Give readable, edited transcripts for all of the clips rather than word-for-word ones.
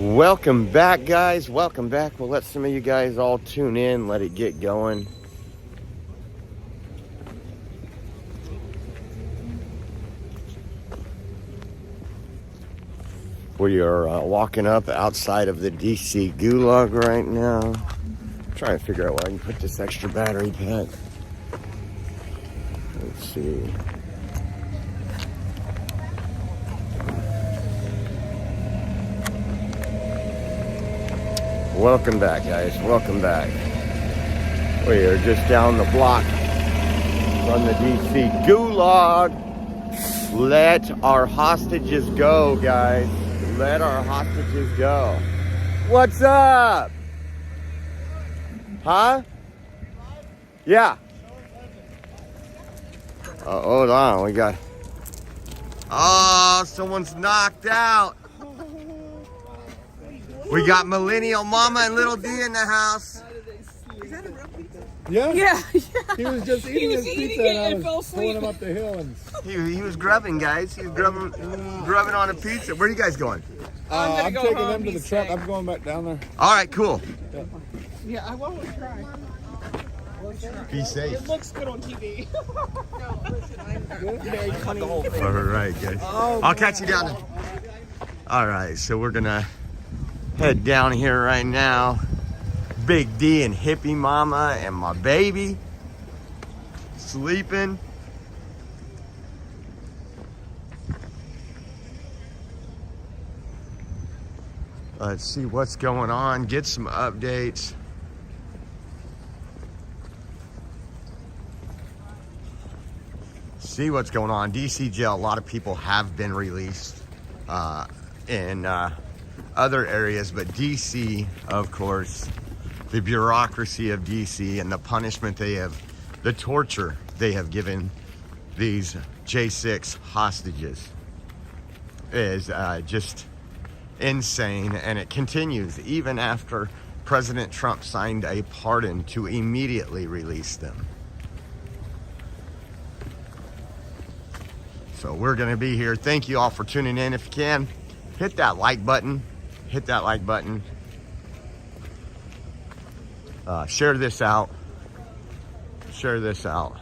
Welcome back, guys. Welcome back. We'll let some of you guys all tune in, let it get going. We are walking up outside of the DC Gulag right now. I'm trying to figure out where I can put this extra battery pack. Let's see. Welcome back, guys. Welcome back. We are just down the block from the DC Gulag. Let our hostages go, guys. Let our hostages go. What's up? Huh? Yeah. Hold on. We got... Oh, someone's knocked out. We got Millennial Mama and Little D in the house. Is that a real pizza? Yeah. Yeah. He was just eating his pizza and I fell was asleep. pulling him up the hill. And He was grubbing, guys. He was grubbing on a pizza. Where are you guys going? I'm go taking home, them to the he's truck. sick. I'm going back down there. All right, cool. Yeah, I want to try. Be safe. It looks good on TV. All right, guys. I'll catch you down there. All right, so we're gonna head down here right now. Big D and Hippie Mama and my baby sleeping. Let's see what's going on, get some updates. See what's going on. DC jail, a lot of people have been released in other areas, but DC, of course, the bureaucracy of DC and the punishment they have, the torture they have given these J6 hostages is just insane, and it continues even after President Trump signed a pardon to immediately release them. So we're gonna be here. Thank you all for tuning in. If you can, hit that like button. Hit that like button. Share this out. Share this out.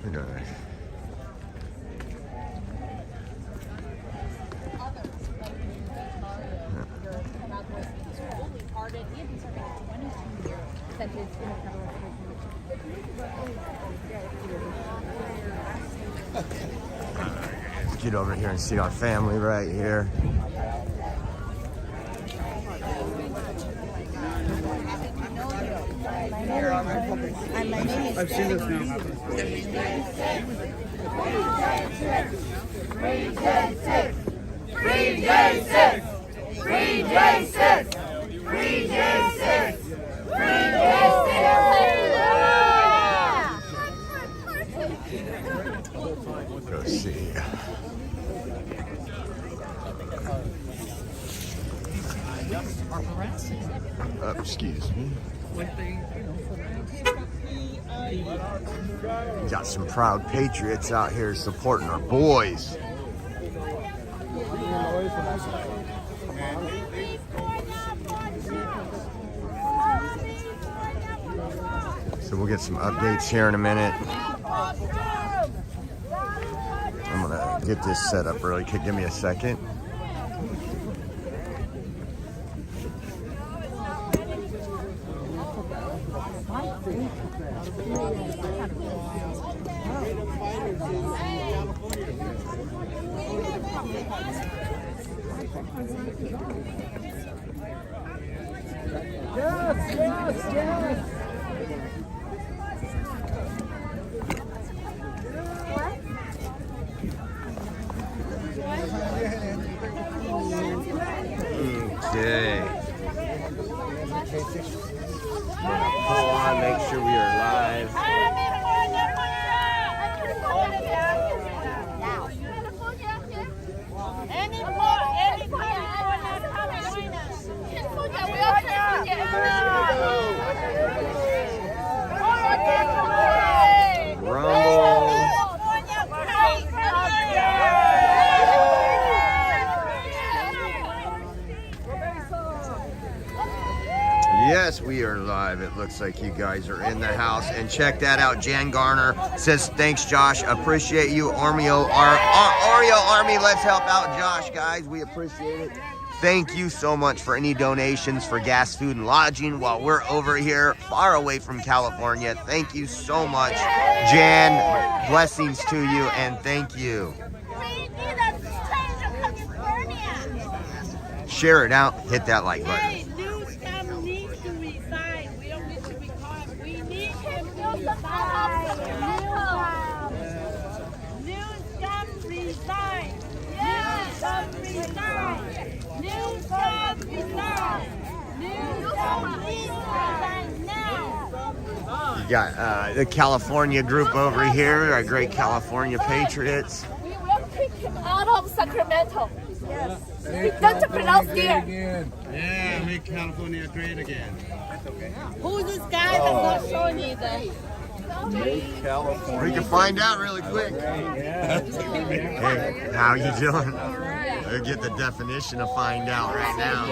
Okay. Let's get over here and see our family right here. I've seen this now. Free J6! Free J6! Free J6! Free J6! Free J6! Go see. Excuse me. Got some proud patriots out here supporting our boys. So we'll get some updates here in a minute. I'm gonna get this set up really quick. Give me a second. Yes. Okay. Pull on, make sure we are live. Any Looks like you guys are in the house. And check that out. Jan Garner says, thanks, Josh. Appreciate you. Oreo Army, let's help out Josh, guys. We appreciate it. Thank you so much for any donations for gas, food, and lodging while we're over here far away from California. Thank you so much, Jan. Blessings to you, and thank you. We need a change of California. Share it out. Hit that like button. Hey, new scum needs to resign. We don't need to be caught. We need him to resign. New scum resign. New scum resign. New scum resign. New scum resign now. You got the California group over here, our great California Patriots. We will kick him out of Sacramento. Yes. We don't pronounce there. Yeah, make California great again. Who's this guy that's not showing you the... We can find out really quick. Hey, how you doing? We'll get the definition of find out right now.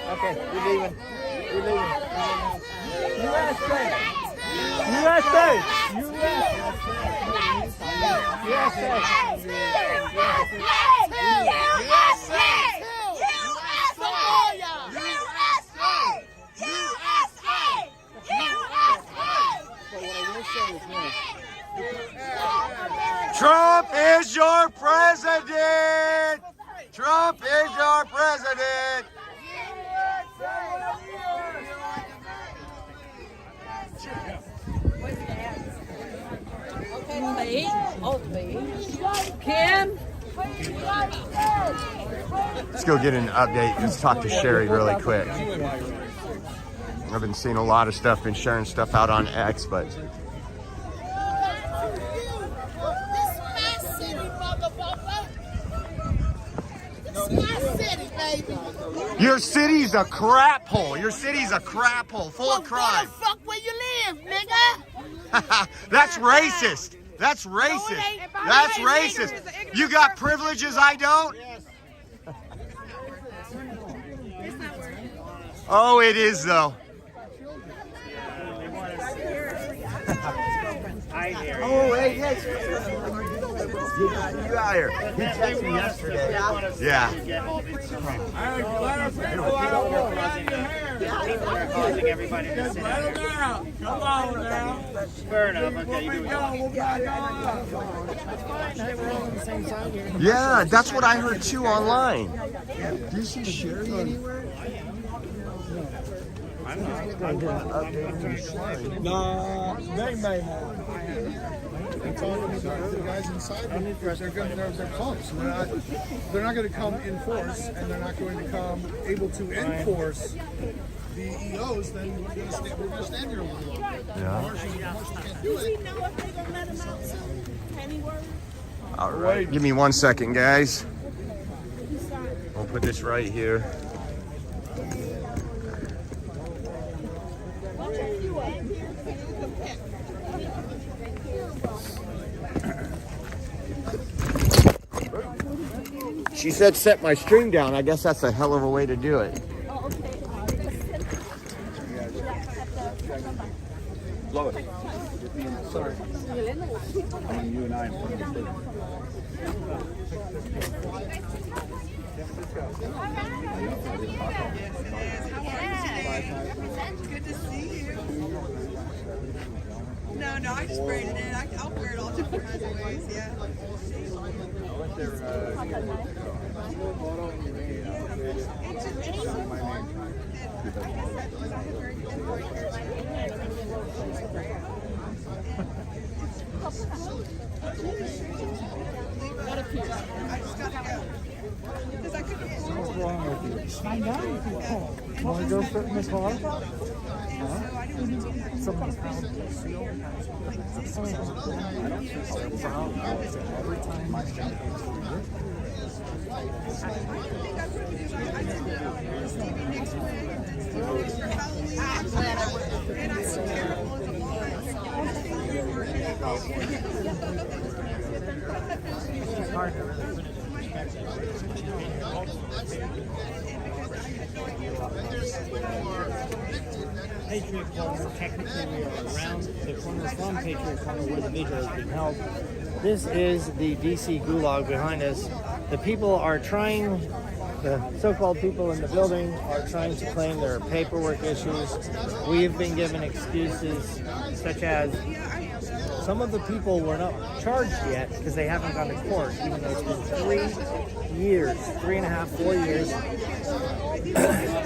Okay, we're leaving. We're leaving. USA! USA! USA! Trump is your president! Trump is your president! Kim? Let's go get an update. Let's talk to Sherry really quick. I've been seeing a lot of stuff, been sharing stuff out on X, but your city's a crap hole. Your city's a crap hole full of crime. Where the fuck where you live, nigga? That's racist. That's racist. That's racist. You got privileges I don't? Oh, it is though. Oh, hey, yes. You out here. He texted me yesterday. Yeah. Causing everybody to sit down. Come on now. Fair enough. Okay, you do it. Yeah, that's what I heard too online. Do you see Sherry anywhere? No, they may have. I'm talking to the guys inside. They're punks. They're not going to come in force, and they're not going to come able to enforce the EOs. Then we're going to stand here a little longer. Yeah. Do we know if they're gonna let him out soon? Pennyworth? All right. Give me 1 second, guys. We'll put this right here. She said set my stream down. I guess that's a hell of a way to do it. Blow it. Sorry. I mean, you and I. Good to see you. No, I just braided it. I'll wear it all different kinds of ways, yeah. I just gotta go. Because I couldn't get What's wrong with you? I know. Want to go sit in the car? and so I Patriot Corner, technically we are around the corner from Patriot Corner where the vigil is being held. This is the DC Gulag behind us. The people are trying, the so-called people in the building are trying to claim there are paperwork issues. We've been given excuses such as some of the people were not charged yet because they haven't gone to court, even though it's been 3 years, 3.5, 4 years,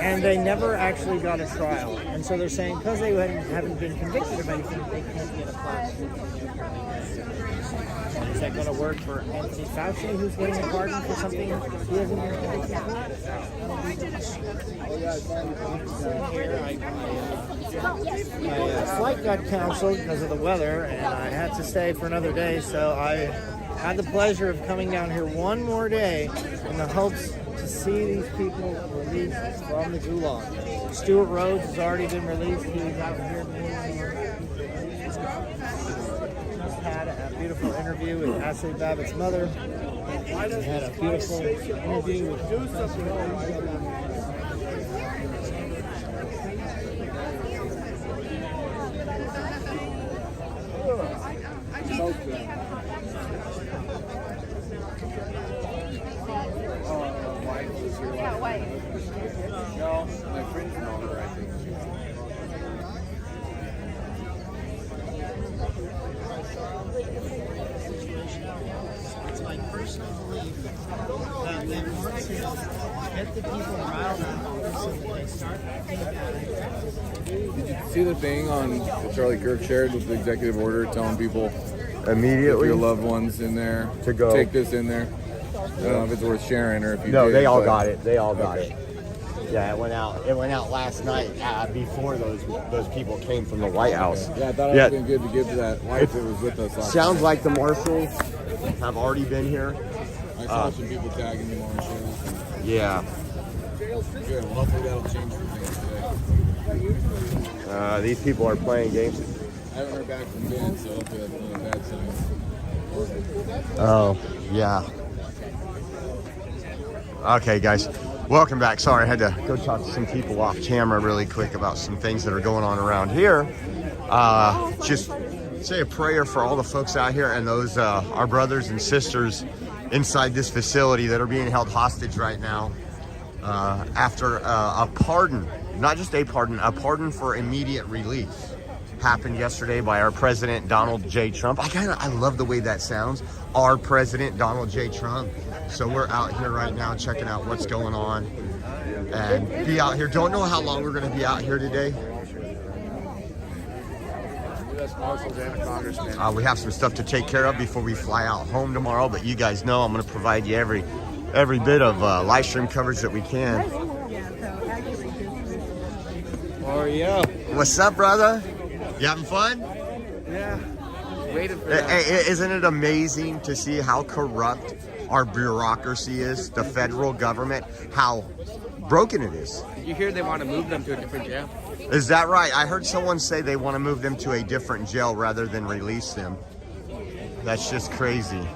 and they never actually got a trial. And so they're saying because they haven't been convicted of anything, they can't get a pardon. Is that going to work for Anthony Fauci, who's getting a pardon for something he hasn't been convicted for? My flight got canceled because of the weather, and I had to stay for another day, so I had the pleasure of coming down here one more day in the hopes to see these people released from the Gulag. Stuart Rhodes has already been released. He was out here just had a beautiful interview with Ashley Babbitt's mother. He had a beautiful interview with Yeah, white. No, my friends know her, I think. It's my personal belief that they want to get the people riled up so that they start acting about it. Did you see the thing on that Charlie Kirk shared with the executive order telling people Immediately. if your loved ones in there To go. take this in there? I don't know if it's worth sharing or if you No, did, they all but- got it. They all got it. Yeah, it went out. It went out last night before those people came from the White House. Yeah, I thought it would have been good to give to that wife that was with us last Sounds night. like the marshals have already been here. I saw some people tagging the marshals. Yeah. Good. Well, hopefully that'll change some things today. These people are playing games. I haven't heard back from Ben, so hopefully that's not a bad sign. Oh, yeah. Okay, guys. Welcome back. Sorry, I had to go talk to some people off camera really quick about some things that are going on around here. Just say a prayer for all the folks out here and those our brothers and sisters inside this facility that are being held hostage right now after a pardon, not just a pardon for immediate release happened yesterday by our president, Donald J. Trump. I love the way that sounds. Our president, Donald J. Trump. So we're out here right now checking out what's going on and be out here. Don't know how long we're going to be out here today. U.S. Marshals and a congressman. We have some stuff to take care of before we fly out home tomorrow, but you guys know I'm going to provide you every bit of live stream coverage that we can. Oh, yeah. What's up, brother? You having fun? Yeah. Waited for that. Isn't it amazing to see how corrupt our bureaucracy is, the federal government, how broken it is? Did you hear they want to move them to a different jail? Is that right? I heard someone say they want to move them to a different jail rather than release them. That's just crazy.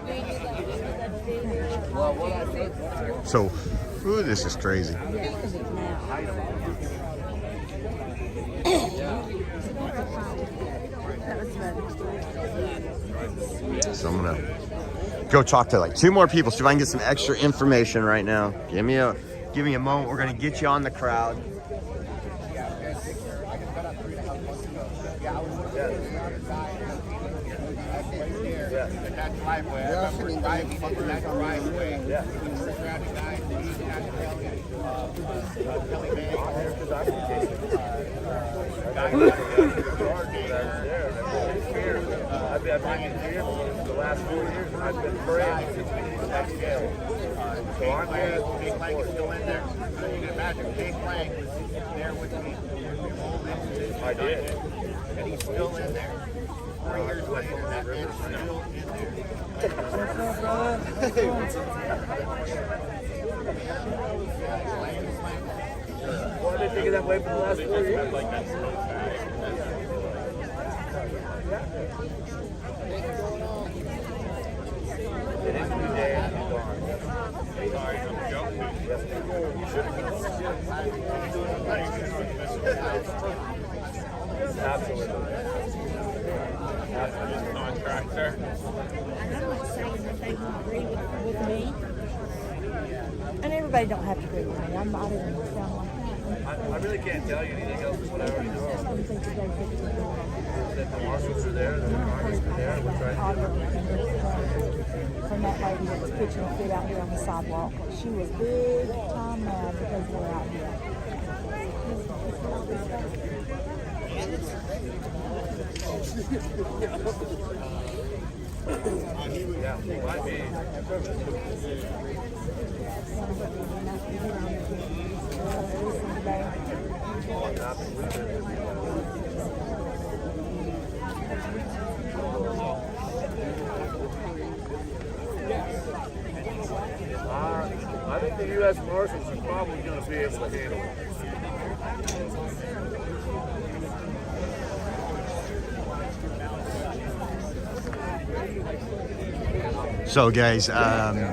So, ooh, this is crazy. So I'm gonna go talk to like 2 more people, see if I can get some extra information right now. Give me a moment. We're gonna get you on the crowd. I've been here for the last 4 years, and I've been praying to the next jail. So I'm here. Jake Lang is still in there. You can imagine Jake Lang was there with me I did. And he's still in there. Well, I've been thinking that way for the last 4 years. It is a new day and I'm gone. Absolutely. I'm not saying that they will agree with me. And everybody don't have to agree with me. I'm not even sound like I really can't tell you anything else than what I already know. that. That the marshals are there, the Congress are there, and we're trying to From that lady that was pitching a fit out here on the sidewalk. She was big time mad because we're out here. yeah, might be. I think the U.S. Marshals are probably going to be able to handle it. So guys,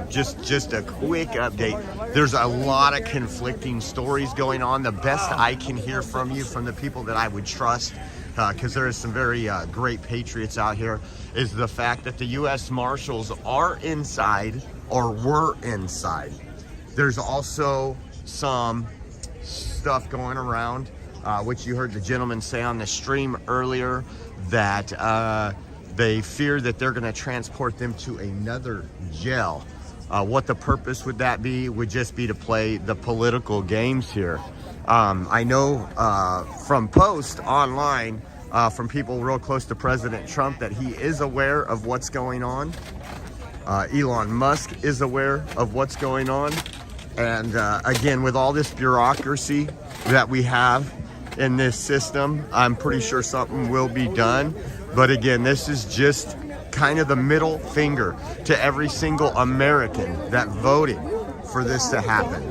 just a quick update. There's a lot of conflicting stories going on. The best I can hear from you, from the people that I would trust, because there is some very great patriots out here, is the fact that the U.S. Marshals are inside or were inside. There's also some stuff going around, which you heard the gentleman say on the stream earlier, that they fear that they're going to transport them to another jail. What the purpose would that be? Would just be to play the political games here. I know from posts online from people real close to President Trump that he is aware of what's going on. Elon Musk is aware of what's going on. And again, with all this bureaucracy that we have in this system, I'm pretty sure something will be done. But again, this is just kind of the middle finger to every single American that voted for this to happen.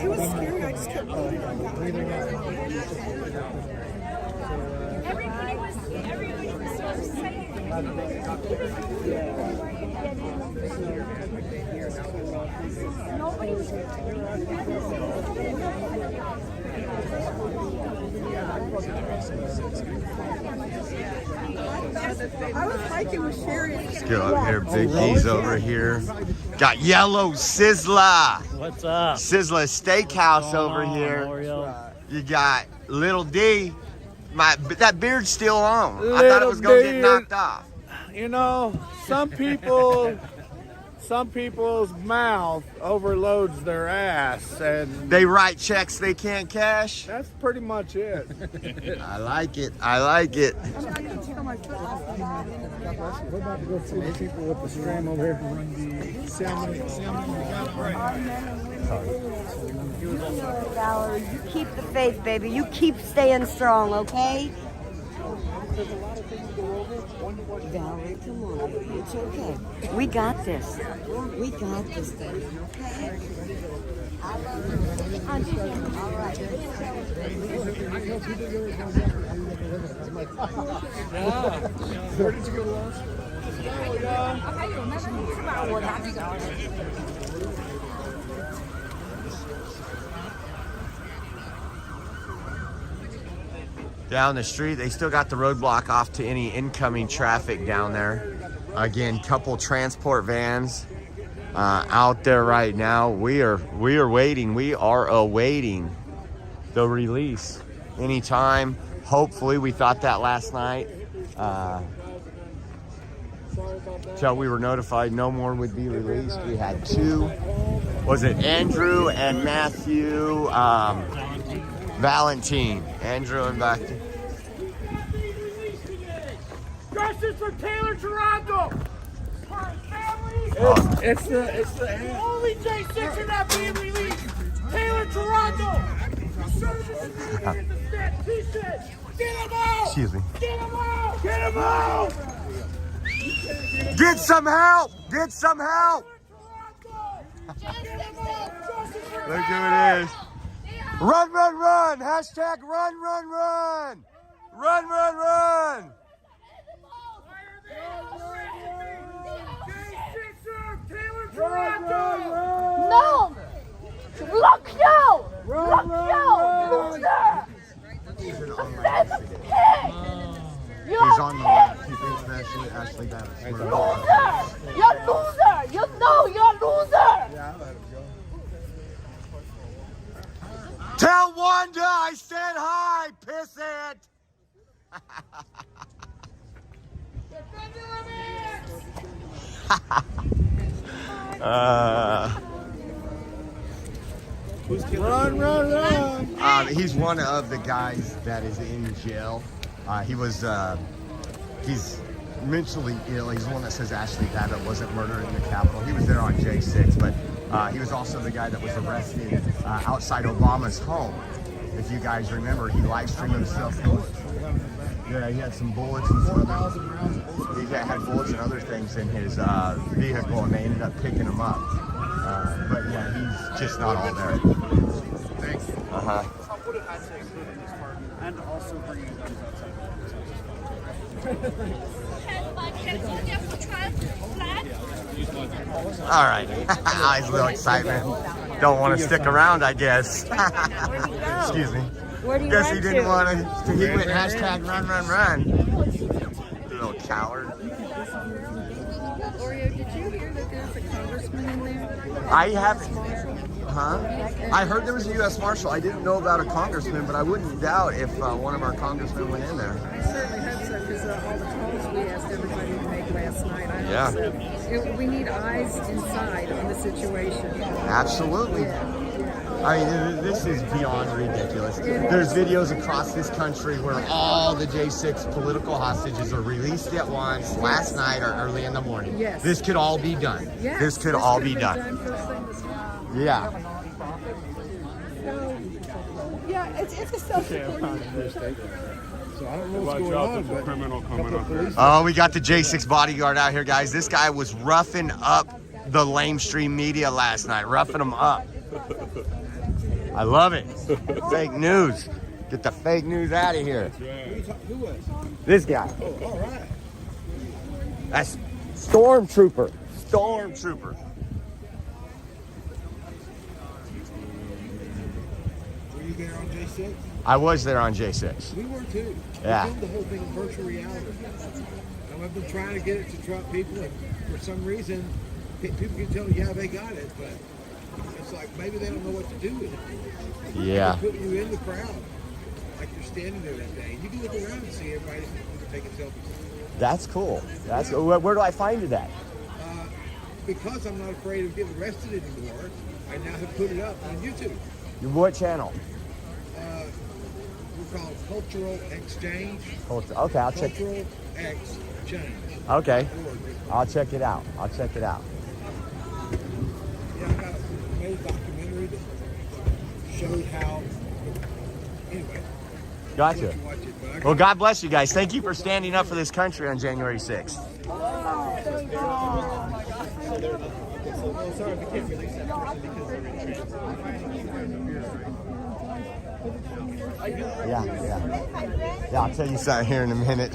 It was scary. I just kept Everybody was so Nobody was I was hiking with Sherry. Let's go up here. Big D's over here. Got Yellow Sizzler. What's up? Sizzler Steakhouse over here. You got Little D. That beard's still on. I thought it was gonna get knocked off. You know, some people's mouth overloads their ass, and They write checks they can't cash. that's pretty much it. I like it. I like it. I'm not going to tear my foot off. We're about to go see the people with the scram over here to run the salmon. Valerie, you keep the faith, baby. You keep staying strong, okay? Valerie, come on, baby. It's okay. We got this. We got this, baby. Okay? I love you. All right. Where did you go last? Down the street, they still got the roadblock off to any incoming traffic down there. Again, couple transport vans out there right now. We are waiting. We are awaiting the release anytime. Hopefully, we thought that last night. Till we were notified no more would be released. We had two. Was it Andrew and Matthew Valentine? Andrew and Matthew. Justice for Taylor Toronto! It's the Only J6 are not being released! Taylor Toronto! Get him out! Excuse me. Get him out! Get him out! Get some help! Get some help! Look who it is. Run, run, run! Hashtag run, run, run! Run, run, run! No! Look you! Look you! Loser! That's a pig! He's on the left. He thinks Ashley Babbitt. Loser! You're loser! You know you're loser! Tell Wanda I said hi, piss it! Run, run, run! He's one of the guys that is in jail. He's mentally ill. He's the one that says Ashley Babbitt wasn't murdered in the Capitol. He was there on J6, but he was also the guy that was arrested outside Obama's home. If you guys remember, he live streamed himself. Yeah, he had some bullets and some other. He had bullets and other things in his vehicle, and they ended up picking him up. But yeah, he's just not all there. Thank you. Uh-huh. And also bringing guns outside. All right. He's a little excitement. Don't want to stick around, I guess. Excuse me. Where do you Guess run he didn't to? want to. He went hashtag run, run, run. Little coward. Oreo, did you hear that there's a congressman in there? I haven't. Huh? I heard there was a U.S. Marshal. I didn't know about a congressman, but I wouldn't doubt if one of our congressmen went in there. I certainly hope so, because all the calls we asked everybody to make last night, I hope Yeah. so. We need eyes inside on the situation. Absolutely. I mean, this is beyond ridiculous. There's videos across this country where all the J6 political hostages are released at once last night or early in the morning. Yes. This could all be done. Yes, This could all be could've done. been first thing this morning. Yeah. Yeah, it's a self-supporting. So I don't know what's going on, but criminal coming up there. Oh, we got the J6 bodyguard out here, guys. This guy was roughing up the lamestream media last night, roughing them up. I love it. Fake news. Get the fake news out of here. who was? This guy. Oh, all right. That's Stormtrooper. Stormtrooper. Were you there on J6? I was there on J6. We were too. Yeah. We filmed the whole thing in virtual reality. And I've been trying to get it to Trump people, and for some reason, people can tell you, yeah, they got it, but it's like maybe they don't know what to do with it. Yeah. They put you in the crowd, like you're standing there that day. You can look around and see everybody taking selfies. That's cool. That's where do I find it at? Because I'm not afraid of getting arrested anymore, I now have put it up on YouTube. What channel? We're called Cultural Exchange. Okay, I'll check. Cultural Exchange. Okay, I'll check it out. I'll check it out. Yeah, I made a documentary that showed how. Anyway. Gotcha. Watch it, but I Well, God bless you guys. Thank you for standing up for this country on January 6th. Yeah, I'll tell you something here in a minute.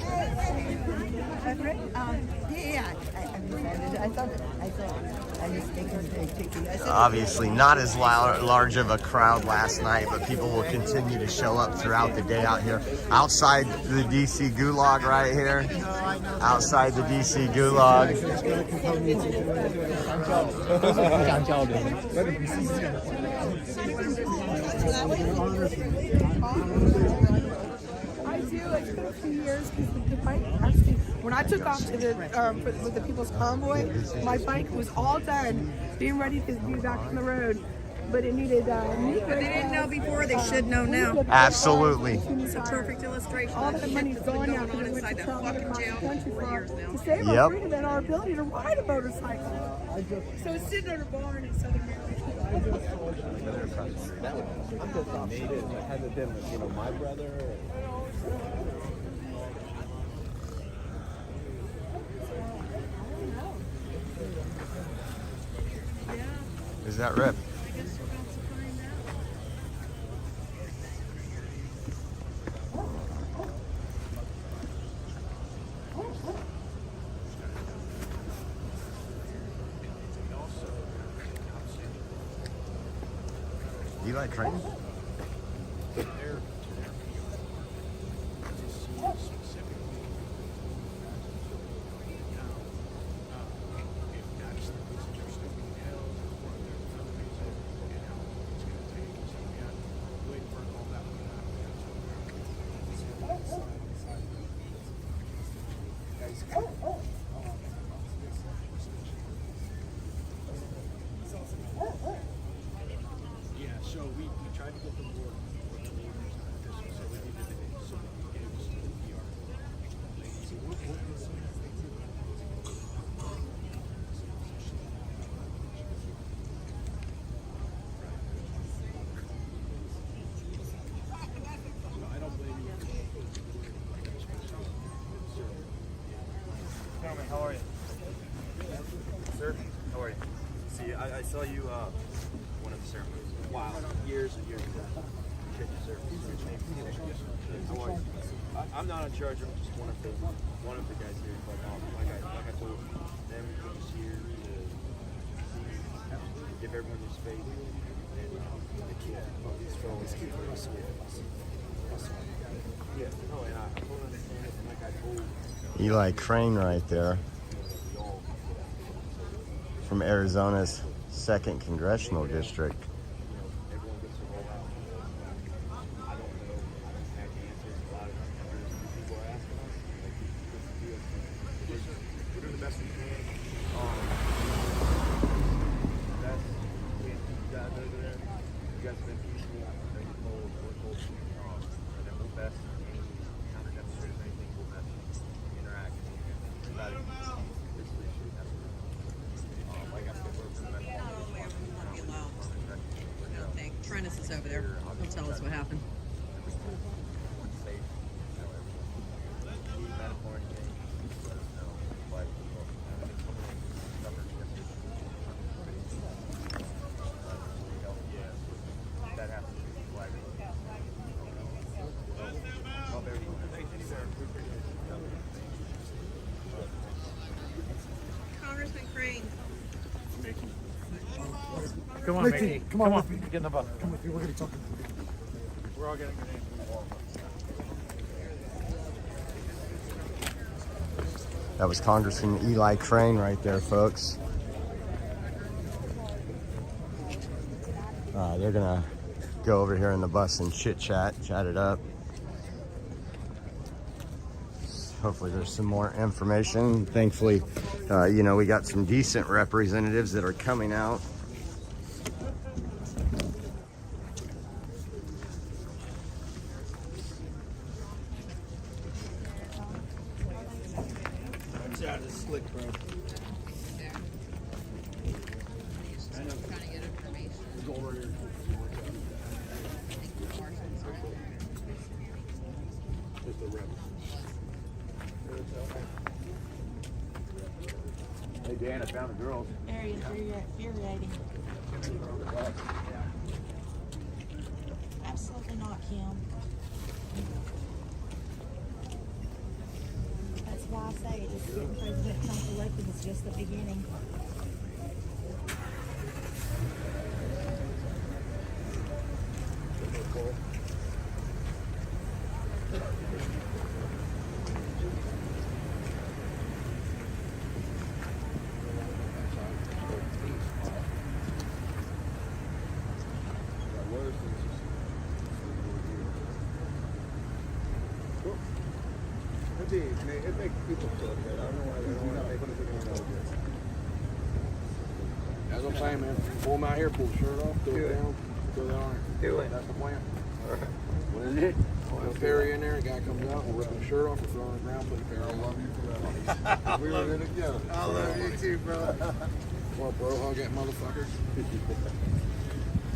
Obviously, not as large of a crowd last night, but people will continue to show up throughout the day out here. Outside the DC Gulag right here. Outside the DC Gulag. I do. It's been a few years because the bike actually, when I took off to the with the People's Convoy, my bike was all done, being ready to be back on the road. But it needed. If they didn't know before, they should know now. Absolutely. It's a perfect illustration All of the the money's shit that's gone been now going on because we inside went to that travel fucking across jail the country for years now. to save Yep. our freedom and our ability to ride a motorcycle. So it's sitting in a barn in Southern Maryland. Has it been, you know, my brother? Is that Rip? Eli Crane? Yeah, so we tried to get the board. So we needed to, so we could get it to the PR. So I don't blame you. Gentlemen, how are you? Sir, how are you? See, I saw you one of the ceremonies. Wow, years and years ago. Appreciate you, sir. How are you? I'm not in charge. I'm just one of the guys here. But like I told you, them just here to give everyone their space. And always keep it real sweet. Yeah, no, and I totally understand it. And like I told you, Eli Crane right there from Arizona's 2nd Congressional District. everyone gets to roll out. I don't know. I don't have the answers. A lot of people are asking us. We're doing the best we can. You guys over there, you guys have been peaceful. Very cold. We're cold. And then we'll best counter demonstrate anything. We'll best interact. About it. This issue. That's like I said, we're the best. Trennis is over there. He'll tell us what happened. Congressman Crane. Come on, Mickey. Come on with me. Get in the bus. Come with me. We're going to talk. We're all getting your names. That was Congressman Eli Crane right there, folks. They're gonna go over here in the bus and chat it up. Hopefully there's some more information. Thankfully, you know, we got some decent representatives that are coming out. That is slick, bro. Hey, Dan, I found the girls. Very infuriating. Absolutely not, Kim. That's why I say just getting President Trump elected is just the beginning. It makes people feel good. I don't know why they don't want to make it feel good. That's what I'm saying, man. Pull him out here, pull the shirt off, throw it down, throw that on. Do it. That's the plan. What is it? Put Perry in there, a guy comes out, we'll rip his shirt off, we'll throw it on the ground, put the Perry. I love you forever. We were in it together. I love you too, bro. Come on, bro, hug that motherfucker.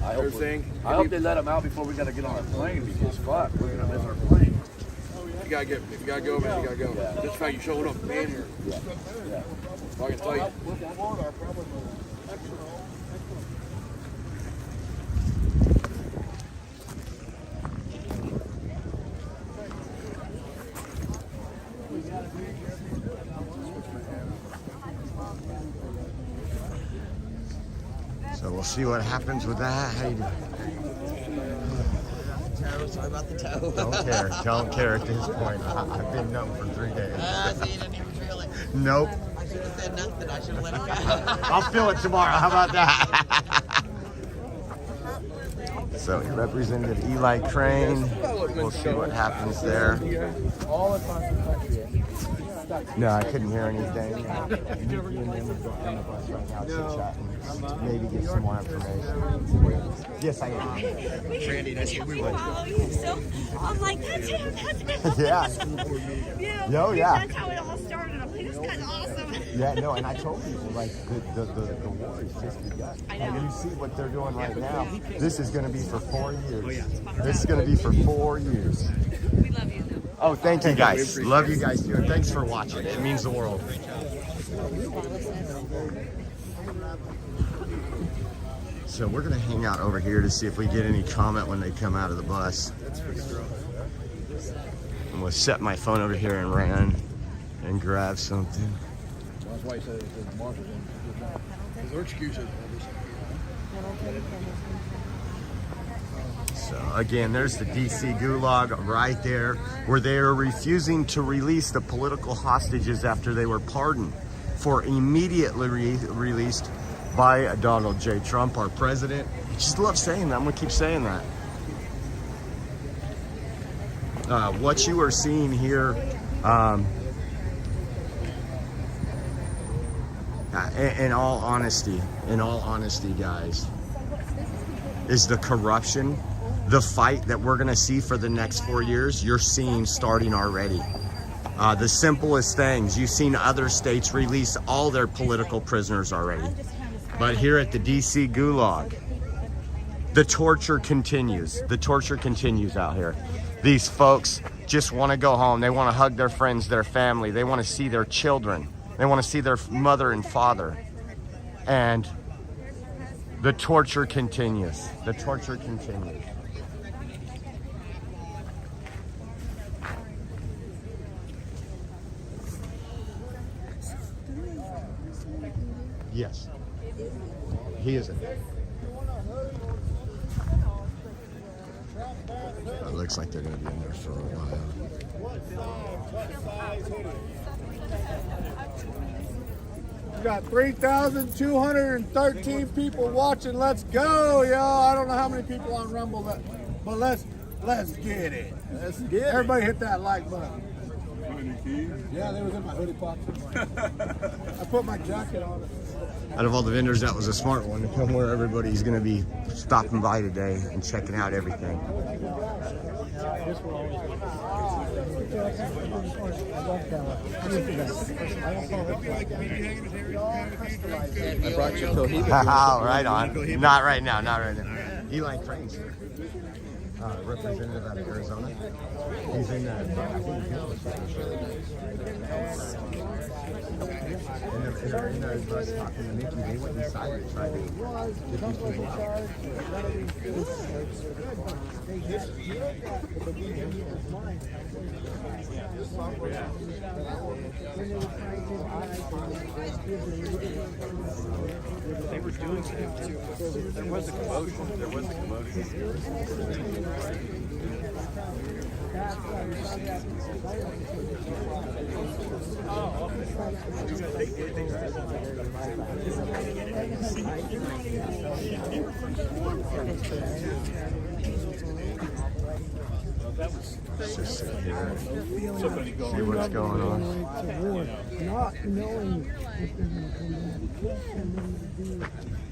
I hope, Everything. I hope they let him out before we gotta get on our plane because fuck, we're gonna miss our plane. You gotta get, if you gotta go, man, you gotta go. Yeah. Just the fact you showed up, damn here. Yeah. Yeah. So I can tell you. So we'll see what happens with that. How you doing? Sorry about the toe. Don't care at this point. I've been numb for 3 days. See, you didn't even feel it. Nope. I should have said nothing. I should have let it go. I'll feel it tomorrow. How about that? So Representative Eli Crane. We'll see what happens there. All across the country. No, I couldn't hear anything. Maybe get some more information. Yes, I am. Randy, that's who we went. So I'm like, that's him. That's him. Yeah. You know, Oh, yeah. That's how it all started. I'm like, this guy's awesome. Yeah, no, and I told people, like, the war is just begun. I know. And you see what they're doing right now. This is going to be for 4 years. Oh, yeah. This is going to be for 4 years. We love you, though. Oh, thank you guys. Love you guys too. And thanks for watching. It means the world. So we're going to hang out over here to see if we get any comment when they come out of the bus. I'm going to set my phone over here and ran and grab something. That's why he said the marshals in. Because their excuses. So again, there's the DC Gulag right there, where they are refusing to release the political hostages after they were pardoned for immediately released by Donald J. Trump, our president. I just love saying that. I'm gonna keep saying that. What you are seeing here, in all honesty, guys, is the corruption. The fight that we're gonna see for the next 4 years, you're seeing starting already. The simplest things, you've seen other states release all their political prisoners already. But here at the DC Gulag, the torture continues. The torture continues out here. These folks just wanna go home. They wanna hug their friends, their family. They wanna see their children. They wanna see their mother and father. And the torture continues. The torture continues. Yes, he isn't. It looks like they're going to be in there for a while. We got 3,213 people watching. Let's go, y'all. I don't know how many people on Rumble, but let's get it. Let's get it. Everybody hit that like button. Yeah, they was in my hoodie pocket. I put my jacket on it. Out of all the vendors, that was a smart one to come where everybody's going to be stopping by today and checking out everything. I brought you Cohiba. Oh, right on. Not right now, not right now. Eli Crane's here. Representative out of Arizona. He's in I think in the bus talking to Mickey. They went inside and tried to get these people out. They were doing it too. There was a commotion. Let's just sit here. See what's going on.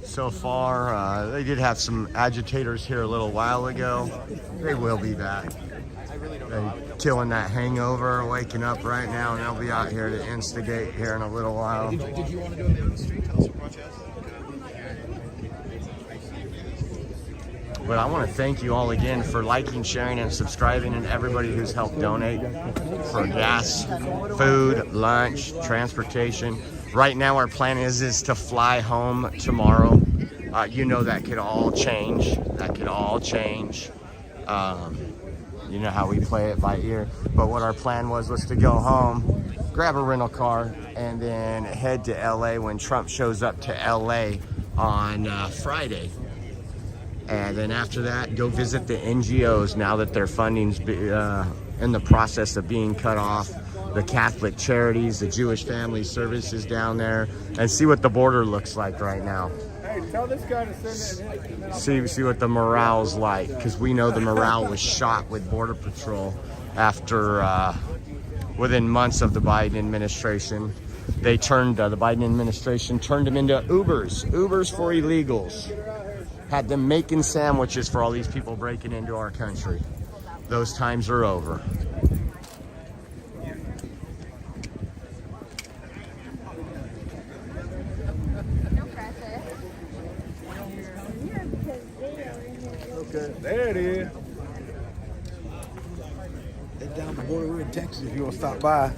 So far, they did have some agitators here a little while ago. They will be back. They're killing that hangover, waking up right now, and they'll be out here to instigate here in a little while. Did you want to do it down the street? Tell us what brought you out. But I want to thank you all again for liking, sharing, and subscribing, and everybody who's helped donate for gas, food, lunch, transportation. Right now, our plan is to fly home tomorrow. You know that could all change. That could all change. You know how we play it by ear. But what our plan was to go home, grab a rental car, and then head to LA when Trump shows up to LA on Friday. And then after that, go visit the NGOs now that their funding's in the process of being cut off. The Catholic Charities, the Jewish Family Services down there, and see what the border looks like right now. Hey, tell this guy to send it. See what the morale's like, because we know the morale was shot with Border Patrol after, within months of the Biden administration. They turned, the Biden administration turned them into Ubers for illegals. Had them making sandwiches for all these people breaking into our country. Those times are over. Okay, there it is. They're down the border. We're in Texas if you want to stop by.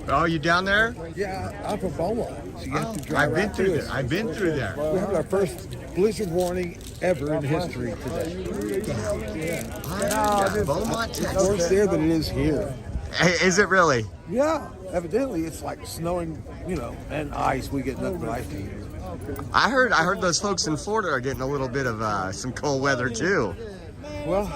Oh, you down there? Yeah, I'm from Beaumont. So you have to drive I've been right through through there. I've been through there. We have our first blizzard warning ever in history today. Beaumont, It's Texas. worse there than it is here. Is it really? Yeah, evidently it's like snowing, you know, and ice. We get nothing but ice here. I heard those folks in Florida are getting a little bit of some cold weather too. Well,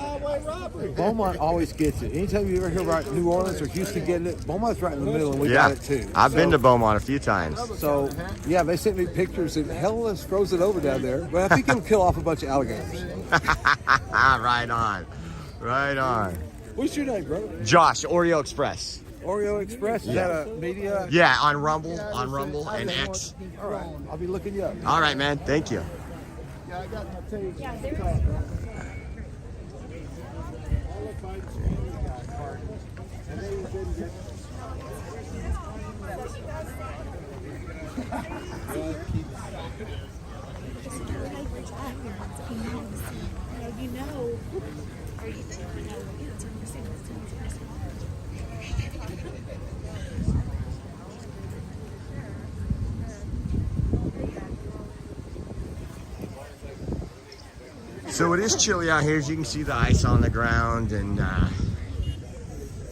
Beaumont always gets it. Anytime you ever hear about New Orleans or Houston getting it, Beaumont's right in the middle, and we got it too. I've been to Beaumont a few times. So, yeah, they sent me pictures, and hell, it's frozen over down there. But I think it'll kill off a bunch of alligators. Right on. Right on. What's your name, brother? Josh, Oreo Express. Oreo Express? Is Yeah. that a media? Yeah, on Rumble and X. All right, I'll be looking you up. All right, man. Thank you. Yeah, I got my tape. So it is chilly out here, as you can see the ice on the ground, and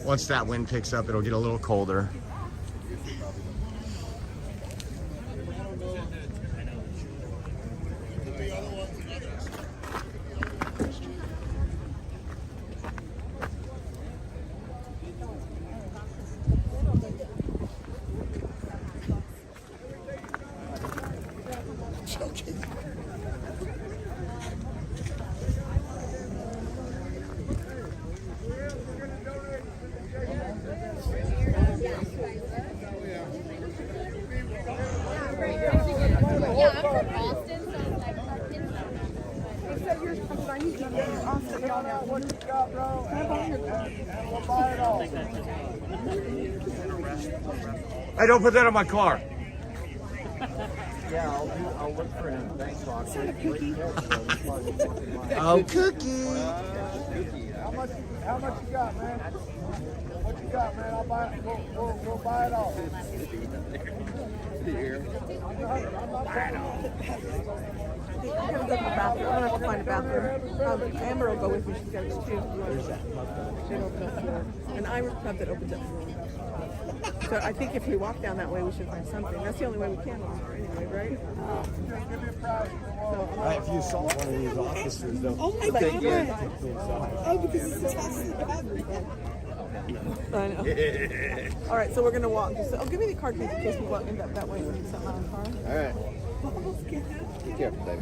once that wind picks up, it'll get a little colder. Hey, don't put that on my car. Yeah, I'll look for him. Thanks, Foxy. Oh, Cookie. How much you got, man? What you got, man? I'll buy it. We'll buy it all. I'm gonna go to the bathroom. I'm gonna have to find a bathroom. Amber will go with me. She's got to go too. She'll open up the door. An Irish pub that opens up the door. So I think if we walk down that way, we should find something. That's the only way we can walk anyway, right? If you saw one of these officers, though, Oh my God! Oh, because it's I know. All right, so we're gonna walk. Give me the car keys in case we walk end up that way. We need something on the car. All right. Be careful, baby.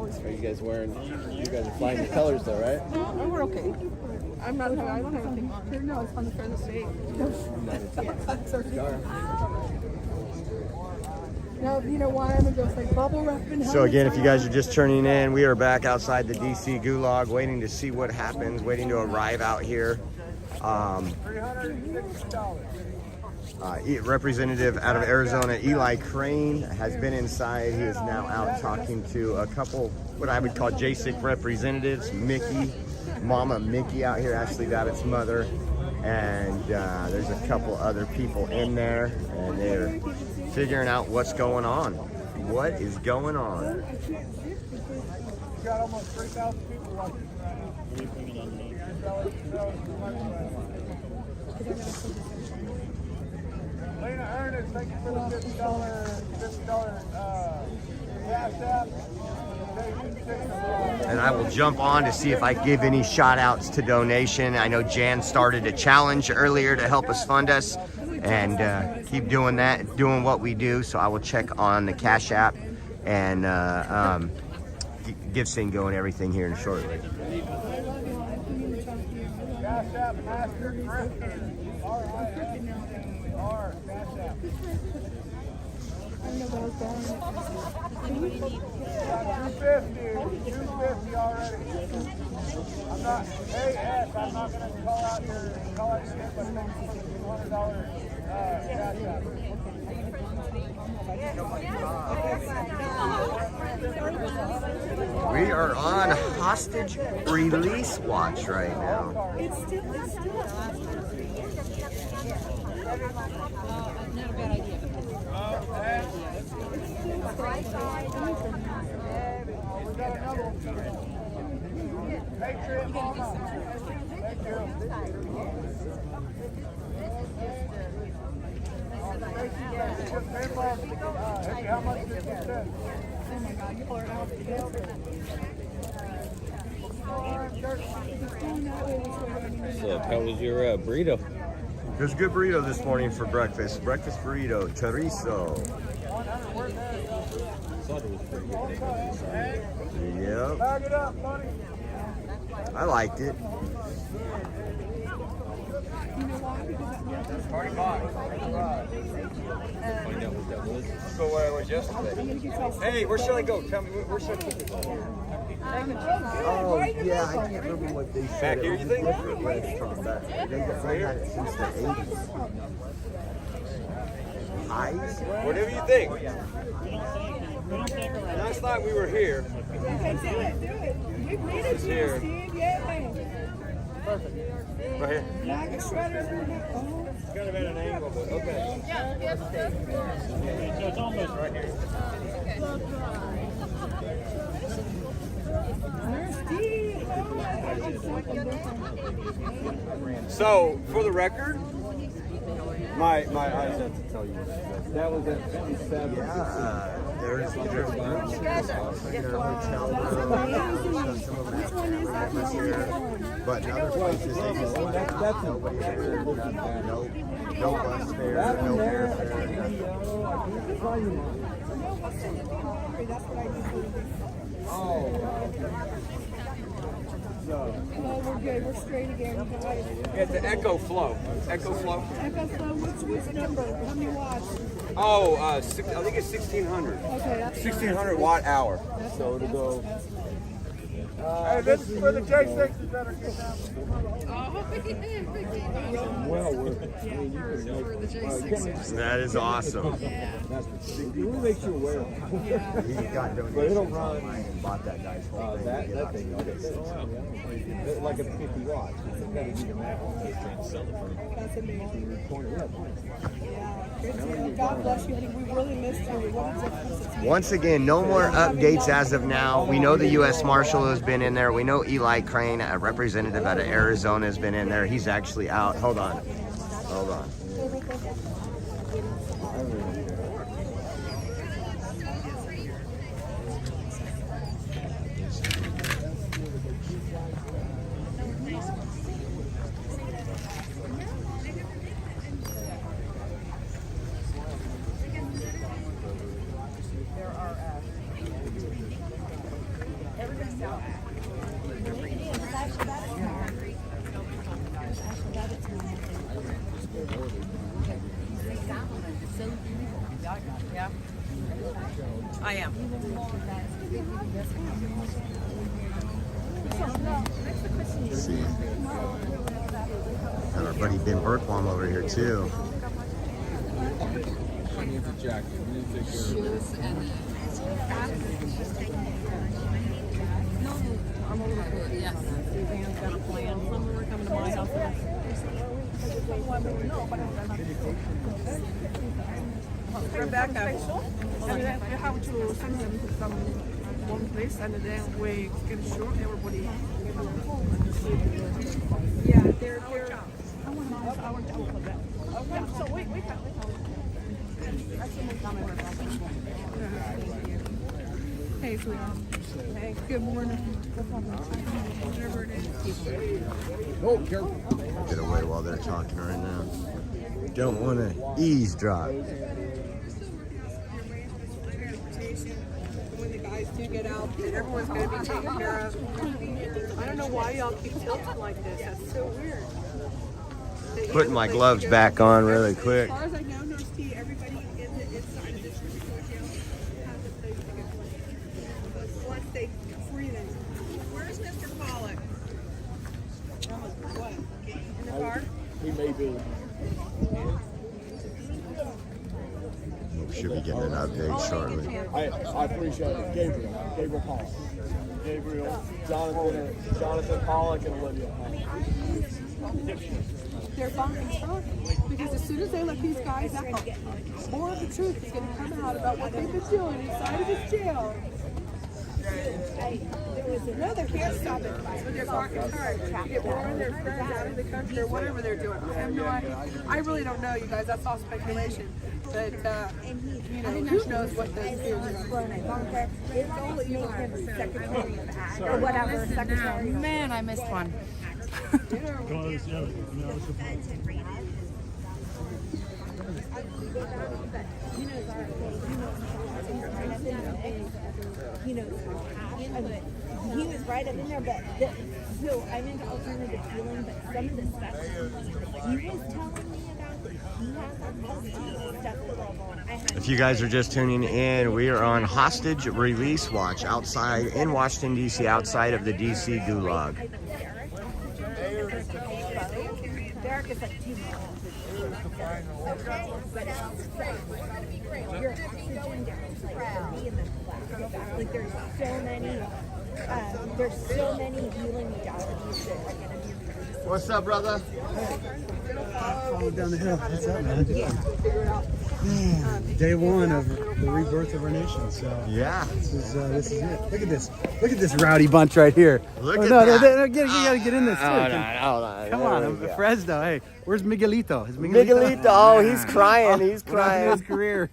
always. Are you guys wearing? You guys are flying the colors though, right? No, we're okay. I don't have anything on here. No, it's on the front of the state. No, you know why I'm just like bubble wrapping. So again, if you guys are just turning in, we are back outside the DC Gulag, waiting to see what happens, waiting to arrive out here. Representative out of Arizona, Eli Crane, has been inside. He is now out talking to a couple, what I would call JSIC representatives, Mickey, Mama Mickey out here, Ashley Babbitt's mother, and there's a couple other people in there, and they're figuring out what's going on. What is going on? We got almost 3,000 people watching. Lena Ernest, thank you for the $50 cash app. And I will jump on to see if I give any shout outs to donation. I know Jan started a challenge earlier to help us fund us, and keep doing that, doing what we do. So I will check on the Cash App and GiveSyngo and everything here shortly. Cash app master R Cash app. 250 already. I'm not, hey Ed, I'm not going to call out your name, but thank you for the $200 cash app. We are on hostage release watch right now. It's still a not a bad idea. We got another one. Patriot Mama. Thank you. How much did you spend? Oh my God, you are out together. So, how was your burrito? It was a good burrito this morning for breakfast. Breakfast burrito, chorizo. Yep. Bag it up, buddy. I liked it. Party box. So where was yesterday? Hey, where should I go? Tell me, where should I put this? Oh, yeah, I can't remember what they said. Back here, you think? Different restaurant, but they had it since the 80s. Highs? Whatever you think. Last night we were here. Okay, do it. You needed Here. Steve. Yeah. Perfect. Right here. Like a shredder. It's kind of at an angle, but okay. So it's almost right here. So, for the record, my eyes have to tell you. That was at 57. Yeah, there's groups in their hotel room. Some of them have here. But in other places, they just that's nobody there. No bus fare, no airfare, nothing. Oh, we're good. We're straight again. At the Echo Flow. Echo Flow. Echo Flow, which number? How many watts? Oh, I think it's 1600. Okay, that's 1600 watt hour. So it'll go. Hey, this is for the J6s that are getting out. Well, That is awesome. we'll make sure wear them. He got donations online and bought that nice whole thing. That thing, okay. Like a 50 watts. That's amazing. God bless you, honey. We really missed you. Once again, no more updates as of now. We know the U.S. Marshal has been in there. We know Eli Crane, a representative out of Arizona, has been in there. He's actually out. Hold on. Let's see. Got our buddy Ben Berkwam over here too. Suzanne's got a plan. Some are coming to my house. Rebecca, and then we have to send them to some one place, and then we can show everybody. Yeah, they're. I want to open that. Okay, so wait. Hey, sweetheart. Hey, good morning. Whatever it is. Oh, careful. Get away while they're talking right now. Don't want to eavesdrop. When the guys do get out, that everyone's going to be taken care of. I don't know why y'all keep tilting like this. That's so weird. Putting my gloves back on really quick. As far as I know, Nurse T, everybody in the inside of the district court jail has a place to go. Once they free them. Where's Mr. Pollock? What? In the car? He may be. We should be getting an update shortly. I appreciate it. Gabriel Pollock. Gabriel, Jonathan Pollock, and Olivia. They're fine, because as soon as they let these guys out, more of the truth is going to come out about what they've been doing inside of this jail. No, they can't stop it. But they're working hard to get more of their friends out of the country or whatever they're doing. I have no idea. I really don't know, you guys. That's all speculation. But, you know, who knows what those fears Or whatever, secretary. Man, I missed one. He was right up in there, but so I'm into alternative healing, but some of the stuff he was telling me about, he has stuff. If you guys are just tuning in, we are on hostage release watch outside in Washington, D.C., outside of the D.C. Gulag. Derek is like 2 months. Okay, but your oxygen down, like me in the lab. Like there's so many healing modalities that are gonna be. What's up, brother? Follow down the hill. What's up, man? Day one of the rebirth of our nation. So yeah, this is it. Look at this. Look at this rowdy bunch right here. Look at that. You gotta get in this too. Hold on. Come on, Fresno. Hey, where's Miguelito? Is Miguelito? Oh, he's crying. He's crying. His career.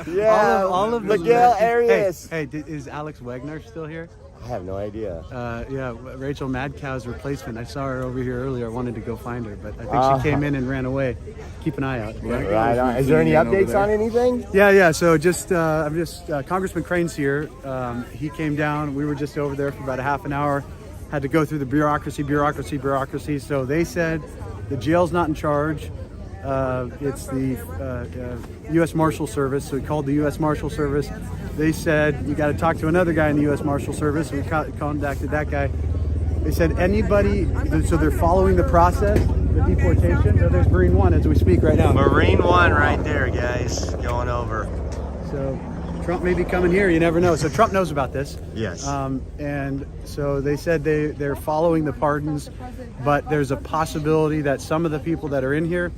Yeah. all of Miguel Arias. Hey, is Alex Wagner still here? I have no idea. Yeah, Rachel Madcow's replacement. I saw her over here earlier. I wanted to go find her, but I think she came in and ran away. Keep an eye out. Right on. Is there any updates on anything? Yeah. So Congressman Crane's here. He came down. We were just over there for about a half an hour. Had to go through the bureaucracy. So they said the jail's not in charge. It's the U.S. Marshal Service. So we called the U.S. Marshal Service. They said, you got to talk to another guy in the U.S. Marshal Service. We contacted that guy. They said anybody, so they're following the process, the deportation. So there's Marine 1 as we speak right now. Marine 1 right there, guys, going over. So Trump may be coming here. You never know. So Trump knows about this. Yes. And so they said they're following the pardons, but there's a possibility that some of the people that are in here,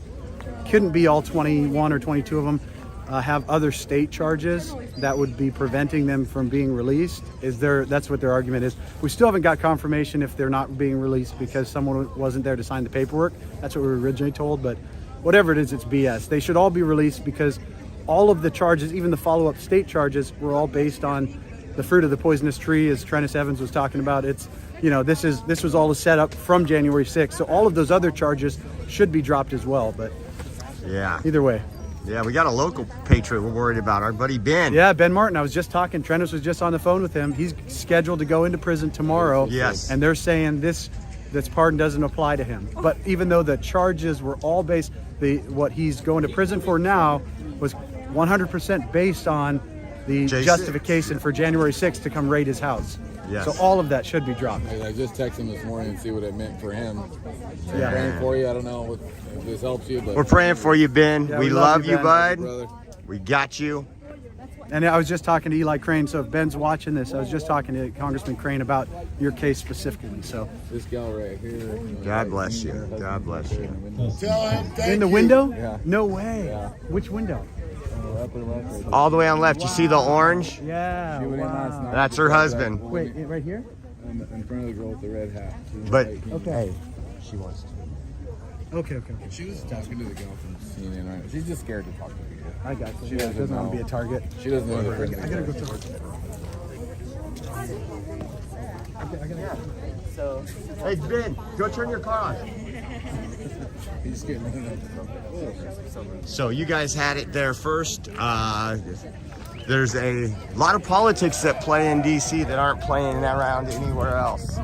couldn't be all 21 or 22 of them, have other state charges that would be preventing them from being released. That's what their argument is. We still haven't got confirmation if they're not being released because someone wasn't there to sign the paperwork. That's what we were originally told, but whatever it is, it's BS. They should all be released because all of the charges, even the follow-up state charges, were all based on the fruit of the poisonous tree, as Trennis Evans was talking about. It's, this was all a setup from January 6th. So all of those other charges should be dropped as well, but yeah, either way. Yeah, we got a local patriot we're worried about, our buddy Ben. Yeah, Ben Martin. I was just talking. Trennis was just on the phone with him. He's scheduled to go into prison tomorrow. Yes. And they're saying this pardon doesn't apply to him. But even though the charges were all based, what he's going to prison for now was 100% based on the J6. justification for January 6th to come raid his house. Yes. So all of that should be dropped. I just texted him this morning and see what it meant for him. Yeah. Praying for you. I don't know if this helps you, but We're praying for you, Ben. Yeah, we love you, Ben. bud. brother. We got you. And I was just talking to Eli Crane. So if Ben's watching this, I was just talking to Congressman Crane about your case specifically. So This gal right here. God bless you. God bless you. Tell him thank in the you. window? Yeah. No way. Yeah. Which window? Upper left. Right there. All the way on left. You see the orange? Yeah. She went in last Wow. night. That's her husband. Wait, right here? In front of the girl with the red hat. But Okay. she wants to. Okay. She was talking to the gal from CNN right now. She's just scared to talk to me. I got you. She Yeah, doesn't doesn't want to know. be a target. She doesn't know. I gotta go talk to her. So, hey Ben, go turn your car on. He's getting rid of So you guys had it there first. There's a lot of politics that play in DC that aren't playing around anywhere else.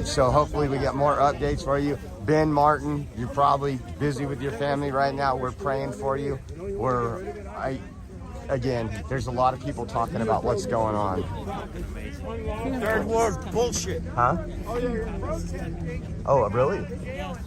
So hopefully we get more updates for you. Ben Martin, you're probably busy with your family right now. We're praying for you. Again, there's a lot of people talking about what's going on. Third world bullshit. Huh? Oh, really?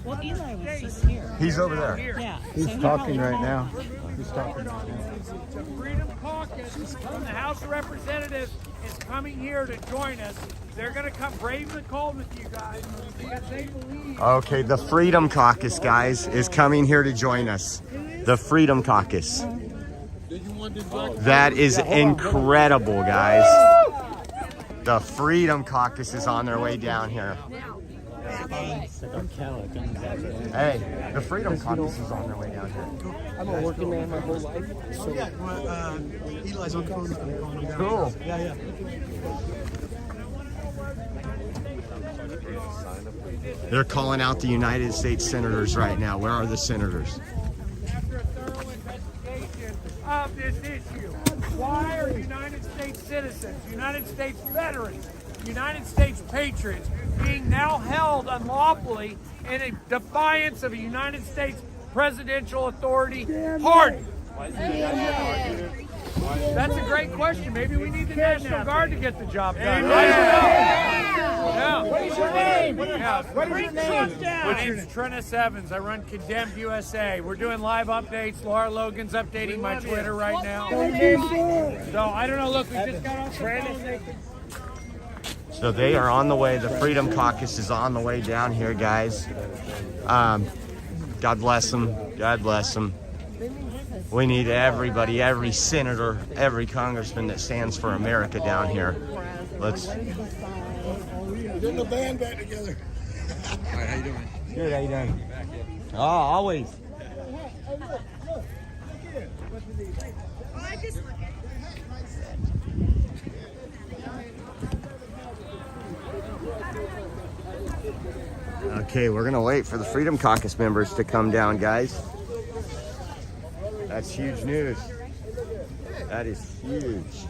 Well, Eli was just here. He's over there. Yeah. He's talking right now. He's talking right now. The Freedom Caucus from the House of Representatives is coming here to join us. They're going to come brave the cold with you guys because they believe. Okay, the Freedom Caucus, guys, is coming here to join us. The Freedom Caucus. That is incredible, guys. The Freedom Caucus is on their way down here. Hey, the Freedom Caucus is on their way down here. I'm a working man my whole life. So Eli's on phone. Cool. Yeah. They're calling out the United States senators right now. Where are the senators? After a thorough investigation of this issue, why are United States citizens, United States veterans, United States patriots being now held unlawfully in a defiance of a United States presidential authority pardon? That's a great question. Maybe we need the National Guard to get the job done. What is your name? My name's Trennis Evans. I run Condemned USA. We're doing live updates. Laura Logan's updating my Twitter right now. So I don't know. Look, we just got off the phone. So they are on the way. The Freedom Caucus is on the way down here, guys. God bless them. God bless them. We need everybody, every senator, every congressman that stands for America down here. Let's. Getting the band back together. All right, how you doing? Good, how you doing? Oh, always. Okay, we're gonna wait for the Freedom Caucus members to come down, guys. That's huge news. That is huge.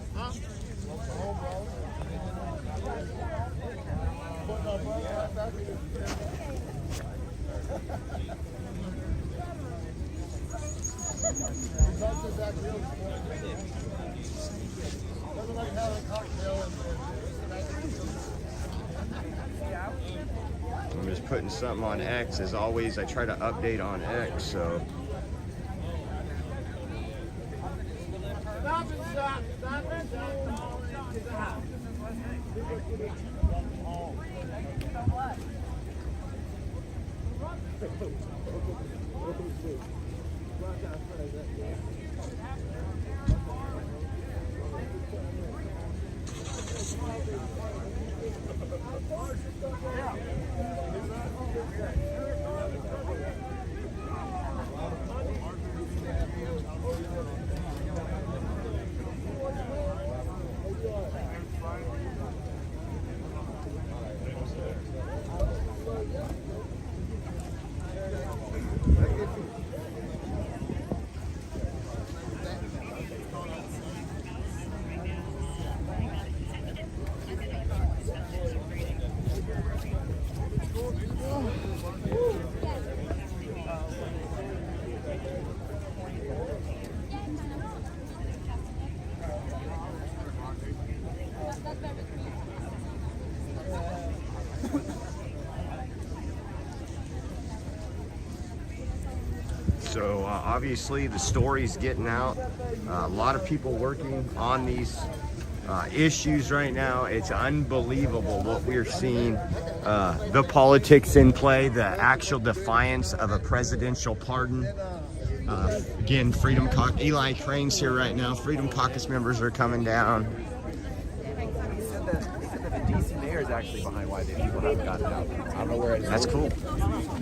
I'm just putting something on X. As always, I try to update on X, so. So obviously the story's getting out. A lot of people working on these issues right now. It's unbelievable what we're seeing. The politics in play, the actual defiance of a presidential pardon. Again, Freedom Caucus, Eli Crane's here right now. Freedom Caucus members are coming down. He said that the DC mayor is actually behind why the people haven't gotten out. I don't know where it is. That's cool.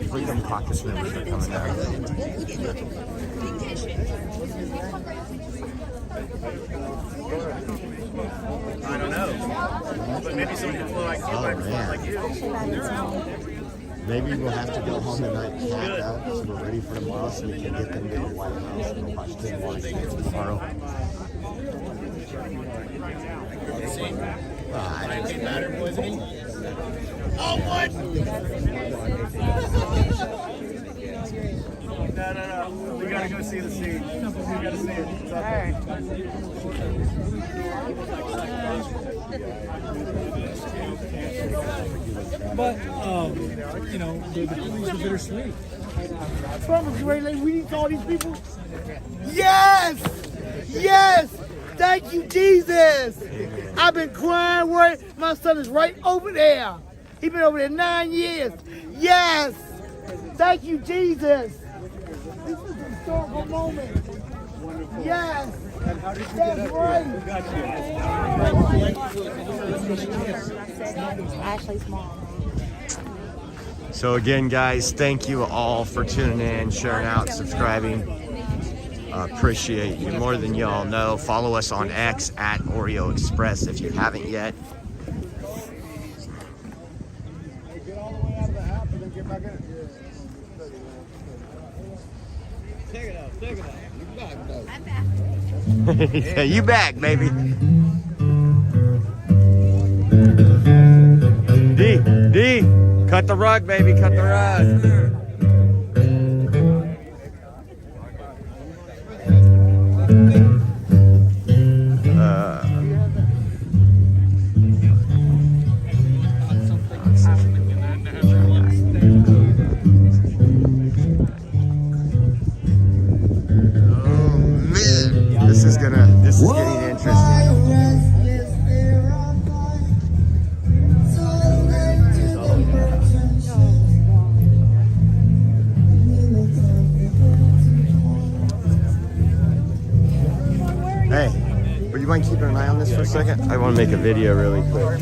Freedom Caucus members are coming down. I don't know. But maybe someone can flow like you. Maybe we'll have to go home tonight, pack up, so we're ready for tomorrow, so we can get them to the White House and go watch the White House tomorrow. No. We gotta go see the scene. We gotta see it. It's up But, you know, the police are bittersweet. I promise you, Ray, we need all these people. Yes! Yes! Thank you, Jesus! I've been crying, worried. My son is right over there. He's been over there 9 years. Yes! Thank you, Jesus! This is a historical moment. Yes! That's right! Ashley's mom. So again, guys, thank you all for tuning in, sharing out, subscribing. Appreciate you more than y'all know. Follow us on X at Oreo Express if you haven't yet. Get all the way out of the house and then get back in. Take it out, take it out. I'm back. Yeah, you back, baby. D, cut the rug, baby, cut the rug. This is getting interesting. Hey, would you mind keeping an eye on this for a second? I want to make a video really quick.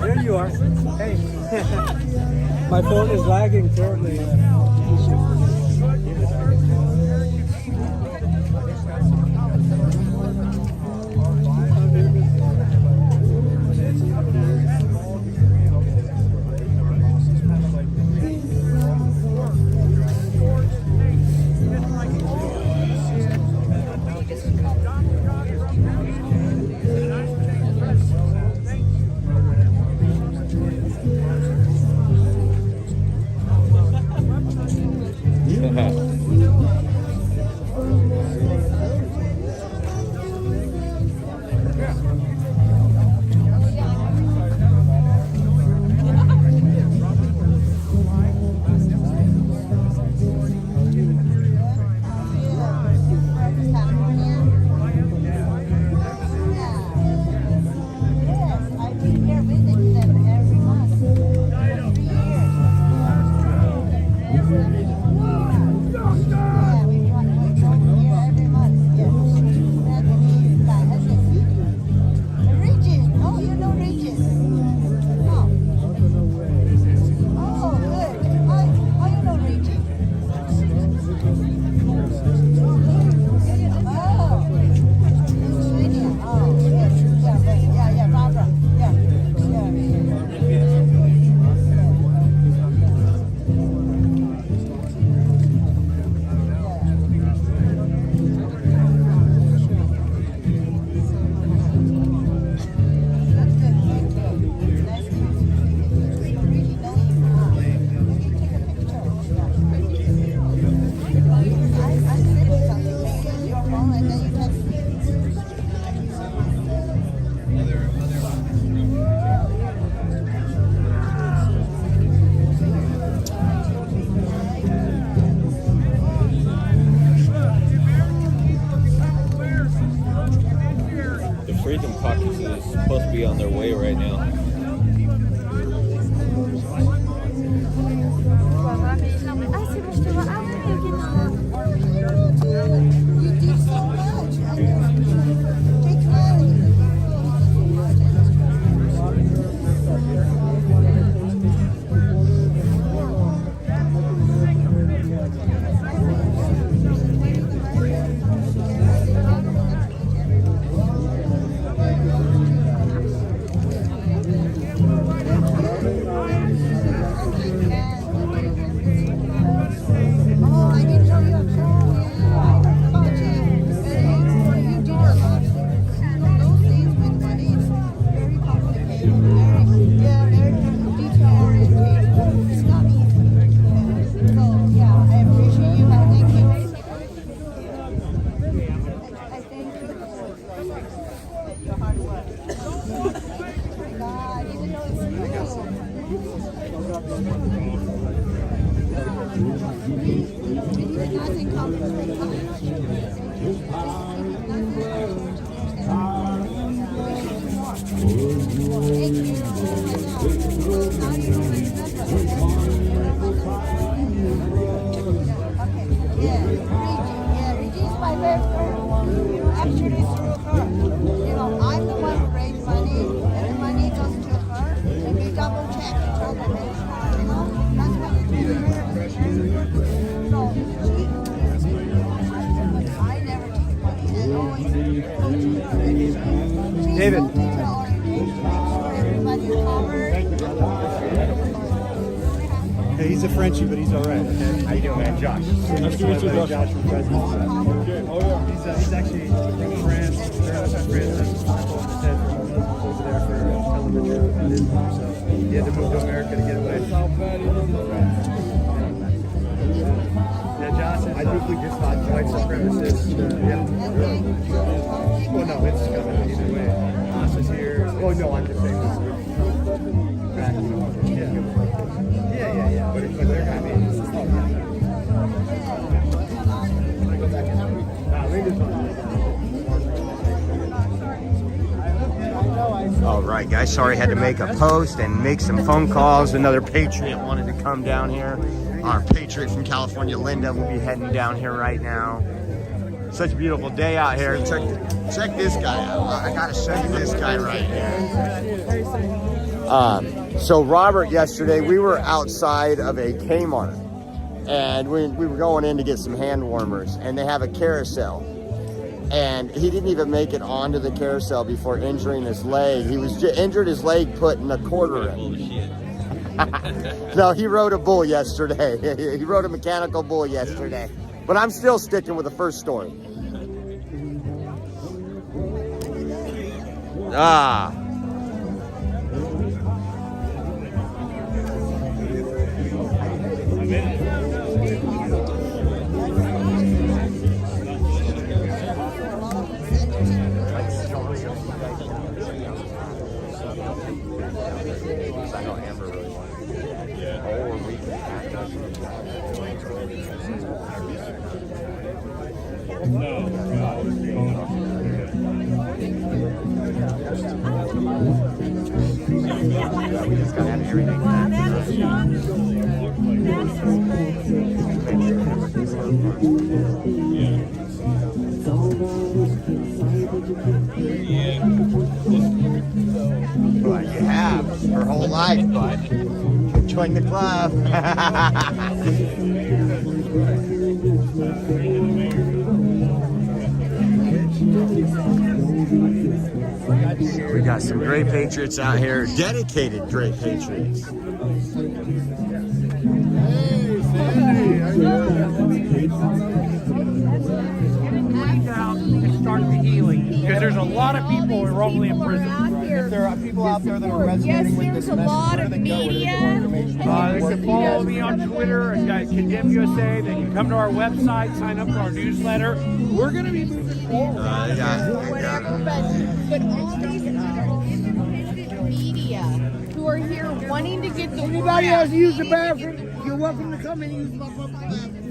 There you are. Hey. My phone is lagging terribly. Reggie's my best friend. Actually, through her. You know, I'm the one who raised money, and the money goes to her, and we double check each other. You know, that's what we do. So, I never take money. I always go to her. David. Everybody's covered. Hey, he's a Frenchie, but he's all right. Okay? How you doing, man? Josh. Nice to meet you, Josh. Josh from Fresno. He's actually from France. They're out of France. Over there for television. So he had to move to America to get away. Yeah, Josh is, I think we just thought white supremacist. Well, no, it's coming either way. Josh is here. Oh, no, I'm just saying this. Yeah. But they're going to be. All right, guys. Sorry, I had to make a post and make some phone calls. Another Patriot wanted to come down here. Our Patriot from California, Linda, will be heading down here right now. Such a beautiful day out here. Check this guy out. I gotta show you this guy right here. So Robert, yesterday we were outside of a Kmart, and we were going in to get some hand warmers, and they have a carousel. And he didn't even make it onto the carousel before injuring his leg. He was injured his leg putting a quarter in. No, he rode a bull yesterday. He rode a mechanical bull yesterday. But I'm still sticking with the first story. Ah. I know Amber really wanted to. Or we can we just gotta have everything Well, you have her whole life, bud. Join the club. We got some great Patriots out here, dedicated great Patriots. Out and start the healing, because there's a lot of people wrongly in prison. If there are people out there that are resonating with this message, where do they go? Where do they get more information? They can follow me on Twitter and Condemn USA. They can come to our website, sign up for our newsletter. We're going to be moving forward. Whatever, but all these independent media who are here wanting to get the Anybody else use the bathroom? You're welcome to come and use my bathroom.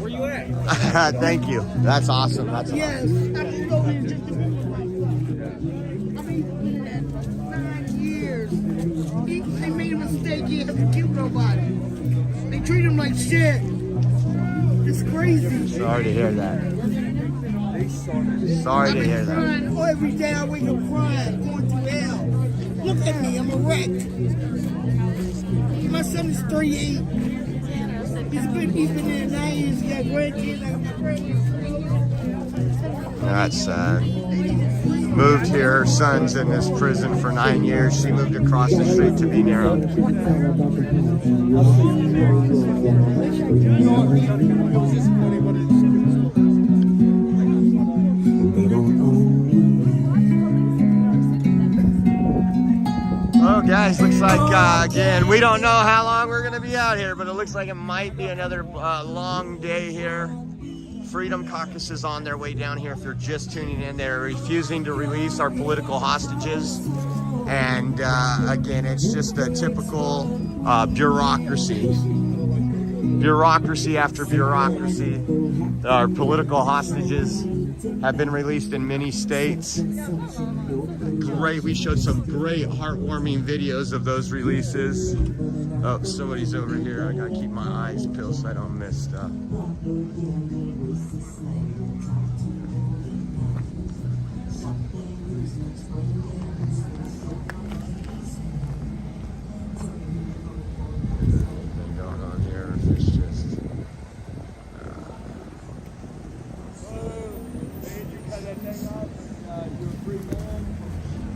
Where you at? Thank you. That's awesome. That's awesome. Yes, I can go in just a minute. I've been doing that 9 years. They made a mistake. He hasn't killed nobody. They treat him like shit. It's crazy. Sorry to hear that. Sorry to hear that. Crying every day. I wake up crying, going through hell. Look at me. I'm a wreck. My son is 38. He's been there 9 years. He got grandkids. I got my grandkids. That's sad. Moved here. Her son's in this prison for 9 years. She moved across the street to be near him. Oh, guys, looks like, again, we don't know how long we're going to be out here, but it looks like it might be another long day here. Freedom Caucus is on their way down here. If you're just tuning in, they're refusing to release our political hostages. And again, it's just a typical bureaucracy bureaucracy after bureaucracy. Our political hostages have been released in many states. Great, we showed some great heartwarming videos of those releases. Oh, somebody's over here. I gotta keep my eyes peeled so I don't miss stuff. Anything going on here? Or if it's just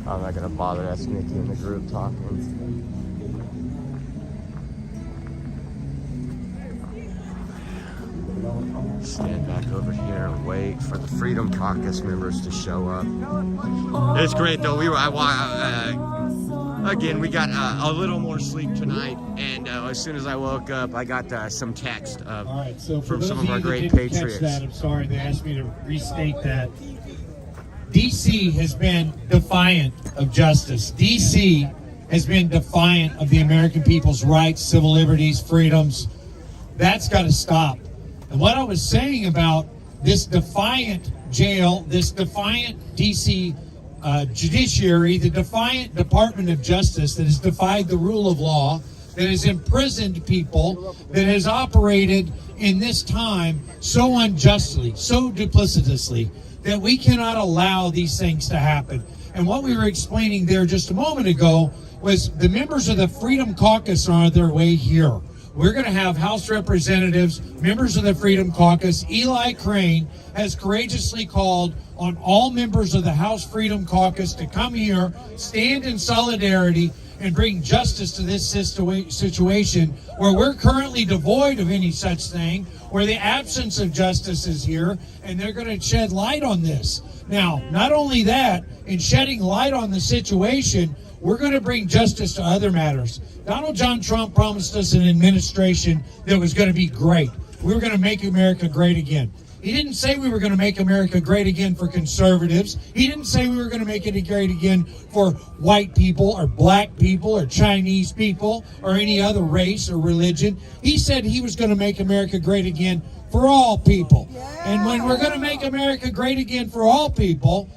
I'm not gonna bother. That's Nikki in the group talking. Stand back over here and wait for the Freedom Caucus members to show up. It's great though. Again, we got a little more sleep tonight, and as soon as I woke up, I got some text from some of our great patriots. I'm sorry, they asked me to restate that. DC has been defiant of justice. DC has been defiant of the American people's rights, civil liberties, freedoms. That's got to stop. And what I was saying about this defiant jail, this defiant DC judiciary, the defiant Department of Justice that has defied the rule of law, that has imprisoned people, that has operated in this time so unjustly, so duplicitously, that we cannot allow these things to happen. And what we were explaining there just a moment ago was the members of the Freedom Caucus are on their way here. We're going to have House Representatives, members of the Freedom Caucus. Eli Crane has courageously called on all members of the House Freedom Caucus to come here, stand in solidarity, and bring justice to this situation where we're currently devoid of any such thing, where the absence of justice is here, and they're going to shed light on this. Now, not only that, in shedding light on the situation, we're going to bring justice to other matters. Donald John Trump promised us an administration that was going to be great. We were going to make America great again. He didn't say we were going to make America great again for conservatives. He didn't say we were going to make it great again for white people or black people or Chinese people or any other race or religion. He said he was going to make America great again for all people. And when we're going to make America great again for all people,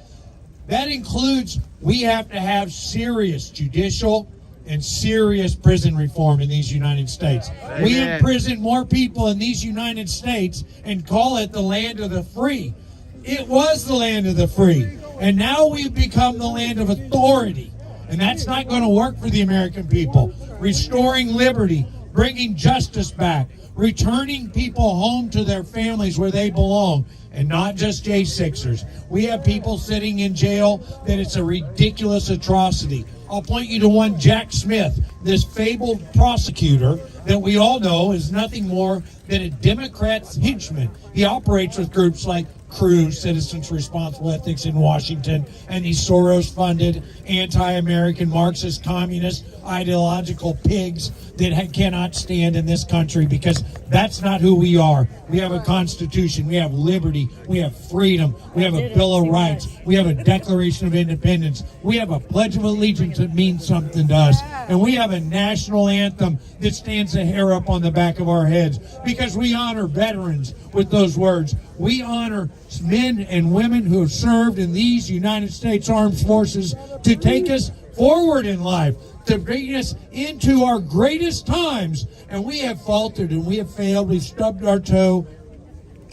that includes we have to have serious judicial and serious prison reform in these United States. Amen. We imprison more people in these United States and call it the land of the free. It was the land of the free. And now we've become the land of authority. And that's not going to work for the American people. Restoring liberty, bringing justice back, returning people home to their families where they belong, and not just J6ers. We have people sitting in jail that it's a ridiculous atrocity. I'll point you to one Jack Smith, this fabled prosecutor that we all know is nothing more than a Democrat's henchman. He operates with groups like CREW, Citizens for Responsible Ethics in Washington, and these Soros-funded, anti-American, Marxist, communist, ideological pigs that cannot stand in this country, because that's not who we are. We have a Constitution, we have liberty, we have freedom, we have a Bill of Rights, we have a Declaration of Independence, we have a Pledge of Allegiance that means something to us, and we have a national anthem that stands a hair up on the back of our heads, because we honor veterans with those words. We honor men and women who have served in these United States Armed Forces to take us forward in life, to bring us into our greatest times. And we have faltered and we have failed. We've stubbed our toe.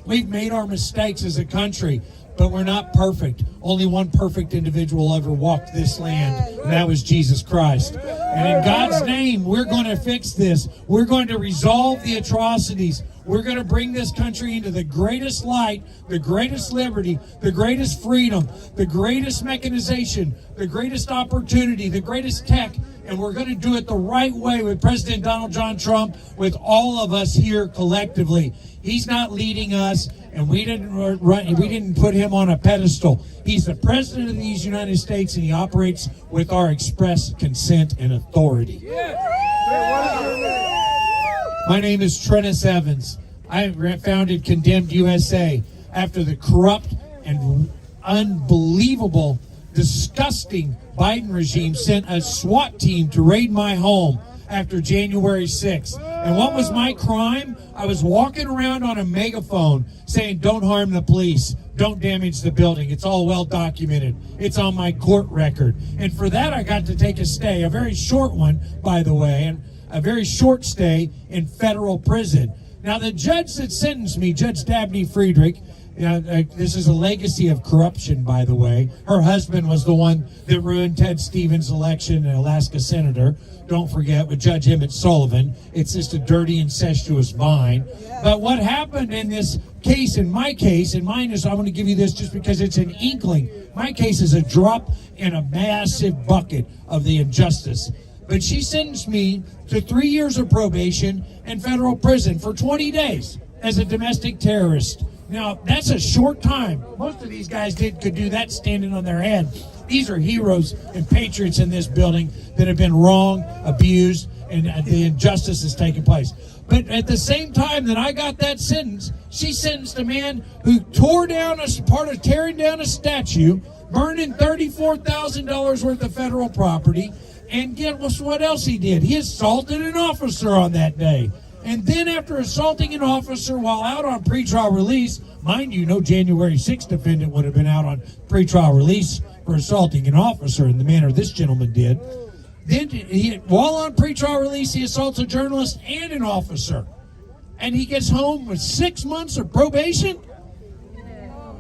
We've made our mistakes as a country, but we're not perfect. Only one perfect individual ever walked this land, and that was Jesus Christ. And in God's name, we're going to fix this. We're going to resolve the atrocities. We're going to bring this country into the greatest light, the greatest liberty, the greatest freedom, the greatest mechanization, the greatest opportunity, the greatest tech. And we're going to do it the right way with President Donald John Trump, with all of us here collectively. He's not leading us, and we didn't put him on a pedestal. He's the president of these United States, and he operates with our express consent and authority. My name is Trennis Evans. I founded Condemned USA after the corrupt and unbelievable, disgusting Biden regime sent a SWAT team to raid my home after January 6th. And what was my crime? I was walking around on a megaphone saying, don't harm the police, don't damage the building. It's all well documented. It's on my court record. And for that, I got to take a stay, a very short one, by the way, and a very short stay in federal prison. Now, the judge that sentenced me, Judge Dabney Friedrich, this is a legacy of corruption, by the way. Her husband was the one that ruined Ted Stevens' election, an Alaska senator. Don't forget, with Judge Emmett Sullivan. It's just a dirty, incestuous vine. But what happened in this case, in my case, and mine is, I'm going to give you this just because it's an inkling. My case is a drop in a massive bucket of the injustice. But she sentenced me to 3 years of probation and federal prison for 20 days as a domestic terrorist. Now, that's a short time. Most of these guys could do that standing on their head. These are heroes and patriots in this building that have been wrong, abused, and the injustice has taken place. But at the same time that I got that sentence, she sentenced a man who tore down part of tearing down a statue, burning $34,000 worth of federal property, and guess what else he did? He assaulted an officer on that day. And then after assaulting an officer while out on pretrial release, mind you, no January 6th defendant would have been out on pretrial release for assaulting an officer in the manner this gentleman did. Then, while on pretrial release, he assaults a journalist and an officer. And he gets home with 6 months of probation.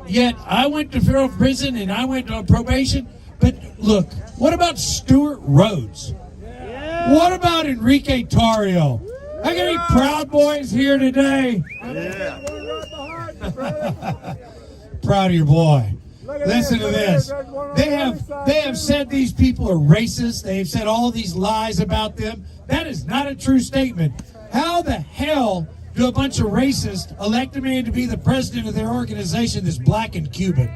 Yet, I went to federal prison and I went on probation. But look, what about Stuart Rhodes? What about Enrique Tarrio? I got any Proud Boys here today? Proud of your boy. Listen to this. They have said these people are racist. They have said all these lies about them. That is not a true statement. How the hell do a bunch of racists elect a man to be the president of their organization that's black and Cuban?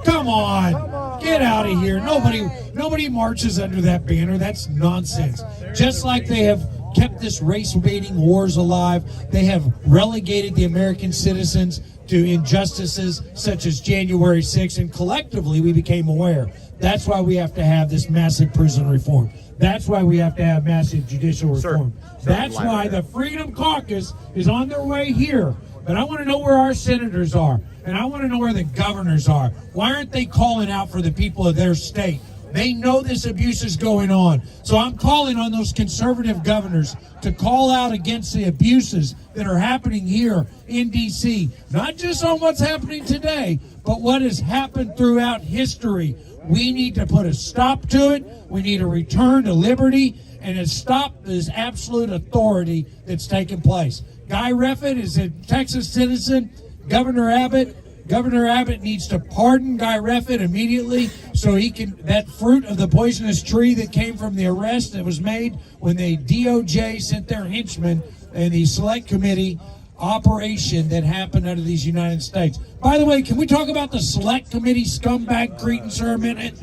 Come on, get out of here. Nobody marches under that banner. That's nonsense. Just like they have kept this race-baiting wars alive, they have relegated the American citizens to injustices such as January 6th, and collectively we became aware. That's why we have to have this massive prison reform. That's why we have to have massive judicial reform. That's why the Freedom Caucus is on their way here. But I want to know where our senators are, and I want to know where the governors are. Why aren't they calling out for the people of their state? They know this abuse is going on. So I'm calling on those conservative governors to call out against the abuses that are happening here in D.C. Not just on what's happening today, but what has happened throughout history. We need to put a stop to it. We need a return to liberty and to stop this absolute authority that's taken place. Guy Reffitt is a Texas citizen. Governor Abbott needs to pardon Guy Reffitt immediately so he can, that fruit of the poisonous tree that came from the arrest that was made when the DOJ sent their henchmen in the select committee operation that happened out of these United States. By the way, can we talk about the select committee scumbag cretins for a minute?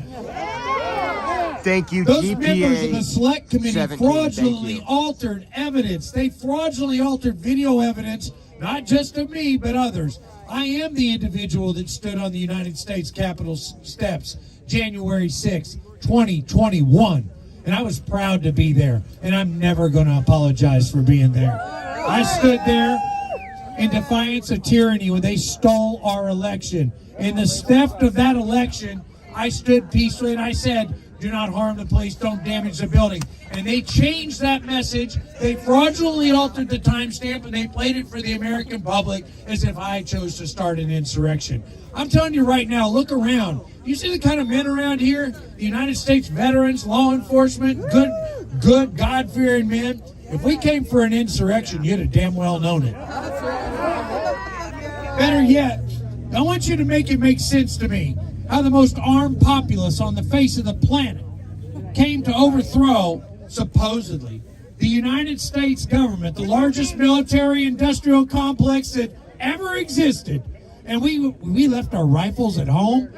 Thank you, Those GPA members of the select committee 17, fraudulently altered evidence. They fraudulently altered video evidence, not just of me, but others. I am the individual that stood on the United States Capitol steps January 6, 2021. And I was proud to be there. And I'm never going to apologize for being there. I stood there in defiance of tyranny when they stole our election. In the theft of that election, I stood peacefully and I said, do not harm the police, don't damage the building. And they changed that message. They fraudulently altered the timestamp and they played it for the American public as if I chose to start an insurrection. I'm telling you right now, look around. You see the kind of men around here? The United States veterans, law enforcement, good God-fearing men. If we came for an insurrection, you'd have damn well known it. Better yet, I want you to make it make sense to me how the most armed populace on the face of the planet came to overthrow, supposedly, the United States government, the largest military-industrial complex that ever existed, and we left our rifles at home.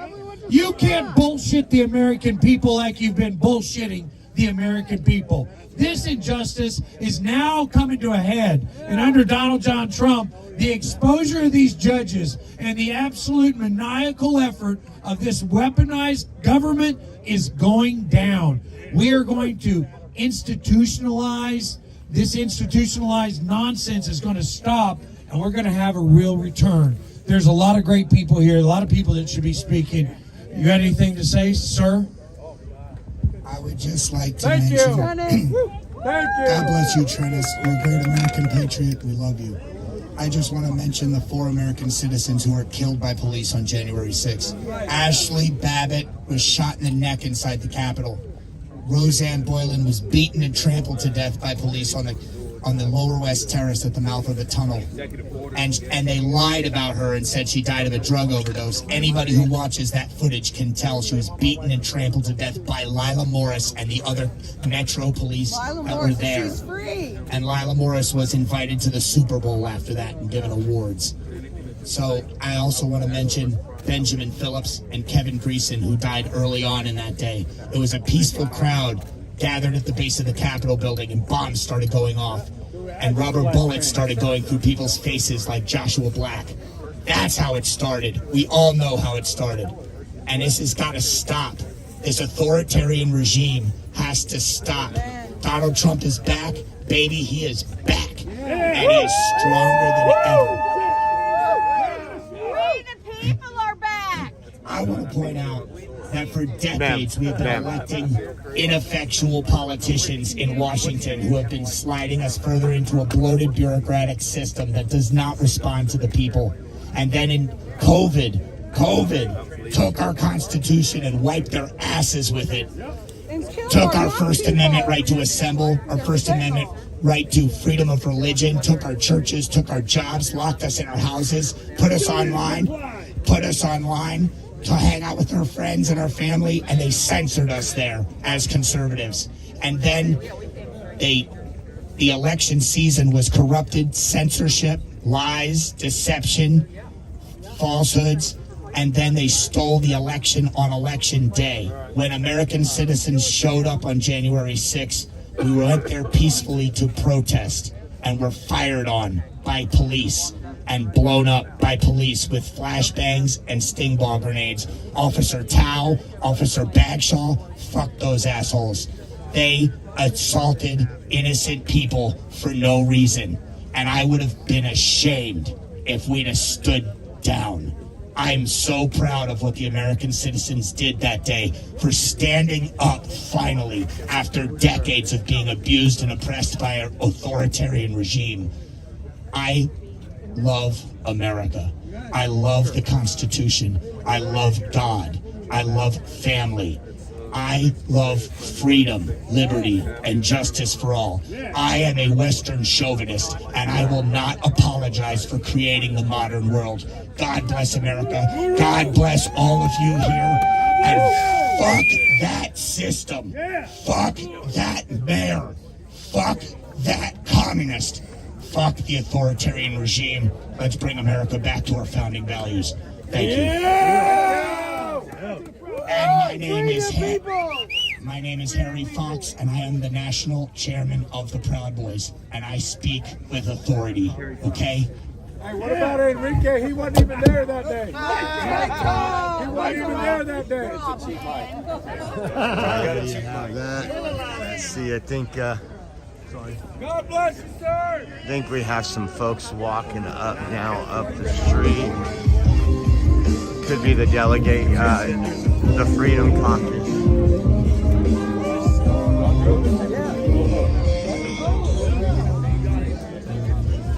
You can't bullshit the American people like you've been bullshitting the American people. This injustice is now coming to a head, and under Donald John Trump, the exposure of these judges and the absolute maniacal effort of this weaponized government is going down. We are going to institutionalized, this institutionalized nonsense is going to stop, and we're going to have a real return. There's a lot of great people here, a lot of people that should be speaking. You got anything to say, sir? I would just like to Thank mention, you. Thank you. God bless you, Trennis. You're a great American patriot. We love you. I just want to mention the 4 American citizens who were killed by police on January 6th. Ashley Babbitt was shot in the neck inside the Capitol. Roseanne Boylan was beaten and trampled to death by police on the Lower West Terrace at the mouth of the tunnel. And they lied about her and said she died of a drug overdose. Anybody who watches that footage can tell she was beaten and trampled to death by Lila Morris and the other Metro police that were there. She's free. And Lila Morris was invited to the Super Bowl after that and given awards. So I also want to mention Benjamin Phillips and Kevin Greason, who died early on in that day. It was a peaceful crowd gathered at the base of the Capitol building, and bombs started going off. And rubber bullets started going through people's faces like Joshua Black. That's how it started. We all know how it started. And this has got to stop. This authoritarian regime has to stop. Donald Trump is back. Baby, he is back. And he is stronger than ever. We the people are back. I want to point out that for decades we have been electing ineffectual politicians in Washington who have been sliding us further into a bloated bureaucratic system that does not respond to the people. And then in COVID took our Constitution and wiped their asses with it. Took our First Amendment right to assemble, our First Amendment right to freedom of religion, took our churches, took our jobs, locked us in our houses, put us online to hang out with our friends and our family, and they censored us there as conservatives. And then the election season was corrupted, censorship, lies, deception, falsehoods, and then they stole the election on election day. When American citizens showed up on January 6th, we went there peacefully to protest and were fired on by police and blown up by police with flashbangs and sting ball grenades. Officer Tao, Officer Bagshaw, fuck those assholes. They assaulted innocent people for no reason. And I would have been ashamed if we'd have stood down. I'm so proud of what the American citizens did that day for standing up finally after decades of being abused and oppressed by an authoritarian regime. I love America. I love the Constitution. I love God. I love family. I love freedom, liberty, and justice for all. I am a Western chauvinist, and I will not apologize for creating the modern world. God bless America. God bless all of you here. And fuck that system. Fuck that mayor. Fuck that communist. Fuck the authoritarian regime. Let's bring America back to our founding values. Thank you. And my name is Harry Fox, and I am the national chairman of the Proud Boys, and I speak with authority. Okay? Hey, what about Enrique? He wasn't even there that day. He wasn't even there that day. Let's see, I think God bless you, sir. I think we have some folks walking up now up the street. Could be the delegate, the Freedom Caucus.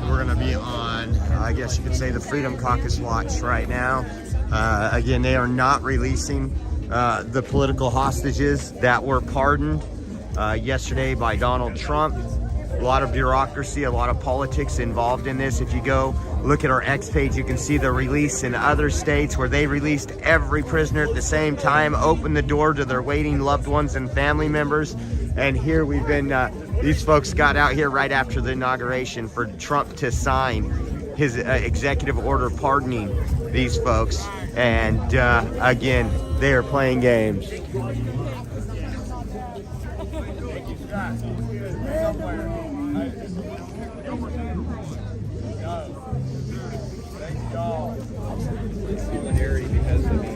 We're gonna be on, I guess you could say, the Freedom Caucus watch right now. Again, they are not releasing the political hostages that were pardoned yesterday by Donald Trump. A lot of bureaucracy, a lot of politics involved in this. If you go look at our X page, you can see the release in other states where they released every prisoner at the same time, opened the door to their waiting loved ones and family members. And here we've been, these folks got out here right after the inauguration for Trump to sign his executive order pardoning these folks. And again, they are playing games.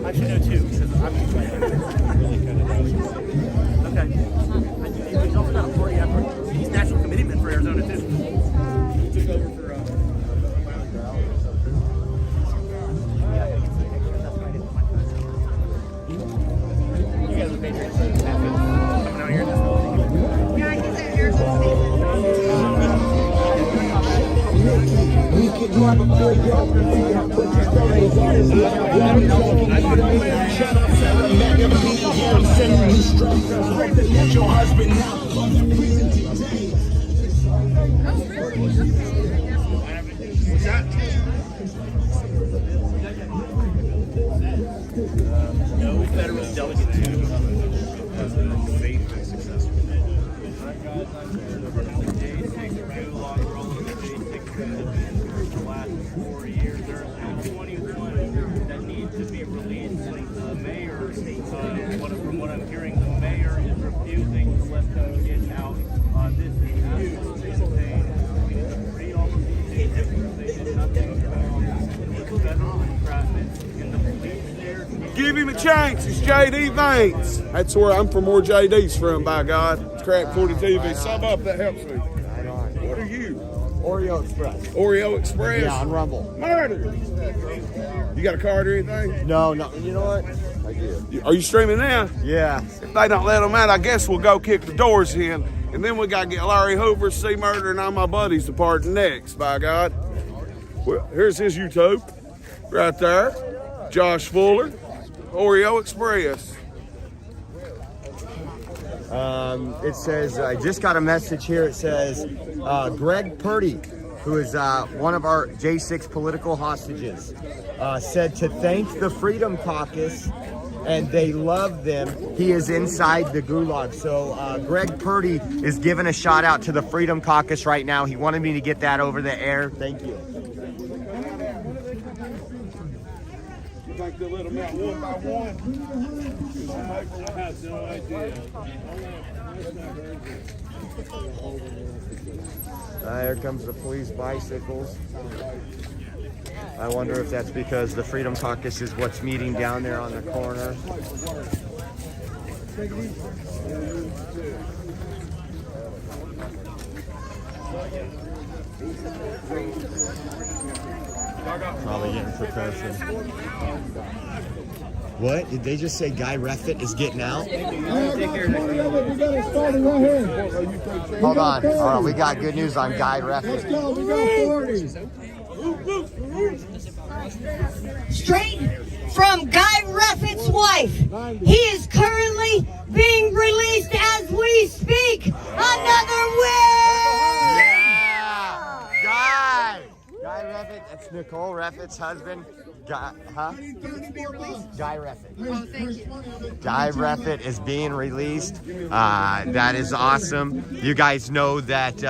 I should know too, because I'm really good at those. Okay. No federal delegate to safe and successful. The last 4 years, there are 21 that need to be released. The mayor, from what I'm hearing, the mayor is refusing to let them get out. This is absolutely insane. We need to free all of these agents. They did nothing wrong. It's federal entrapment, and the police there. Give him a chance. It's JD Vance. That's where I'm from, where JD's from, by God. It's Crack 40 TV. Sum up, that helps me. What are you? Oreo Express. Oreo Express? Yeah, on Rumble. Murder. You got a card or anything? No. You know what? I do. Are you streaming now? Yeah. If they don't let them out, I guess we'll go kick the doors in. And then we got to get Larry Hoover, C Murder, and all my buddies to part next, by God. Well, here's his YouTube. Right there. Josh Fuller. Oreo Express. It says, I just got a message here. It says, Greg Purdy, who is one of our J6 political hostages, said to thank the Freedom Caucus, and they love them. He is inside the gulag. So Greg Purdy is giving a shout out to the Freedom Caucus right now. He wanted me to get that over the air. Thank you. You think they'll let them out one by one? I have no idea. Here comes the police bicycles. I wonder if that's because the Freedom Caucus is what's meeting down there on the corner. Probably getting percussion. What? Did they just say Guy Reffitt is getting out? Hold on. We got good news on Guy Reffitt. Straight from Guy Reffitt's wife. He is currently being released as we speak. Another win! Yeah! Guy Reffitt, that's Nicole Reffitt's husband. Guy Reffitt. Oh, thank you. Guy Reffitt is being released. That is awesome. You guys know that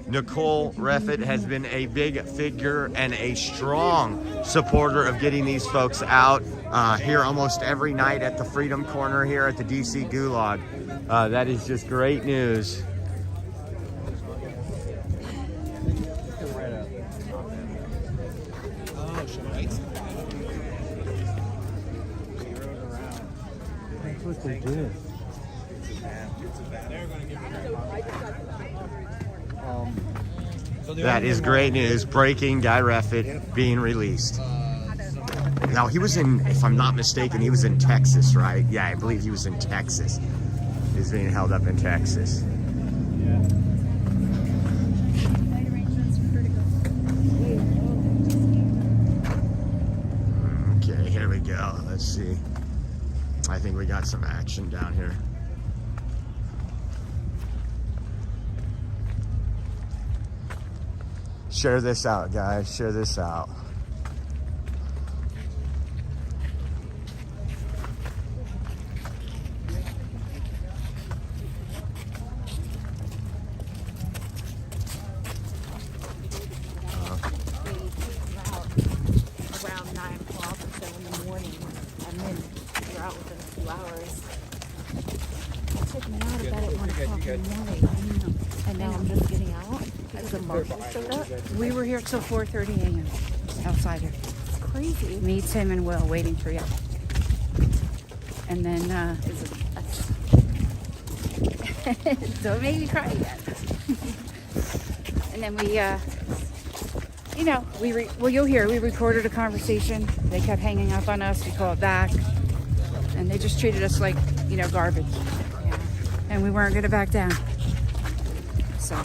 Nicole Reffitt has been a big figure and a strong supporter of getting these folks out here almost every night at the Freedom Corner here at the DC Gulag. That is just great news. That's what they did. That is great news. Breaking Guy Reffitt being released. Now, he was in, if I'm not mistaken, he was in Texas, right? Yeah, I believe he was in Texas. He's being held up in Texas. Okay, here we go. Let's see. I think we got some action down here. Share this out, guys. Share this out. Around 9 o'clock or so in the morning, and then we're out within a few hours. It took me out of bed at 1 o'clock in the morning, and now I'm just getting out as the marshal showed up. We were here till 4:30 a.m. outside here. It's crazy. Me, Tim, and Will waiting for you. And then, don't make me cry yet. And then we you know, well, you'll hear, we recorded a conversation. They kept hanging up on us. We called back. And they just treated us like, you know, garbage. Yeah. And we weren't going to back down. So,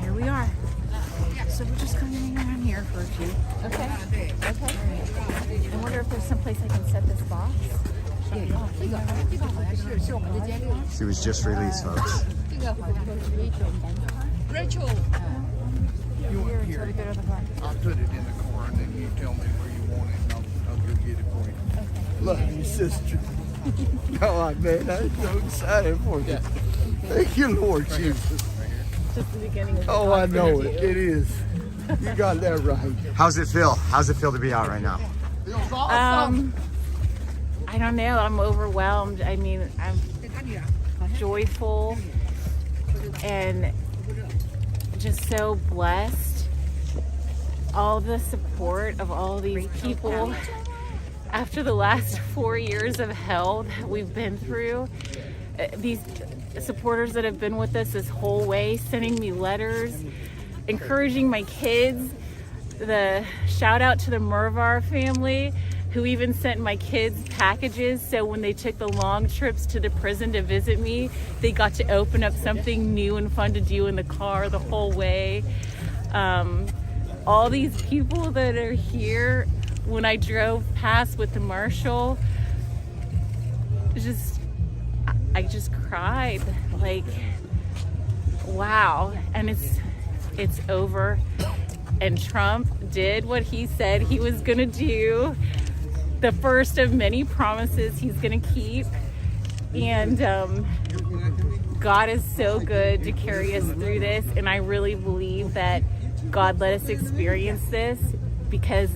here we are. So we're just kind of hanging around here for a few. Okay. I wonder if there's someplace I can set this box. She was just released, folks. Rachel. You want here? I'll put it in the car and then you tell me where you want it and I'll go get it for you. Love you, sister. Oh, man, I'm so excited for you. Thank you, Lord Jesus. Just the beginning of Oh, I know it. It is. You got that right. How's it feel? How's it feel to be out right now? I don't know. I'm overwhelmed. I mean, I'm joyful and just so blessed. All the support of all these people after the last 4 years of hell that we've been through. These supporters that have been with us this whole way, sending me letters, encouraging my kids. The shout out to the Mervar family, who even sent my kids packages, so when they took the long trips to the prison to visit me, they got to open up something new and fun to do in the car the whole way. All these people that are here, when I drove past with the marshal, I just cried, like, wow. And it's over, and Trump did what he said he was gonna do, the first of many promises he's gonna keep. And God is so good to carry us through this, and I really believe that God let us experience this because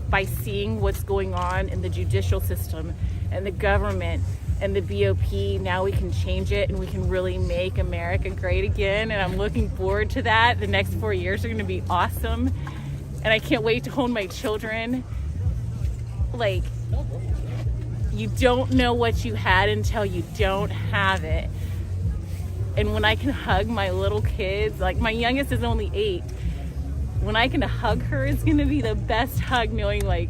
by seeing what's going on in the judicial system and the government and the BOP, now we can change it and we can really make America great again. And I'm looking forward to that. The next 4 years are going to be awesome. And I can't wait to hold my children. Like, you don't know what you had until you don't have it. And when I can hug my little kids, like my youngest is only 8. When I can hug her, it's going to be the best hug, knowing like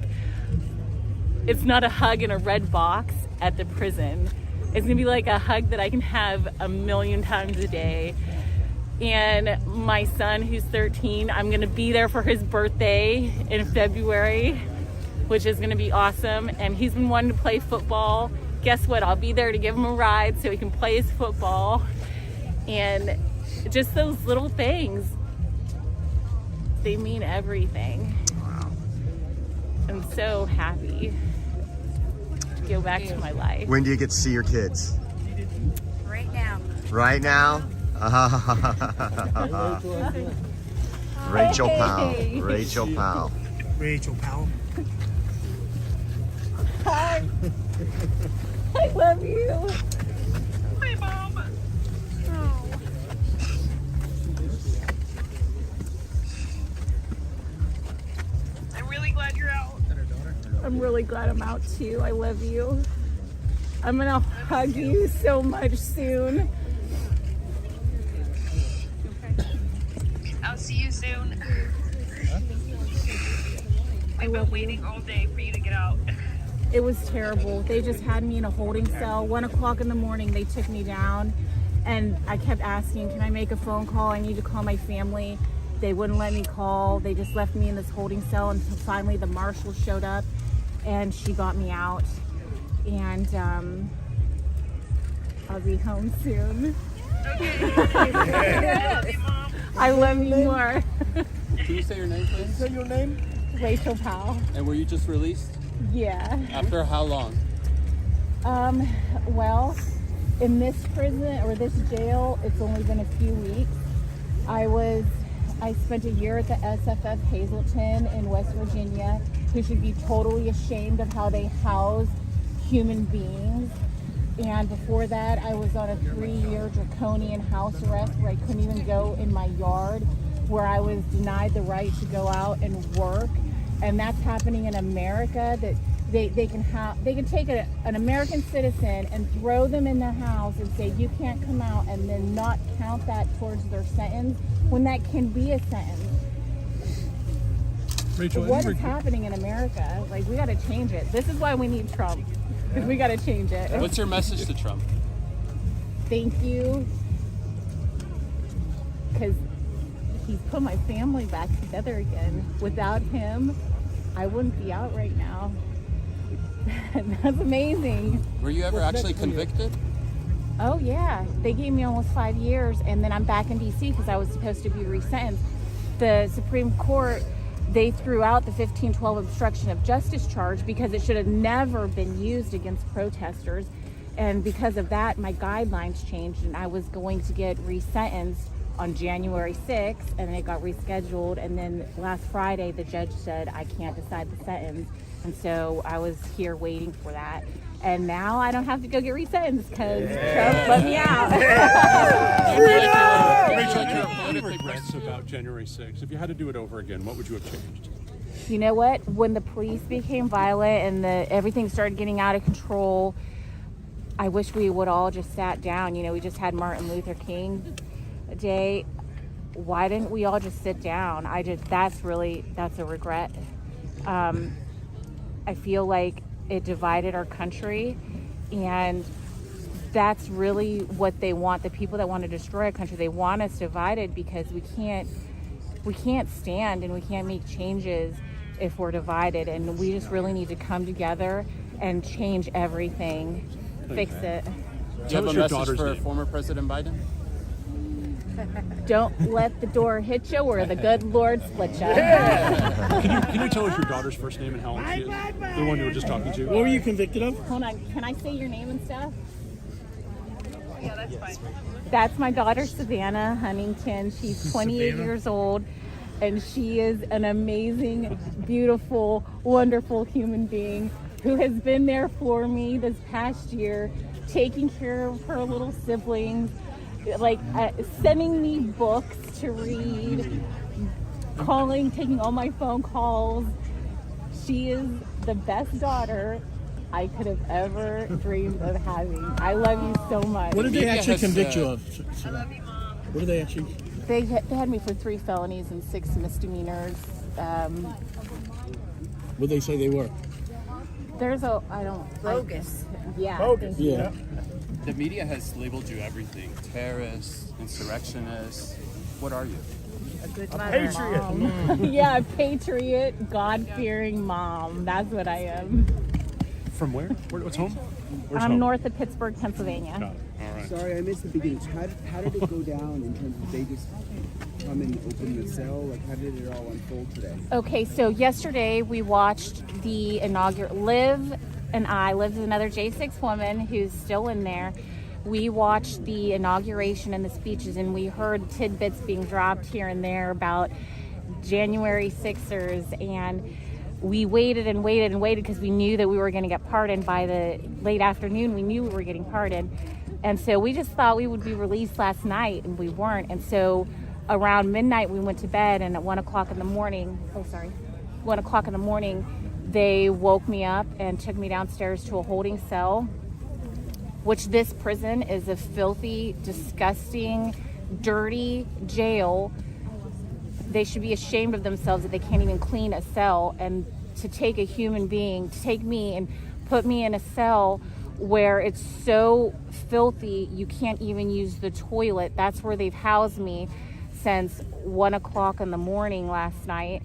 it's not a hug in a red box at the prison. It's going to be like a hug that I can have a million times a day. And my son, who's 13, I'm going to be there for his birthday in February, which is going to be awesome. And he's been wanting to play football. Guess what? I'll be there to give him a ride so he can play his football. And just those little things, they mean everything. Wow. I'm so happy to go back to my life. When do you get to see your kids? Right now. Right now? Rachel Powell. Rachel Powell. Rachel Powell. Hi. I love you. Hi, Mom. Oh. I'm really glad you're out. I'm really glad I'm out too. I love you. I'm gonna hug you so much soon. I'll see you soon. I've been waiting all day for you to get out. It was terrible. They just had me in a holding cell. 1 o'clock in the morning, they took me down, and I kept asking, can I make a phone call? I need to call my family. They wouldn't let me call. They just left me in this holding cell until finally the marshal showed up, and she got me out. And I'll be home soon. Okay. I love you more. Can you say your name, please? Say your name? Rachel Powell. And were you just released? Yeah. After how long? Well, in this prison or this jail, it's only been a few weeks. I spent a year at the SFF Hazleton in West Virginia, who should be totally ashamed of how they house human beings. And before that, I was on a 3-year draconian house arrest where I couldn't even go in my yard, where I was denied the right to go out and work. And that's happening in America, that they can take an American citizen and throw them in their house and say you can't come out, and then not count that towards their sentence when that can be a sentence. Rachel, what is happening in America? Like, we got to change it. This is why we need Trump, because we got to change it. What's your message to Trump? Thank you, because he's put my family back together again. Without him, I wouldn't be out right now. That's amazing. Were you ever actually convicted? Oh yeah, they gave me almost 5 years, and then I'm back in DC because I was supposed to be resentenced. The Supreme Court, they threw out the 1512 obstruction of justice charge because it should have never been used against protesters. And because of that, my guidelines changed, and I was going to get resentenced on January 6th, and it got rescheduled. And then last Friday, the judge said I can't decide the sentence. And so I was here waiting for that. And now I don't have to go get resentenced because Trump let me out. Rachel, any regrets about January 6th? If you had to do it over again, what would you have changed? You know what? When the police became violent and everything started getting out of control, I wish we would all just sat down. You know, we just had Martin Luther King Day. Why didn't we all just sit down? That's a regret. I feel like it divided our country, and that's really what they want. The people that want to destroy our country, they want us divided because we can't stand and we can't make changes if we're divided. And we just really need to come together and change everything, fix it. Do you have a message for former President Biden? Don't let the door hit you or the good Lord split you. Can you tell us your daughter's first name and how old she is? The one you were just talking to. What were you convicted of? Hold on, can I say your name and stuff? Yeah, that's fine. That's my daughter, Savannah Huntington. She's 28 years old, and she is an amazing, beautiful, wonderful human being who has been there for me this past year, taking care of her little siblings, sending me books to read, taking all my phone calls. She is the best daughter I could have ever dreamed of having. I love you so much. What did they actually convict you of? What did they actually? They had me for 3 felonies and 6 misdemeanors. What did they say they were? Bogus. Yeah. Bogus. Yeah. The media has labeled you everything: terrorist, insurrectionist. What are you? A good patriot. Yeah, a patriot, God-fearing mom. That's what I am. From where? What's home? Where's I'm home? north of Pittsburgh, Pennsylvania. All right. Sorry, I missed the beginning. How did it go down in terms of they just come and open the cell? Like, how did it all unfold today? Okay, so yesterday we watched the inaugural. Liv is another J6 woman who's still in there. We watched the inauguration and the speeches, and we heard tidbits being dropped here and there about January 6ers, and we waited and waited and waited because we knew that we were going to get pardoned by the late afternoon. We knew we were getting pardoned, and so we just thought we would be released last night, and we weren't. And so around midnight we went to bed, and at 1 o'clock in the morning, 1 o'clock in the morning, they woke me up and took me downstairs to a holding cell, which this prison is a filthy, disgusting, dirty jail. They should be ashamed of themselves that they can't even clean a cell. And to take a human being, to take me and put me in a cell where it's so filthy you can't even use the toilet. That's where they've housed me since 1 o'clock in the morning last night.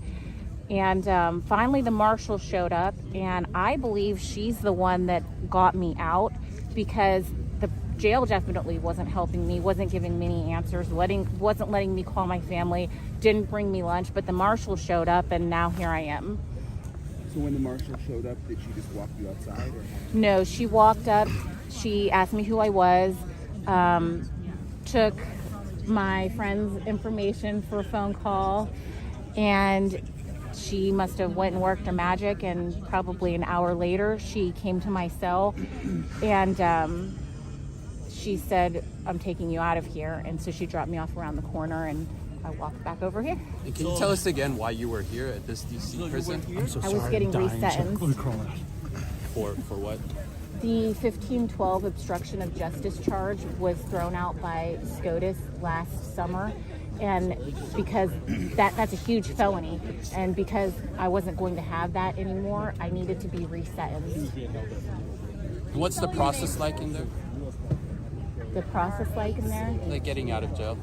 And finally the marshal showed up, and I believe she's the one that got me out, because the jail definitely wasn't helping me, wasn't giving me any answers, wasn't letting me call my family, didn't bring me lunch, but the marshal showed up, and now here I am. So when the marshal showed up, did she just walk you outside? Or? No, she walked up, she asked me who I was, took my friend's information for a phone call, and she must have went and worked her magic, and probably an hour later she came to my cell, and she said, "I'm taking you out of here." And so she dropped me off around the corner, and I walked back over here. And can you tell us again why you were here at this DC prison? I was getting resentenced. For what? The 1512 obstruction of justice charge was thrown out by SCOTUS last summer, And because that's a huge felony, and because I wasn't going to have that anymore, I needed to be resentenced. What's the process like in there? The process like in there? Like getting out of jail?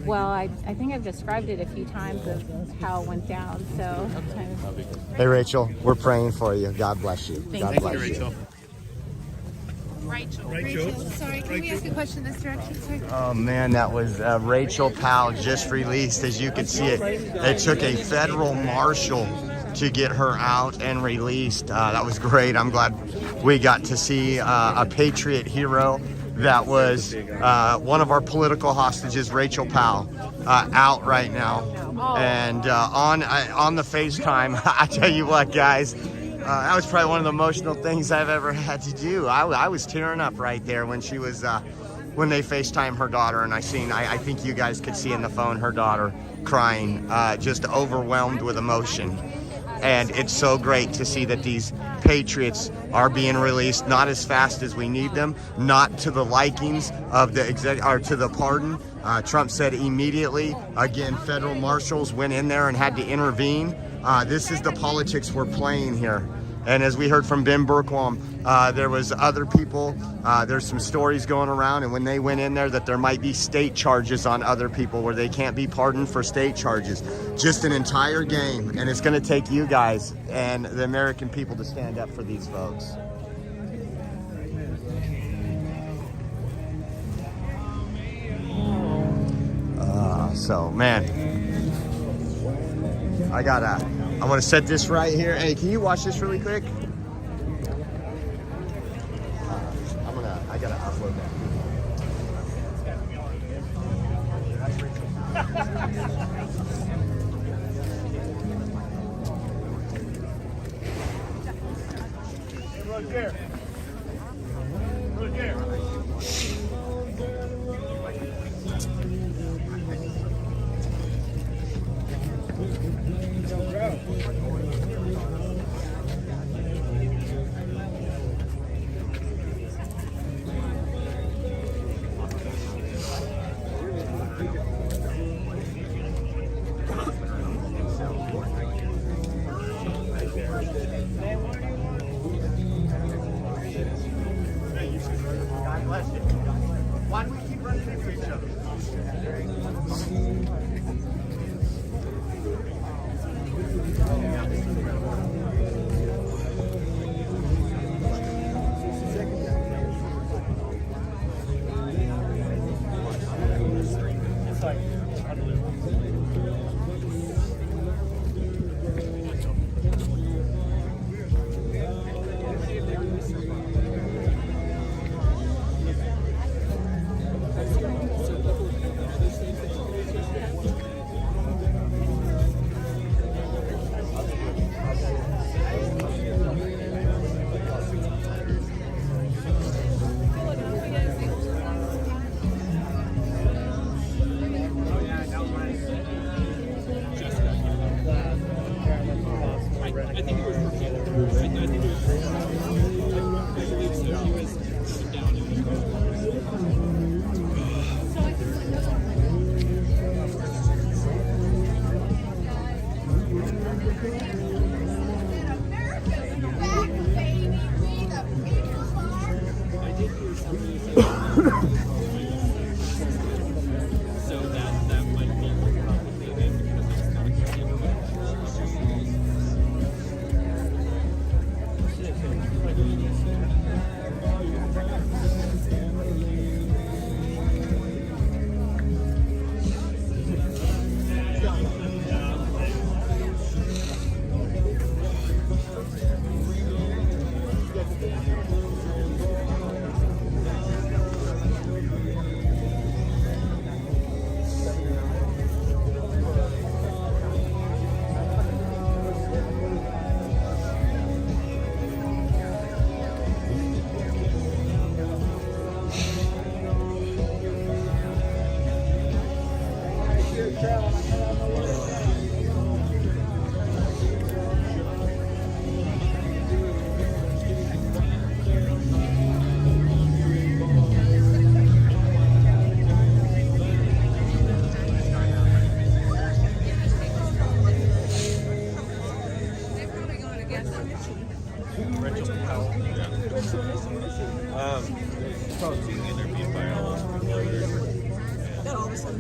Well, I think I've described it a few times of how it went down. So, Hey, Rachel, we're praying for you. God bless you. God bless you. Rachel. Rachel, sorry, can we ask a question in this direction, sir? Oh man, that was Rachel Powell, just released. As you can see, it took a federal marshal to get her out and released. That was great. I'm glad we got to see a patriot hero that was one of our political hostages, Rachel Powell, out right now. And on the FaceTime, I tell you what, guys, that was probably one of the emotional things I've ever had to do. I was tearing up right there when she was, when they FaceTime her daughter, and I think you guys could see in the phone her daughter crying, just overwhelmed with emotion. And it's so great to see that these patriots are being released, not as fast as we need them, not to the likings of the to the pardon. Trump said immediately. Again, federal marshals went in there and had to intervene. This is the politics we're playing here. And as we heard from Ben Bergquam, there was other people, there's some stories going around, and when they went in there that there might be state charges on other people where they can't be pardoned for state charges. Just an entire game, and it's gonna take you guys and the American people to stand up for these folks. So man, I want to set this right here. Hey, can you watch this really quick? I gotta upload that. Look here. Look here. Why do we keep running into each other?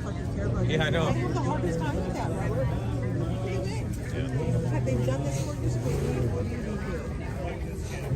looks like they care about you. Yeah, I know. I have the hardest time with that, Robert. What do you think? Have they done this for you? So what do you need here?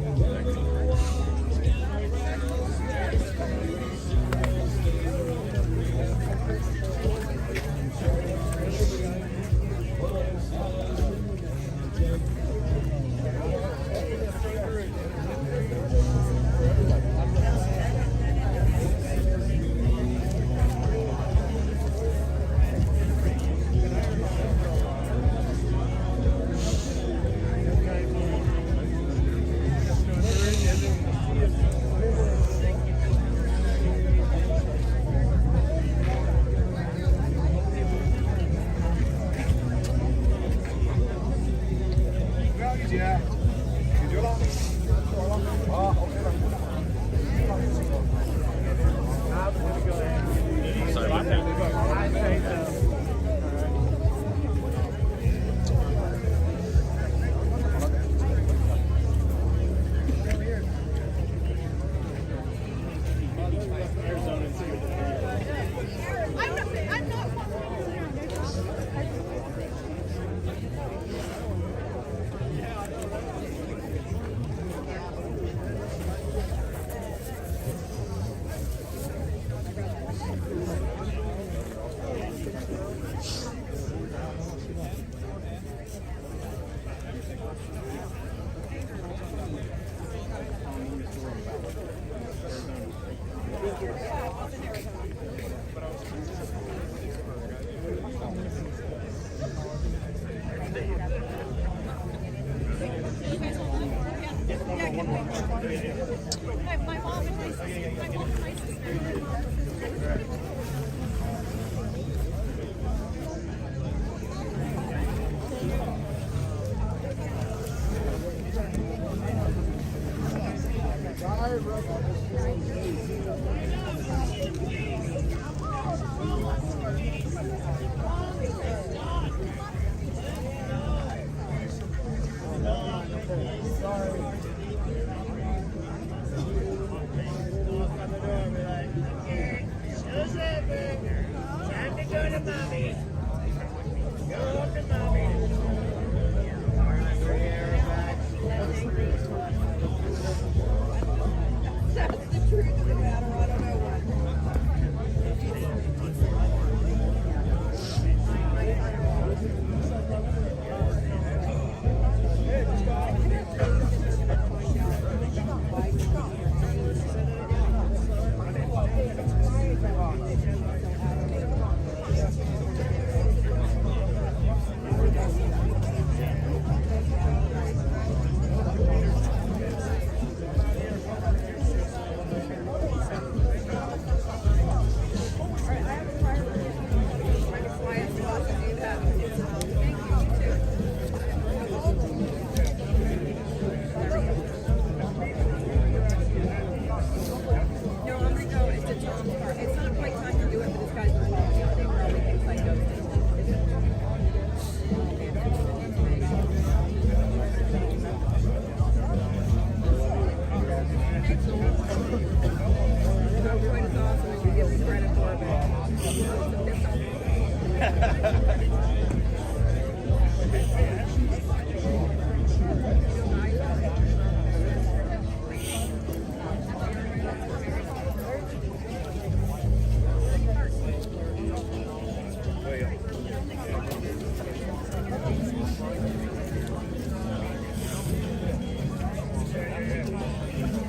Sorry about that.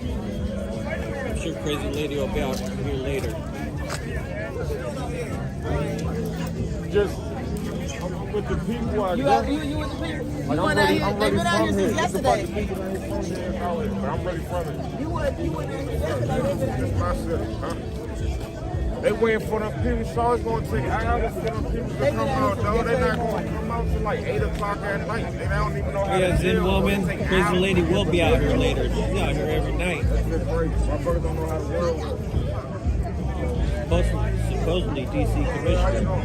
I'm sure Crazy Lady will be out here later. Just with the people I got. You with the people? Like, You I'm went out ready, here. I'm They've ready been out from here here. since It's about the yesterday. people that ain't from here and all that, but I'm ready from it. You went out here yesterday. It's my city, huh? They waiting for them people, so it's going to take hours for them people to come out, though. They're not going to come out till like 8 o'clock at night. They don't even know how Yeah, to Zen deal with it. Woman, It take Crazy hours. Lady will be out here later. She's out here every night. That's just great. My brother don't know how to deal with it. Supposedly DC commissioner.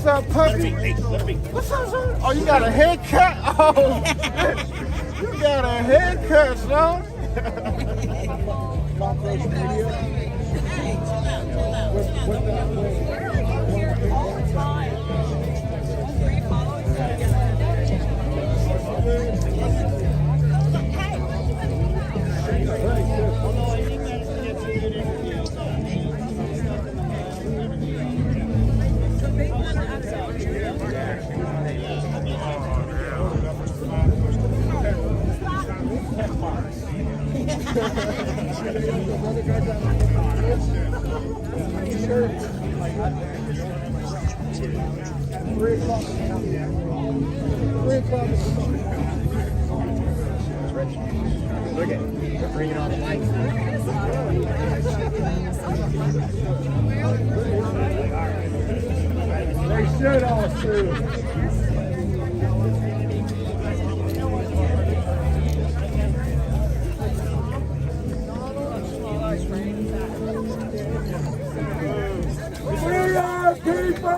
What's up, puppy? What's up, son? Oh, you got a haircut? Oh, you got a haircut, son. Look at it. They're bringing on the lights. They should all too. We are people!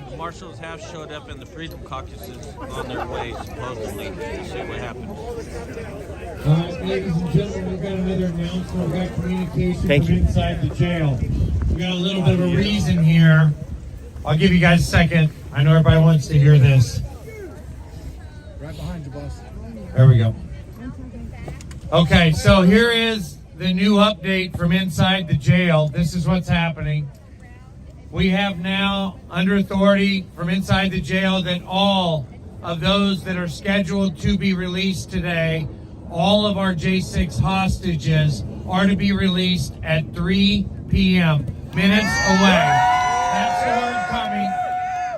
The marshals have showed up and the Freedom Caucuses on their way, supposedly, to see what happens. All right, ladies and gentlemen, we've got another announcement. We've got communication from inside the jail. We've got a little bit of a reason here. I'll give you guys a second. I know everybody wants to hear this. Right behind you, boss. There we go. Okay, so here is the new update from inside the jail. This is what's happening. We have now, under authority from inside the jail, that all of those that are scheduled to be released today, all of our J6 hostages are to be released at 3 p.m., minutes away. That's the word coming.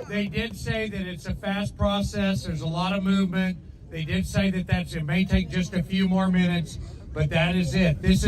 They did say that it's a fast process. There's a lot of movement. They did say that it may take just a few more minutes, but that is it. This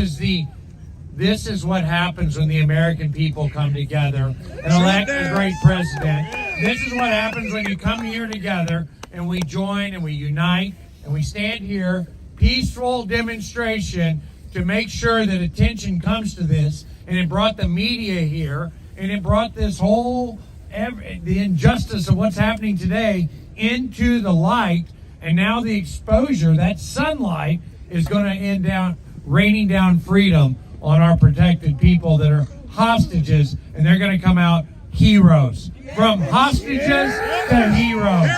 is what happens when the American people come together and elect a great president. This is what happens when you come here together and we join and we unite and we stand here, peaceful demonstration to make sure that attention comes to this. And it brought the media here, and it brought this whole, the injustice of what's happening today into the light. And now the exposure, that sunlight, is going to end down, raining down freedom on our protected people that are hostages, and they're going to come out heroes. From hostages to heroes.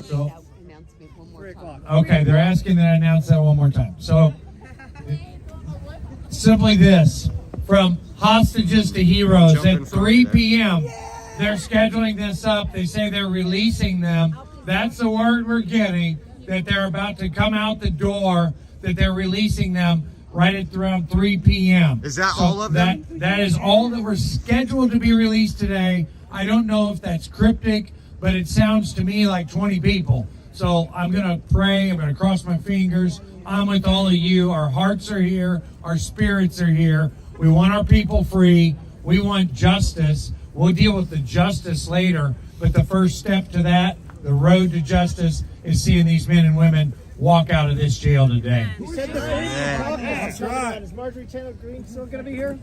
So, okay, they're asking that I announce that one more time. So, simply this, from hostages to heroes at 3 p.m. They're scheduling this up. They say they're releasing them. That's the word we're getting, that they're about to come out the door, that they're releasing them right at around 3 p.m. Is that all of them? That is all that were scheduled to be released today. I don't know if that's cryptic, but it sounds to me like 20 people. So I'm going to pray. I'm going to cross my fingers. I'm with all of you. Our hearts are here. Our spirits are here. We want our people free. We want justice. We'll deal with the justice later. But the first step to that, the road to justice, is seeing these men and women walk out of this jail today. You said the That's right. Is Marjorie Taylor Greene still going to be here?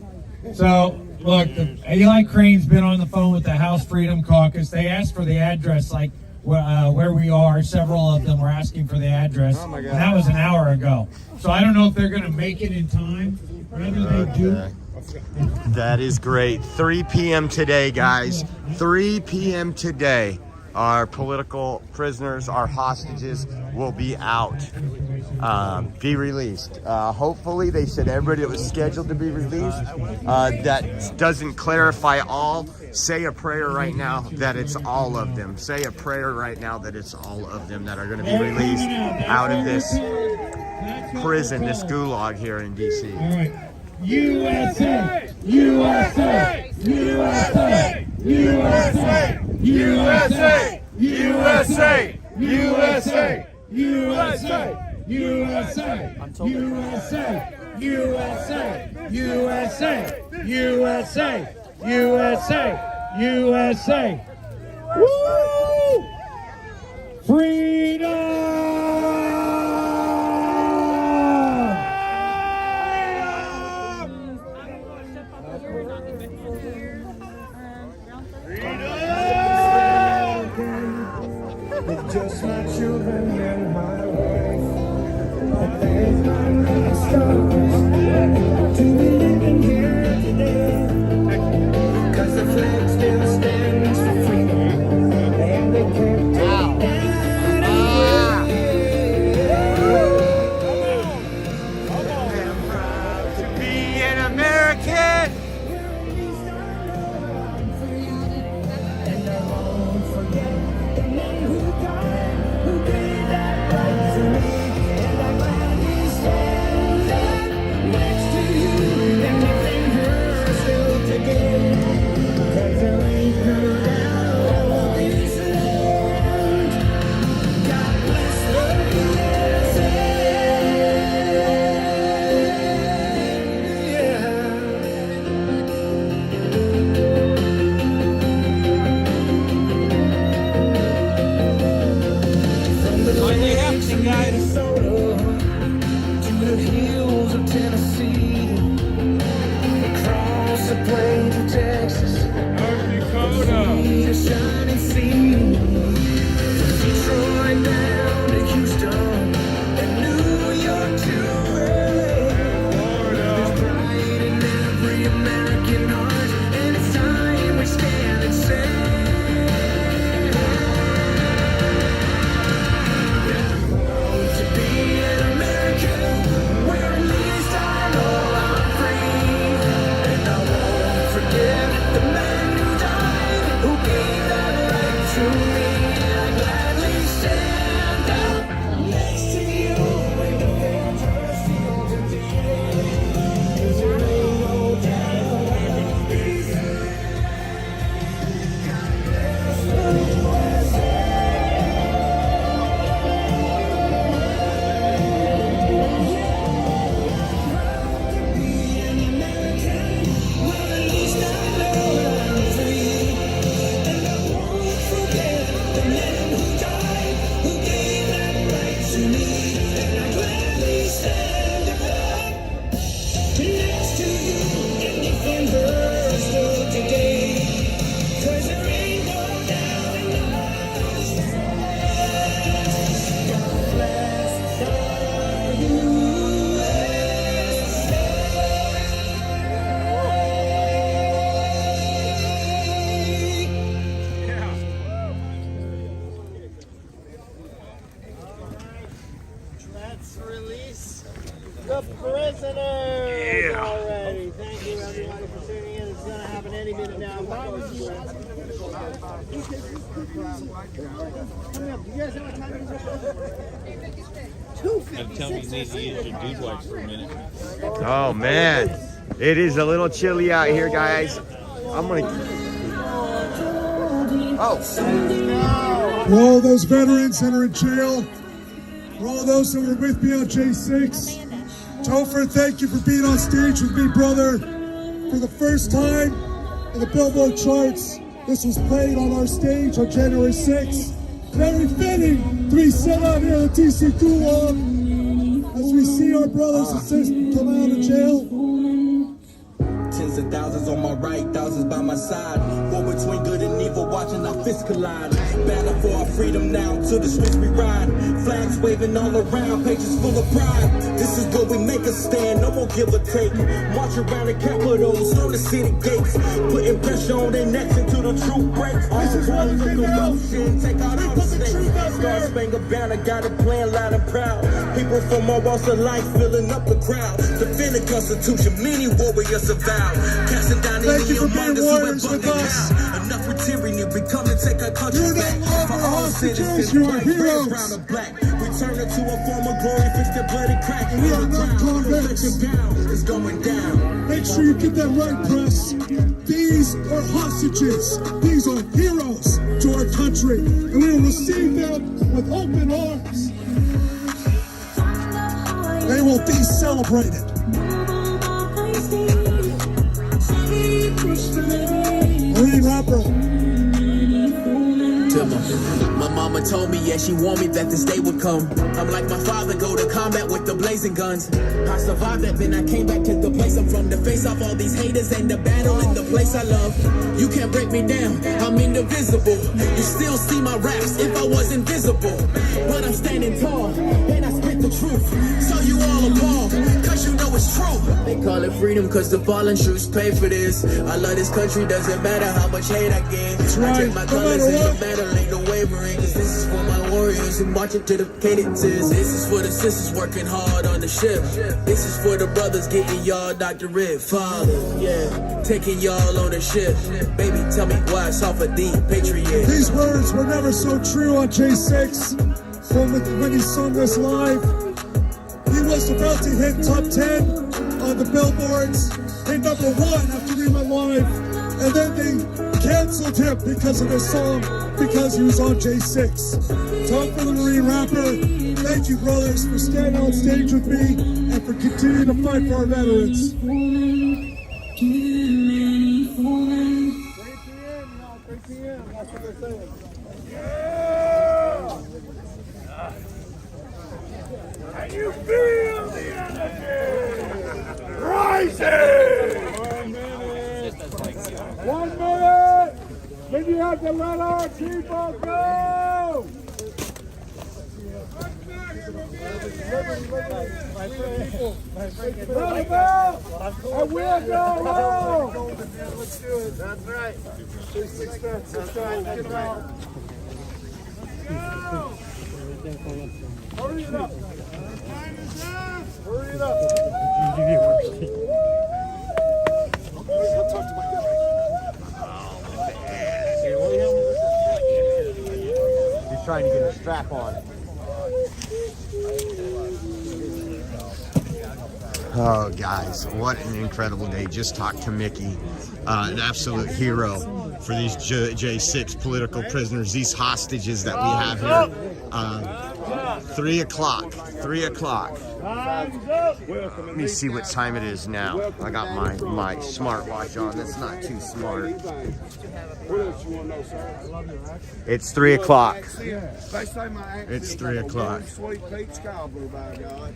So, look, Eli Crane's been on the phone with the House Freedom Caucus. They asked for the address, like where we are. Several of them were asking for the address. Oh my God. And that was an hour ago. So I don't know if they're going to make it in time. Whether they do. That is great. 3 p.m. today, guys. 3 p.m. today. Our political prisoners, our hostages will be out, be released. Hopefully, they said everybody that was scheduled to be released. That doesn't clarify all. Say a prayer right now that it's all of them. Say a prayer right now that it's all of them that are going to be released out of this prison, this gulag here in D.C. All right. USA! USA! USA! USA! USA! USA! USA! USA! USA! USA! USA! USA! USA! USA! USA! Woo! Freedom! a minute now. If I was you, I'd come up. You guys know what time it is? 2:56. Tell me you need to use your deep wipes for a minute. Oh man, it is a little chilly out here, guys. I'm gonna. Oh. For all those veterans that are in jail, for all those that were with me on J6, Topher, thank you for being on stage with me, brother. For the first time in the Billboard charts, this was played on our stage on January 6th. Very fitting to be set out here at DC Gulag as we see our brothers and sisters come out of jail. Tens of thousands on my right, thousands by my side. War between good and evil, watching our fists collide. Battle for our freedom now, to the streets we ride. Flags waving all around, pages full of pride. This is where we make a stand, no more give or take. March around the Capitol, storm the city gates. Putting pressure on their necks until the truth breaks. This is what we do now. Take out all the stakes. Star Spangled Banner got it playing loud and proud. People from all walks of life filling up the crowd. Defend the Constitution, many warriors of vow. Casting down Thank you for being warriors with us. Enough with tyranny, we come to take our country back. For all citizens, you are white, red, heroes. brown, or black. Return it to a form of glory, fix the bloody crack. And we are not convicts. It's going down. Make sure you get that right, press. These are hostages. These are heroes to our country. And we will receive them with open arms. They will be celebrated. Marine rapper. My mama told me, yeah, she warned me that this day would come. I'm like my father, go to combat with the blazing guns. I survived that, then I came back to the place I'm from to face off all these haters and the battle in the place I love. You can't break me down, I'm indivisible. You still see my raps if I was invisible. But I'm standing tall, and I spit the truth. So you all appalled, cause you know it's true. They call it freedom cause the fallen troops pay for this. I love this country, doesn't matter how much hate I get. I take my colors in the battle, ain't no wavering. Cause this is for my warriors who marching to the cadences. This is for the sisters working hard on the ship. This is for the brothers getting y'all Dr. Red. Father, yeah, taking y'all on the ship. Baby, tell me why it's off a deep patriot. These words were never so true on J6. So when he sung this live, he was about to hit top 10 on the billboards, hit number 1 after we went live, and then they canceled him because of this song, because he was on J6. Talk for the Marine rapper. Thank you, brothers, for standing on stage with me and for continuing to fight for our veterans. 3 p.m., that's what they're saying. Can you feel the energy rising? 1 minute. Then you have to let our people go. Let them out, and we'll go home. Let's do it. That's right. 6 minutes. Let's go. Get them out. Hurry it up. Hurry it up. I'll talk to my guy. He's trying to get a strap on. Oh, guys, what an incredible day. Just talked to Mickey, an absolute hero for these J6 political prisoners, these hostages that we have here. 3 o'clock. 3 o'clock. Let me see what time it is now. I got my smartwatch on. That's not too smart. It's 3 o'clock. It's 3 o'clock. Sweet Pete Scarborough, by God.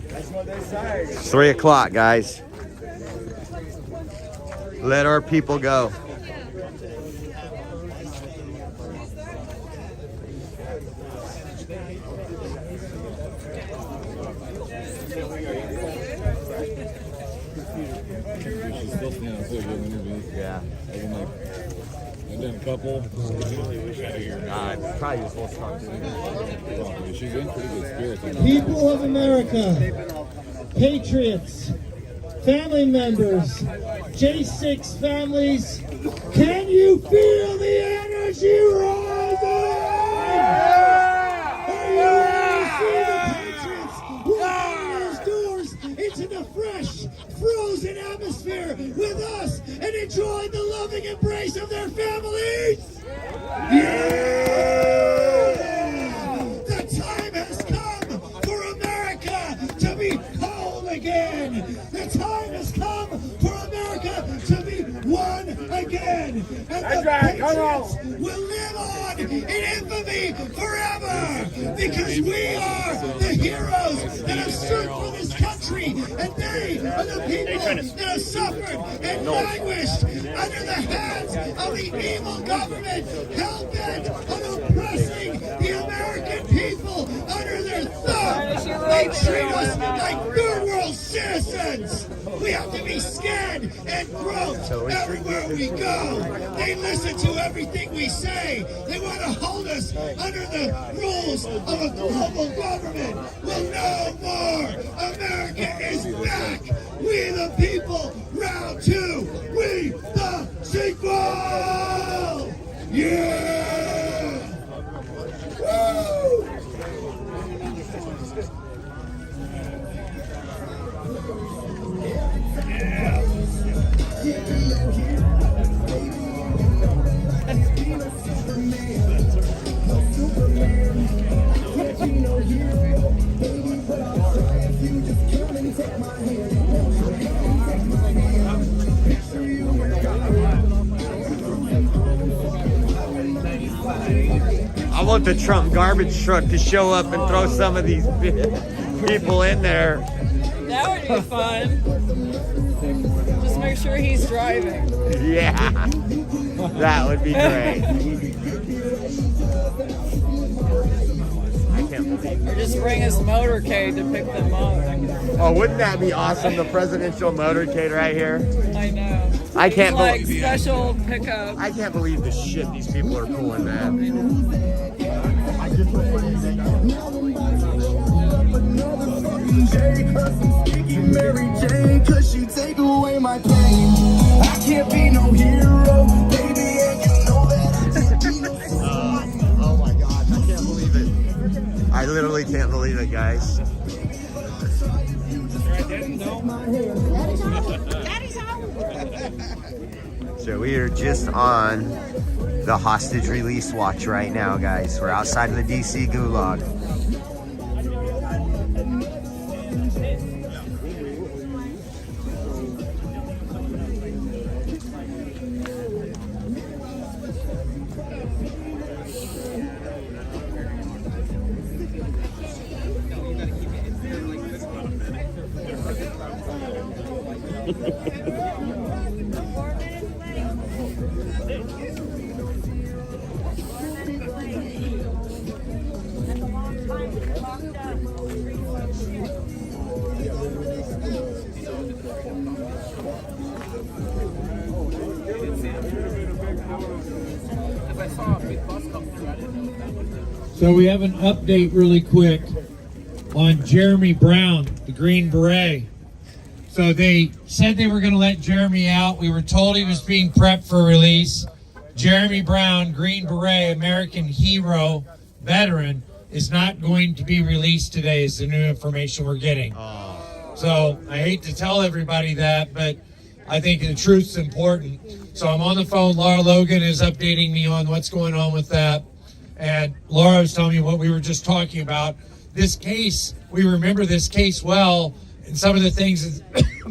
That's what they say. 3 o'clock, guys. Let our people go. Yeah. And then a couple. Probably just won't talk to me. She's in pretty good spirits. People of America, patriots, family members, J6 families, can you feel the energy rising? Are you ready to see the patriots walking those doors into the fresh, frozen atmosphere with us and enjoying the loving embrace of their families? The time has come for America to be whole again. The time has come for America to be one again. And the patriots will live on in infamy forever because we are the heroes that have stood for this country, and they are the people that have suffered and languished under the hands of the evil government hell-bent on oppressing the American people under their thumb. They treat us like third world citizens. We have to be scanned and groped everywhere we go. They listen to everything we say. They want to hold us under the rules of a global government. Well, no more. America is back. We the people, round two. We the sequel. Yeah. Woo! I want the Trump garbage truck to show up and throw some of these people in there. That would be fun. Just make sure he's driving. Yeah, that would be great. I can't believe Or just bring his motorcade to pick them up. Oh, wouldn't that be awesome? The presidential motorcade right here. I know. I can't It's like believe. special pickup. I can't believe the shit these people are pulling, man. Mary Jane, cause she take away my pain. I can't be no hero, baby, and you know that. Oh my God, I can't believe it. I literally can't believe it, guys. So we are just on the hostage release watch right now, guys. We're outside of the DC Gulag. So we have an update really quick on Jeremy Brown, the Green Beret. So they said they were going to let Jeremy out. We were told he was being prepped for release. Jeremy Brown, Green Beret, American hero, veteran, is not going to be released today is the new information we're getting. So I hate to tell everybody that, but I think the truth's important. So I'm on the phone. Laura Logan is updating me on what's going on with that. And Laura was telling me what we were just talking about. This case, we remember this case well, and some of the things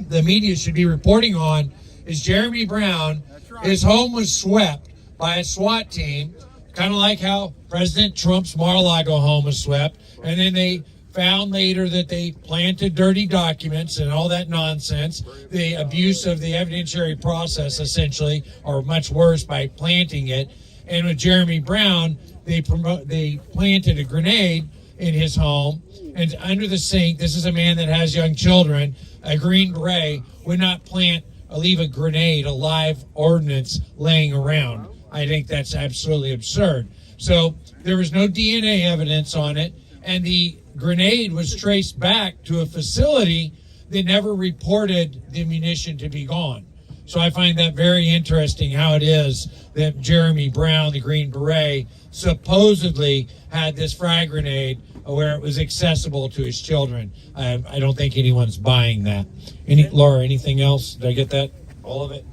the media should be reporting on is Jeremy Brown, his home was swept by a SWAT team, kind of like how President Trump's Mar-a-Lago home was swept, and then they found later that they planted dirty documents and all that nonsense, the abuse of the evidentiary process essentially, or much worse by planting it. And with Jeremy Brown, they planted a grenade in his home, and under the sink, this is a man that has young children, a Green Beret would not leave a grenade, a live ordnance laying around. I think that's absolutely absurd. So there was no DNA evidence on it, and the grenade was traced back to a facility that never reported the munition to be gone. So I find that very interesting how it is that Jeremy Brown, the Green Beret, supposedly had this frag grenade where it was accessible to his children. I don't think anyone's buying that. Laura, anything else? Did I get that? All of it?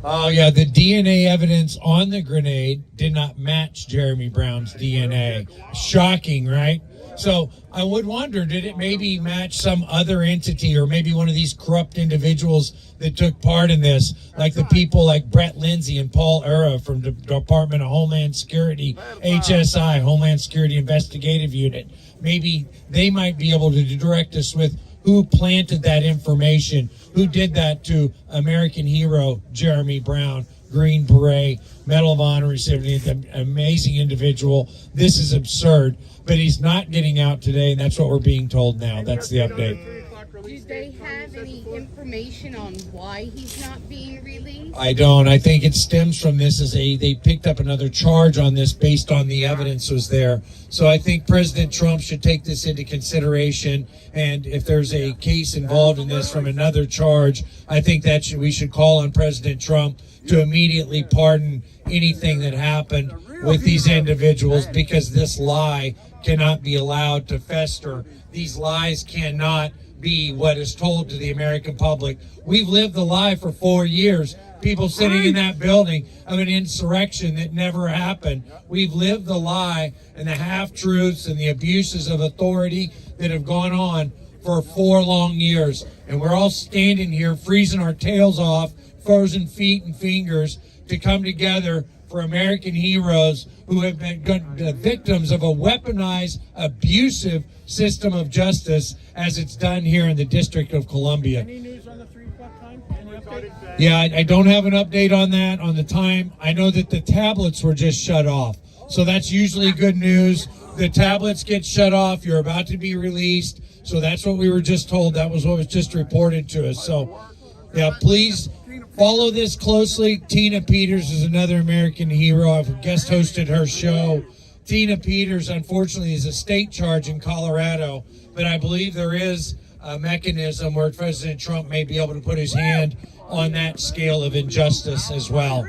Oh yeah, the DNA evidence on the grenade did not match Jeremy Brown's DNA. Shocking, right? So I would wonder, did it maybe match some other entity or maybe one of these corrupt individuals that took part in this, like the people like Brett Lindsay and Paul Era from the Department of Homeland Security, HSI, Homeland Security Investigative Unit. Maybe they might be able to direct us with who planted that information, who did that to American hero Jeremy Brown, Green Beret, Medal of Honor recipient, an amazing individual. This is absurd, but he's not getting out today, and that's what we're being told now. That's the update. Do they have any information on why he's not being released? I don't. I think it stems from this as they picked up another charge on this based on the evidence was there. So I think President Trump should take this into consideration, and if there's a case involved in this from another charge, I think that we should call on President Trump to immediately pardon anything that happened with these individuals, because this lie cannot be allowed to fester. These lies cannot be what is told to the American public. We've lived the lie for 4 years. People sitting in that building of an insurrection that never happened. We've lived the lie and the half-truths and the abuses of authority that have gone on for 4 long years. And we're all standing here freezing our tails off, frozen feet and fingers, to come together for American heroes who have been victims of a weaponized, abusive system of justice as it's done here in the District of Columbia. Any news on the 3 o'clock time? Any update? Yeah, I don't have an update on that, on the time. I know that the tablets were just shut off. So that's usually good news. The tablets get shut off. You're about to be released. So that's what we were just told. That was what was just reported to us. So, yeah, please follow this closely. Tina Peters is another American hero. I've guest hosted her show. Tina Peters, unfortunately, is a state charge in Colorado, but I believe there is a mechanism where President Trump may be able to put his hand on that scale of injustice as well.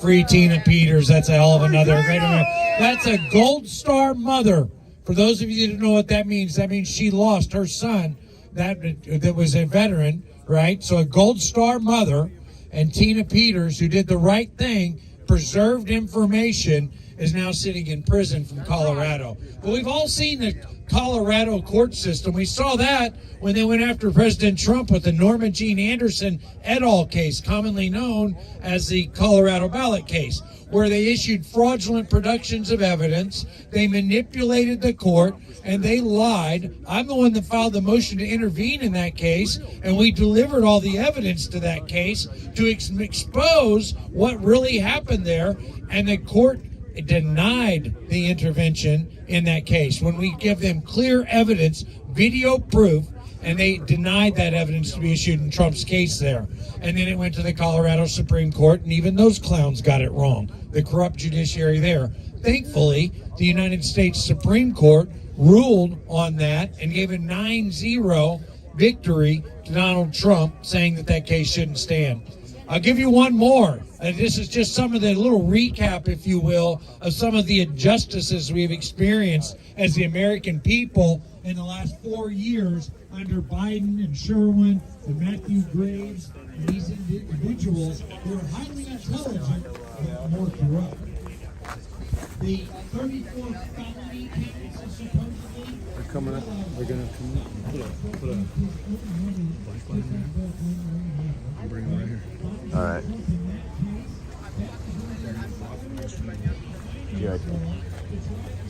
Free Tina Peters. That's a hell of another great American. That's a Gold Star mother. For those of you that don't know what that means she lost her son that was a veteran, right? So a Gold Star mother, and Tina Peters, who did the right thing, preserved information, is now sitting in prison from Colorado. But we've all seen the Colorado court system. We saw that when they went after President Trump with the Norma Jean Anderson et al. Case, commonly known as the Colorado ballot case, where they issued fraudulent productions of evidence, they manipulated the court, and they lied. I'm the one that filed the motion to intervene in that case, and we delivered all the evidence to that case to expose what really happened there, and the court denied the intervention in that case when we give them clear evidence, video proof, and they denied that evidence to be issued in Trump's case there. And then it went to the Colorado Supreme Court, and even those clowns got it wrong, the corrupt judiciary there. Thankfully, the United States Supreme Court ruled on that and gave a 9-0 victory to Donald Trump, saying that that case shouldn't stand. I'll give you one more. This is just some of the little recap, if you will, of some of the injustices we've experienced as the American people in the last 4 years under Biden and Sherwin and Matthew Graves and these individuals who are highly intelligent but more corrupt. The 34 felony counts are supposedly... They're coming up. They're going to come up. Put a I'm bringing it right here. All right. Good.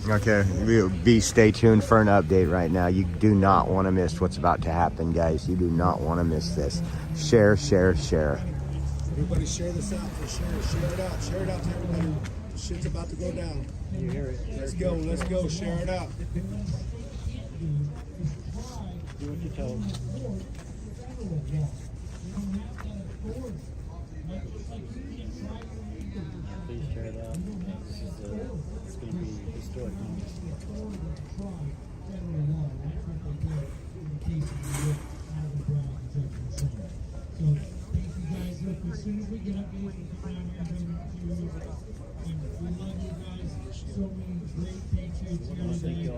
Okay, stay tuned for an update right now. You do not want to miss what's about to happen, guys. You do not want to miss this. Share, share, share. Everybody share this out. Share it out. Share it out to everybody. Shit's about to go down. You hear it. Let's go. Share it out. Do what you're told. Please share it out. It's going to be historic. As soon as we get up, we love you guys. So many great patriots here today.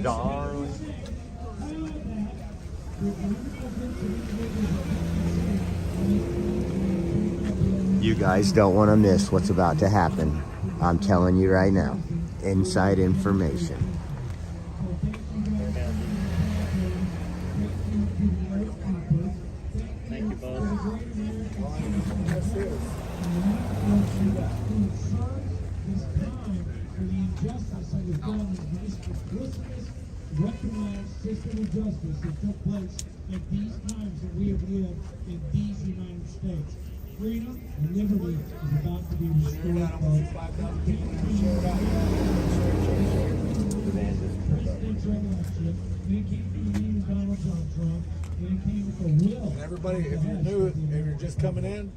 Darling. You guys don't want to miss what's about to happen. I'm telling you right now. Inside information. Thank you both. Recognized system of justice that took place at these times that we have lived in these United States. Freedom and liberty is about to be restored, folks. Presidential election, and it came from the name of Donald John Trump, and it came with the will. And everybody, if you're new, if you're just coming in,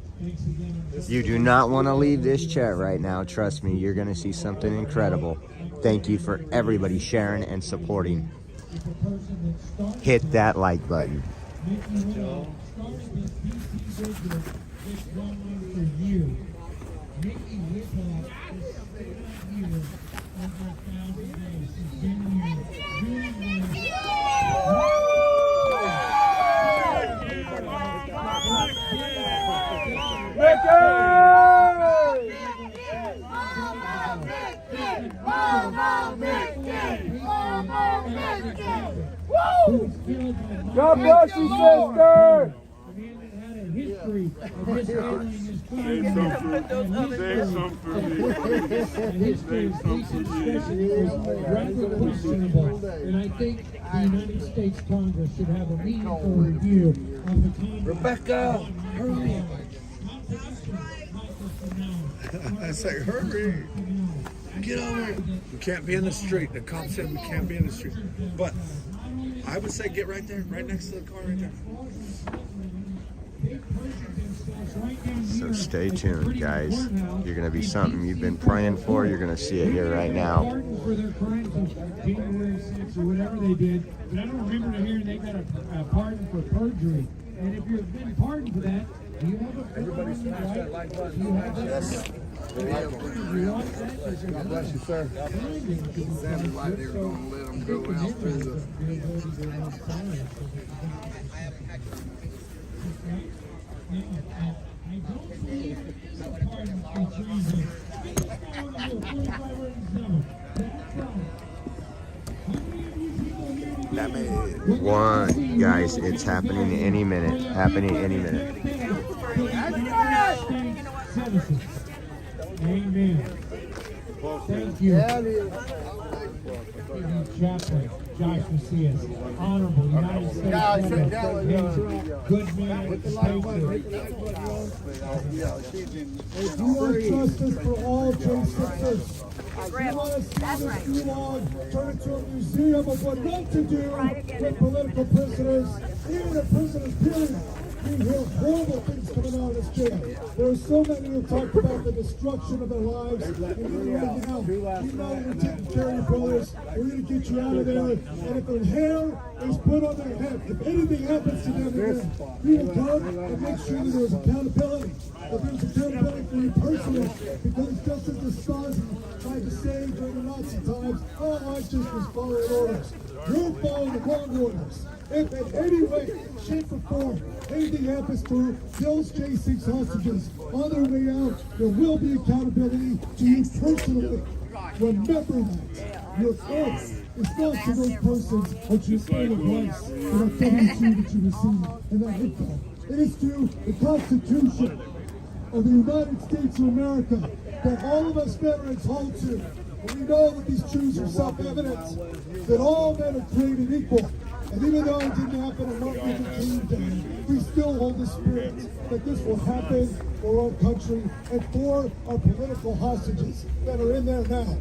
You do not want to leave this chat right now. Trust me, you're going to see something incredible. Thank you for everybody sharing and supporting. Hit that like button. God bless you, sister. History of this handling his Save some for me. history of police discretion is rather questionable, and I think the United States Congress should have a meaningful review of the Congress. Rebecca, hurry. I say, hurry. Get over. We can't be in the street. The cop said we can't be in the street. But I would say get right there, right next to the car right there. So stay tuned, guys. You're going to be something you've been praying for. You're going to see it here right now. Pardoned for their crimes of January 6th or whatever they did, but I don't remember hearing they got a pardon for perjury. And if you've been pardoned for that, do you have a everybody smash that like button? Do you have that? Yes. God bless you, sir. Sounded like they were going to let them go out through the... One, guys, it's happening any minute. Happening any minute. Amen. Thank you. Chaplain Josh Macias, Honorable United States Senator, good man with the If you want justice for all J6ers, if you want to see this gulag turn into a museum of what not to do with political prisoners, even if prisoners, period. We hear horrible things coming out of this jail. There are so many who talk about the destruction of their lives. And right now, you know we're taking care of your brothers. We're going to get you out of there. And if their hair is put on their head, if anything happens to them, we will come and make sure that there's accountability. That there's accountability for you personally. Because just as the Stasi tried to say during the Nazi times, all I just was following orders. You're following the wrong orders. If in any way, shape, or form anything happens to those J6 hostages on their way out, there will be accountability to you personally. Remember that. Your oath is not to those persons, but your own advice and that W-2 that you received and that info. It is to the Constitution of the United States of America that all of us veterans hold to. And we know that these truths are self-evident, that all men are created equal. And even though it didn't happen on Martin Luther King Day, we still hold the spirit that this will happen for our country and for our political hostages that are in there now.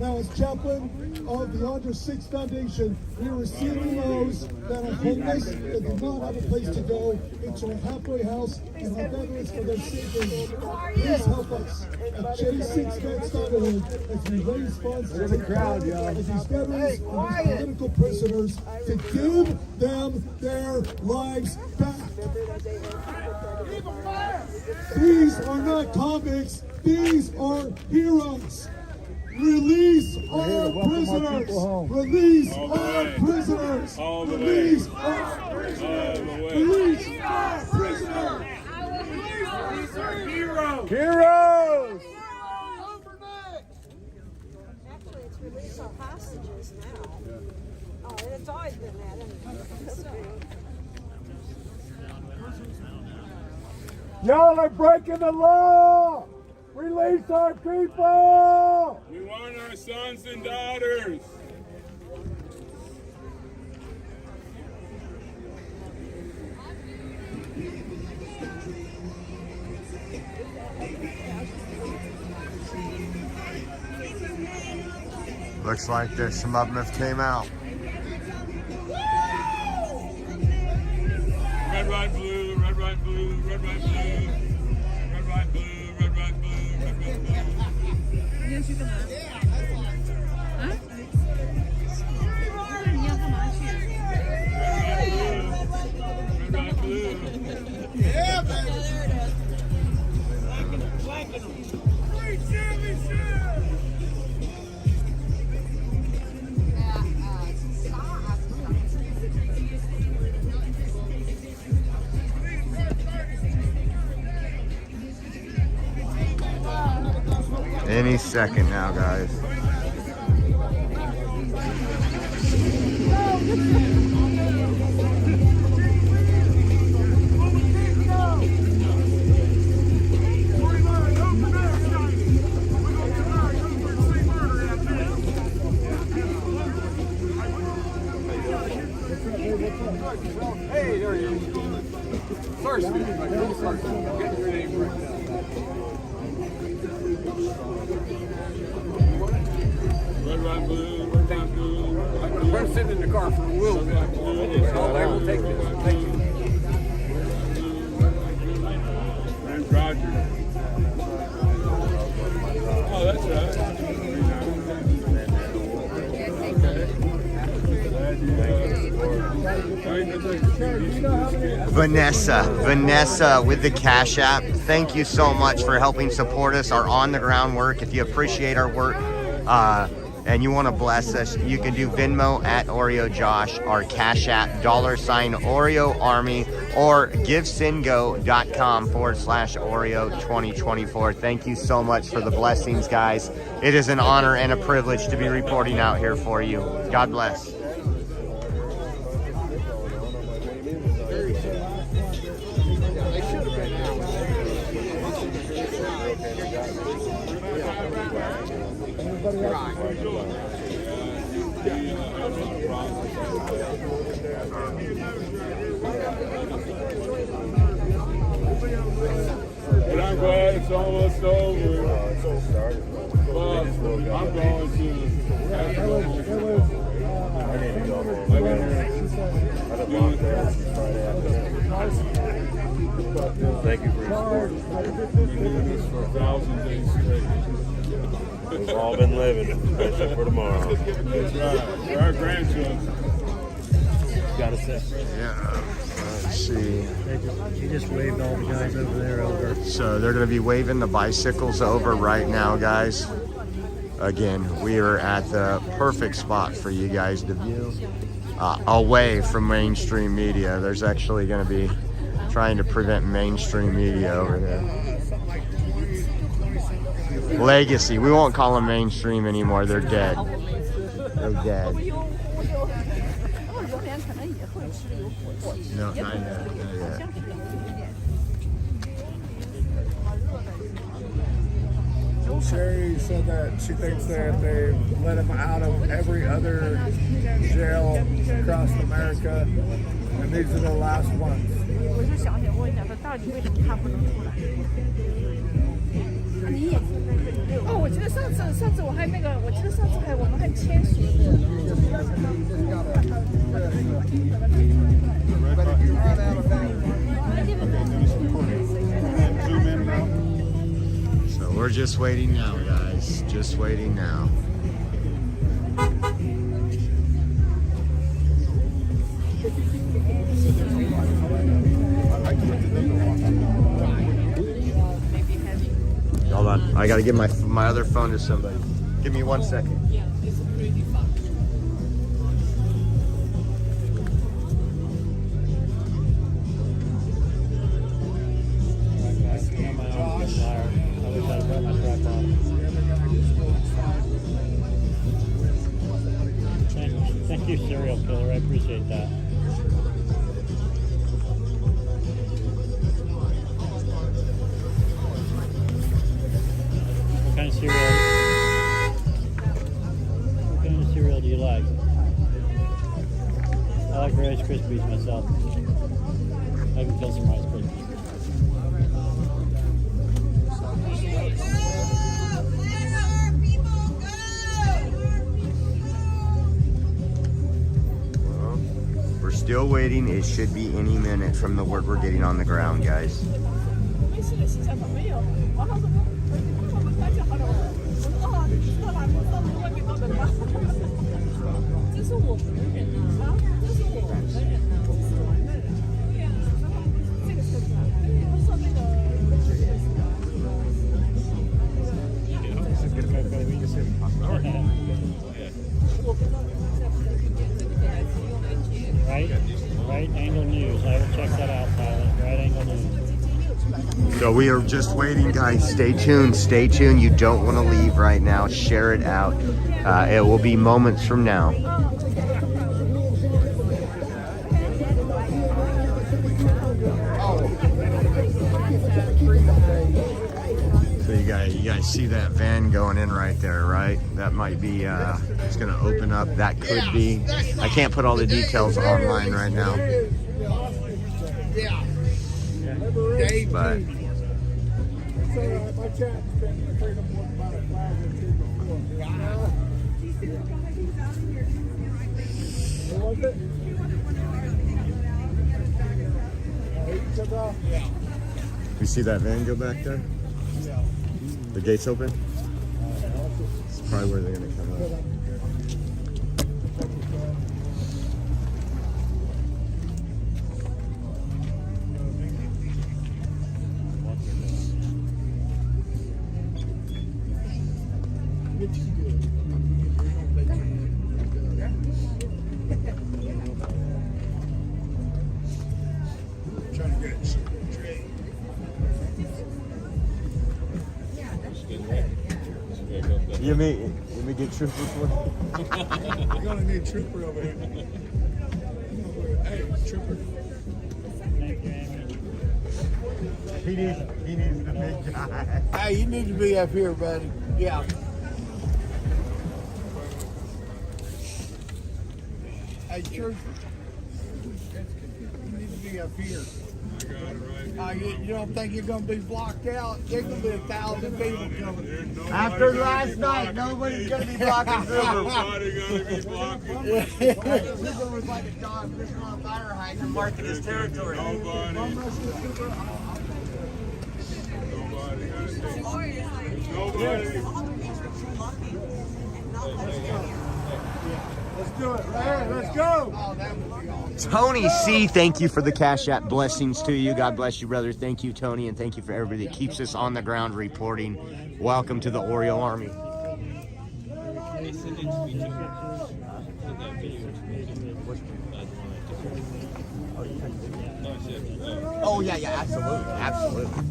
Now, as chaplain of the Under 6 Foundation, we are receiving those that are homeless, that do not have a place to go, into a halfway house and have veterans for their safety. Please help us at j6vets.org as we raise funds to take care of these veterans and these political prisoners to give them their lives back. These are not convicts, these are heroes. Release our prisoners! Release our prisoners! Release our prisoners! Release our prisoners! Heroes! Heroes! Actually, it's release our hostages now. Oh, and it's always been that. Y'all are breaking the law! Release our people! We want our sons and daughters. Looks like there's some of them have came out. Red, white, blue, red, white, blue, red, white, blue. Red, white, blue, red, white, blue, red, white, blue. 你要去干嘛？啊？你要干嘛去？ Red, white, blue. Yeah, baby! Flanking them. Free Jimmy Shell! Any second now, guys. Hey, there he is. First, get your name right now. Red, white, blue, red, white, blue. We're sitting in the car for a little bit. Oh, they will take this. Thank you. And Roger. Oh, that's right. Vanessa with the Cash App. Thank you so much for helping support us, our on-the-ground work. If you appreciate our work and you want to bless us, you can do Venmo at Oreo Josh, our Cash App $ Oreo Army, or givesingo.com/Oreo 2024. Thank you so much for the blessings, guys. It is an honor and a privilege to be reporting out here for you. God bless. But I'm glad it's almost over. Well, I'm going to. Thank you for your support. For 1,000 days straight. We've all been living, especially for tomorrow. That's right. For our grandchildren. Gotta say. Yeah. Let's see. You just waved all the guys over there over. So they're going to be waving the bicycles over right now, guys. Again, we are at the perfect spot for you guys to view. Away from mainstream media. There's actually going to be trying to prevent mainstream media over there. Legacy. We won't call them mainstream anymore. They're dead. They're dead. No, not yet. Sherry said that she thinks that they let him out of every other jail across America, and these are the last ones. 我就想起问一下，说到底为什么他不能出来？你眼睛在这里。哦，我记得上次我还那个，我记得上次我们还签署了。 So we're just waiting now, guys. Just waiting now. Hold on. I gotta give my other phone to somebody. Give me 1 second. Thank you, serial killer. I appreciate that. What kind of cereal? What kind of cereal do you like? I like Rice Krispies myself. I can kill some Rice Krispies. Still waiting. It should be any minute from the word we're getting on the ground, guys. Right Angle News. I will check that out, Pilot. Right Angle News. So we are just waiting, guys. Stay tuned. Stay tuned. You don't want to leave right now. Share it out. It will be moments from now. So you guys see that van going in right there, right? That might be, it's going to open up. That could be. I can't put all the details online right now. But you see that van go back there? The gate's open? It's probably where they're going to come up. You may get Trooper for You're gonna need Trooper over here. Hey, Trooper. He needs the big guy. Hey, you need to be up here, buddy. Yeah. Hey, Trooper. You need to be up here. I got it right. You don't think you're gonna be blocked out? There's gonna be 1,000 people coming. After last night, nobody's gonna be blocking through. Nobody gonna be blocking. We're going like a dog. We're going to fire hydrant marking his territory. Nobody gonna Let's do it. Hey, let's go. Tony C, thank you for the Cash App. Blessings to you. God bless you, brother. Thank you, Tony, and thank you for everybody that keeps us on the ground reporting. Welcome to the Oriole Army. Oh, yeah, absolutely. Absolutely.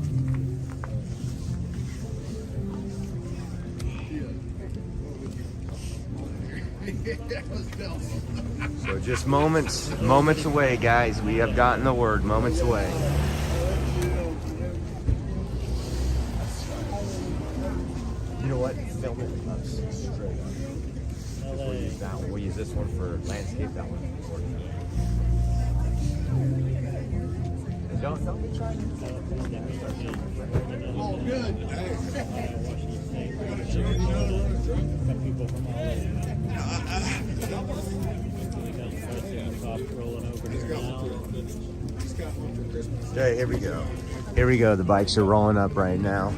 So just moments away, guys. We have gotten the word. Moments away. You know what? Film it straight up. We'll use that one. We'll use this one for landscape. That one for Don't be trying to. Oh, good. Hey. Got people from all over. We got the cops rolling over here now. Okay, here we go. Here we go. The bikes are rolling up right now.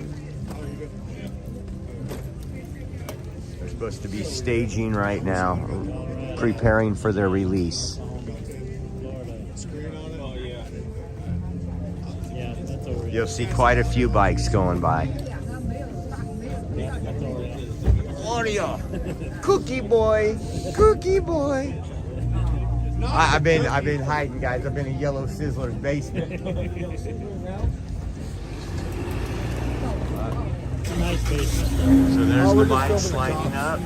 They're supposed to be staging right now, preparing for their release. You'll see quite a few bikes going by. Gloria, Cookie Boy, Cookie Boy. I've been hiding, guys. I've been in Yellow Sizzler's basement. Nice basement. So there's the bikes lining up.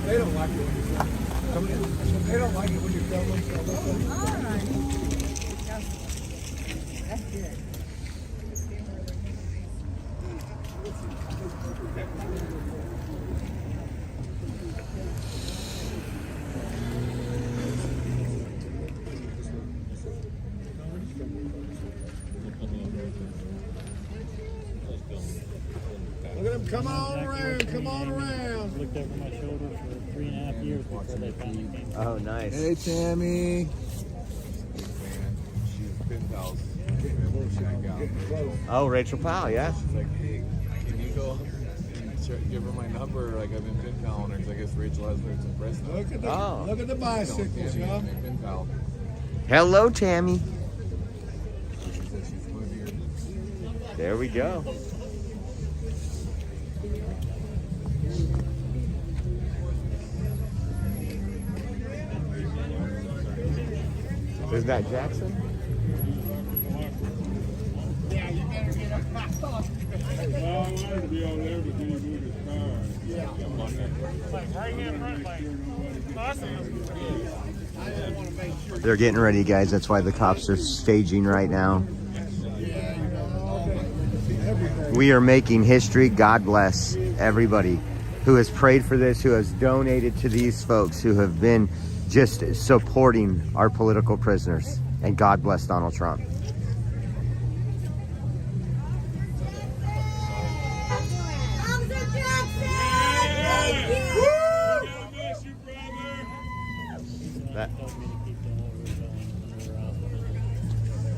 They don't like it when you film. They don't like it when you film them. That's good. Look at them. Come on around. Come on around. Looked over my shoulder for 3.5 years before they finally came. Oh, nice. Hey, Tammy. She's pen pals. Oh, Rachel Powell, yeah. She's like, hey, can you go and give her my number? Like, I've been pen paling her because I guess Rachel has her to impress them. Look at the bicycles, y'all. Pen pal. Hello, Tammy. She said she's going to be here. There we go. Is that Jackson? Yeah, you better get up. I wanted to be on there, but then you moved his car. Yeah. They're getting ready, guys. That's why the cops are staging right now. We are making history. God bless everybody who has prayed for this, who has donated to these folks, who have been just supporting our political prisoners. And God bless Donald Trump.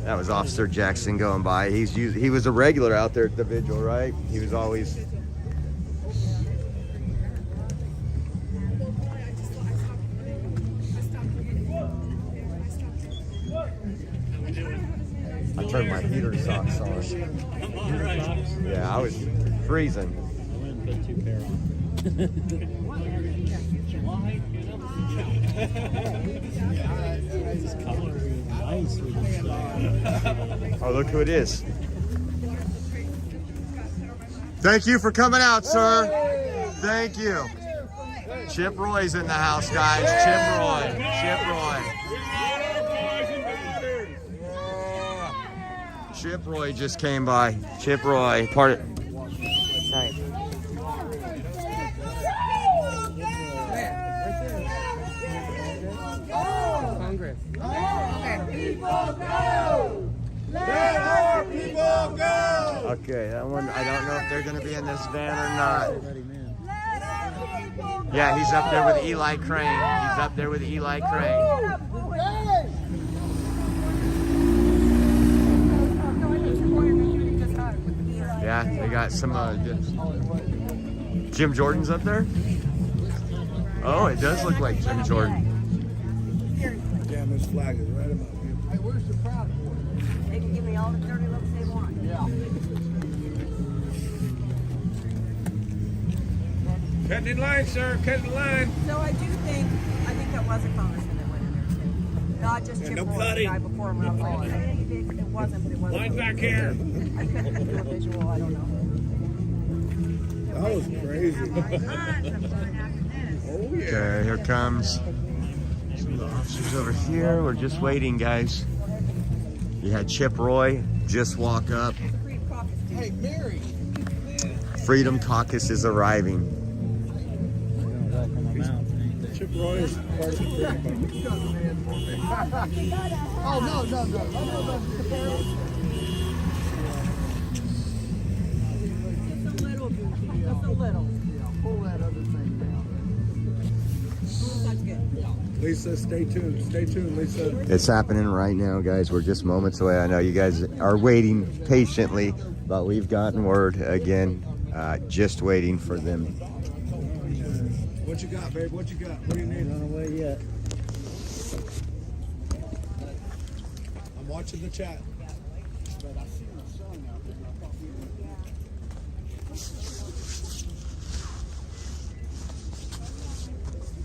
That was Officer Jackson going by. He was a regular out there at the vigil, right? He was always. I turned my heater socks on. Yeah, I was freezing. I went and put 2 pair on. This color is nice with the Oh, look who it is. Thank you for coming out, sir. Thank you. Chip Roy's in the house, guys. Chip Roy. Chip Roy. Chip Roy just came by. Chip Roy, part of. Right. Congress. Let our people go! Okay, that one, I don't know if they're going to be in this van or not. Yeah, he's up there with Eli Crane. He's up there with Eli Crane. Yeah, they got some, Jim Jordan's up there? Oh, it does look like Jim Jordan. Damn, this flag is right about here. Hey, where's the crowd for? They can give me all the dirty looks they want. Yeah. Cut in line, sir. Cut in line. So I think that was a congressman that went in there too. Not just Chip Roy, the guy before him. It wasn't, but it wasn't. Line's back here. I couldn't do a visual, I don't know. That was crazy. Oh, yeah. Okay, here comes some of the officers over here. We're just waiting, guys. You had Chip Roy just walk up. Hey, Mary. Freedom Caucus is arriving. Chip Roy is part of the Freedom Caucus. Oh, no. Just a little. Pull that other thing down. Lisa, stay tuned. Stay tuned, Lisa. It's happening right now, guys. We're just moments away. I know you guys are waiting patiently, but we've gotten word again. Just waiting for them. What you got, babe? What you got? What do you need? Not away yet. I'm watching the chat.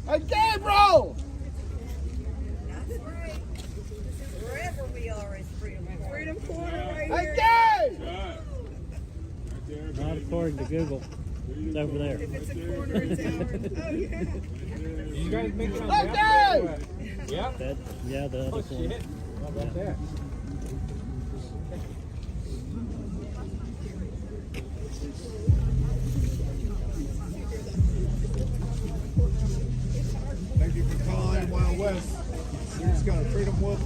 Hey, Gabriel! Wherever we are is freedom. Freedom Corner right Hey, here. Gabe! Not according to Google. It's over there. If it's a corner in town. Oh, yeah. You guys make it on Hey, that? Gabe! Yeah. Yeah, the other corner. How about that? Thank you for calling Wild West. We just got a Freedom Whoop.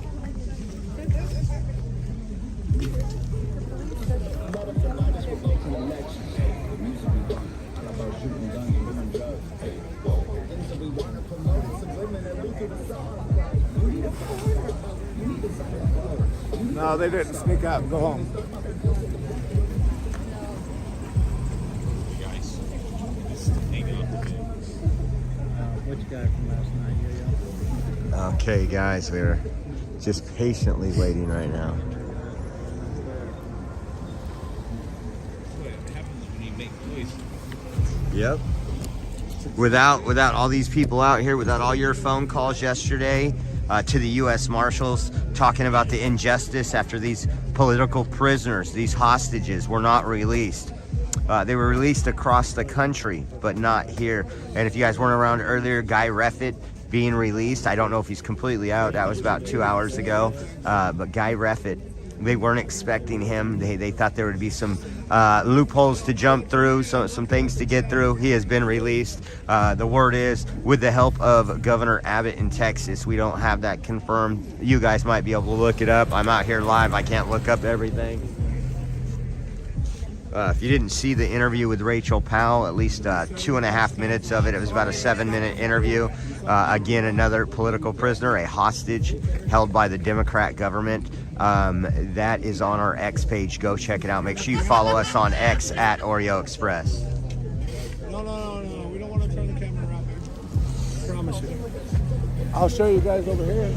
No, they didn't sneak out and go home. Which guy from last night? Yo-yo? Okay, guys, we're just patiently waiting right now. What happens when you make noise? Yep. Without all these people out here, without all your phone calls yesterday to the U.S. Marshals talking about the injustice after these political prisoners, these hostages were not released. They were released across the country, but not here. And if you guys weren't around earlier, Guy Reffitt being released. I don't know if he's completely out. That was about 2 hours ago. But Guy Reffitt, they weren't expecting him. They thought there would be some loopholes to jump through, some things to get through. He has been released. The word is, with the help of Governor Abbott in Texas. We don't have that confirmed. You guys might be able to look it up. I'm out here live. I can't look up everything. If you didn't see the interview with Rachel Powell, at least 2.5 minutes of it. It was about a 7-minute interview. Again, another political prisoner, a hostage held by the Democrat government. That is on our X page. Go check it out. Make sure you follow us on X at Oreo Express. No. We don't want to turn the camera around, man. I promise you. I'll show you guys over here.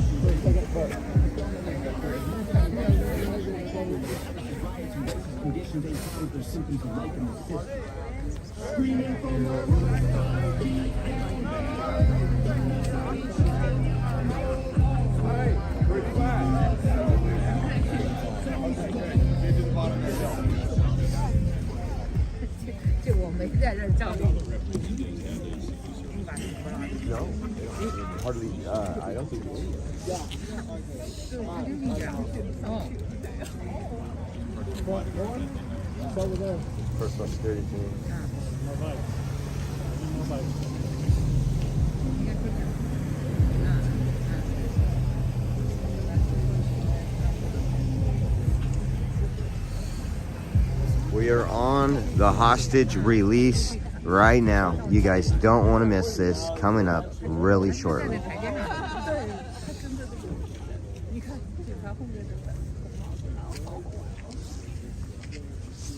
No, hardly. I don't think. It's over there. Personal security team. We are on the hostage release right now. You guys don't want to miss this. Coming up really shortly.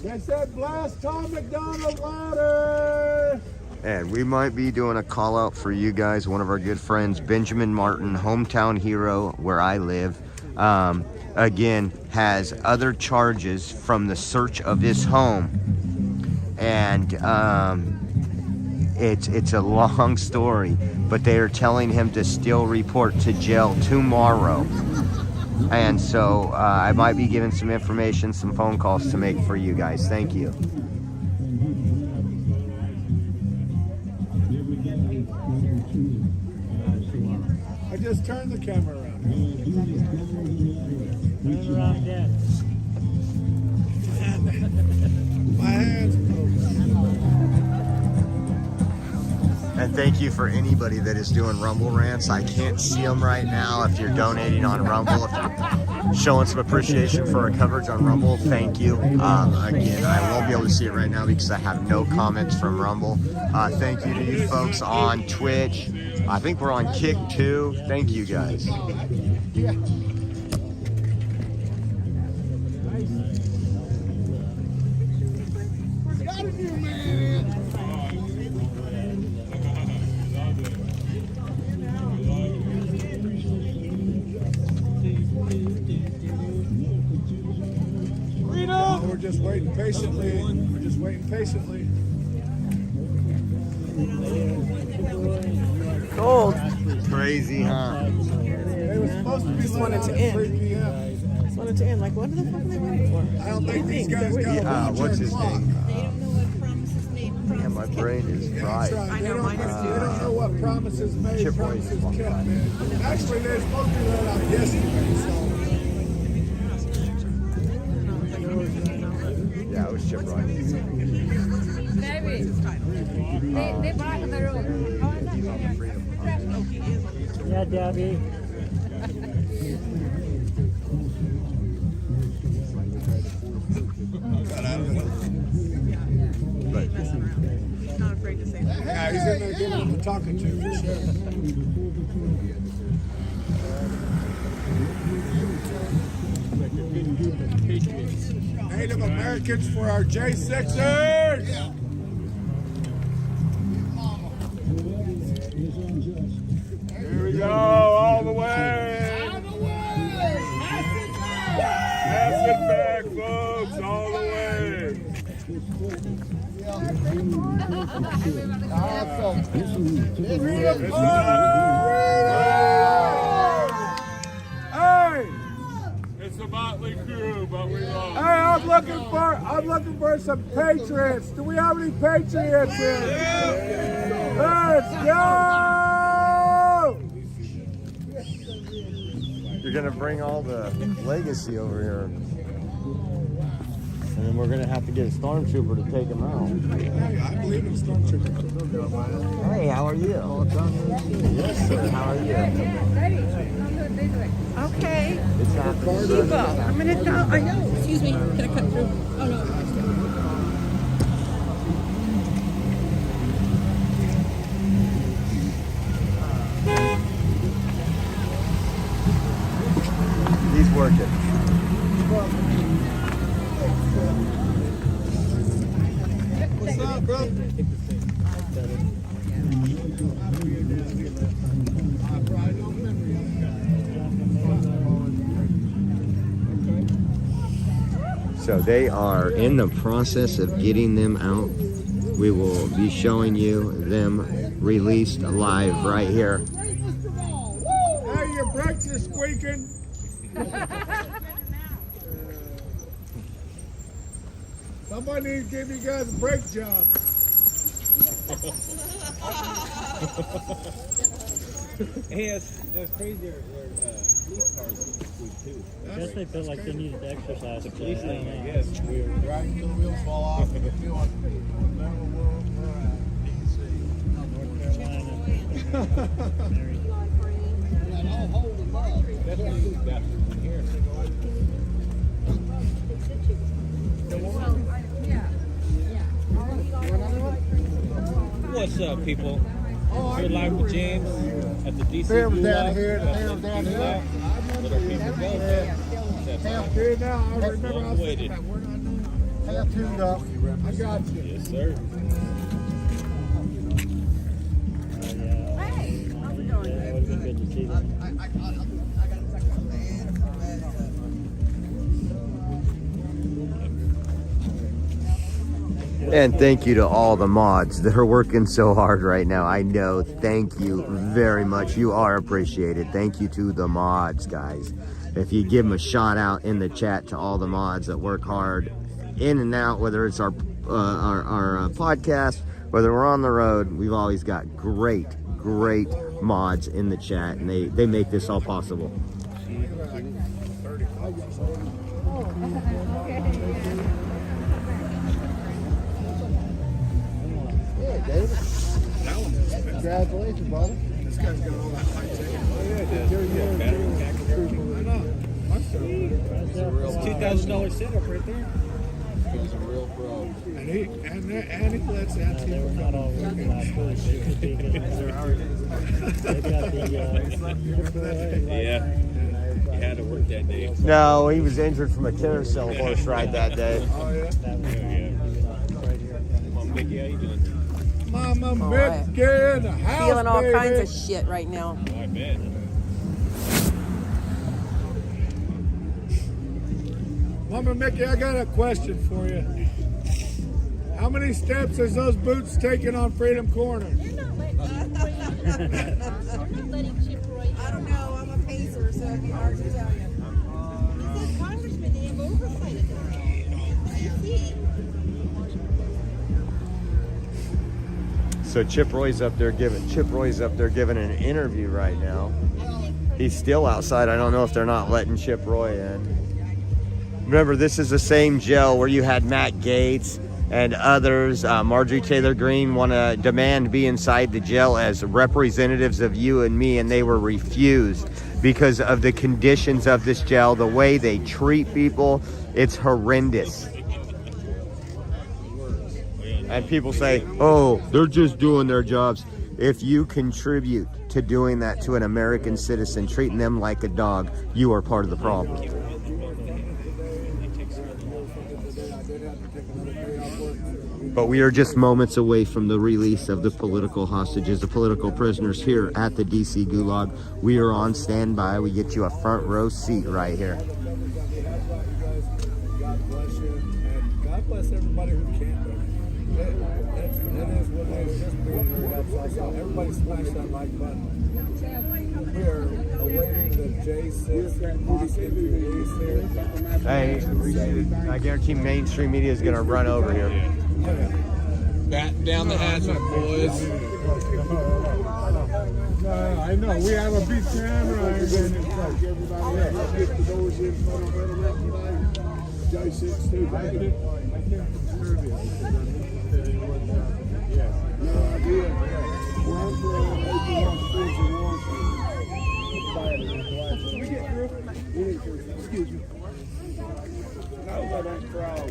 They said blast Tom McDonald louder. And we might be doing a call out for you guys. One of our good friends, Benjamin Martin, hometown hero where I live, again, has other charges from the search of his home. And it's a long story, but they are telling him to still report to jail tomorrow. And so I might be giving some information, some phone calls to make for you guys. Thank you. I just turned the camera around. Turn it around again. My hands. And thank you for anybody that is doing Rumble rants. I can't see them right now. If you're donating on Rumble, if you're showing some appreciation for our coverage on Rumble, thank you. Again, I won't be able to see it right now because I have no comments from Rumble. Thank you to you folks on Twitch. I think we're on Kick too. Thank you guys. We're just waiting patiently. We're just waiting patiently. Cold. Crazy, huh? They were supposed to be Just wanted to end. 3 p.m. Just wanted to end. Like, what the fuck are they waiting for? I don't think these guys got What's his name? They don't know what promises made. Yeah, my brain is fried. They don't know what promises made, promises kept, man. Actually, they're supposed to let out yesterday, so. Yeah, it was Chip Roy. Yeah, Debbie. Not afraid to say that. Yeah, he's in there giving them the talking to, for sure. Native Americans for our J6ers! Here we go, all the way! Pass it back, folks, all the way! Hey! It's a motley crew, but we love. Hey, I'm looking for some Patriots. Do we have any Patriots here? Let's go! You're gonna bring all the legacy over here. And then we're gonna have to get a stormtrooper to take him out. Hey, I believe in stormtroopers. Hey, how are you? Yes, sir. How are you? Okay. It's happening. Sheba, I'm gonna go. I know. Excuse me. Can I cut through? Oh no. He's working. What's up, bro? So they are in the process of getting them out. We will be showing you them released live right here. Hey, your brakes are squeaking. Somebody needs to give you guys a brake job. Hey, that's crazy. Their police cars squeak too. I guess they felt like they needed to exercise. The police thing, I guess. We're right until the wheels fall off. And if you want to remember where we're at, you can see. North Carolina. That's what these bastards in here. What's up, people? We're live with James at the DC Fam's Blue down Lock. here. That's Fam's down Blue here. Lock. Let our people go. That's Half all. tuned now. I remember I Long was waited. half tuned up. I got you. Yes, sir. Hey, how's it going? Yeah, it would have been good to see them. And thank you to all the mods that are working so hard right now. I know. Thank you very much. You are appreciated. Thank you to the mods, guys. If you give them a shout out in the chat to all the mods that work hard in and out, whether it's our podcast, whether we're on the road, we've always got great mods in the chat, and they make this all possible. That one's expensive. Congratulations, brother. This guy's got all that high tech. $2,000 setup right there. He's a real pro. And he lets that team Not all working out good. They could be good as they're already. They got the Yeah. He had to work that day. No, he was injured from a carousel horse ride that day. Oh, yeah? Mickey, how you doing? Mama Mickey in the house, Feeling all baby. kinds of shit right now. I bet. Mama Mickey, I got a question for you. How many steps has those boots taken on Freedom Corner? I don't know. I'm a pacer, so it'd be hard to tell you. Congressman, they have oversight of So Chip Roy's up there giving an interview right now. He's still outside. I don't know if they're not letting Chip Roy in. Remember, this is the same jail where you had Matt Gaetz and others. Marjorie Taylor Greene want to demand be inside the jail as representatives of you and me, and they were refused because of the conditions of this jail, the way they treat people. It's horrendous. And people say, oh, they're just doing their jobs. If you contribute to doing that to an American citizen, treating them like a dog, you are part of the problem. But we are just moments away from the release of the political hostages, the political prisoners here at the DC Gulag. We are on standby. We get you a front row seat right here. God bless you, and God bless everybody who can't. That is what it is. Just being here helps us out. Everybody smash that like button. We are awaiting the J6 hostage release here. Hey, I guarantee mainstream media is going to run over here. Batten down the hatchet, boys. I know. We have a big camera and then it's like everybody else. Let's get the doors in front of J6 too. I can't disturb you. No idea. One for we get through. Excuse me.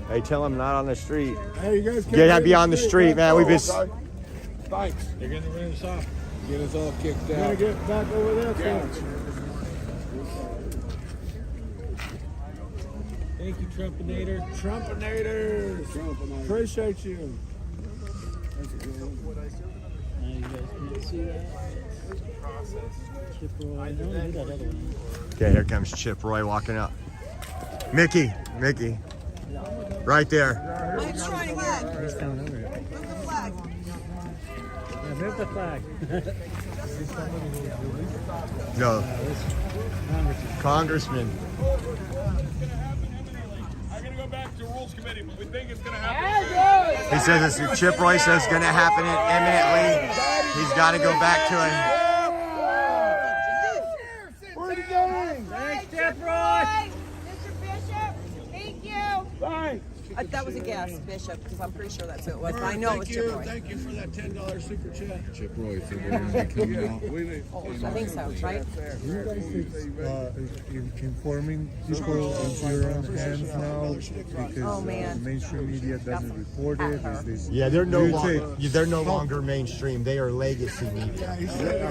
Hey, tell them not on the street. Hey, you guys Get out beyond the street, man. We've been. Thanks. They're gonna run us off. Get us all kicked We're gonna out. get back over there. Yeah. Thank you, Trumpinator. Trumpinators. Appreciate you. Now you guys can't see that. Chip Roy. No, do that other one. Okay, here comes Chip Roy walking up. Mickey. Right there. I'm trying to get. He's down over here. Move the flag. Yeah, move the flag. No. Congressman. I'm gonna go back to Rules Committee, but we think it's gonna happen. He says this. Chip Roy says it's going to happen imminently. He's got to go back to it. Where's he going? Thanks, Chip Roy. Mr. Bishop, thank you. Thanks. That was a guess, Bishop, because I'm pretty sure that's who it was. I know it was Chip Roy. Thank you for that $10 super chat. Chip Roy said they're gonna be coming out. I think so, right? You guys informing people into your own hands now because mainstream media doesn't report it. Yeah, they're no longer mainstream. They are legacy media.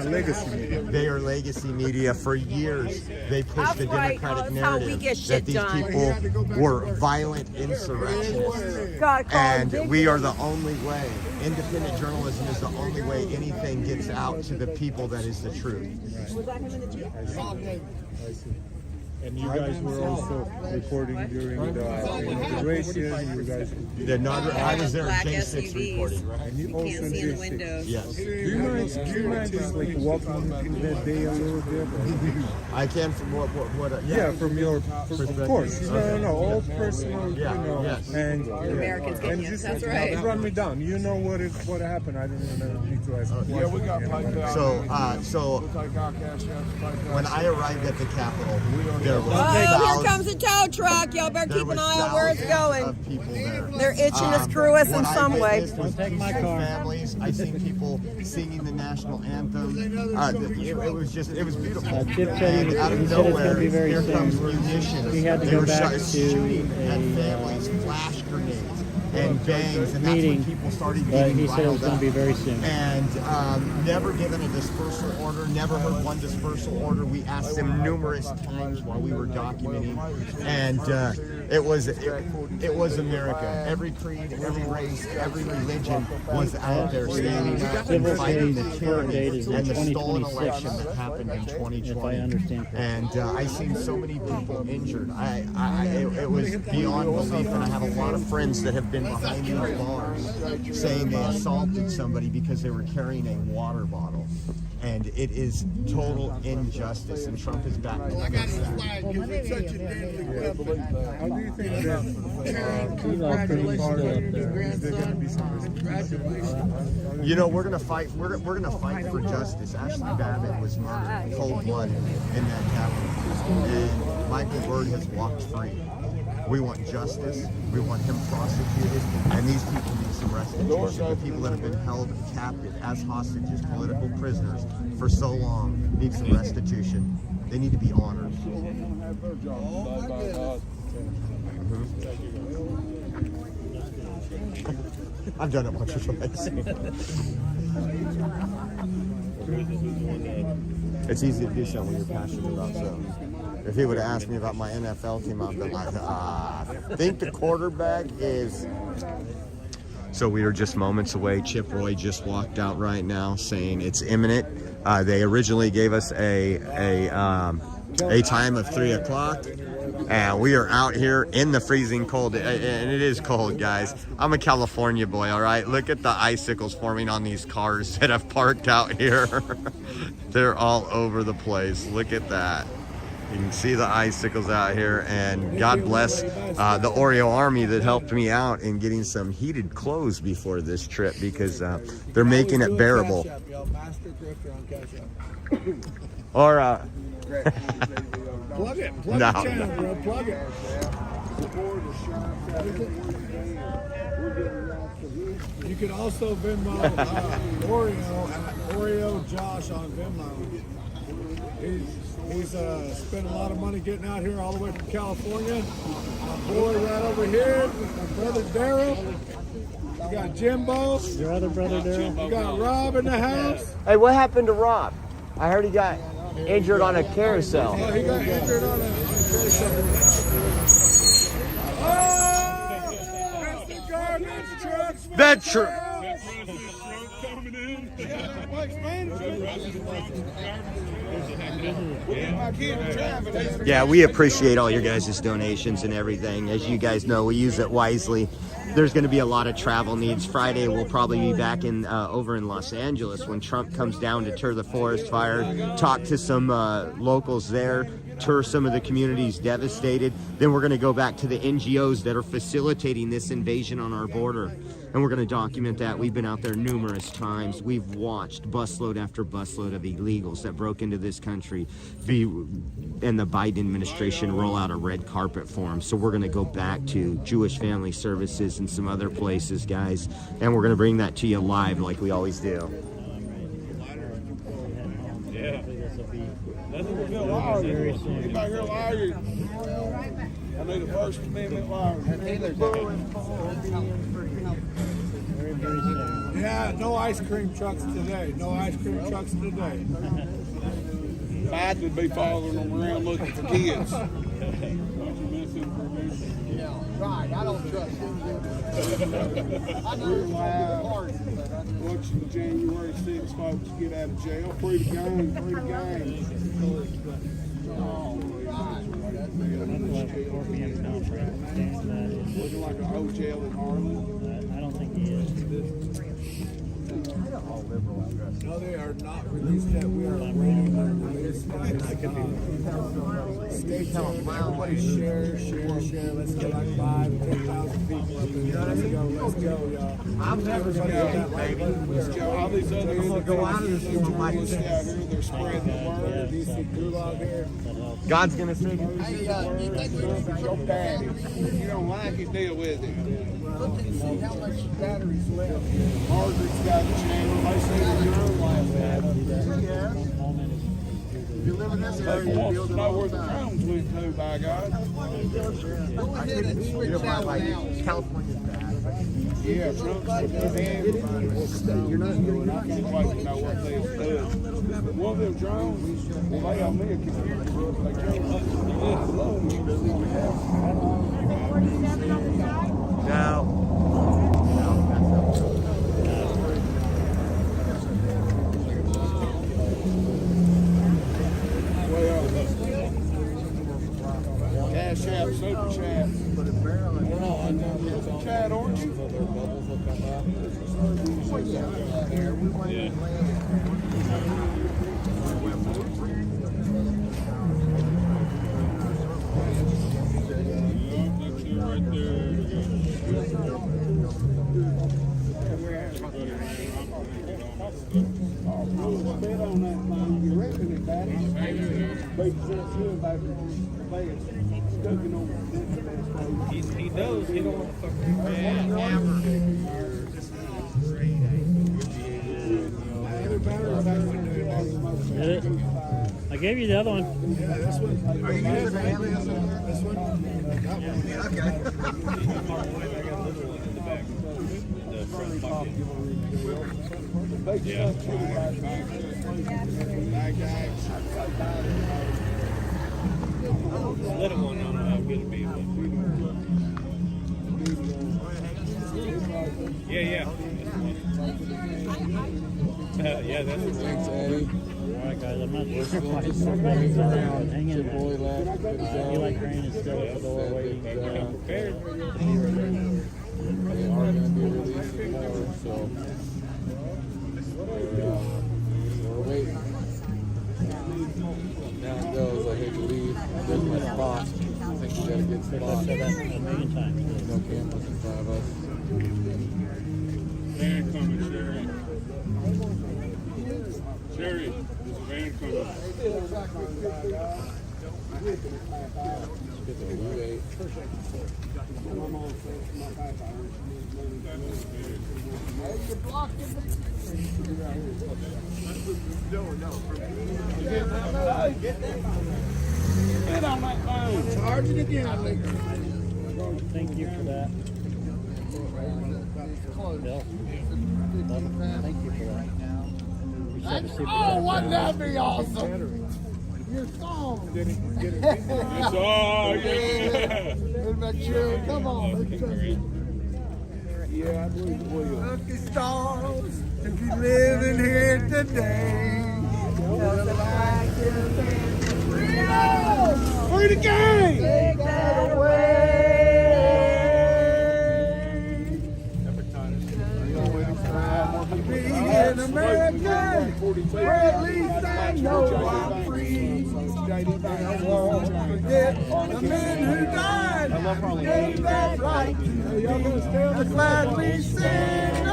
Legacy media. They are legacy media. For years, they pushed the That's right. Democratic That's how we narrative get that shit these done. people were violent insurrectionists. God, And we are the only way. Independent journalism is the only way anything gets out to the people that is the truth. Was that him in the Jeep? I see. And you guys were also reporting during the inauguration. You guys. I was there at J6 reporting. And you also did Yes. Do you mind just like walking in that day a little bit? I can from what Yeah, from your perspective. Of course. No, all personal, Yeah, you know. yes. And Americans get you. just That's right. run me down. You know what happened. I don't even need to ask. Yeah, we got piped out. So when I arrived at the Capitol, there was Oh, here comes a tow truck. Y'all better keep an eye on where it's going. They're itching to screw us in some way. Take my car. Families. I seen people singing the national anthem. It was beautiful. And out of nowhere, here comes munitions. We had to They go were back to shooting at a families, flash grenades and bangs, and meeting, that's when people started but getting he said it was riled going up. to be very soon. And never given a dispersal order, never heard one dispersal order. We asked them numerous times while we were documenting, and it was America. Every creed, every race, every religion was out there standing up and fighting the tyranny and the stolen election that happened in 2020. If I understand correctly. And I seen so many people injured. It was beyond belief, and I have a lot of friends that have been behind these bars saying they assaulted somebody because they were carrying a water bottle. And it is total injustice, and Trump is back to fix that. How do you think that? You know, we're gonna fight. We're gonna fight for justice. Ashley Babbitt was murdered, cold blooded, in that cabin, and Michael Byrd has walked free. We want justice. We want him prosecuted, and these people need some restitution. The people that have been held captive as hostages, political prisoners, for so long need some restitution. They need to be honored. I've done it once or twice. It's easy to do something when you're passionate about something. If he would have asked me about my NFL team, I'd been like, I think the quarterback is. So we are just moments away. Chip Roy just walked out right now saying it's imminent. They originally gave us a time of 3 o'clock. And we are out here in the freezing cold, and it is cold, guys. I'm a California boy, all right? Look at the icicles forming on these cars that have parked out here. They're all over the place. Look at that. You can see the icicles out here, and God bless the Oreo Army that helped me out in getting some heated clothes before this trip, because they're making it bearable. Or Plug it. No. The channel, bro. Plug it. You can also Venmo Oreo Josh on Venmo. He's spent a lot of money getting out here all the way from California. My boy right over here, my brother Daryl. We got Jimbo. Your other brother, Daryl. We got Rob in the house. Hey, what happened to Rob? I heard he got injured on a carousel. Oh, he got injured on a carousel. Oh! That's the garbage truck. That truck. Yeah, we appreciate all your guys' donations and everything. As you guys know, we use it wisely. There's going to be a lot of travel needs. Friday, we'll probably be back in over in Los Angeles when Trump comes down to tour the forest fire, talk to some locals there, tour some of the communities devastated. Then we're going to go back to the NGOs that are facilitating this invasion on our border, and we're going to document that. We've been out there numerous times. We've watched busload after busload of illegals that broke into this country and the Biden administration roll out a red carpet for them. So we're going to go back to Jewish Family Services and some other places, guys, and we're going to bring that to you live like we always do. Yeah. Anybody here liars? I need a First Amendment liars. Yeah, no ice cream trucks today. No ice cream trucks today. Biden would be following them around looking for kids. Yeah, right. I don't trust him. I know it's hard. Watching the January 6th folks get out of jail. Free to gang, free to gang. Looking like a old jail in Harlan. I don't think he is. No, they are not released yet. We are waiting on release. Everybody share. Let's get like 5,000, 10,000 people up in here. Let's go, y'all. I'm never gonna go, baby. Let's go. All these other I'm gonna go out of this one like individuals out here, they're spreading the word. DC Gulag here. God's gonna save you. Hey, you think your daddy. If you don't like it, deal with it. Look and see how much batteries left. Margaret's got a channel. They say that your own life bad up there. Yeah. If you live in this area, They you want build to it know all where the the time. drones went to, by God. Go ahead and switch that one out. California's bad. Yeah, Trump's with everybody. You're not doing. I can't wait to know what they've done. One of them drones, well, they owe me a computer. They can't let it alone. You believe we have. No. Cash App, Super Chat. Chat orange. He knows he don't want to fuck I gave you the other one. Yeah, this one. Are you using the alias on this one? That one? Yeah, Little one, I don't know how good it'd be. Yeah. Yeah, that's the Thanks, Eddie. All right, guys, I'm not sure. Hang in there. You like Grant is still at the door waiting. They are going to be releasing more, so we're waiting. Now it goes. I hate to leave. There's my spot. I think we got a good spot. I've said that a million times. There's no cameras in front of us. Van coming, Sherry. Sherry, there's a van coming. Get the U8. Get on that phone. charge it again, later. Thank you for that. Bill. Thank you for that. Oh, wouldn't that be awesome? Your song. Oh, yeah. Let's make sure. Come on. Let's try it. Yeah, I believe it will. Lucky stars, if you living here today. Free the game! Take that away. Being an American, where at least I know I'm free. I won't forget the men who died, gave that right to me. I gladly say no.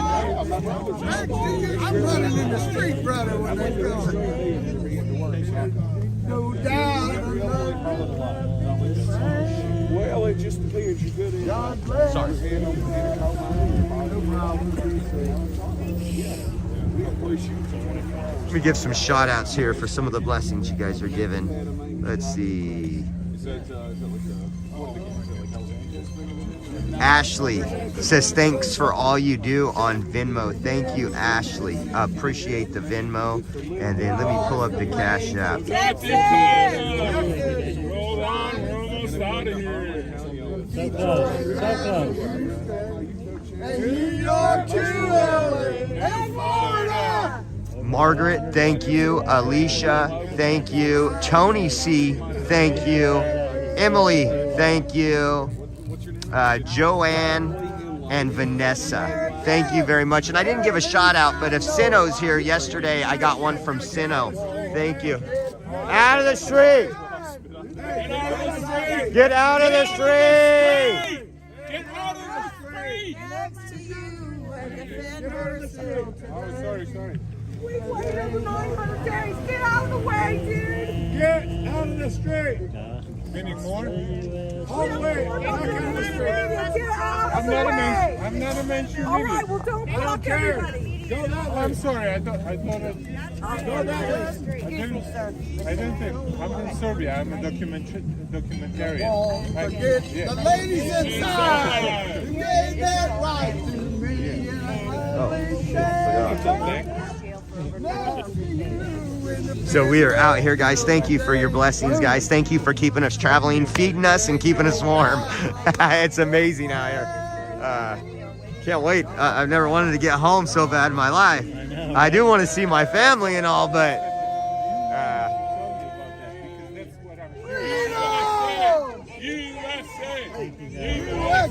I'm running in the street, brother, when they come. No doubt. Well, it just depends. You're good at God bless. Sorry. Let me give some shout outs here for some of the blessings you guys are giving. Let's see. Ashley says thanks for all you do on Venmo. Thank you, Ashley. Appreciate the Venmo. And then let me pull up the Cash App. Roll on, we're almost out of here. So close. So close. New York to LA and Florida. Margaret, thank you. Alicia, thank you. Tony C, thank you. Emily, thank you. Joanne and Vanessa, thank you very much. And I didn't give a shout out, but if Sino's here yesterday, I got one from Sino. Thank you. Out of the street. Get out of the street! Get out of the street! Next to you, where defenders still to Oh, sorry. We've waited over 900 days. Get out of the way, dude! Get out of the street! Meaning more? Oh, wait. Get out of the way! I'm not a mainstream All media. right, well, don't I don't block care. everybody. Go that way. I'm sorry. I thought go that way. I didn't think. I'm from Serbia. I'm a documentarian. Oh, forget the ladies inside. You made that right to me. So we are out here, guys. Thank you for your blessings, guys. Thank you for keeping us traveling, feeding us, and keeping us warm. It's amazing out here. Can't wait. I've never wanted to get home so bad in my life. I do want to see my family and all, but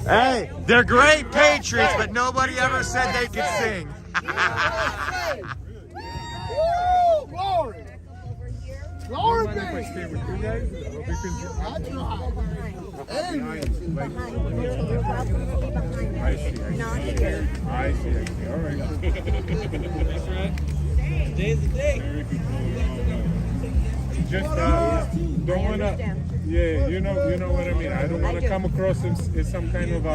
hey, they're great patriots, but nobody ever said they could sing. Glory! Glory be! I see. All right. That's right. Today's the day. Just don't wanna. Yeah, you know what I mean. I don't want to come across as some kind of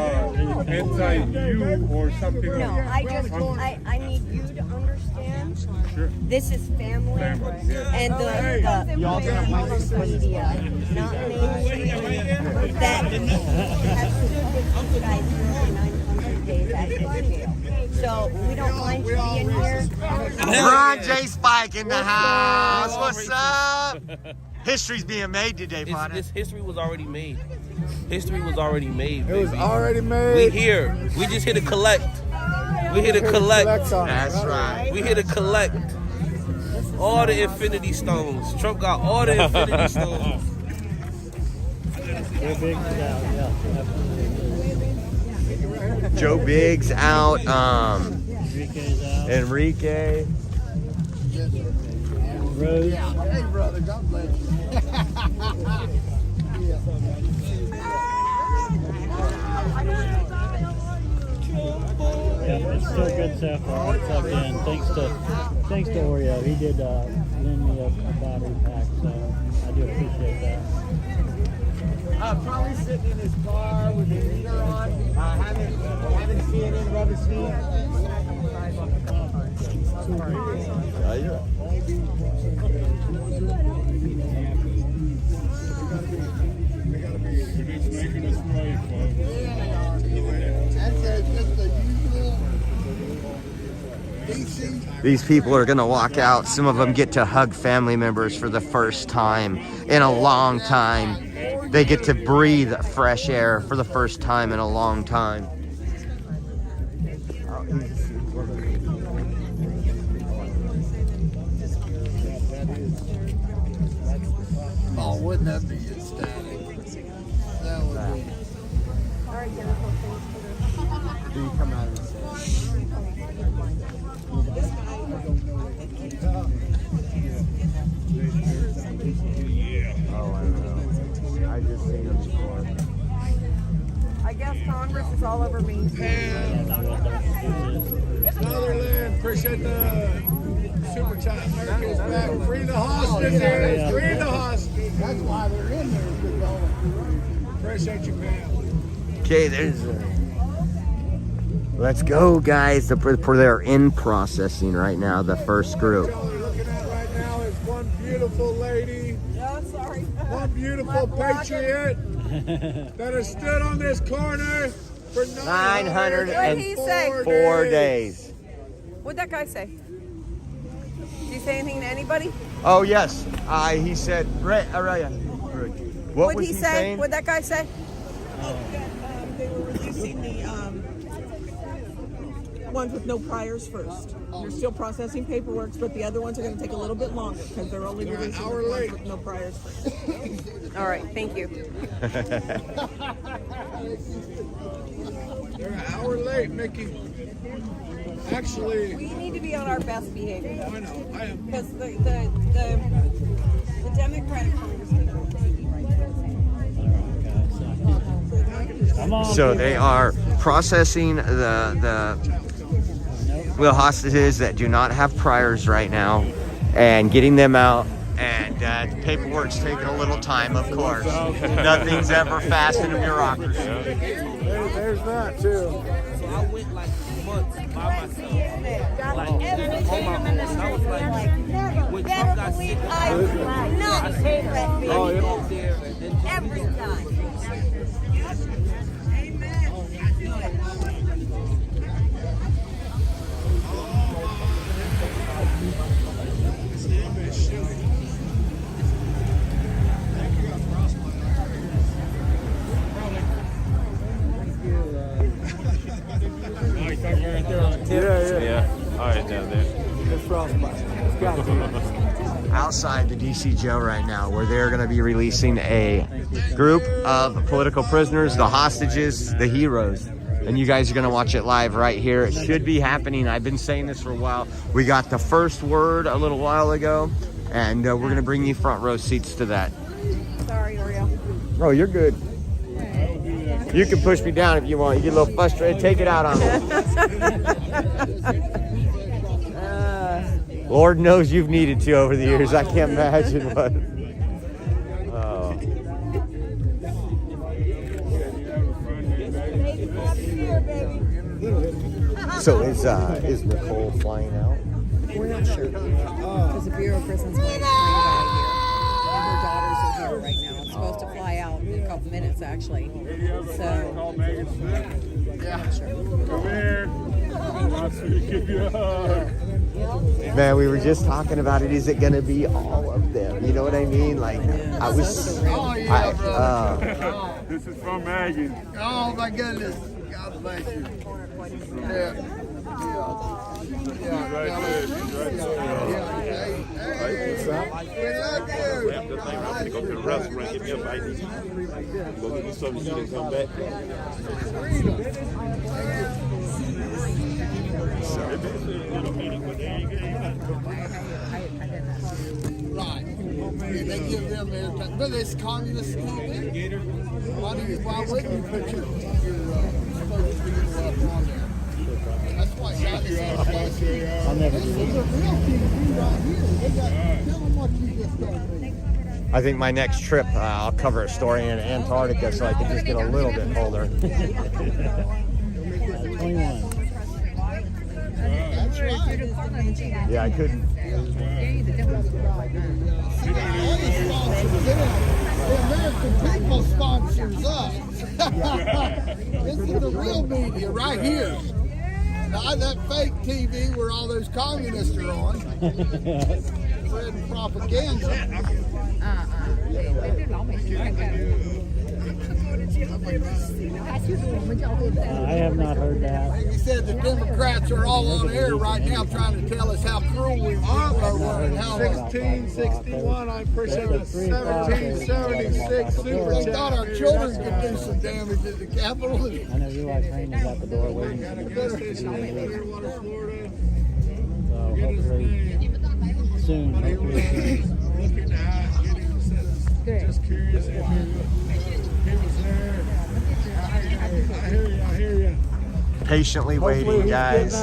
anti-you or something. No, I need you to understand. Sure. This is family, yeah. and the media, not mainstream, that has stood with you guys for 900 days at this jail. So we don't mind you being here. Ron J. Spike in the house. What's up? History's being made today, partner. This history was already made. History was already made, baby. It was already made. We here. We just here to collect. We here to collect. That's right. We here to collect all the Infinity Stones. Trump got all the Infinity Stones. Joe Biggs out. Enrique. Rose. Hey, brother, God bless you. Yeah, it's still good so far. Plugged in. Thanks to Oreo. He did lend me a battery pack, so I do appreciate that. Probably sitting in his car with the heater on. Haven't CNN rub his feet. These people are gonna walk out. Some of them get to hug family members for the first time in a long time. They get to breathe fresh air for the first time in a long time. Oh, wouldn't that be ecstatic? That would be. Do you come out and say? Oh, I don't know. I just seen him before. I guess Congress is all over me. Sutherland, appreciate the super chat. America's back. Free the hostages. Free the hostages. That's why they're in there. Appreciate you, man. Okay, there's. Let's go, guys. They're in processing right now. The first group. What we're looking at right now is one beautiful lady. Yeah, sorry. One beautiful patriot that has stood on this corner for 904 days. What'd that guy say? Did he say anything to anybody? Oh yes, he said. Araya. What What'd was he he say? saying? What'd that guy say? They were releasing the ones with no priors first. They're still processing paperwork, but the other ones are going to take a little bit longer because they're only releasing the ones with no priors first. All right, thank you. They're an hour late, Mickey. Actually, we need to be on our best behavior. I know, I am. Because the Democratic Congress is right there. So they are processing the hostages that do not have priors right now and getting them out. And the paperwork's taking a little time, of course. Nothing's ever fast in a bureaucracy. There's that too. So I went like months by myself. Like, on my own. And I was like, when Trump got sick, I said, Oh, yeah. go there and every time. Yeah. All right, down there. Outside the DC jail right now, where they're going to be releasing a group of political prisoners, the hostages, the heroes. And you guys are going to watch it live right here. It should be happening. I've been saying this for a while. We got the first word a little while ago, and we're going to bring you front row seats to that. Sorry, Oreo. Oh, you're good. You can push me down if you want. You get a little frustrated, take it out on me. Lord knows you've needed to over the years. I can't imagine what. Oh. So is Nicole flying out? We're not sure. Because the Bureau of Prisons waiting to bring her out here. And her daughters are here right now. It's supposed to fly out in a couple minutes, actually. So, yeah, not sure. Come here. Man, we were just talking about it. Is it going to be all of them? You know what I mean? Like, I was. This is from Megan. Oh my goodness. God bless you. Yeah. Go to the restaurant, get me a bite. Go get me something to eat and come back. Right. They give them their time. But it's communist country. Why wouldn't you put your supposed people up on there? That's why God is I'll never This is a real TV right here. They got, tell them what you just told me. I think my next trip, I'll cover a story in Antarctica so I can just get a little bit older. 21. That's right. Yeah, I couldn't. The American people sponsors us. This is the real media right here. Not that fake TV where all those communists are on. Spreading propaganda. I have not heard that. He said the Democrats are all on air right now trying to tell us how cruel we were and how 1661, I appreciate the 1776 super chat. They thought our children could do some damage at the Capitol. I know you like Rain is at the door waiting for you. So hopefully soon. Just curious if he was there. I hear you. Patiently waiting, guys.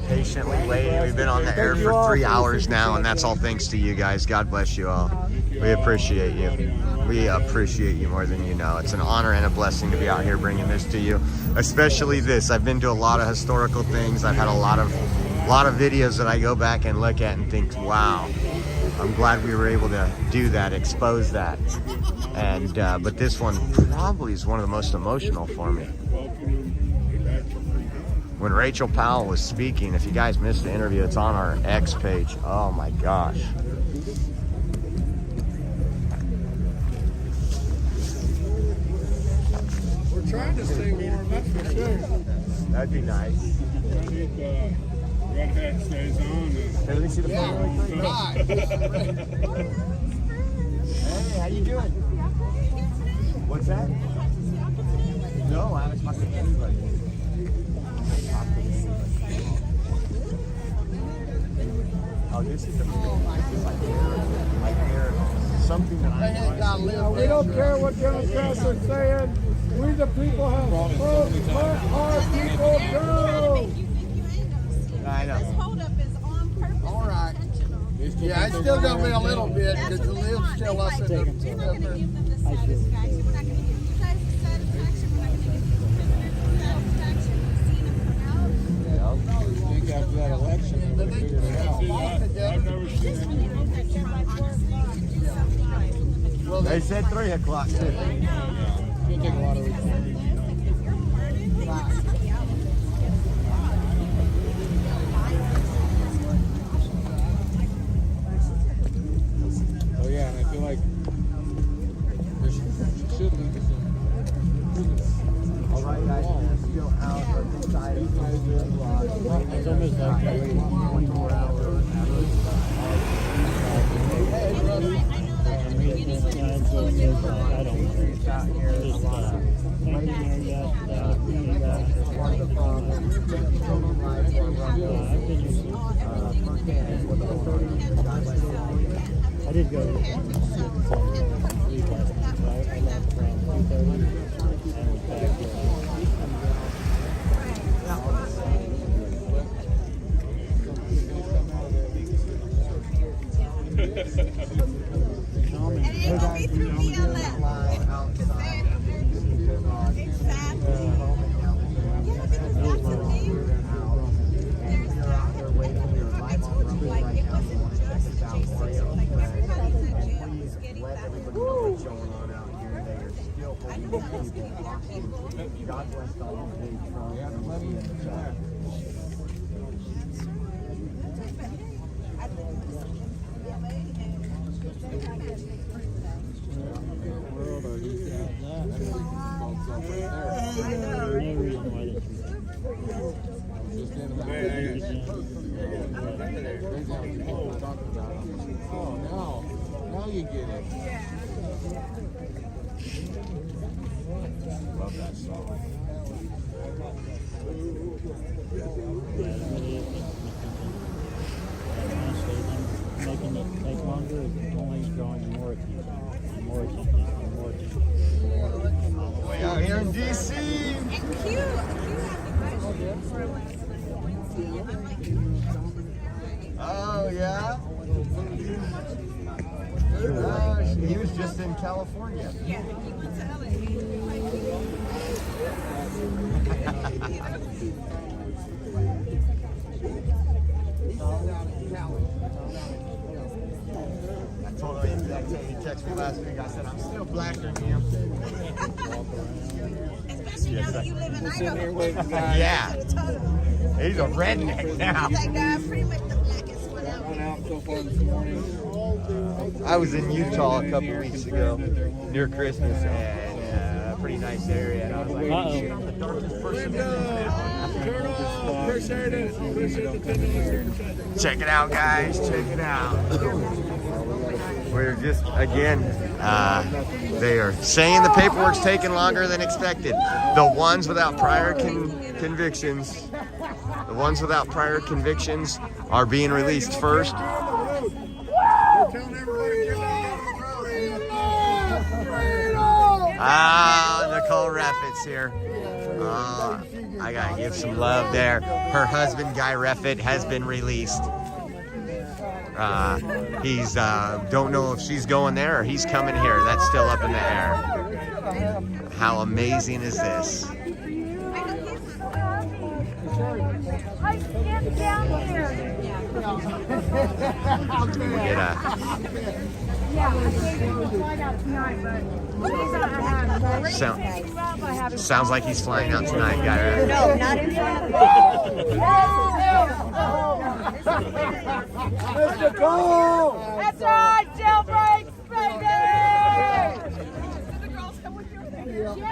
Patiently waiting. We've been on the air for 3 hours now, and that's all thanks to you guys. God bless you all. We appreciate you. We appreciate you more than you know. It's an honor and a blessing to be out here bringing this to you, especially this. I've been to a lot of historical things. I've had a lot of videos that I go back and look at and think, wow, I'm glad we were able to do that, expose that. And but this one probably is one of the most emotional for me. When Rachel Powell was speaking, if you guys missed the interview, it's on our X page. Oh my gosh. We're trying to stay warm, that's for sure. That'd be nice. Red hat stays on. Hey, let me see the photo really quick. Hey, how you doing? What's that? No, I haven't talked to anybody. Oh, this is the like hair. something that I We don't care what Democrats are saying. We the people have voted. Let our people go. I know. Hold up is on purpose. All right. Yeah, it's still gonna be a little bit because the lives tell us that We're not going to give them the satisfaction. We're not going to give you guys the satisfaction. We're not going to give the prisoners the satisfaction. We've seen them come out. I think after that election, they're going to figure it out. I've never seen anything. They said 3 o'clock too. It'll take a lot of reform. Oh yeah, and I feel like there should be some. All right, guys, we're still out on the side of the block. It's almost like 24 hours. I did go to sleep last night, right? I left around 2:30 and was back God bless all of you. Now you get it. Love that song. making it take longer is only drawing more attention and more attention and more attention. Way out here in DC. Oh yeah. He was just in California. Yeah, he was telling I told him the exact same. He texted me last week. I said, I'm still blacker than him. Especially now that you live in Idaho. Yeah. He's a redneck now. That guy pretty much the blackest one out. Went out so far this morning. I was in Utah a couple weeks ago near Christmas, and pretty nice area. And I was like, shit, I'm the darkest person in this. Check it out, guys. Check it out. We're just, again, they are saying the paperwork's taking longer than expected. The ones without prior convictions, the ones without prior convictions are being released first. Nicole Reffitt's here. I gotta give some love there. Her husband, Guy Reffitt, has been released. He's don't know if she's going there or he's coming here. That's still up in the air. How amazing is this? Get down here. Sounds like he's flying out tonight, Guy. No, not in front Mr. Cole! That's right, jailbreak, baby!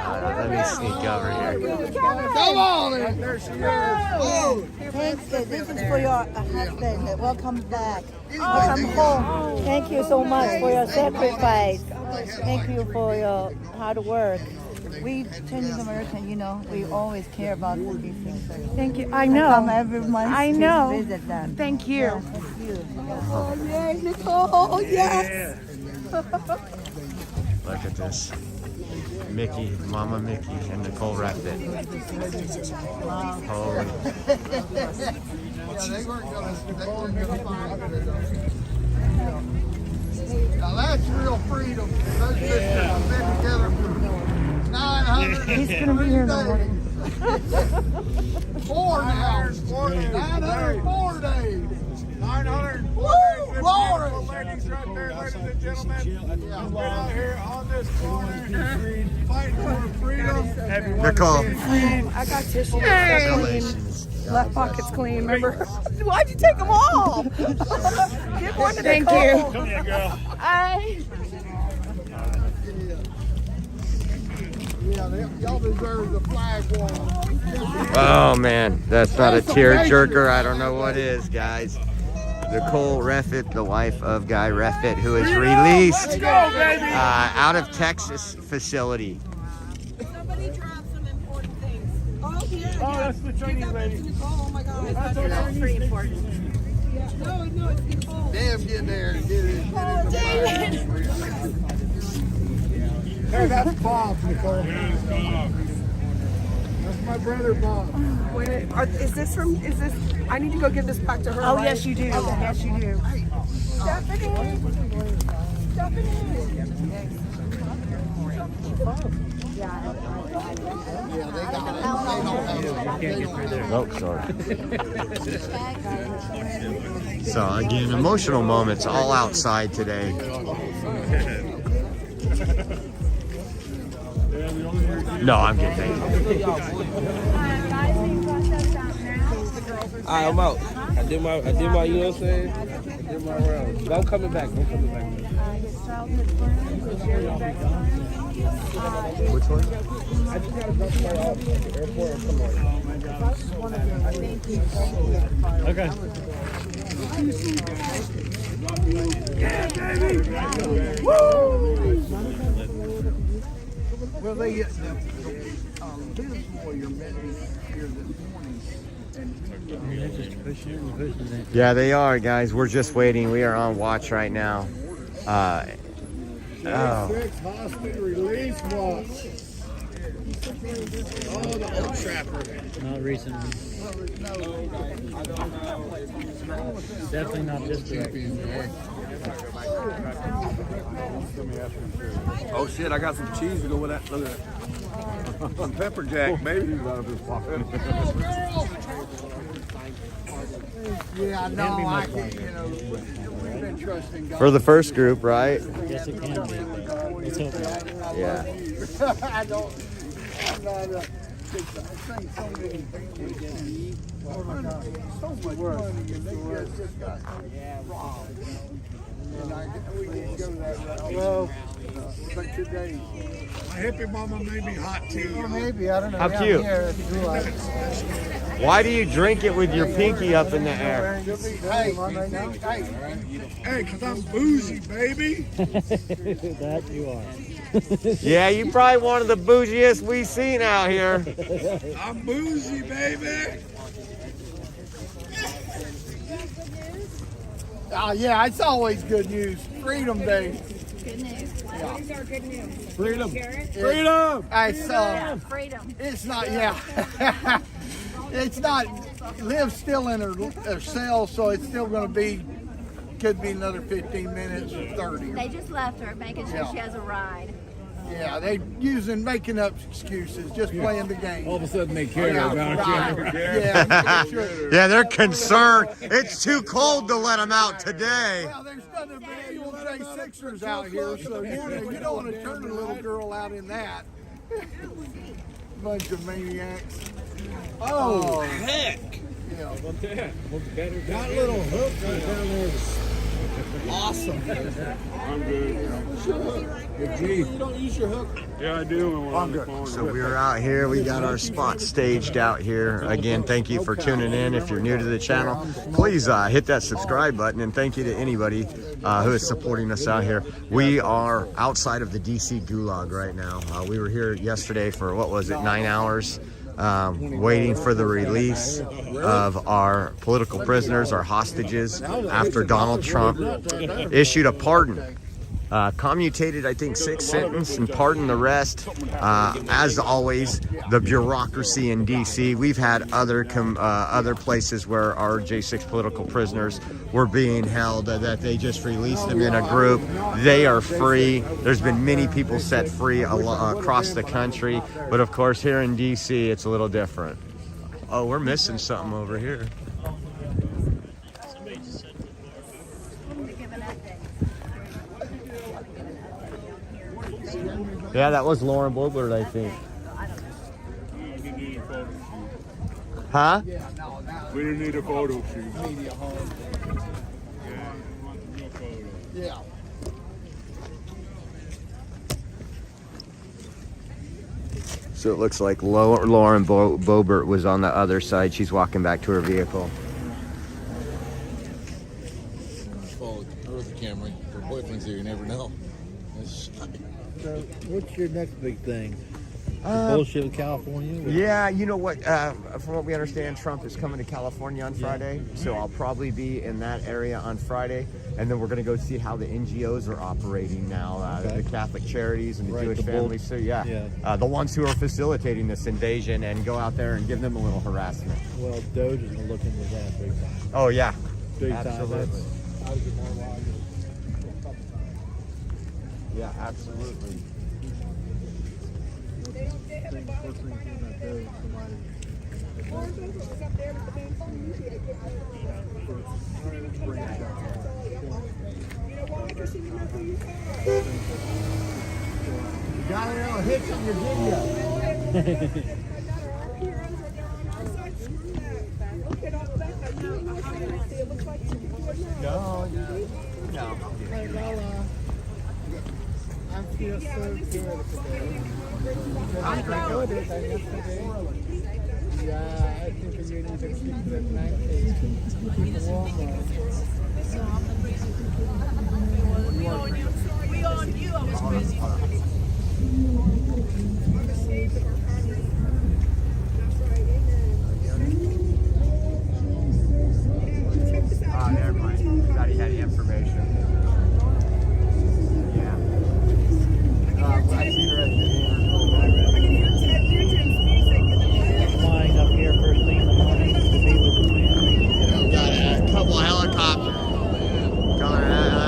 Let me sneak over here. Come on! There she is. Oh, thanks, this is for your husband. Welcome back. Welcome home. Thank you so much for your sacrifice. Thank you for your hard work. We Chinese American, you know, we always care about these things. thank you. I know. Come every month I know. to visit them. Thank you. Yeah, thank you. Oh, yay, Nicole. Yes. Look at this. Mickey, Mama Mickey, and Nicole Rapid. Holy. They weren't gonna find it. Now that's real freedom. Those sisters have been together for 900 He's gonna be here in the morning. 4 now. 904 days. 904 days. Glory! Ladies right there, ladies and gentlemen. We've been out here on this corner fighting for freedom. Nicole. I got tissue. Left pocket's clean, remember? Why'd you take them all? Give one to Thank Nicole. you. Come here, girl. Y'all deserve the flag wall. Oh man, that's not a tearjerker. I don't know what is, guys. Nicole Reffitt, the wife of Guy Reffitt, who is released out of Texas facility. Somebody dropped some important things. Oh, here. Oh, that's the Chinese lady. Oh my God. That's pretty important. No, it's Nicole. Damn, get there and get it. Oh, David. Hey, that's Bob, Nicole. That's my brother, Bob. Wait, is this? I need to go give this back to her. Oh, right? yes, you do. Yes, you do. Stephanie. Oh, sorry. So again, emotional moments all outside today. No, I'm kidding. Alright, I'm out. I did my, you know what I'm saying? I did my round. But I'm coming back. Which one? I just gotta drop my off at the airport and come on. Okay. Yeah, baby! Woo! Well, his lawyer met me here this morning. Yeah, they are, guys. We're just waiting. We are on watch right now. Oh. Six hostage release watch. Oh, the old trapper. Not recently. Definitely not this direction. Oh shit, I got some cheese to go with that. Look at that. Some pepper jack, baby. Yeah, no, I can't, we've been trusting God. For the first group, right? Yes, it can be. Let's hope not. Yeah. I don't, I'm not I think so many people so much money and they just got robbed. And we didn't go that route. Well, but today, my hippie mama made me hot tea. Well, maybe, I don't know. How cute. Why do you drink it with your pinky up in the air? Hey, because I'm bougie, baby. That you are. Yeah, you probably one of the bougiest we've seen out here. I'm bougie, baby. Yeah, it's always good news. Freedom Day. Good news. What is our good news? Freedom. Freedom. Freedom. It's not, yeah. It's not, Liv's still in her cell, so it's still going to be, could be another 15 minutes or 30. They just left her, making sure she has a ride. Yeah, they making up excuses, just playing the game. All of a sudden they care about you. Yeah, sure. Yeah, they're concerned. It's too cold to let them out today. Well, there's nothing but evil J6ers out here, so you don't want to turn a little girl out in that. Bunch of maniacs. Oh, heck. Yeah. That little hook right down there is awesome. I'm good. You don't use your hook? Yeah, I do. I'm good. So we're out here. We got our spot staged out here. Again, thank you for tuning in. If you're new to the channel, please hit that subscribe button. And thank you to anybody who is supporting us out here. We are outside of the DC Gulag right now. We were here yesterday for, 9 hours? Waiting for the release of our political prisoners, our hostages, after Donald Trump issued a pardon commutated, I think, 6th sentence and pardoned the rest. As always, the bureaucracy in DC. We've had other places where our J6 political prisoners were being held that they just released them in a group. They are free. There's been many people set free across the country, but of course here in DC it's a little different. Oh, we're missing something over here. Yeah, that was Lauren Boebert, I think. Huh? We didn't need a photo shoot. Yeah. So it looks like Lauren Boebert was on the other side. She's walking back to her vehicle. Followed her with the camera. Her boyfriend's here, you never know. So what's your next big thing? Bullshit with California? Yeah, you know what? From what we understand, Trump is coming to California on Friday, so I'll probably be in that area on Friday, and then we're going to go see how the NGOs are operating now, the Catholic Charities and the Jewish families. So the ones who are facilitating this invasion, and go out there and give them a little harassment. Well, Doge is going to look into that big time. Oh yeah, Big absolutely. time. Yeah, absolutely. You got a little hitch in your video. No. I feel so good today. I'm good yesterday. Yeah, I think you need to keep the blanket warmer. We on you. I was crazy. Never mind. Thought he had the information. Yeah. I see her at the Flying up here first thing in the morning to be with the family. Got a couple of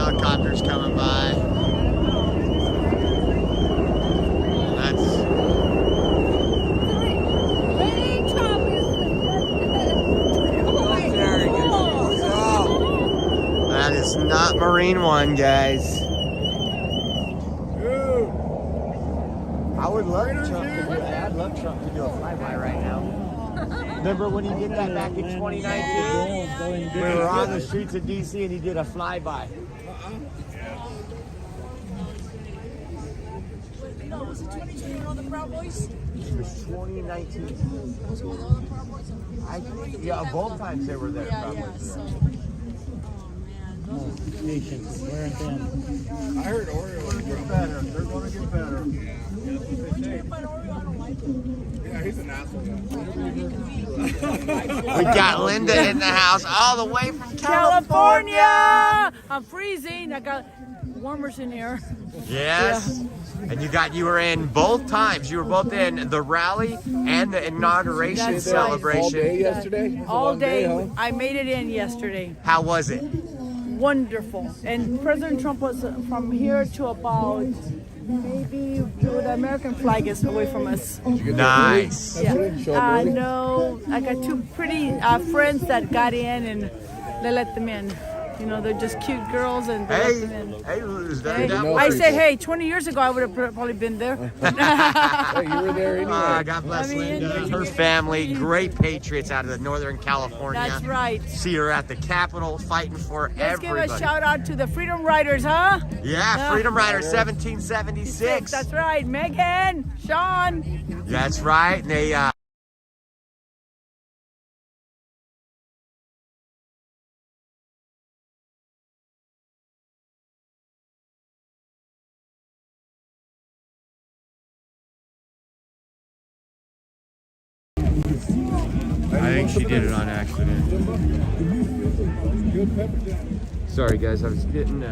helicopters coming by. That is not Marine One, guys. I would love Trump to do that. I'd love Trump to do a flyby right now. Remember when he did that back in 2019? We were on the streets of DC and he did a flyby. No, was it 2020 with all the Proud Boys? It was 2019. Was it with all the Proud Boys? Yeah, both times they were there. Patience, wear and thin. I heard Oreo is getting better. They're going to get better. Yeah, he's an asshole. We got Linda in the house all the way from California! I'm freezing. I got warmers in here. Yes. And you were in both times. You were both in the rally and the inauguration That's celebration. right. All day yesterday? All day. I made it in yesterday. How was it? Wonderful. And President Trump was from here to about maybe the American flag is away from us. Nice. Yeah. No, I got two pretty friends that got in and they let them in. You know, they're just cute girls and they let them in. I said, hey, 20 years ago I would have probably been there. Hey, you were there anyway. God bless Linda. Her family, great patriots out of the Northern California. That's right. See her at the Capitol fighting for Let's give everybody. a shout out to the Freedom Riders, huh? Yeah, Freedom Riders 1776. That's right. Megan, Sean. That's right. And they I think she did it on accident. Sorry guys, I was getting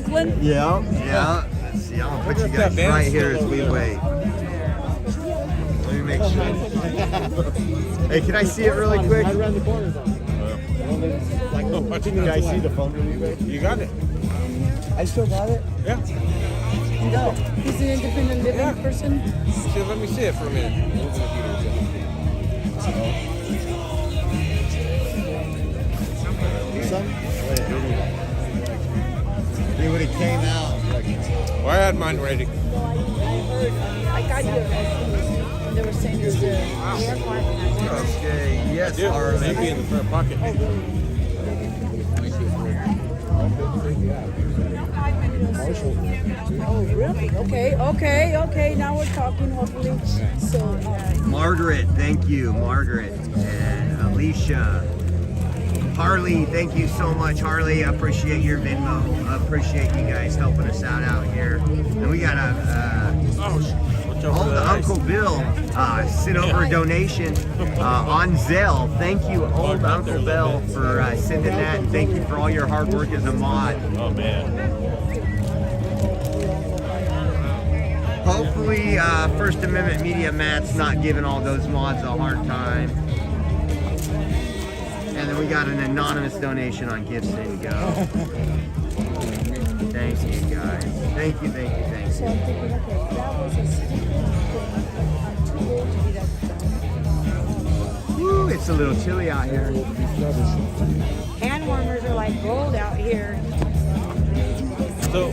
Oakland. Yeah, yeah. Let's see, I'm gonna put you guys right here as we wait. Let me make sure. Hey, can I see it really quick? Right around the corner. Can you guys see the phone really quick? You got it. I still got it? Yeah. No, he's an independent living person. See, let me see it for a minute. See when it came out. Well, I had mine ready. I got you. They were saying there's a airport. Okay, yes, Harley. Maybe in the front pocket. Oh, really? Okay. Now we're talking, hopefully. So, Margaret, thank you, Margaret. And Alicia. Harley, thank you so much, Harley. I appreciate your Venmo. I appreciate you guys helping us out here. And we got old Uncle Bill sent over a donation on Zelle. Thank you, old Uncle Bill, for sending that. And thank you for all your hard work as a mod. Oh, man. Hopefully, First Amendment Media Matt's not giving all those mods a hard time. And then we got an anonymous donation on Gibson Go. Thank you, guys. Thank you. so I'm thinking, okay, that was a stupid thing. I'm too old to be that dumb. Woo, it's a little chilly out here. Hand warmers are like gold out here. So,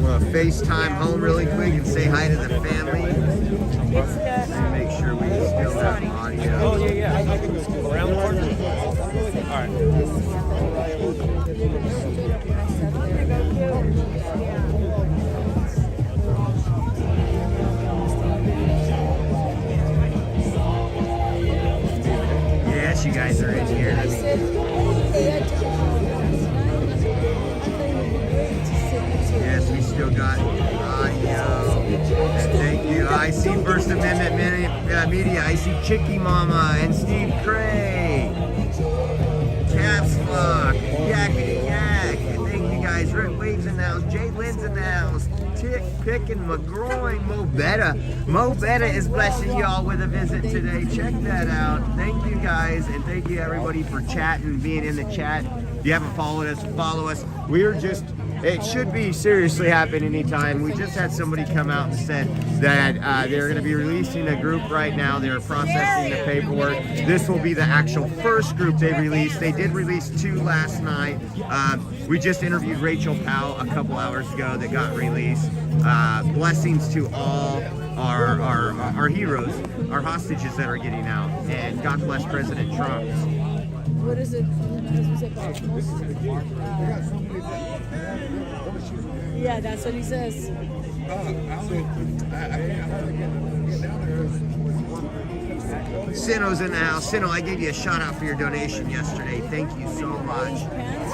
want to FaceTime home really quick and say hi to the family. And make sure we still have audio. Oh, yeah. I can just go around the corner. All right. Yes, you guys are in here. Yes, we still got audio. And thank you. I see First Amendment Media. I see Chicky Mama and Steve Cray. Caps Lock. Yakety Yak. And thank you guys. Rick Wade's in the house. Jay Lynn's in the house. Tick, Pick, and McGroin. Mo Betta is blessing y'all with a visit today. Check that out. Thank you guys. And thank you everybody for chatting, being in the chat. If you haven't followed us, follow us. We are just... It should be seriously happen anytime. We just had somebody come out and said that they're going to be releasing a group right now. They're processing the paperwork. This will be the actual first group they released. They did release 2 last night. We just interviewed Rachel Powell a couple hours ago that got released. Blessings to all our heroes, our hostages that are getting out. And God bless President Trump. What is it? Yeah, that's what he says. Sino's in the house. Sino, I gave you a shout out for your donation yesterday. Thank you so much.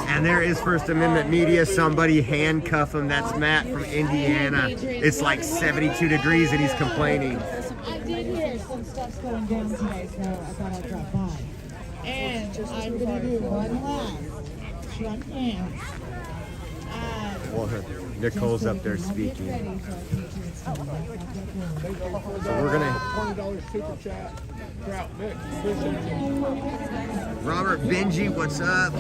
And there is First Amendment Media. Somebody handcuff him. That's Matt from Indiana. It's like 72 degrees and he's complaining. I did hear some stuff's going down today, so I thought I'd drop by. And I'm going to do one last shut down. Well, Nicole's up there speaking. So we're gonna. $20 super chat. Robert Benji, what's up?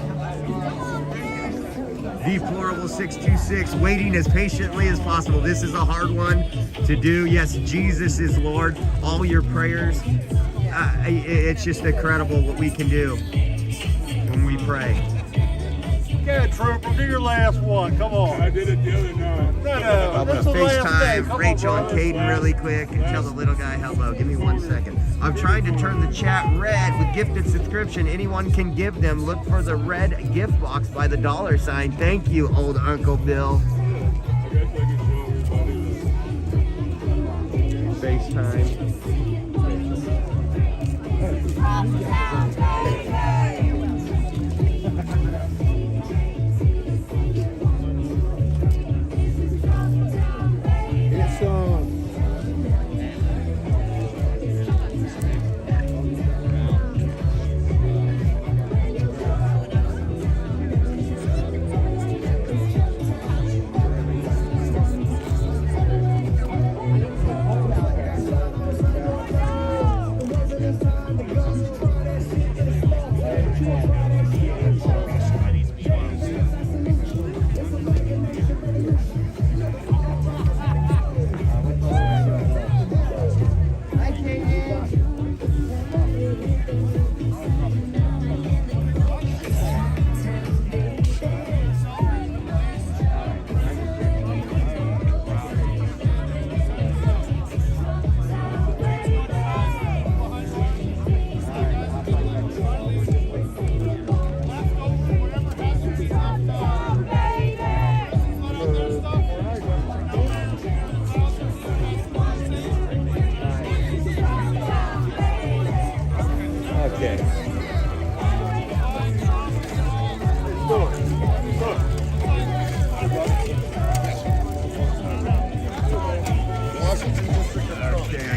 Deplorable 626, waiting as patiently as possible. This is a hard one to do. Yes, Jesus is Lord. All your prayers. It's just incredible what we can do when we pray. Yeah, Trooper, do your last one. Come on. I did it the other night. No. I'm going to FaceTime Rachel and Caden really quick and tell the little guy hello. Give me 1 second. I'm trying to turn the chat red with gifted subscription. Anyone can give them. Look for the red gift box by the $sign. Thank you, old Uncle Bill. FaceTime.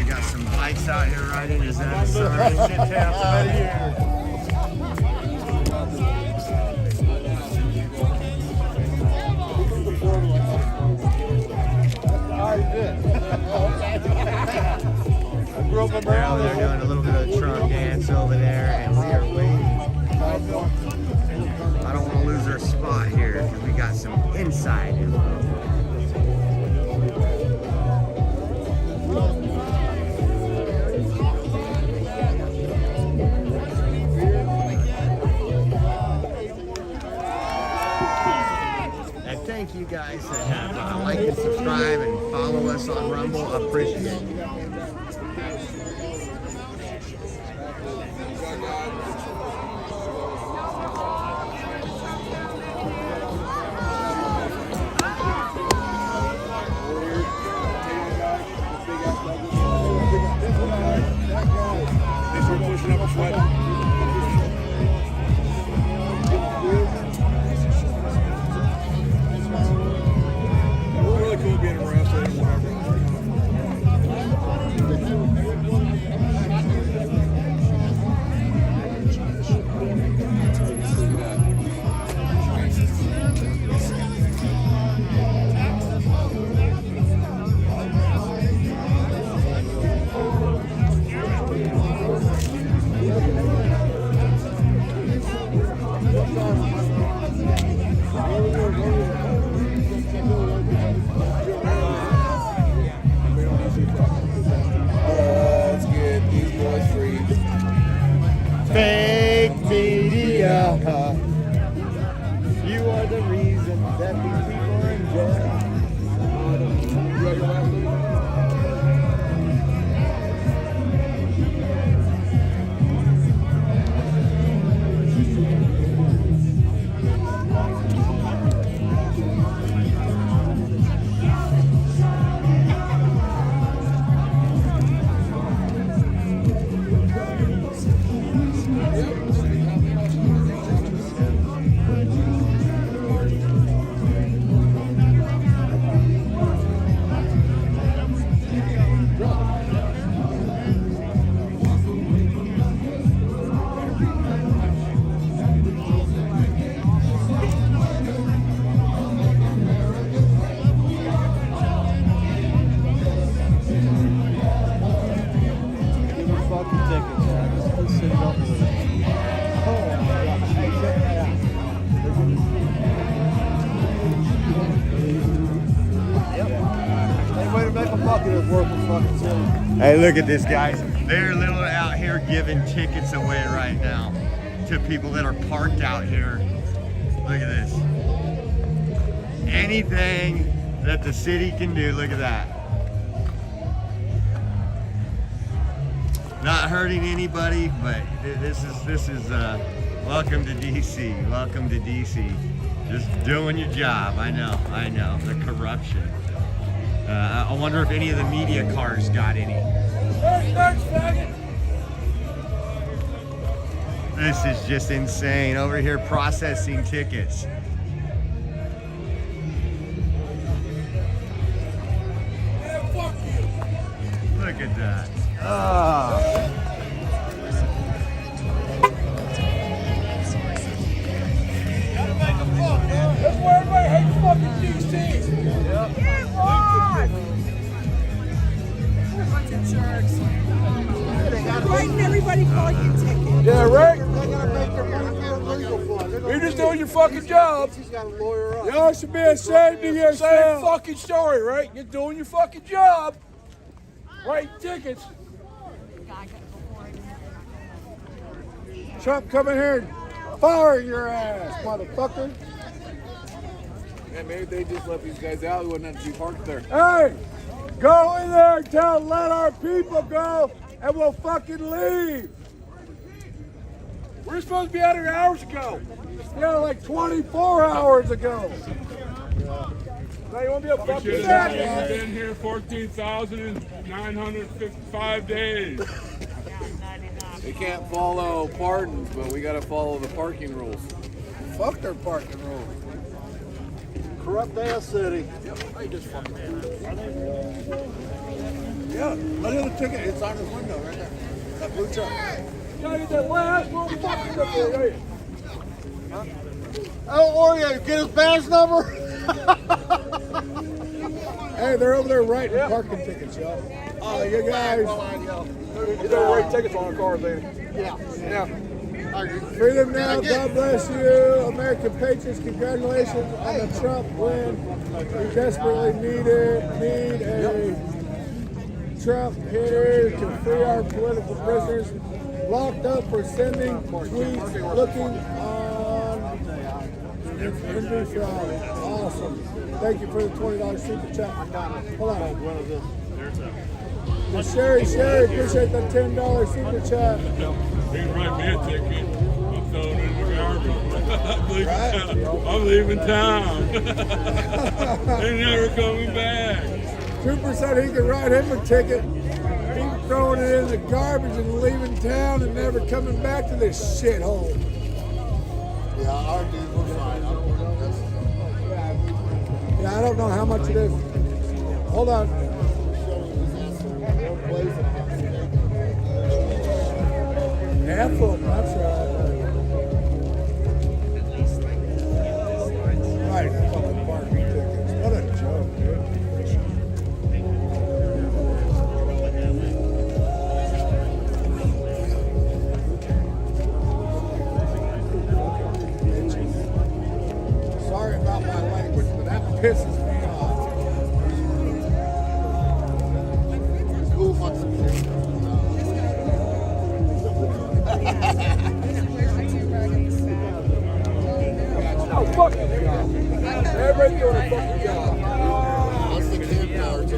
got some bikes out here riding. Is that a sign? Now they're doing a little bit of a Trump dance over there, and we are waiting. I don't want to lose our spot here because we got some inside info. And thank you guys that have liked and subscribe and follow us on Rumble. Appreciate it. Really cool being arrested and whatever. Let's get these boys free. Fake media. You are the reason that these people are in jail. Hey, look at this, guys. They're literally out here giving tickets away right now to people that are parked out here. Look at this. Anything that the city can do, look at that. Not hurting anybody, but this is welcome to DC. Welcome to DC. Just doing your job. I know. The corruption. I wonder if any of the media cars got any. This is just insane. Over here processing tickets. Look at that. Oh. That's where everybody hates fucking DC. Yep. Get one! Bunch of jerks. Why didn't everybody call you ticket? Yeah, right? They gotta make their money feel legal for it. You're just doing your fucking job. She's got a lawyer up. Y'all should be ashamed of yourself. Same fucking story, right? You're doing your fucking job. Writing tickets. Trump, come in here and fire your ass, motherfucker. Yeah, maybe they just let these guys out. We wouldn't have to be parked there. Hey, go in there and tell them let our people go and we'll fucking leave. We're supposed to be out here hours ago. Yeah, like 24 hours ago. Now you want to be a fucking I've been here 14,955 days. They can't follow pardons, but we got to follow the parking rules. Fuck their parking rules. Corrupt ass city. Yep, they just fucking Yeah, look at the ticket. It's on his window right there. That blue truck. Gotta get that last motherfucker up there, right? Oh, Oreo, get his badge number. Hey, they're over there writing parking tickets, y'all. Oh, you guys. He's over writing tickets on our cars, ain't he? Yeah. Freedom now. God bless you, American patriots. Congratulations on the Trump win. We desperately need a Trump here to free our political prisoners locked up for sending tweets looking on Hindu fraud. Awesome. Thank you for the $20 super chat. Hold on. The Sherry, appreciate the $10 super chat. He can write me a ticket. I'm throwing it in the garbage. I'm leaving town. They're never coming back. Trooper said he could write him a ticket. He's throwing it in the garbage and leaving town and never coming back to this shithole. Yeah, our dude was fine. Yeah, I don't know how much it is. Hold on. Half of them, that's right. Right, fucking parking tickets. What a joke, dude. Sorry about my language, but that pisses me off. Who wants to be Oh, fuck it. Everybody's doing a fucking job. That's the camp power, too.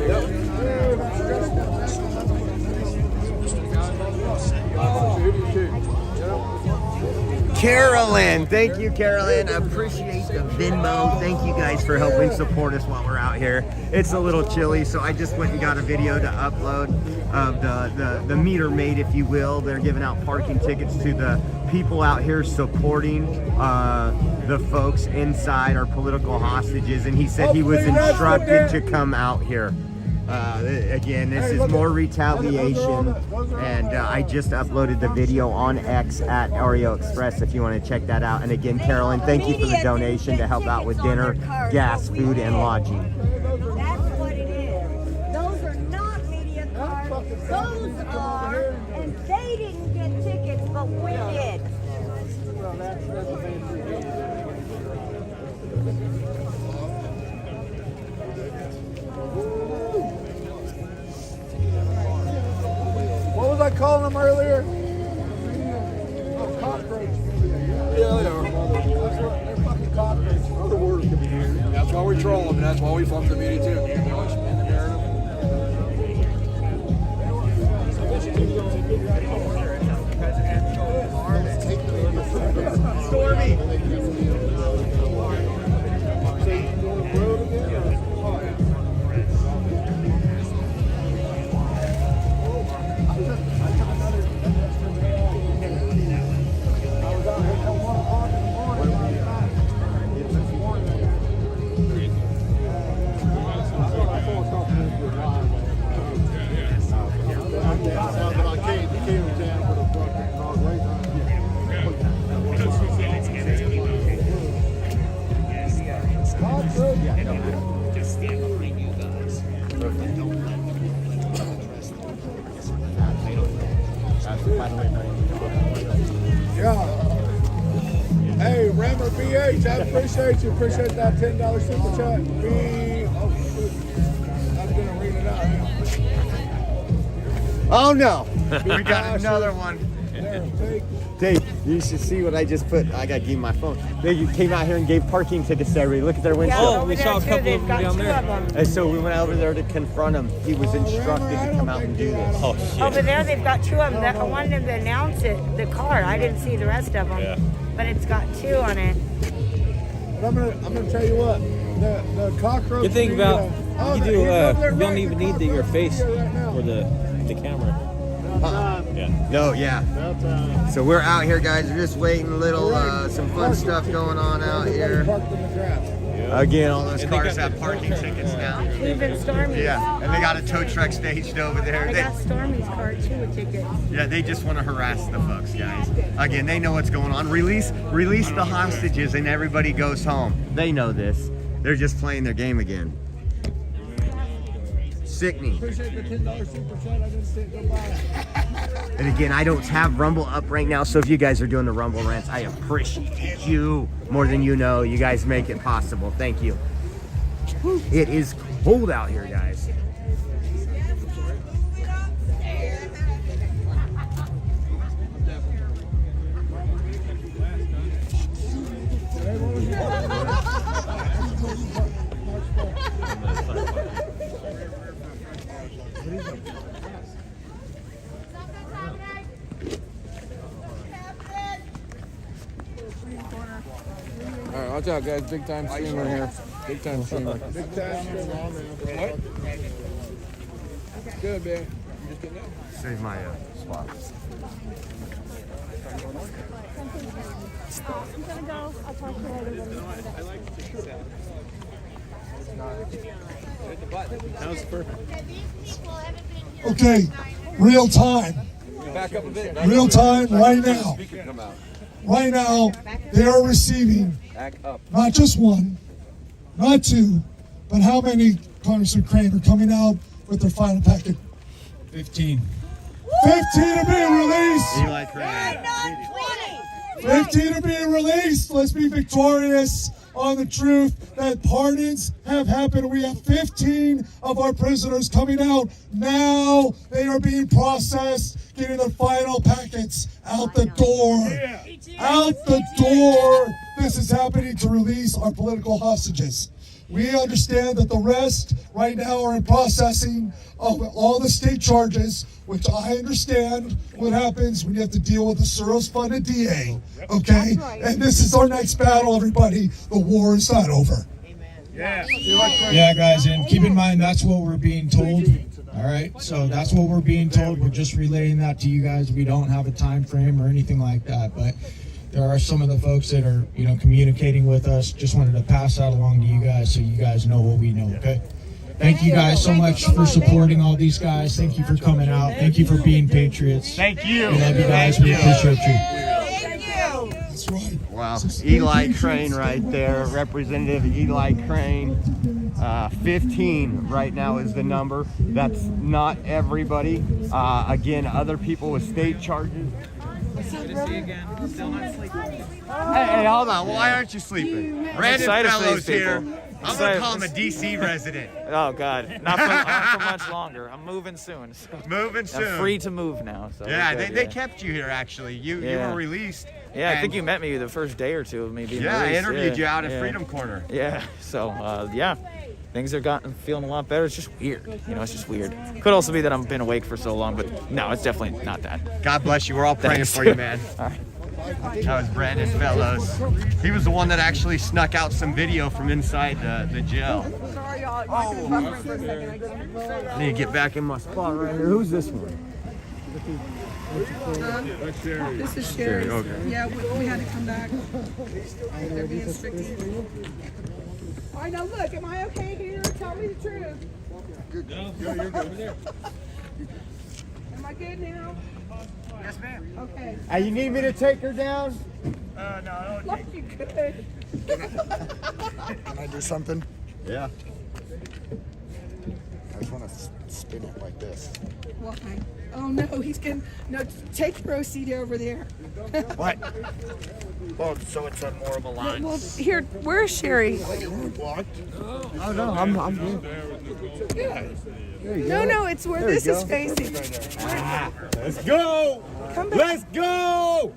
Carolyn, thank you, Carolyn. I appreciate the Venmo. Thank you guys for helping support us while we're out here. It's a little chilly, so I just went and got a video to upload of the meter maid, if you will. They're giving out parking tickets to the people out here supporting the folks inside, our political hostages, and he said he was instructed to come out here. Again, this is more retaliation, and I just uploaded the video on X at Oreo Express if you want to check that out. And again, Carolyn, thank you for the donation to help out with dinner, gas, food, and lodging. That's what it is. Those are not media cards. Those are, and they didn't get tickets, but we did. What was I calling them earlier? Oh, cockroach. Yeah, they are. They're fucking cockroaches. Other words could be used. That's why we troll them, and that's why we fuck the media too. They always spin the narrative. Stormy. Yeah. Hey, Rammer BH, I appreciate you. Appreciate that $10 super chat. Oh, shoot. I'm going to read it out. Oh no, we got another one. Dave, you should see what I just put. I gotta give you my phone. They came out here and gave parking tickets to everybody. Look at their windshield. Oh, we saw a couple of them down there. And so we went over there to confront him. He was instructed to come out and do this. Oh, shit. Over there, they've got two of them. I wanted them to announce it, the car. I didn't see the rest of them. Yeah. But it's got two on it. But I'm gonna tell you what. The cockroach. Good thing media- about Oh, you he's do. over there You don't writing even the need your cockroach face media right now. for the camera. Yeah. No, yeah. So we're out here, guys. We're just waiting. Some fun stuff going on out here. Parked in the grass. Yep. Again, all those cars have parking tickets now. Even Stormy. Yeah, and they got a tow truck staged over there. I got Stormy's car too, a ticket. Yeah, they just want to harass the folks, guys. Again, they know what's going on. Release the hostages and everybody goes home. They know this. They're just playing their game again. Sickening. Appreciate the $10 super chat. I didn't see it go by. And again, I don't have Rumble up right now, so if you guys are doing the Rumble rants, I appreciate you more than you know. You guys make it possible. Thank you. It is cold out here, guys. All right, watch out, guys. Big time streamer here. Big time streamer. Big time. What? Good, man. You just getting out? Save my swap. I'm gonna go. I'll talk to you later. That was perfect. Okay, real time. Back up a bit. Real time right now. Speaker come out. Right now, they are receiving Back up. not just one, not two, but how many, Congressman Crane, are coming out with their final packet? 15. 15 are being released. Eli Crane. 15 are being released. Let's be victorious on the truth that pardons have happened. We have 15 of our prisoners coming out. Now they are being processed, getting their final packets out the door. Out the door. This is happening to release our political hostages. We understand that the rest right now are in processing of all the state charges, which I understand what happens when you have to deal with a Soros-funded DA, okay? And this is our next battle, everybody. The war is not over. Yeah, guys, and keep in mind that's what we're being told. All right, so that's what we're being told. We're just relaying that to you guys. We don't have a time frame or anything like that, but there are some of the folks that are, communicating with us. Just wanted to pass that along to you guys so you guys know what we know, okay? Thank you guys so much for supporting all these guys. Thank you for coming out. Thank you for being patriots. Thank you. We love you guys. We appreciate you. That's right. Wow. Eli Crane right there. Representative Eli Crane. 15 right now is the number. That's not everybody. Again, other people with state charges. Good to see you again. Still not sleeping. Hey, hold on. Why aren't you sleeping? Brandon Fellows here. I'm going to call him a DC resident. Oh, God. Not for much longer. I'm moving soon. So. Moving soon. I'm free to move now. So yeah, good, they kept you here, actually. You were released. Yeah, I think you met me the first day or two of me being released. I interviewed you out at Freedom Corner. Yeah, so, things have gotten feeling a lot better. It's just weird. It's just weird. Could also be that I've been awake for so long, but no, it's definitely not that. God bless you. We're all praying for you, man. All right. That was Brandon Fellows. He was the one that actually snuck out some video from inside the jail. Sorry, y'all. I need to get back in my spot right here. Who's this one? This is Sherry. Okay. Yeah, we had to come back. They're being strict. All right, now look, am I okay here? Tell me the truth. You're good. Am I good now? Yes, ma'am. Okay. Hey, you need me to take her down? No, I don't. Like you could. Can I do something? Yeah. I just want to spin it like this. Why? Oh no, he's getting no. Take your seat over there. What? Well, so it's a more of a line. Well, here, where's Sherry? Oh no, I'm good. Yeah. No, it's where this is facing. Let's go! Come back. Let's go!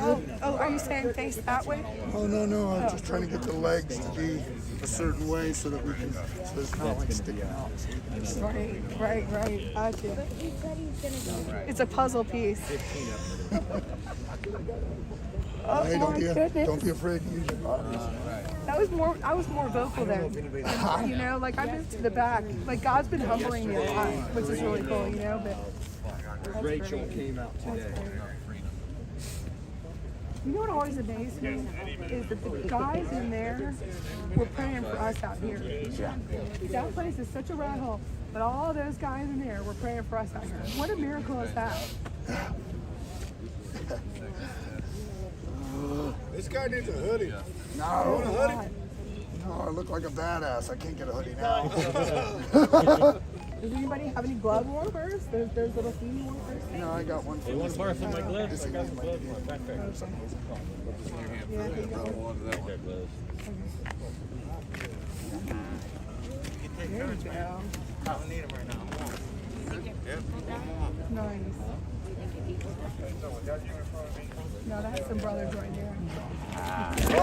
Oh, are you saying face that way? Oh no, I'm just trying to get the legs to be a certain way so that we can, so it's not like sticking out. Right. Gotcha. It's a puzzle piece. Oh Hey, my goodness. don't be afraid to use your bodies. I was more vocal there. Like I moved to the back. Like God's been humbling me a lot, which is really cool, but Rachel came out today. You know what always amazed me is that the guys in there were praying for us out here. Yeah. That place is such a rat hole, but all those guys in there were praying for us out here. What a miracle is that? This guy needs a hoodie. No. You want a hoodie? No, I look like a badass. I can't get a hoodie now. Does anybody have any glove warmers? There's little feet warmers? No, I got one. You want to borrow some of my gloves? I got some gloves. Yeah, there you go. I don't need them right now. Nice. No, that's some brothers right there. You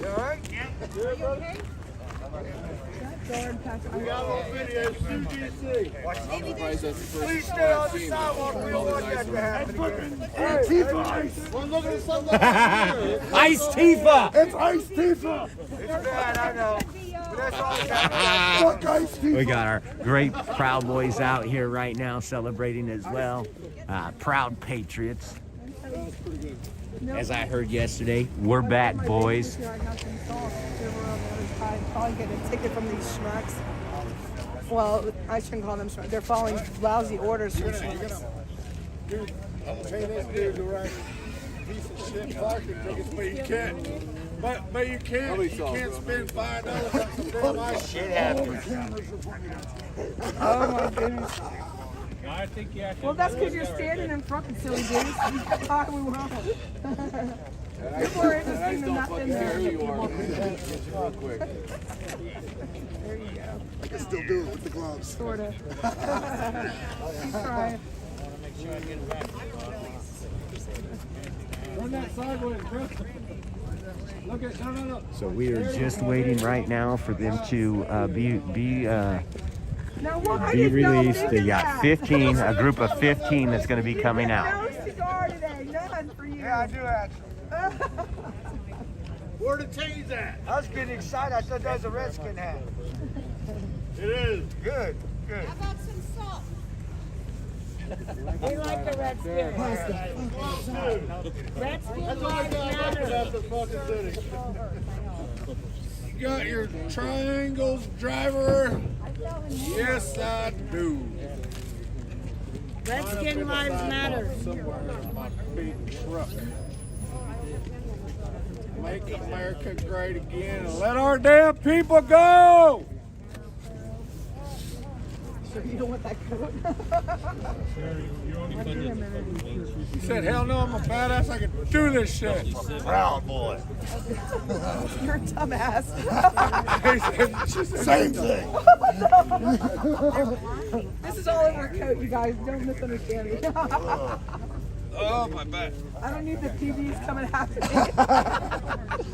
all right? Are you okay? We got on video, CGC. Please stay on the sidewalk. We don't want that to happen again. Hey, Tifa Ice. One look at the sun. Ice Tifa. It's Ice Tifa. It's bad, I know. But that's all we got. Fuck Ice Tifa. We got our great Proud Boys out here right now celebrating as well. Proud Patriots. As I heard yesterday, we're back, boys. Probably get a ticket from these schmucks. Well, I shouldn't call them schmucks. They're following lousy orders from schmucks. Dude, I'm gonna pay this dude to write piece of shit parking tickets, but you can't. But you can't. You can't spend $5 on some damn ice. Shit happens. Oh my goodness. I think you actually. Well, that's because you're standing in front of silly dudes. You can talk we won't. You're more interesting than nothing there. There you go. I can still do it with the gloves. Sort of. Keep trying. Run that sideways, bro. Look at no. So we are just waiting right now for them to be Now, why did y'all released. think They of got that? 15, a group of 15 that's going to be coming out. No cigar today, none for you. Yeah, I do actually. Where the team's at? I was getting excited. I thought that was a Redskin hat. It is. Good. How about some salt? We like the Redskins. Redskins lives matter. You got your triangles, driver? Yes, I do. Redskin lives matter. Somewhere in my big truck. Make America great again and let our damn people go! Sure you don't want that coat? He said, hell no, I'm a badass, I can do this shit. Proud boy. You're a dumbass. Same thing. This is all over a coat, you guys. Don't misunderstand me. Oh, my back. I don't need the PBs coming after me.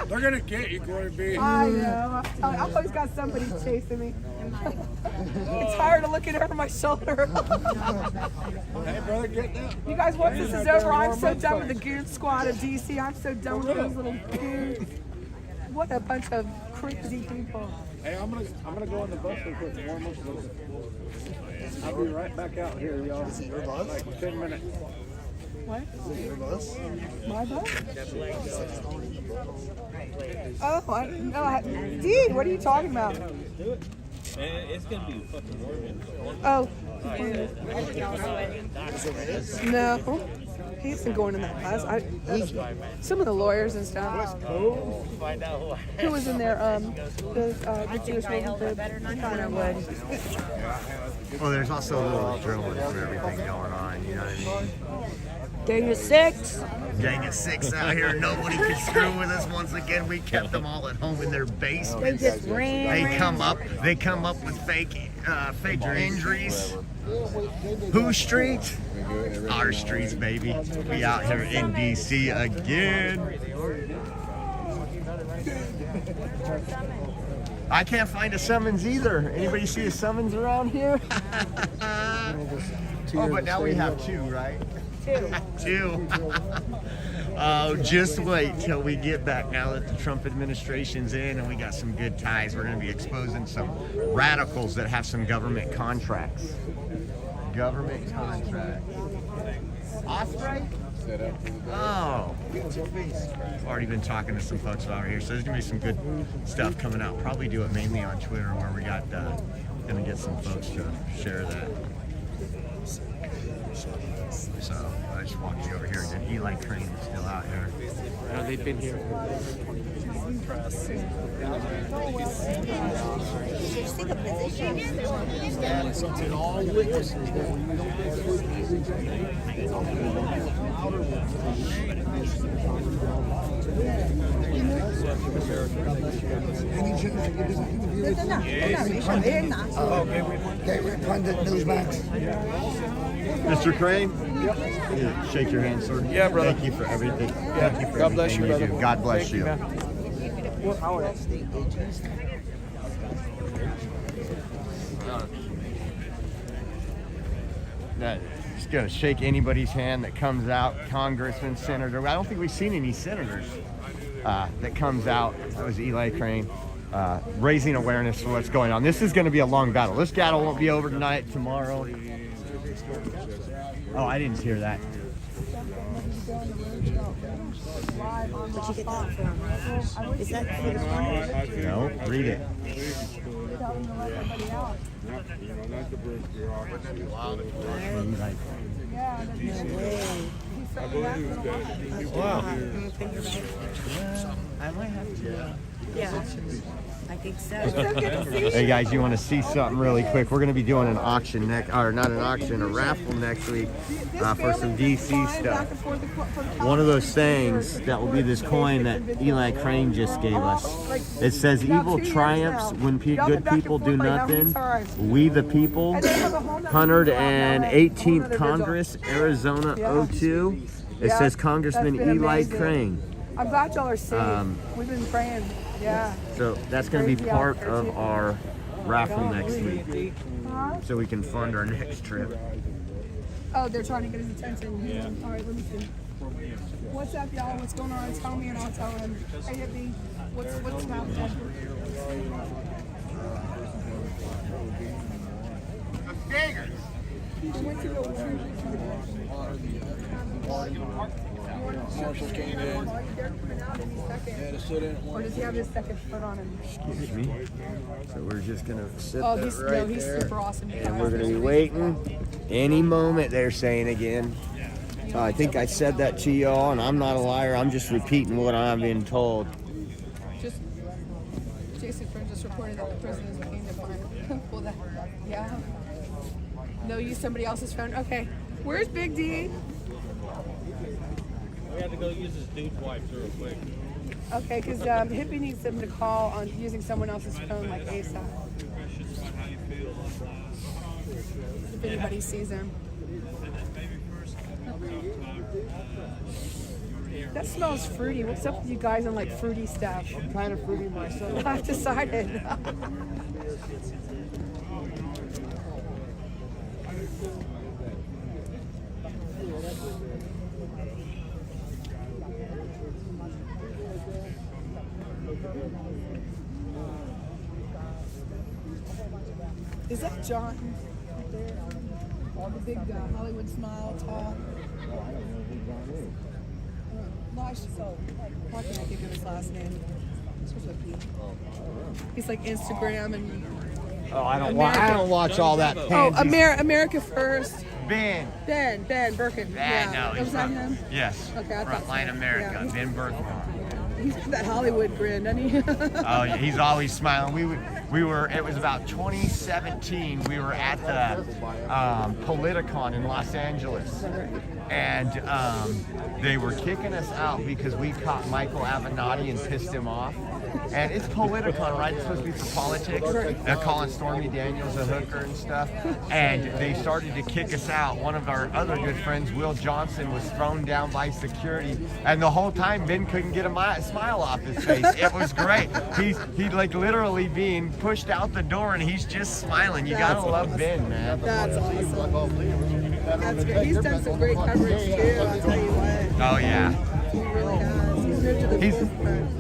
They're gonna get you, Glory B. I know. I'm telling you, I've always got somebody chasing me. It's hard to look over my shoulder. Hey, brother, get down. You guys, once this is over, I'm so done with the goon squad of DC. I'm so done with those little goons. What a bunch of crazy people. Hey, I'm gonna go on the bus real quick. Warm up a little bit. I'll be right back out here, y'all. Is it your bus? Like 10 minutes. What? Is it your bus? My bus? Oh, I no, Dean, what are you talking about? It's gonna be fucking warm. Oh. No. He isn't going in that class. Some of the lawyers and stuff. Who was in there? The Jewish woman. Connor Wood. Well, there's also a little drilling from everything going on, you know what I mean? Gang of six. Gang of six out here. Nobody can screw with us. Once again, we kept them all at home in their basements. They just ran. They come up with fake injuries. Whose street? Our streets, baby. We out here in DC again. I can't find a summons either. Anybody see a summons around here? Oh, but now we have two, right? Two. Oh, just wait till we get back now that the Trump administration's in and we got some good ties. We're going to be exposing some radicals that have some government contracts. Government contracts. Osprey? set up for the day. Oh, I've already been talking to some folks over here, so there's gonna be some good stuff coming out. Probably do it mainly on Twitter, where we got gonna get some folks to share that. So I just walked you over here. Again. Eli Crane is still out here. They've been here. Did all witnesses Gateway Pundit Newsmax. Mr. Crane? Yeah, shake your hand, sir. Yeah, brother. Thank you for everything. Yeah. Thank you for God bless everything you, brother. do. God bless Thank you. Just gonna shake anybody's hand that comes out, congressman, senator. I don't think we've seen any senators that comes out. That was Eli Crane, raising awareness for what's going on. This is going to be a long battle. This battle won't be over tonight, tomorrow. Oh, I didn't hear that. What you get that from? Is that No, read it. Wow. I might have to. Yeah, I think so. Hey guys, you want to see something really quick? We're going to be doing an auction a raffle next week for some DC stuff. One of those things that will be this coin that Eli Crane just gave us. It says, "Evil triumphs when good people do nothing. We the people." 118th Congress, Arizona 02. It says Congressman Eli Crane. I'm glad y'all are safe. We've been praying. Yeah. So that's going to be part of our raffle next week, so we can fund our next trip. Oh, they're trying to get his attention. Yeah. All right, let me see. What's up, y'all? What's going on? Tell me and I'll tell him. Hey, Hippie, what's happening? Marshall came in. Or does he have his second foot on him? Excuse me. So we're just gonna sit Oh, that he's right he's there, super awesome. and we're gonna be waiting any moment. They're saying again. I think I said that to y'all, and I'm not a liar. I'm just repeating what I'm being told. Just Jason Friend just reported that the prisoners came to find him. Well, that, yeah. No, use somebody else's phone. Okay. Where's Big D? We had to go use his dude wipes real quick. Okay, because Hippie needs them to call on using someone else's phone like ASAP. If anybody sees him. That smells fruity. What's up with you guys on like fruity stuff? I'm kind of fruity myself. I've decided. Is that John right there? All the big Hollywood smile, tall. No, I should go. Why can't I think of his last name? He's like Instagram and. Oh, I don't watch all that. Oh, America First. Ben Birkin. Yeah. no, Was that him? Yes. Okay, I thought Frontline so. America, Yeah. Ben Bergman. He's got that Hollywood grin, doesn't he? Oh, yeah, he's always smiling. It was about 2017. We were at the Politicon in Los Angeles, and they were kicking us out because we caught Michael Avenatti and pissed him off. And it's Politicon, right? It's supposed to be for politics. They're calling Stormy Daniels a hooker and stuff. And they started to kick us out. One of our other good friends, Will Johnson, was thrown down by security. And the whole time, Ben couldn't get a smile off his face. It was great. He's like literally being pushed out the door, and he's just smiling. You gotta love Ben, man. That's awesome. That's good. He's done some great coverage too, I'll tell you what. Oh, yeah. He really has. moved to the He's,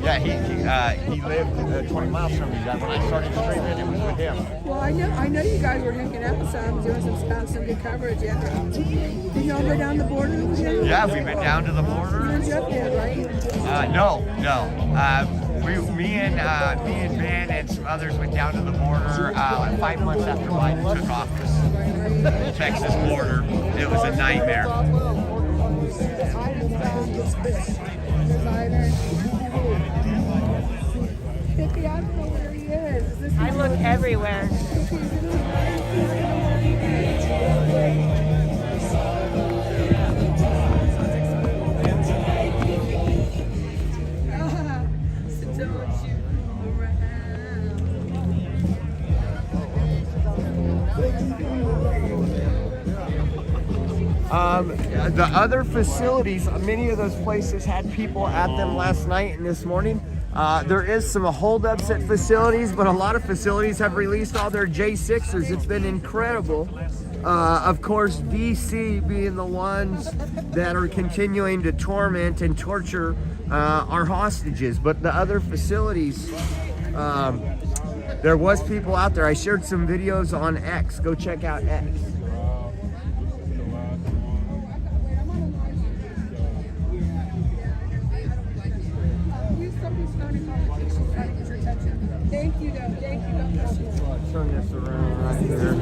yeah, he lived 20 miles from me. That when I started streaming, it was with him. Well, I know you guys were hooking up some, doing some good coverage. Yeah. Did y'all go down the border with him? Yeah, we've been down to the border. You and Jeff did, right? No. Me and Ben and some others went down to the border 5 months after Biden took office. Texas border. It was a nightmare. Hippie, I don't know where he is. I look everywhere. The other facilities, many of those places had people at them last night and this morning. There is some holdups at facilities, but a lot of facilities have released all their J6ers. It's been incredible. Of course, DC being the ones that are continuing to torment and torture our hostages. But the other facilities, there was people out there. I shared some videos on X. Go check out X. Thank you, though. Thank you. Turn this around right there.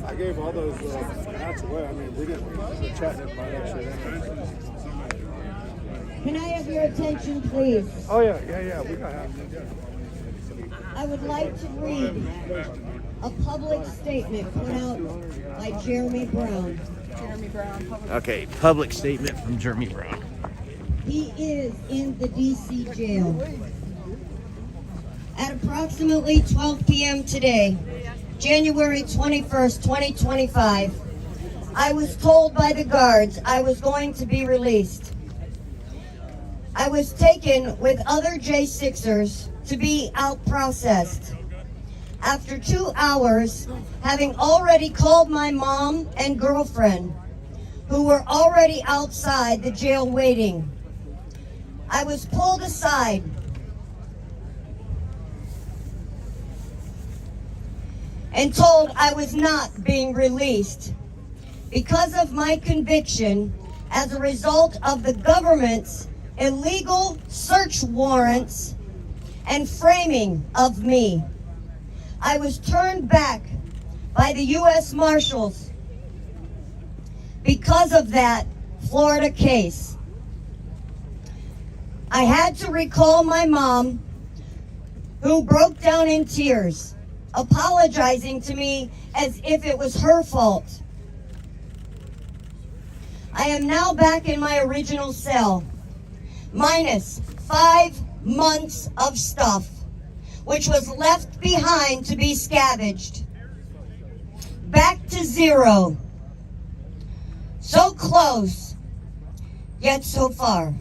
I gave all those hats away. I mean, we didn't. We're chatting about that shit. Can I have your attention, please? Oh yeah. We got hats. I would like to read a public statement put out by Jeremy Brown. Jeremy Brown. Okay, public statement from Jeremy Brown. He is in the DC jail. At approximately 12 p.m. today, January 21st, 2025, I was told by the guards I was going to be released. I was taken with other J6ers to be out-processed. After 2 hours, having already called my mom and girlfriend, who were already outside the jail waiting, I was pulled aside and told I was not being released because of my conviction as a result of the government's illegal search warrants and framing of me. I was turned back by the U.S. Marshals because of that Florida case. I had to recall my mom, who broke down in tears, apologizing to me as if it was her fault. I am now back in my original cell, minus 5 months of stuff, which was left behind to be scavenged. Back to zero. So close, yet so far.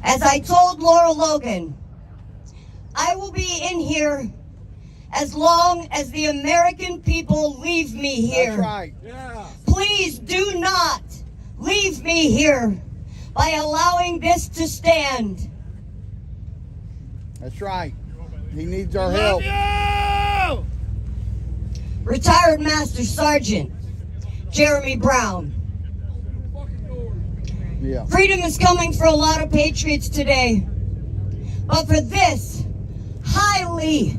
As I told Laura Logan, I will be in here as long as the American people leave me here. That's right. Yeah. Please do not leave me here by allowing this to stand. That's right. He needs our help. Retired Master Sergeant Jeremy Brown. Yeah. Freedom is coming for a lot of patriots today, but for this highly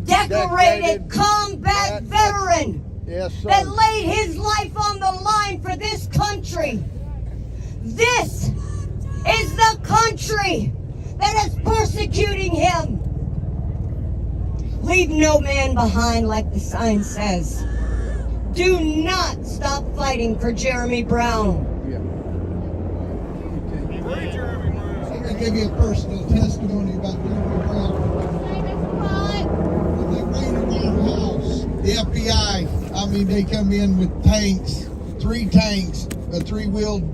decorated combat veteran that laid his life on the line for this country, this is the country that is persecuting him. Leave no man behind, like the sign says. Do not stop fighting for Jeremy Brown. I'm going to give you a personal testimony about Jeremy Brown. When they raided our house, the FBI, I mean, they come in with tanks, 3 tanks, 3-wheeled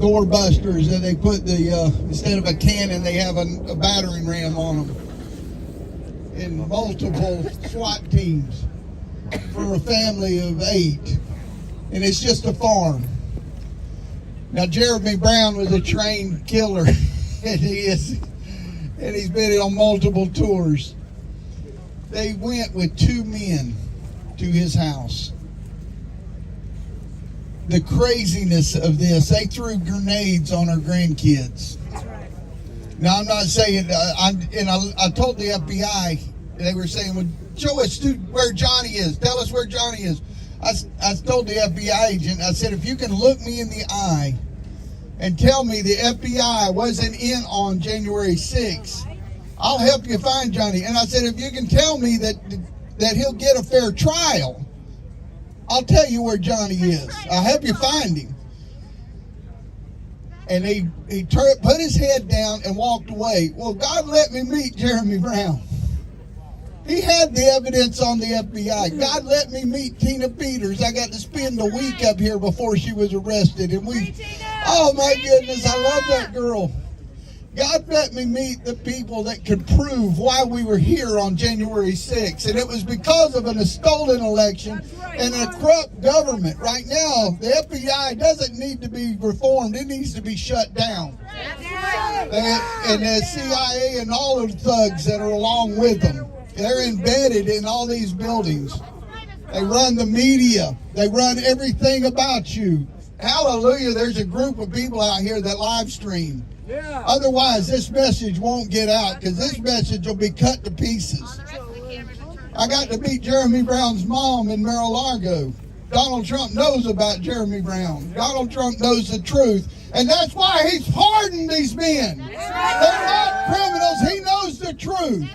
doorbusters, and they put the, instead of a cannon, they have a battering ram on them. And multiple SWAT teams for a family of 8. And it's just a farm. Now, Jeremy Brown was a trained killer, and he's been on multiple tours. They went with 2 men to his house. The craziness of this, they threw grenades on our grandkids. Now, I'm not saying, I told the FBI, they were saying, well, show us where Johnny is. Tell us where Johnny is. I told the FBI agent, I said, if you can look me in the eye and tell me the FBI wasn't in on January 6th, I'll help you find Johnny. And I said, if you can tell me that he'll get a fair trial, I'll tell you where Johnny is. I'll help you find him. And he put his head down and walked away. Well, God let me meet Jeremy Brown. He had the evidence on the FBI. God let me meet Tina Peters. I got to spend a week up here before she was arrested. And oh my goodness, I love that girl. God let me meet the people that could prove why we were here on January 6th. And it was because of a stolen election and a corrupt government. Right now, the FBI doesn't need to be reformed. It needs to be shut down. And the CIA and all of the thugs that are along with them, they're embedded in all these buildings. They run the media. They run everything about you. Hallelujah, there's a group of people out here that live stream. Yeah. Otherwise, this message won't get out because this message will be cut to pieces. I got to meet Jeremy Brown's mom in Mar-a-Lago. Donald Trump knows about Jeremy Brown. Donald Trump knows the truth. And that's why he's pardoned these men. They're not criminals. He knows the truth.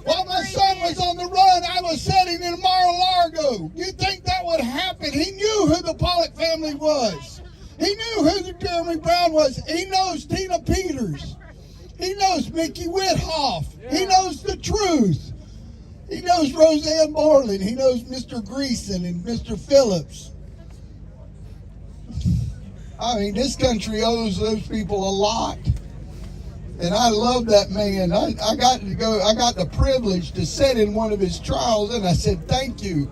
While my son was on the run, I was sitting in Mar-a-Lago. You think that would happen? He knew who the Pollock family was. He knew who the Jeremy Brown was. He knows Tina Peters. He knows Mickey Whithoff. He knows the truth. He knows Roseanne Moreland. He knows Mr. Greason and Mr. Phillips. I mean, this country owes those people a lot. And I love that man. I got the privilege to sit in one of his trials, and I said, thank you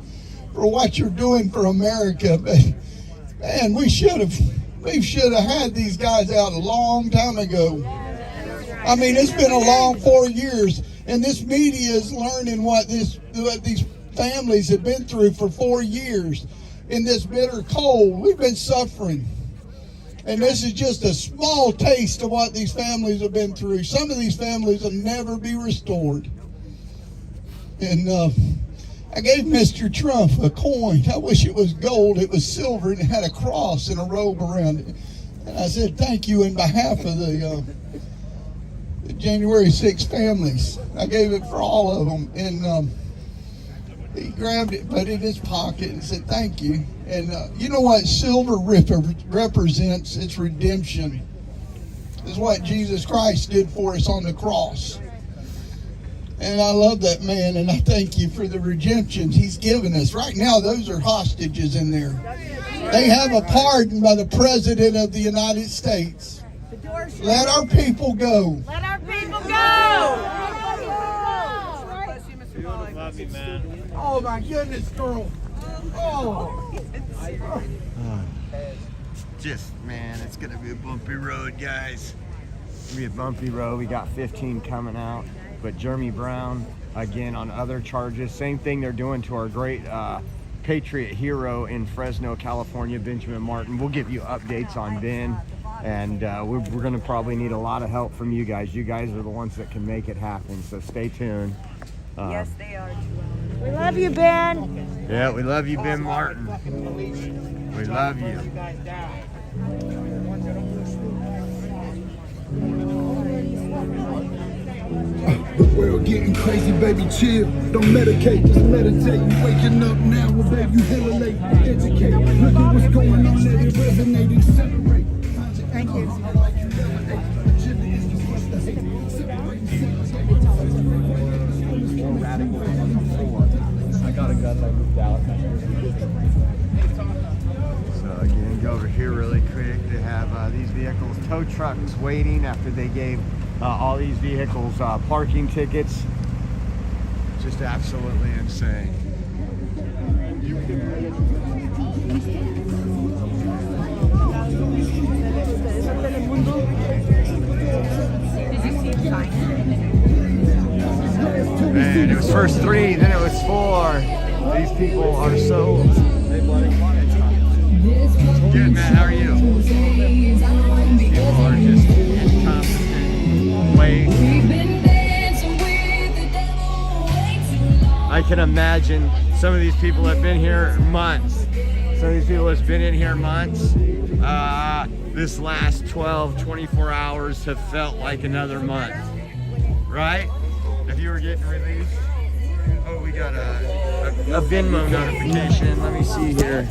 for what you're doing for America. But man, we should have had these guys out a long time ago. I mean, it's been a long 4 years, and this media is learning what these families have been through for 4 years. in this bitter cold. We've been suffering. And this is just a small taste of what these families have been through. Some of these families will never be restored. And I gave Mr. Trump a coin. I wish it was gold. It was silver and it had a cross and a robe around it. And I said, thank you in behalf of the January 6th families. I gave it for all of them. And he grabbed it, put it in his pocket, and said, thank you. And you know what silver represents? It's redemption. It's what Jesus Christ did for us on the cross. And I love that man, and I thank you for the redemption he's given us. Right now, those are hostages in there. They have a pardon by the President of the United States. Let our people go. Let our people go. Love you, man. Oh my goodness, girl. Oh. Just, man, it's gonna be a bumpy road, guys. It's gonna be a bumpy road. We got 15 coming out, but Jeremy Brown, again, on other charges. Same thing they're doing to our great Patriot hero in Fresno, California, Benjamin Martin. We'll give you updates on Ben, and we're gonna probably need a lot of help from you guys. You guys are the ones that can make it happen, so stay tuned. Yes, they are. We love you, Ben. Yeah, we love you, Ben Martin. We love you. The world getting crazy, baby, chill. Don't medicate, just meditate. You waking up now, well, baby, you hillelate, educate. Look at what's going on, let it resonate, accelerate. Thank you. I got a gun and I moved out. So again, go over here really quick. They have these vehicles, tow trucks waiting after they gave all these vehicles parking tickets. Just absolutely insane. Man, it was first 3, then it was 4. These people are so good, man. How are you? People are just incompetent. Wait. I can imagine some of these people have been here months. Some of these people have been in here months. This last 12, 24 hours have felt like another month, right? If you were getting released. Oh, we got a Venmo notification. Let me see here.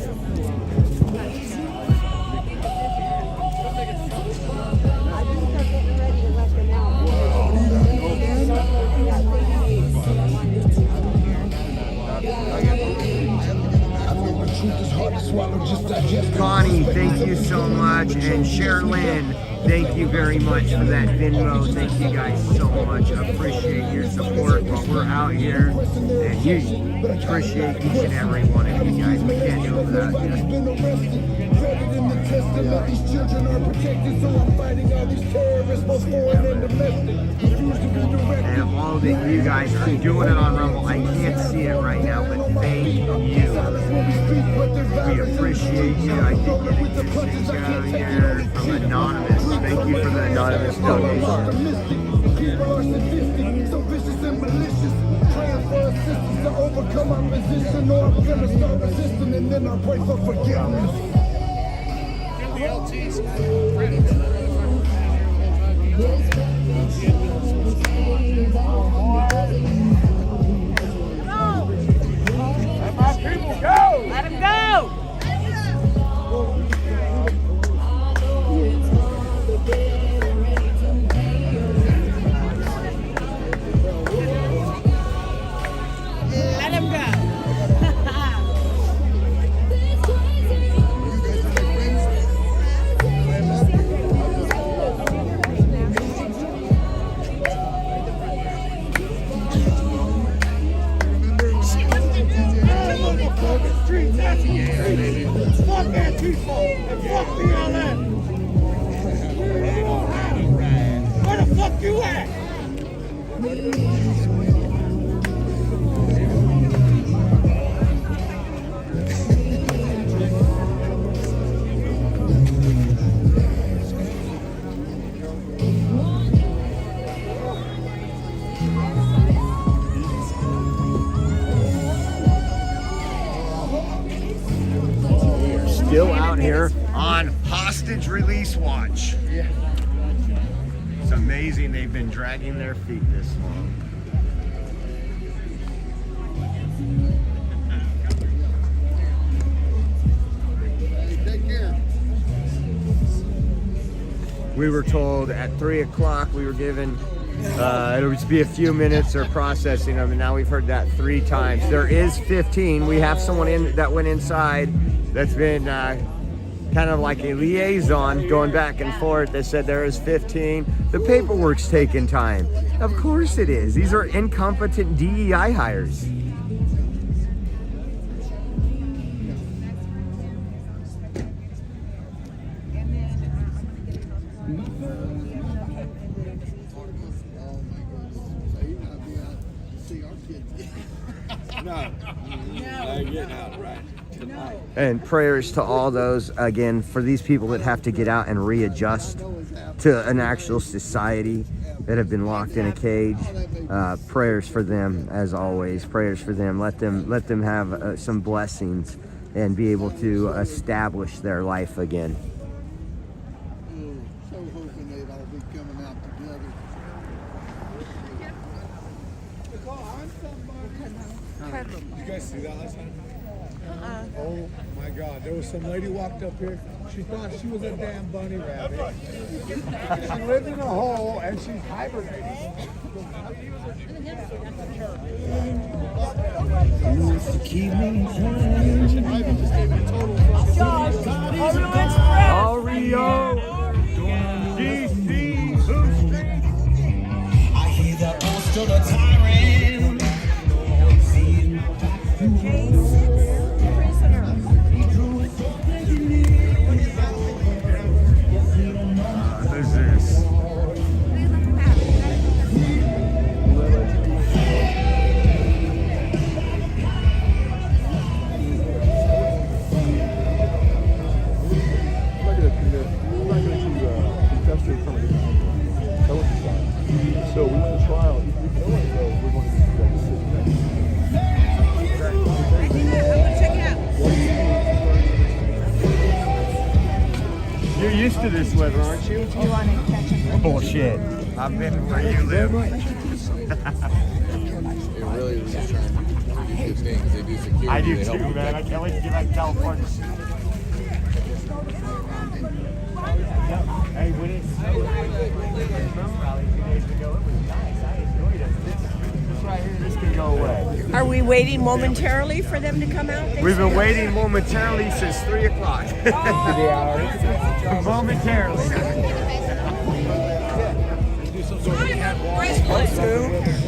Connie, thank you so much, and Sherilyn, thank you very much for that Venmo. Thank you guys so much. I appreciate your support while we're out here, and you appreciate each and every one of you guys. We can't do it without you. And all that you guys are doing it on Rumble, I can't see it right now, but thank you. We appreciate you. I did get a good thing here from Anonymous. Thank you for the anonymous donation. To overcome opposition, or I'm gonna start resisting, and then I pray for forgiveness. Let my people go! Let him go! Let him go! Fuck Antifa and fuck BLM. Where the fuck you at? here on hostage release watch. Yeah. It's amazing they've been dragging their feet this long. Take care. We were told at 3 o'clock we were given it would be a few minutes or processing them, and now we've heard that 3 times. There is 15. We have someone in that went inside that's been kind of like a liaison going back and forth. They said there is 15. The paperwork's taking time. Of course it is. These are incompetent DEI hires. And prayers to all those, again, for these people that have to get out and readjust to an actual society, that have been locked in a cage. Prayers for them, as always. Prayers for them. Let them have some blessings and be able to establish their life again. So hoping they'd all be coming out together. You guys see that last time? Oh my God, there was some lady walked up here. She thought she was a damn bunny rabbit. She lived in a hole and she's hibernating. Oreo, DC, I hear the boast of the tyrant. Who's this? So we went to trial. You're used to this weather, aren't you? Do you want to catch a Bullshit. I've been where you live. It really is just trying to do a good thing because they do security. I do they help too, man. protect I can't wait to get back to California. Hey, when it snowed rally 2 days ago, it was nice. I enjoyed it. This right here, this can go away. Are we waiting momentarily for them to come out? We've been waiting momentarily since 3 o'clock. Momentarily.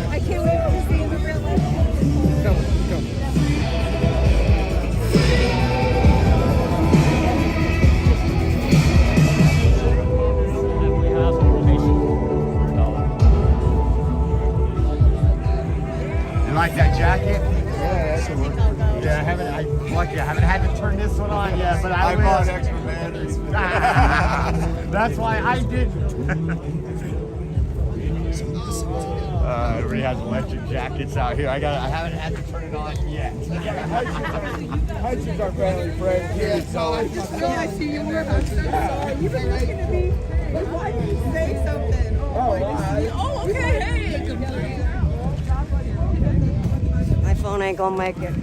I can't wait to see the real life. You like that jacket? Yeah, I haven't had to turn this one on yet, but I will. bought extra batteries. That's why I didn't. Everybody has electric jackets out here. I haven't had to turn it on yet. Hutchins are family friends. Yeah, I see you more about sorry. You've been looking at me. Like, why did you say something? Oh, okay. Hey. My phone ain't gonna make it.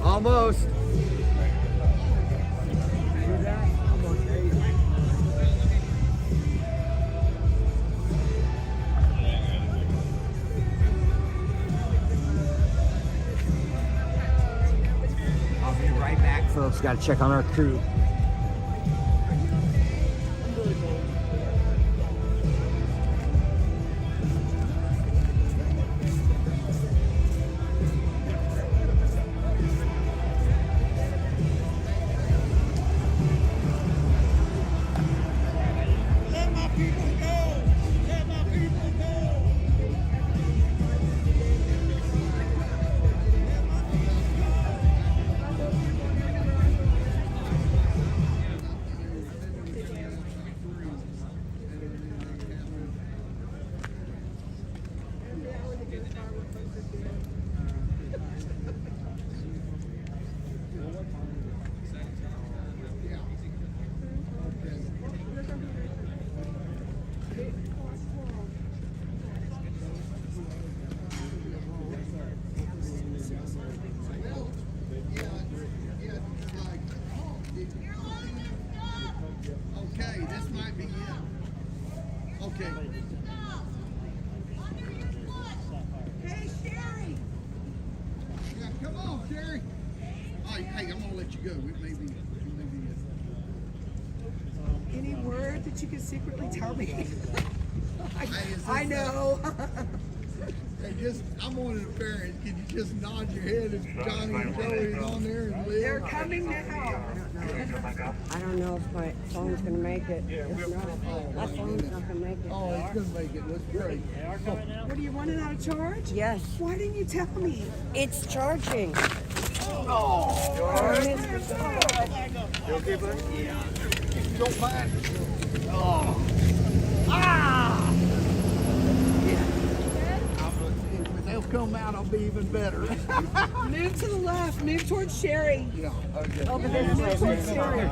Almost. I'll be right back, folks. Got to check on our crew. Hey, Sherry. Yeah, come on, Sherry. Oh, hey, I'm gonna let you go. It may be. Any word that you can secretly tell me? I know. Hey, I'm on an appearance. Can you just nod your head if Johnny and Joey is on there and live? They're coming now. I don't know if my phone's gonna make it. It's not. My phone's not gonna make it. Oh, it's gonna make it. That's great. What, are you running out of charge? Yes. Why didn't you tell me? It's charging. Oh, you okay, buddy? Yeah. Don't mind. Oh. Ah! Yeah. When they'll come out, I'll be even better. Move to the left. Move towards Sherry. Yeah. Okay. Over there. Move towards Sherry.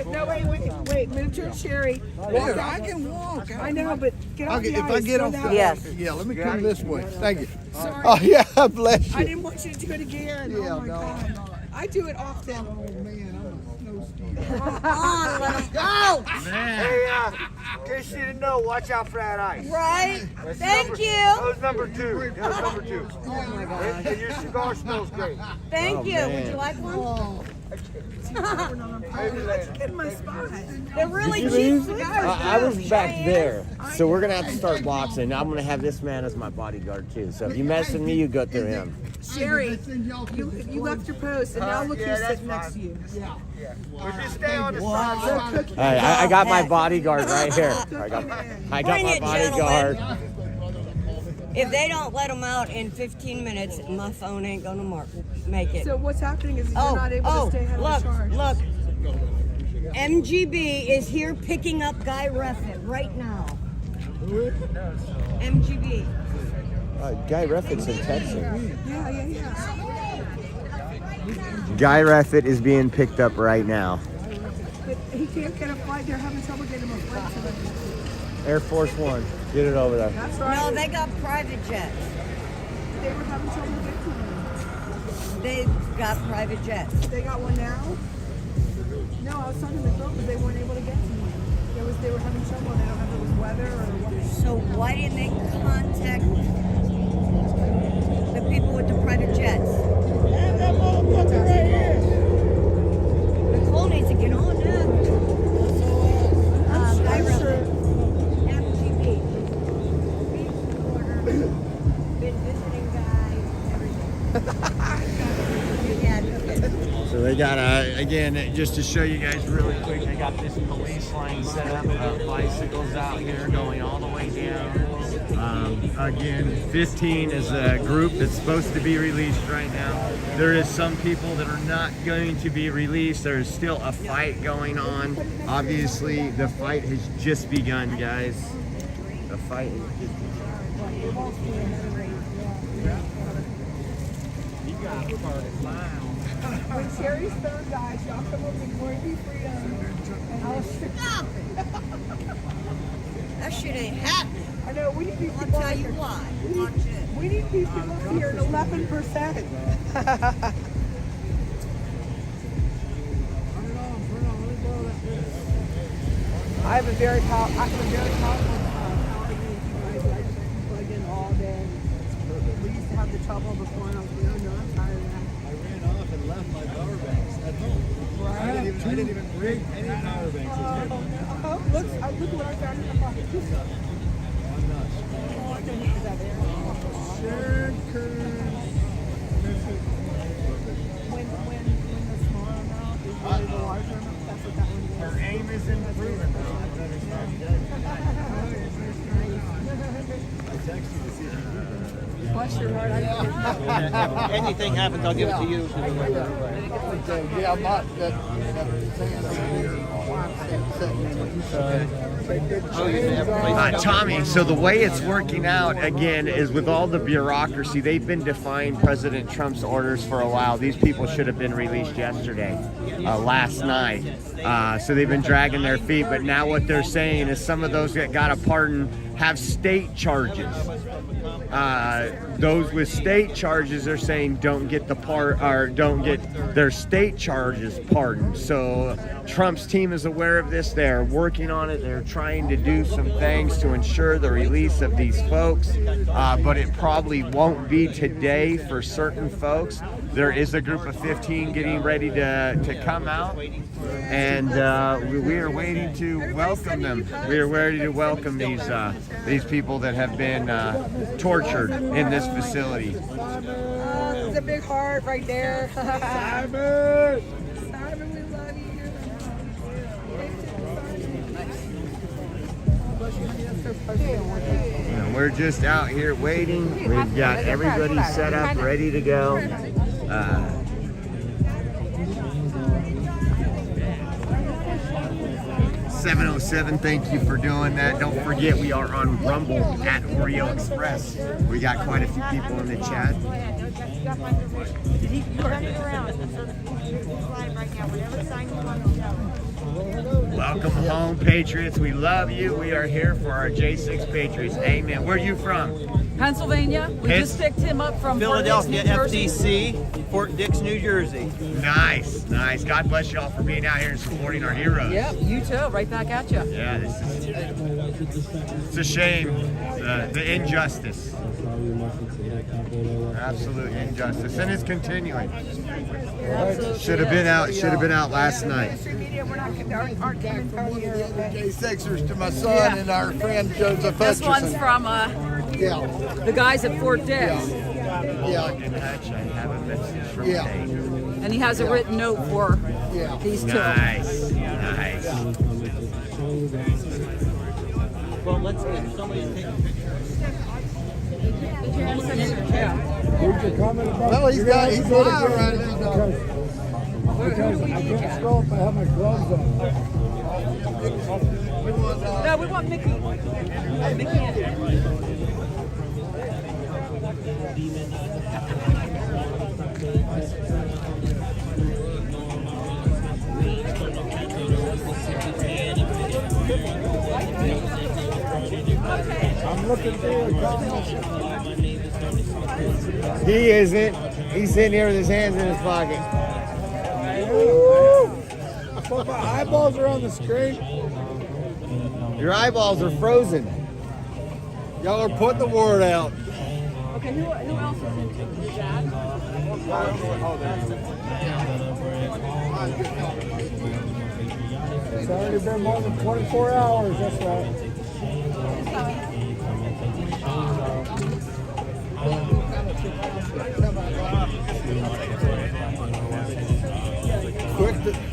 No, wait. Move towards Sherry. Well, I can walk. I know, but get off the If ice. I get Go off that the way. Yes. Yeah, let me come this way. Thank you. Sorry. Oh, yeah, bless you. I didn't want you to do it again. Yeah, Oh my God. I do it often. Oh, man, I'm a snow skier. Come on, let us go. Hey, in case you didn't know, watch out for that ice. Right. That's Thank you. That was number 2. That was number 2. Oh my God. And your cigar smells great. Thank you. Would you like one? In my spot. They're really Did you cheap leave? cigars. I was back there, so we're gonna have to start boxing. I'm gonna have this man as my bodyguard too. So if you mess with me, you go through him. Sherry, you left your post, and now look who's sitting next to you. Yeah. Would you stay on the side? Hey, I got my bodyguard right here. I got my Bring it, bodyguard. If they don't let them out in 15 minutes, my phone ain't gonna make it. So what's happening is you're not able to stay ahead of the charge. Look. MGB is here picking up Guy Reffitt right now. MGB. Guy Reffitt's in Texas. Yeah. Guy Reffitt is being picked up right now. But he can't get a flight. They're having trouble getting him a flight to the... Air Force One. Get it over there. That's right. No, they got private jets. They were having trouble getting to him. They've got private jets. They got one now? No, I was talking to the girl because they weren't able to get to him. They were having trouble. I don't know if it was weather or what. So why didn't they contact the people with the private jets? Nicole needs to get on now. Guy Reffitt. MGB. Beach reporter. Been visiting guys. Everything. Yeah, So they got again, just to show you guys really quick, they got this police line set up, bicycles out here going all the way down. Again, 15 is a group that's supposed to be released right now. There is some people that are not going to be released. There's still a fight going on. Obviously, the fight has just begun, guys. The fight has just begun. You got when Sherry's third dies, y'all come over and Glory Be Freedom. And I'll that shit ain't happening. I know, we need these I'll people. tell you why. Watch it. We need these people up here at 11%. I have a very powerful power unit, you guys. I just plug in all day. We used to have the trouble before, and I was like, no, I'm tired of that. I ran off and left my power banks at home. Right. I didn't even bring any power banks. Look what I found in the pocket. I'm nuts. When the smaller amount is really the larger amount, that's what that one is. Her aim is improving now. I texted you to see if you did that. Bless your heart. I Anything happens, I'll give it to you. Yeah, I'm not Tommy, so the way it's working out, again, is with all the bureaucracy, they've been defying President Trump's orders for a while. These people should have been released yesterday, last night. So they've been dragging their feet, but now what they're saying is some of those that got a pardon have state charges. Those with state charges are saying don't get their state charges pardoned. So Trump's team is aware of this. They're working on it. They're trying to do some things to ensure the release of these folks, but it probably won't be today for certain folks. There is a group of 15 getting ready to come out, and we are waiting to welcome them. We are ready to welcome these people that have been tortured in this facility. It's a big heart right there. Simon! Simon, we love you. We're just out here waiting. We've got everybody set up, ready to go. 707, thank you for doing that. Don't forget, we are on Rumble at Oreo Express. We got quite a few people in the chat. Welcome home, Patriots. We love you. We are here for our J6 Patriots. Amen. Where are you from? Pennsylvania. We just picked him up from Philadelphia, Fort Dix, New Jersey. FDC, Fort Dix, New Jersey. Nice. God bless you all for being out here and supporting our heroes. Yep, you too. Right back at you. Yeah, it's a shame, the injustice. Absolute injustice, and it's continuing. Should have been out last night. J6ers to my son and our friend Joseph This Hutcherson. one's from the guys at Fort Dix. Yeah. I have a message from Dave. And he has a written note for these two. Nice. Well, let's get somebody to take a picture. Well, he's live right now. Because I can't scroll if I have my gloves on. No, we want Mickey. Mickey in. I'm looking through the comments. He isn't. He's sitting here with his hands in his pocket. But my eyeballs are on the screen. Your eyeballs are frozen. Y'all are putting the word out. Okay, who else is in? Your dad? It's already been more than 24 hours, that's right.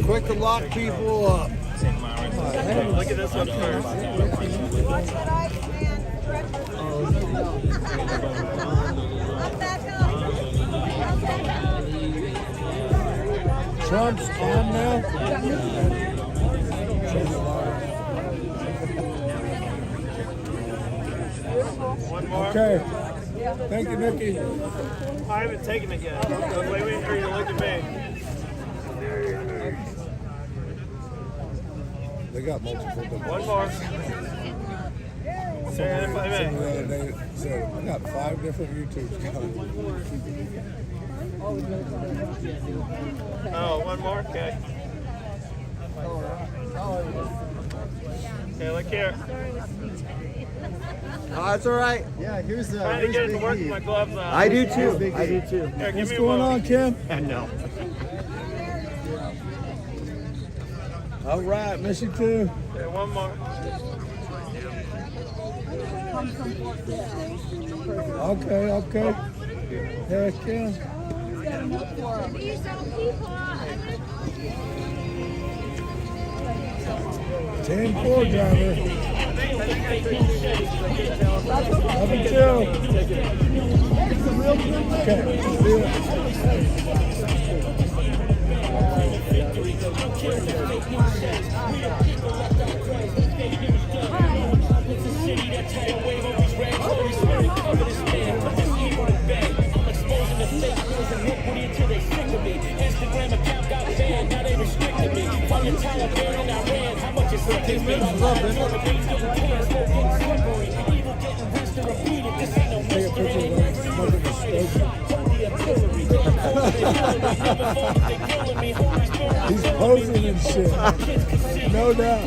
Quick to lock people up. Look at this one first. Trump's on now. One more. Okay. Thank you, Nikki. I haven't taken it yet. Wait for you to look at me. They got multiple. One more. Say Someone the other day said, I got 5 different YouTubes coming. Oh, one more? Okay. Okay, look here. Oh, that's all right. Yeah, here's the. Trying to get it to work with my gloves on. I do too. Here, give What's me going one. on, Kim? No. All right, miss you too. Okay, one more. Okay. Heck yeah. 10-4 driver. Love you too. Okay. Instagram account got banned, now they restricted me. From the Taliban and Iran, how much is it? He's posing and shit. No doubt.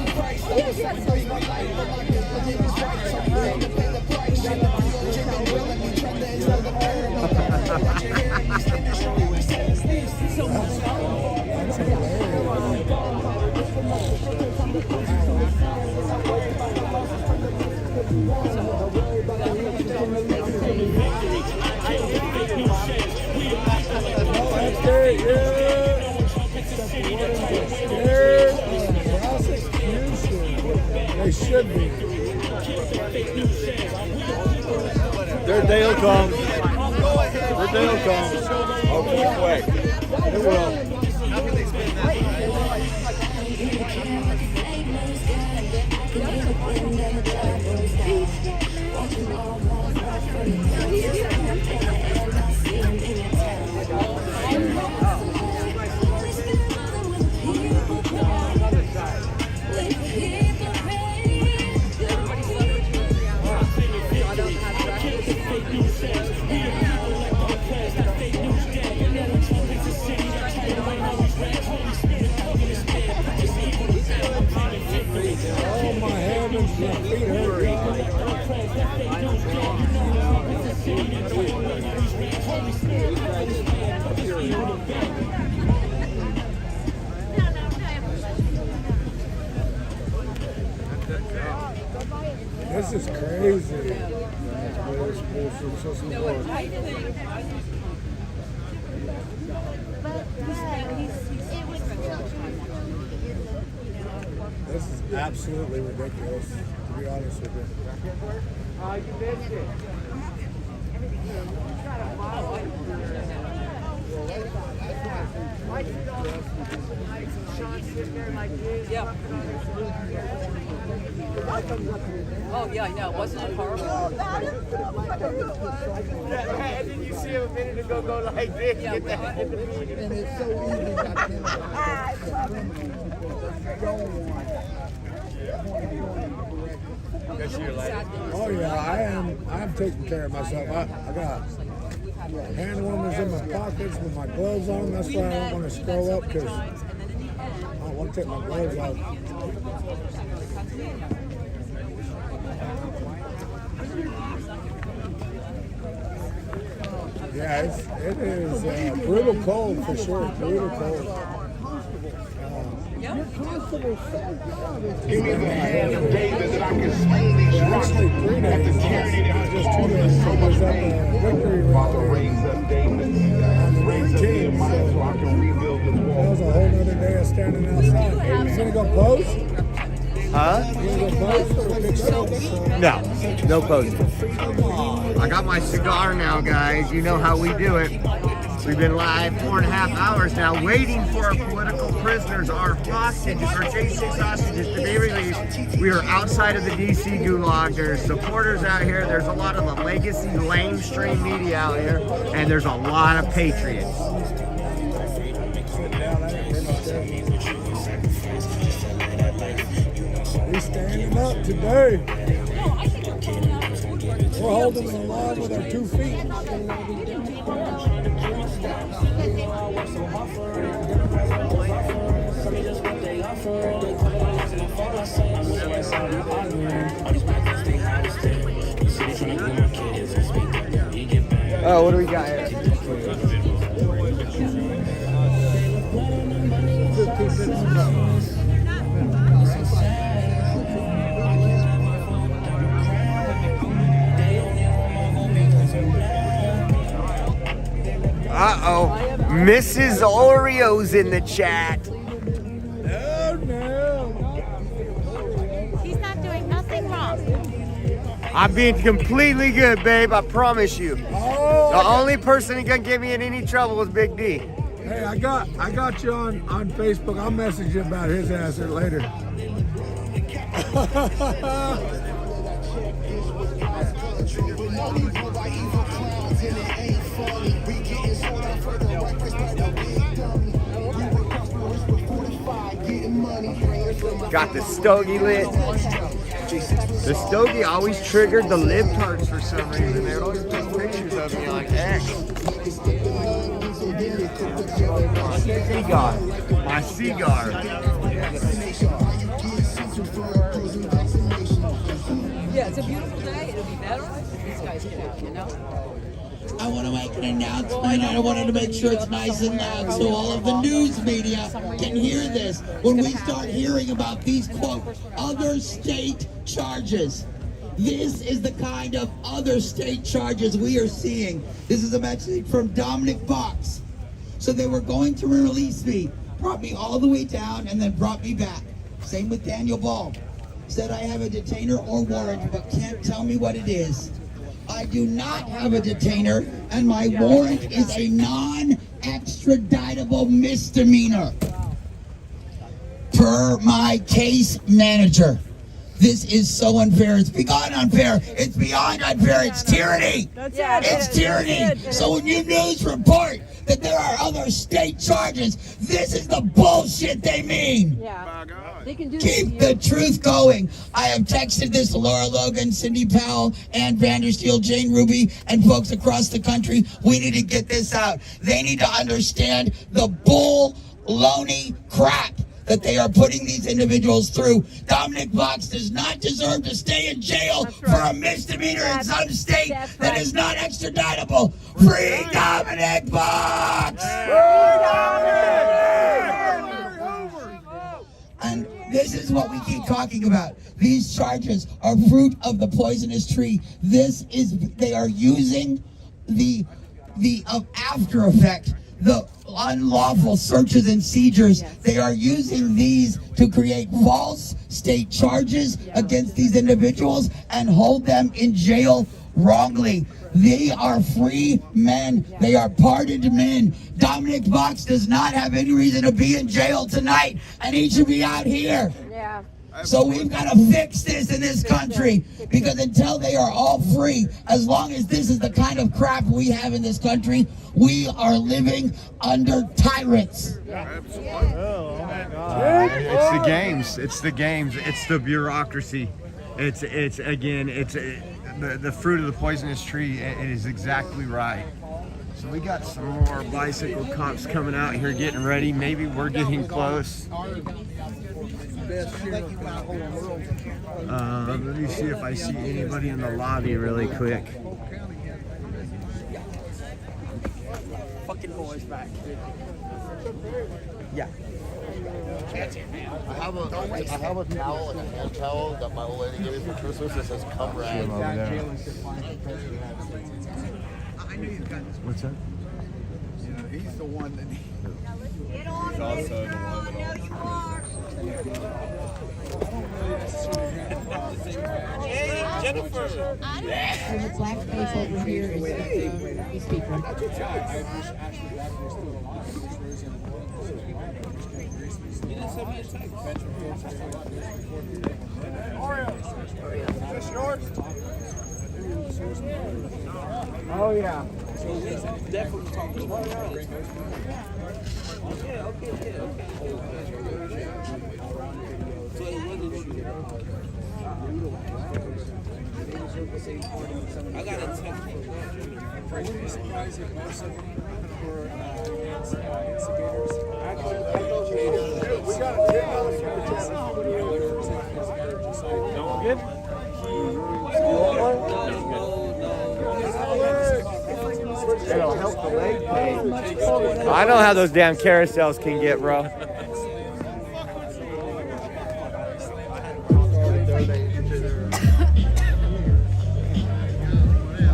They should be. Their day will come. Their day will come. Hopefully quick. It will. This is crazy. This is absolutely ridiculous, to be honest with you. You missed it. Yeah. Oh yeah, I know. Wasn't it horrible? And then you see him a minute ago go like this. Yeah, Get the meeting. And it's so Oh yeah, I'm taking care of myself. I got hand warmers in my pockets with my gloves on. That's why I don't want to scroll up because I don't want to take my gloves off. Yeah, it is brutal cold for sure. Brutal cold. Give me the hand of David that I can slay these actually 3 days, not just 2 days. So was at the victory rally on the 19th, so that was a whole other day of standing outside. You gonna go pose? Huh? You gonna go pose for a big selfie? No, no posing. I got my cigar now, guys. You know how we do it. We've been live 4.5 hours now, waiting for our political prisoners, our hostages, our J6 hostages to be released. We are outside of the DC Gulag. There's supporters out here. There's a lot of the legacy lamestream media out here, and there's a lot of patriots. We standing up today. We're holding the line with our 2 feet. Oh, what do we got here? Uh-oh. Mrs. Oreo's in the chat. He's not doing nothing wrong. I'm being completely good, babe. I promise you. The only person that can get me in any trouble is Big D. Hey, I got you on Facebook. I'll message you about his ass later. Got the stogie lit. The stogie always triggered the libtards for some reason. They would always take pictures of me on X. Cigar. My cigar. Yeah, it's a beautiful day. It'll be better if these guys get out, you know? I want to make an announcement. I wanted to make sure it's nice and loud so all of the news media can hear this. When we start hearing about these, quote, other state charges, this is the kind of other state charges we are seeing. This is a message from Dominic Box. So they were going to release me, brought me all the way down, and then brought me back. Same with Daniel Ball. Said I have a detainer or warrant, but can't tell me what it is. I do not have a detainer, and my warrant is a non-extraditable misdemeanor. Per my case manager. This is so unfair. It's beyond unfair. It's beyond unfair. It's tyranny. It's tyranny. So when you news report that there are other state charges, this is the bullshit they mean. They can do Keep the truth going. I have texted this to Laura Logan, Cindy Powell, Ann Vandersteel, Jane Ruby, and folks across the country. We need to get this out. They need to understand the bull-loney crap that they are putting these individuals through. Dominic Box does not deserve to stay in jail for a misdemeanor in some state that is not extraditable. Free Dominic Box! And this is what we keep talking about. These charges are fruit of the poisonous tree. They are using the after effect, the unlawful searches and seizures. They are using these to create false state charges against these individuals and hold them in jail wrongly. They are free men. They are pardoned men. Dominic Box does not have any reason to be in jail tonight, and he should be out here. Yeah. So we've got to fix this in this country, because until they are all free, as long as this is the kind of crap we have in this country, we are living under tyrants. It's the games. It's the games. It's the bureaucracy. It's the fruit of the poisonous tree. It is exactly right. So we got some more bicycle cops coming out here getting ready. Maybe we're getting close. Let me see if I see anybody in the lobby really quick. Fucking boys back. Yeah. I have a towel, like a hand towel that my old lady gave me for Christmas that says "Come Rag." What's that? Yeah, he's the one that. Get on He's also the one Hey, Jennifer. The black face over here is the speaker. Oh yeah. Definitely talking about it. Okay. So when did you? I got a text from instigators. We got a Don't give. It'll help the leg pain. I know how those damn carousels can get, bro.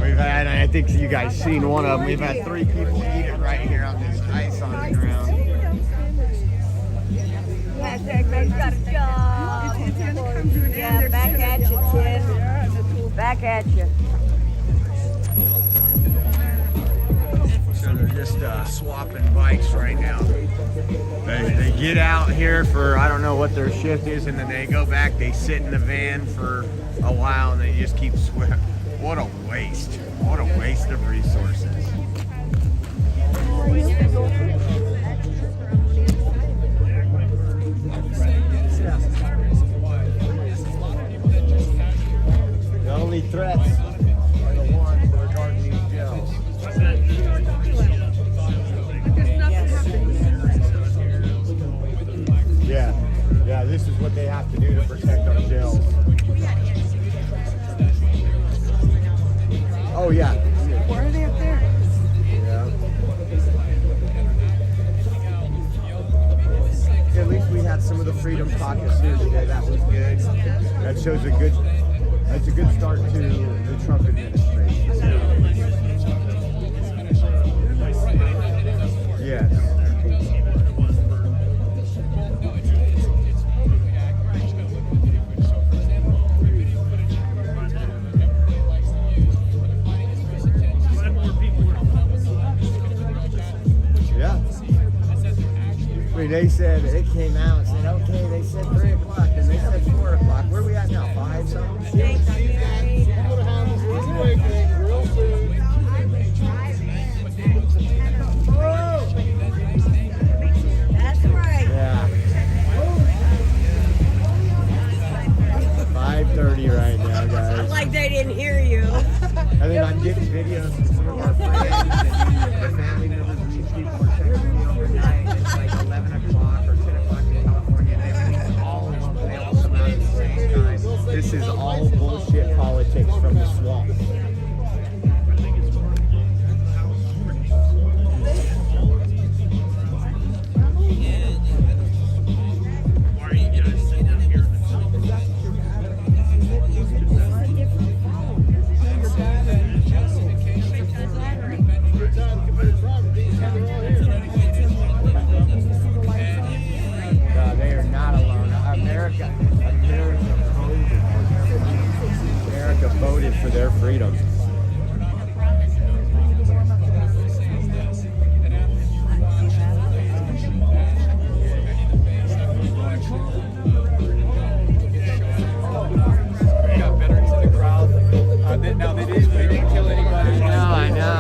We've had, I think you guys seen one of them. We've had 3 people eat it right here on this ice on the ground. Got a job. Yeah, back at you, Tim. Back at you. So they're just swapping bikes right now. They get out here for, I don't know what their shift is, and then they go back, they sit in the van for a while, and they just keep sweating. What a waste. What a waste of resources. The only threats are the ones that are guarding these jails. what they have to do to protect our jails. Oh yeah. Why are they up there? Yeah. At least we had some of the Freedom Caucus here today. That was good. That shows that's a good start to the Trump administration. Yes. Yeah. I mean, they said, it came out and said, okay, they said 3 o'clock, and they said 4 o'clock. Where are we at now? 5 something? That's right. Yeah. 5:30 right now, guys. Like they didn't hear you. And then I'm getting videos from some of our friends and the family members of these people are texting me overnight. It's like 11 o'clock or 10 o'clock in California and everything's all of them. They all come out at the same time. This is all bullshit politics from the swamp. They are not alone. America voted for their freedom. We got veterans in the crowd. Now they didn't kill anybody. No, I know.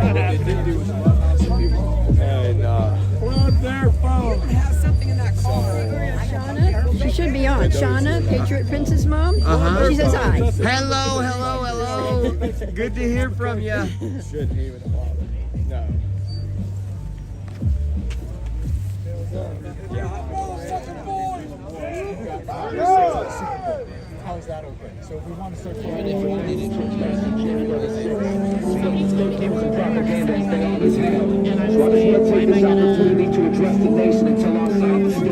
What they did do was roughhouse some people. And We're up there, folks. Have something in that car. Shauna, she should be on. Shauna, Patriot Princess Mom. Uh-huh. She says hi. Hello, hello, hello. Good to hear from you. shouldn't even bother. No. How's that okay? So if we want to start take this opportunity to address the nation and tell our side of the story.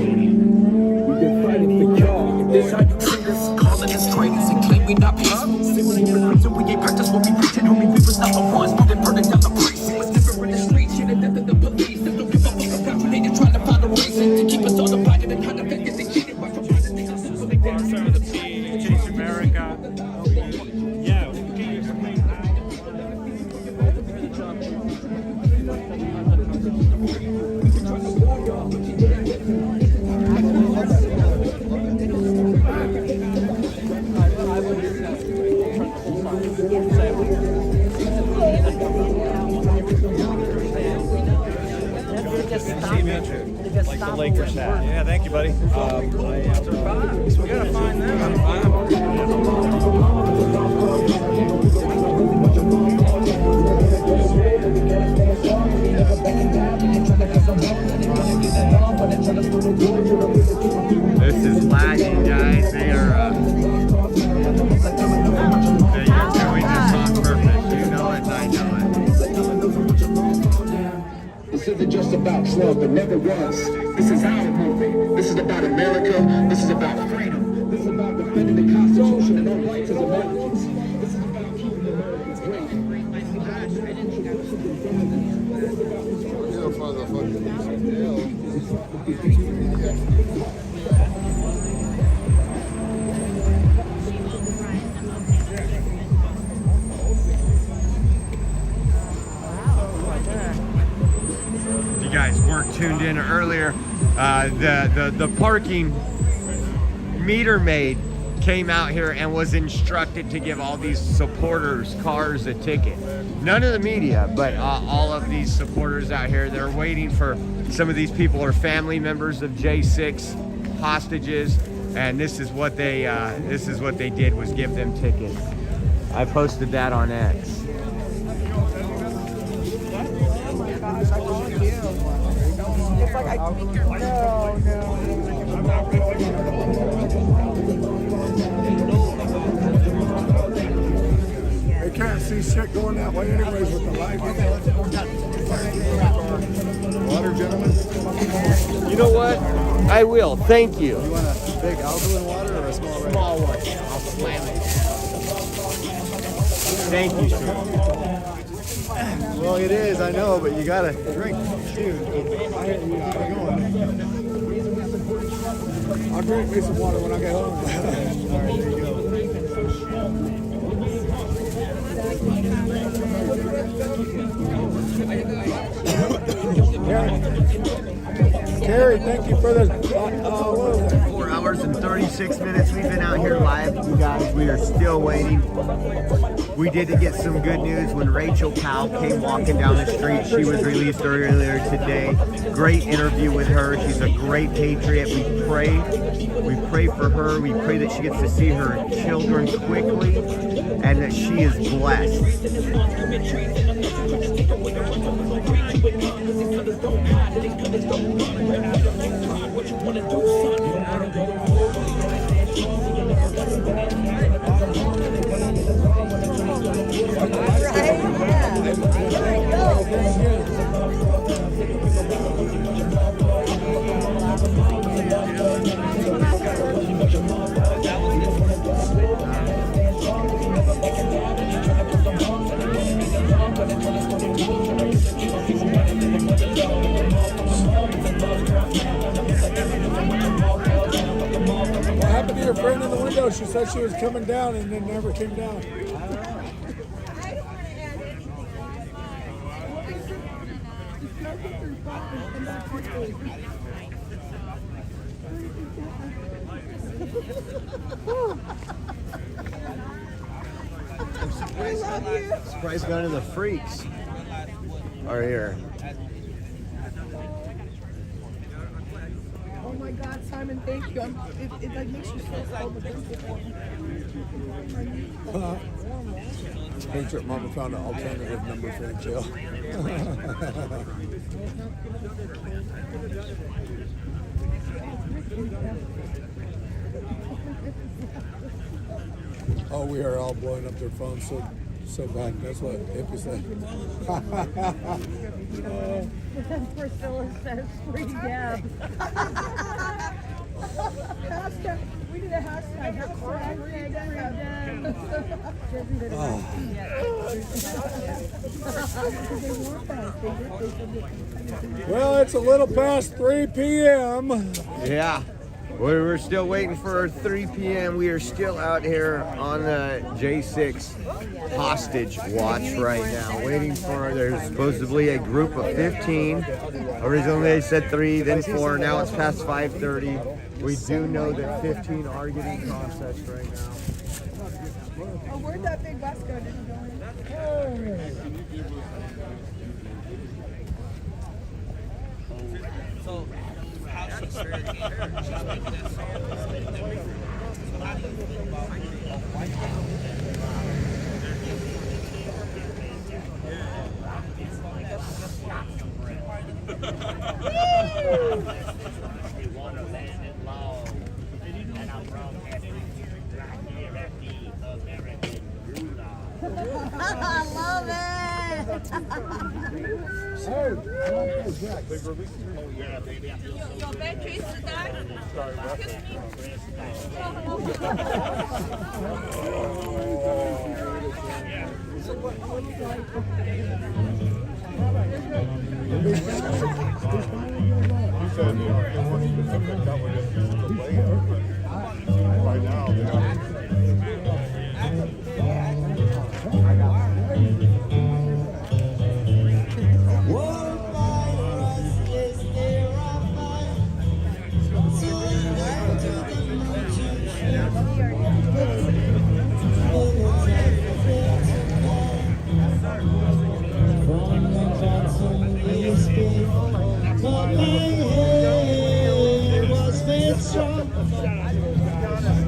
We've been fighting for y'all. This how you treat us, calling us traitors and claim we not peaceful. See, we ain't prison, we ain't practice what we preaching, homie. We was not the ones who did burning down the precinct. Was different in the streets, shit, and death of the police. That don't give a fuck about you, they just trying to find a reason to keep us all divided and kind of think that they cheated by providing things so they can Sponsor the Change America. Yeah. Like the Lakers hat. Yeah, thank you, buddy. We gotta find them. This is lagging, guys. They are doing this on purpose. You know it, I know it. This isn't just about Trump, it never was. This is our movement. This is about America. This is about freedom. This is about defending the Constitution and our rights as Americans. This is about keeping Americans great. You guys weren't tuned in earlier. The parking meter maid came out here and was instructed to give all these supporters cars a ticket. None of the media, but all of these supporters out here, they're waiting for some of these people are family members of J6 hostages, and this is what they did was give them tickets. I posted that on X. It's like no. gotta see shit going that way anyways with the life. Water, gentlemen? You know what? I will. Thank you. You want a big alkaline water or a small one? Small one. I'll slam it. Thank you, sir. Well, it is, I know, but you gotta drink. Shoot. I'll drink me some water when I get home. All right, there you go. Carrie, thank you for the 4 hours and 36 minutes we've been out here live with you guys. We are still waiting. We did get some good news when Rachel Powell came walking down the street. She was released earlier today. Great interview with her. She's a great patriot. We pray for her. We pray that she gets to see her children quickly and that she is blessed. What happened to your friend in the window? She said she was coming down and then never came down. Surprised none of the freaks are here. Oh my God, Simon, thank you. It like makes you so cold. Patriot Mama found an alternative number for the jail. Oh, we are all blowing up their phones so bad. That's what Hippie said. Priscilla says free Deb. Hashtag, we did a hashtag. Hashtag free Deb. Well, it's a little past 3 p.m. Yeah. We're still waiting for 3 p.m. We are still out here on the J6 hostage watch right now, waiting for, there's supposedly a group of 15. Originally they said 3, then 4, now it's past 5:30. We do know that 15 are getting processed right now. Oh, where'd that big bus go? Did it go in? So, how's she started to get hurt? She's making that song. So how do you feel about I love it. Your batteries die? Right now,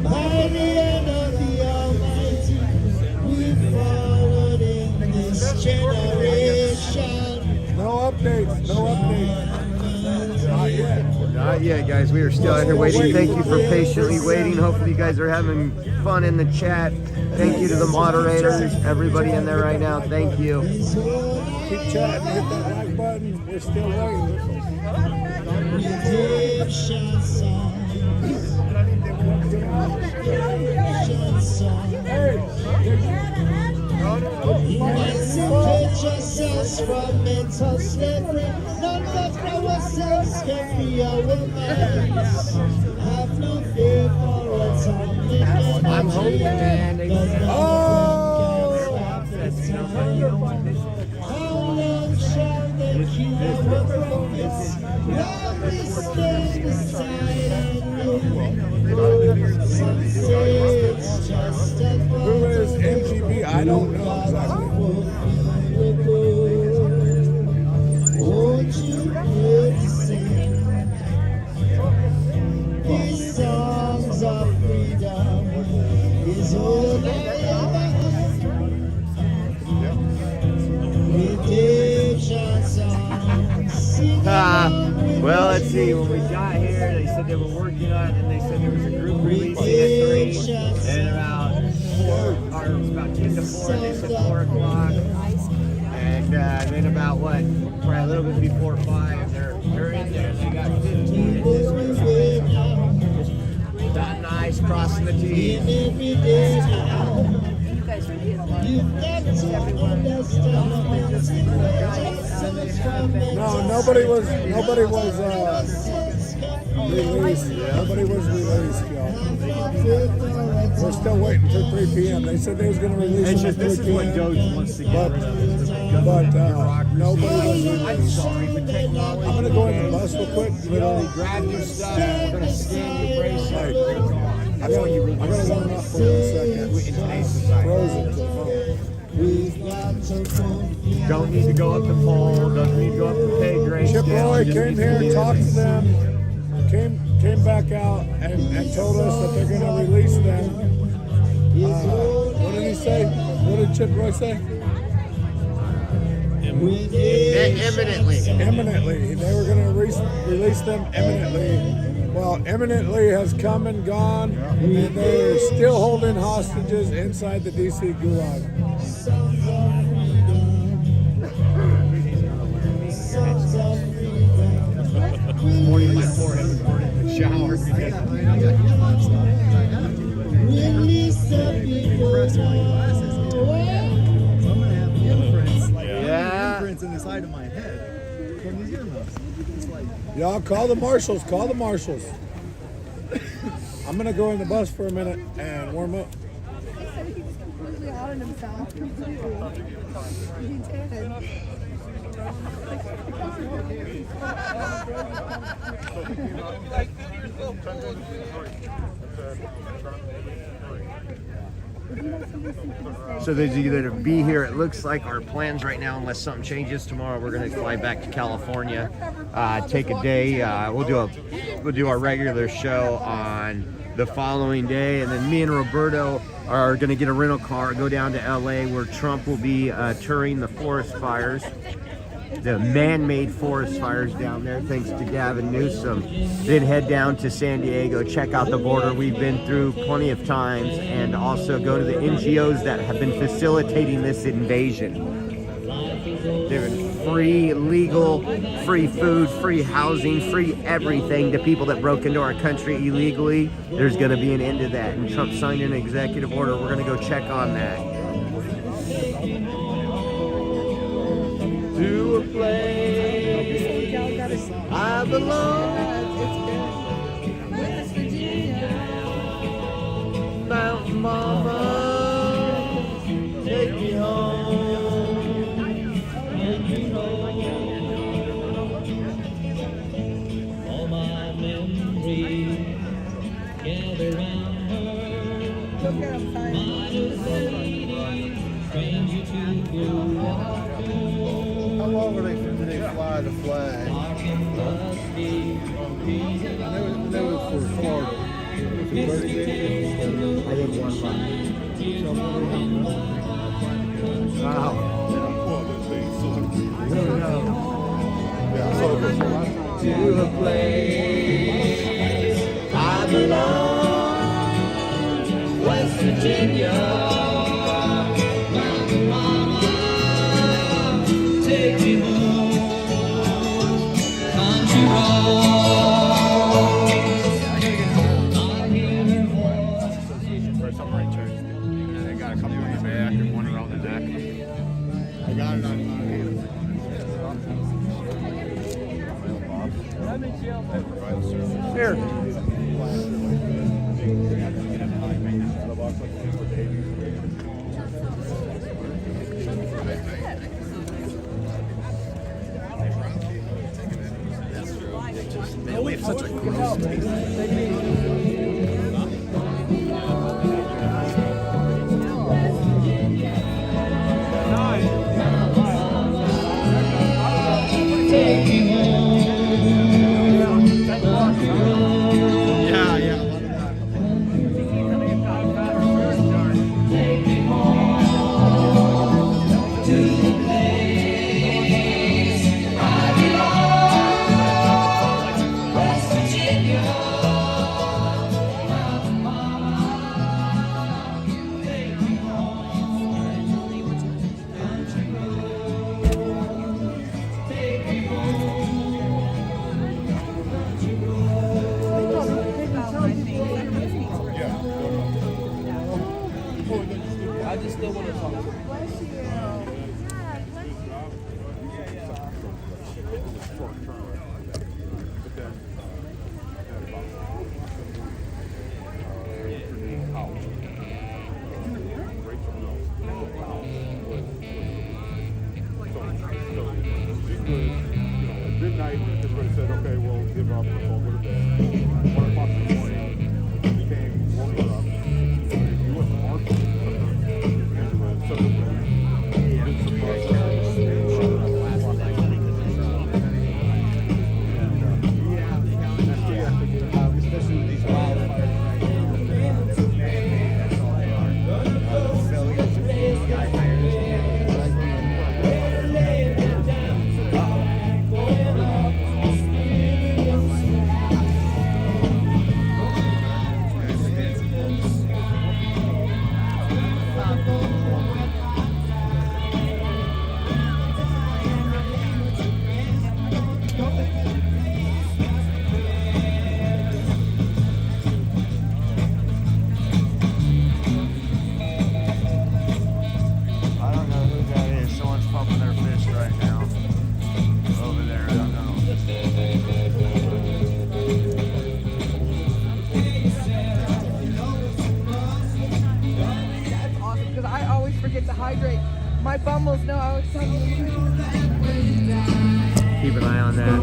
By the end of Not yet, guys. We are still out here waiting. Thank you for patiently waiting. Hopefully you guys are having fun in the chat. Thank you to the moderators, everybody in there right now. Thank you. Keep chatting, hit that like button. We're still waiting. From mental slavery, none but ourselves can free our minds. Have no fear for atomic energy. I'm hoping, man. How long shall they keep our promise? While we stand beside and look. Some say it's just a Who is MGB? I don't know exactly. Won't you please sing these songs of freedom? Is all I ever have. Redemption songs. Sing Well, let's see. When we got here, they said they were working on it, and they said there was a group releasing at 3, and about 4, or it was about 10 to 4, they said 4 o'clock. And then about what? Probably a little bit before 5, they're in there. They got 15 in this group. Just dotting the I's, crossing the T's. No, nobody was released. Nobody was released, y'all. We're still waiting for 3 p.m. They said they was going to release It's them just, at 3 this is what p.m. Doge wants to get rid of. But nobody was released. I'm sorry, but technology. I'm going to go in the bus real quick. Literally grab your stuff, we're going to scan your bracelet. I gotta warm up for a second. In today's society. Frozen to the phone. Don't need to go up the pole, doesn't need to go up the pay grade. Chip Roy came here and talked to them, came back out and told us that they're going to release them. What did he say? What did Chip Roy say? Imminently. Imminently. They were going to release them imminently. Well, imminently has come and gone, and they're still holding hostages inside the DC Gulag. Morning my forehead was burning in the shower. Imprints in the side of my head from these earmuffs. It's like, Y'all call the marshals. Call the marshals. I'm gonna go in the bus for a minute and warm up. He said he just completely honored himself. He did. So those of you that have be here, it looks like our plans right now, unless something changes tomorrow, we're going to fly back to California, take a day. We'll do our regular show on the following day, and then me and Roberto are going to get a rental car, go down to LA, where Trump will be touring the forest fires, the man-made forest fires down there, thanks to Gavin Newsom. Then head down to San Diego, check out the border we've been through plenty of times, and also go to the NGOs that have been facilitating this invasion. They're free, legal, free food, free housing, free everything to people that broke into our country illegally. There's going to be an end to that, and Trump signed an executive order. We're going to go check on that. To a place I belong. Mountain Mama, take me home. Take me home. All my memories gather round her. My lady, stranger to blue water. how long are they fly the flag? I know it's for Florida. I did one month. Wow. Yeah, I saw it last time. to a place I belong, West Virginia. Mountain mama, take me home, country roads. They got a couple in the back and one around the neck. I got it on Here. Man, we have such a gross I just still want to talk. Midnight, everybody said, okay, we'll give up, we'll go to bed. 1 o'clock in the morning, became woke her up. You went to Marshall, Especially with these wildfires right I don't know who that is. Someone's pumping their fish right now. Over there, I don't know. That's awesome because I always forget to hydrate. My bumbles know I was telling you. Keep an eye on that.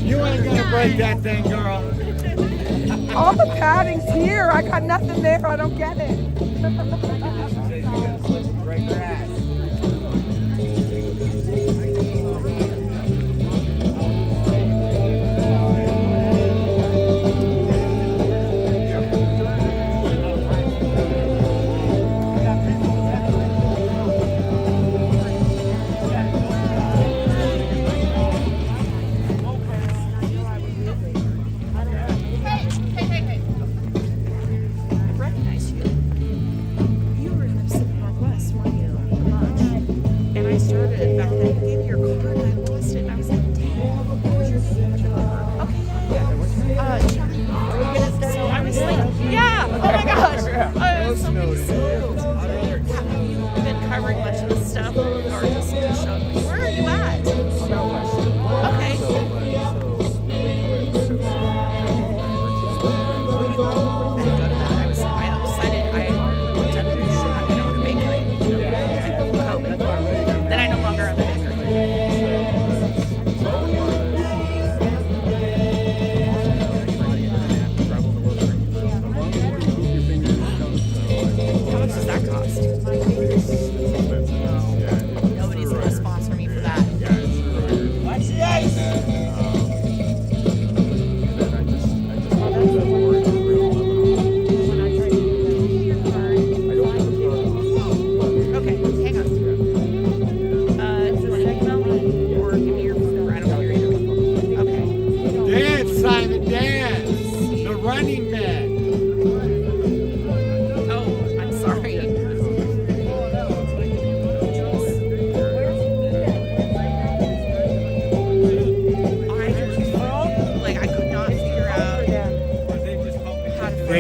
You ain't gonna break that thing, girl. All the padding's here. I got nothing there. I don't get it. Break grass. I recognize you.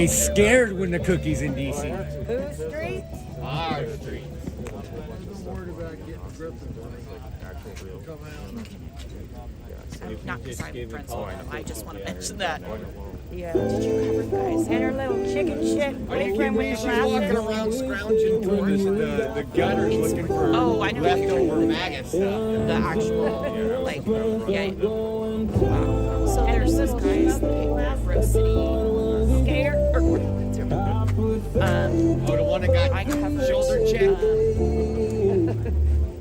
They scared when the cookies in DC. Who street? Our street. Not because I'm friends with them. I just want to mention that. Yeah. Did you cover guys? And her little chicken shit. When he came with She's the walking around scrounging through the gutters looking for Oh, I know. leftover maggot stuff. The actual, like, yeah. Wow. So there's this guys, Rose City, Scared. Oh, the one that got shoulder checked.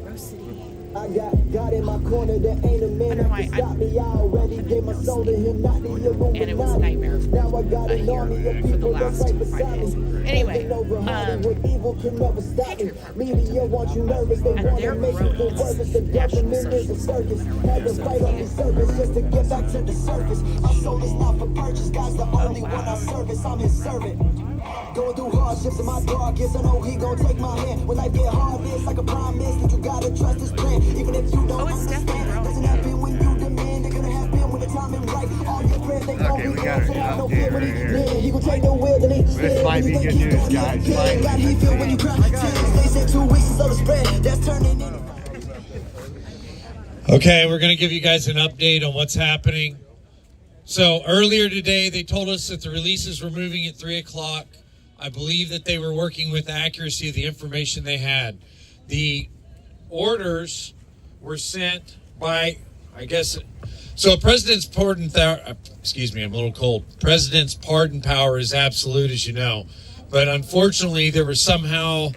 Rose City. I got in my corner, there ain't a man that can stop me. I already gave my soul to him, not the Illuminati. And it was a nightmare Now I got an army of for the people last that's right 5 beside days. me. Anyway, Evil can never stop me. Media want you nervous, they want to make you feel worthless. The government is a circus. Had to fight on these servers just to get back to the surface. Our soul is not for purchase, God's the only one I service. I'm his servant. Going through hardships in my darkest, I know he gon' take my hand. When life get hard, it's like a promise that you gotta trust his plan. Even if you don't understand, doesn't happen when you demand. They're gonna happen when the time is right. All your prayers, they gon' be answered. Have no fear when he gon' take the wheel, then he This might be good news, guys. got he feel when you cry. They said 2 weeks is so the spread. That's turning into. Okay, we're going to give you guys an update on what's happening. So earlier today, they told us that the releases were moving at 3 o'clock. I believe that they were working with the accuracy of the information they had. The orders were sent by, I guess, so a president's pardon, excuse me, I'm a little cold. President's pardon power is absolute, as you know. But unfortunately, there was somehow,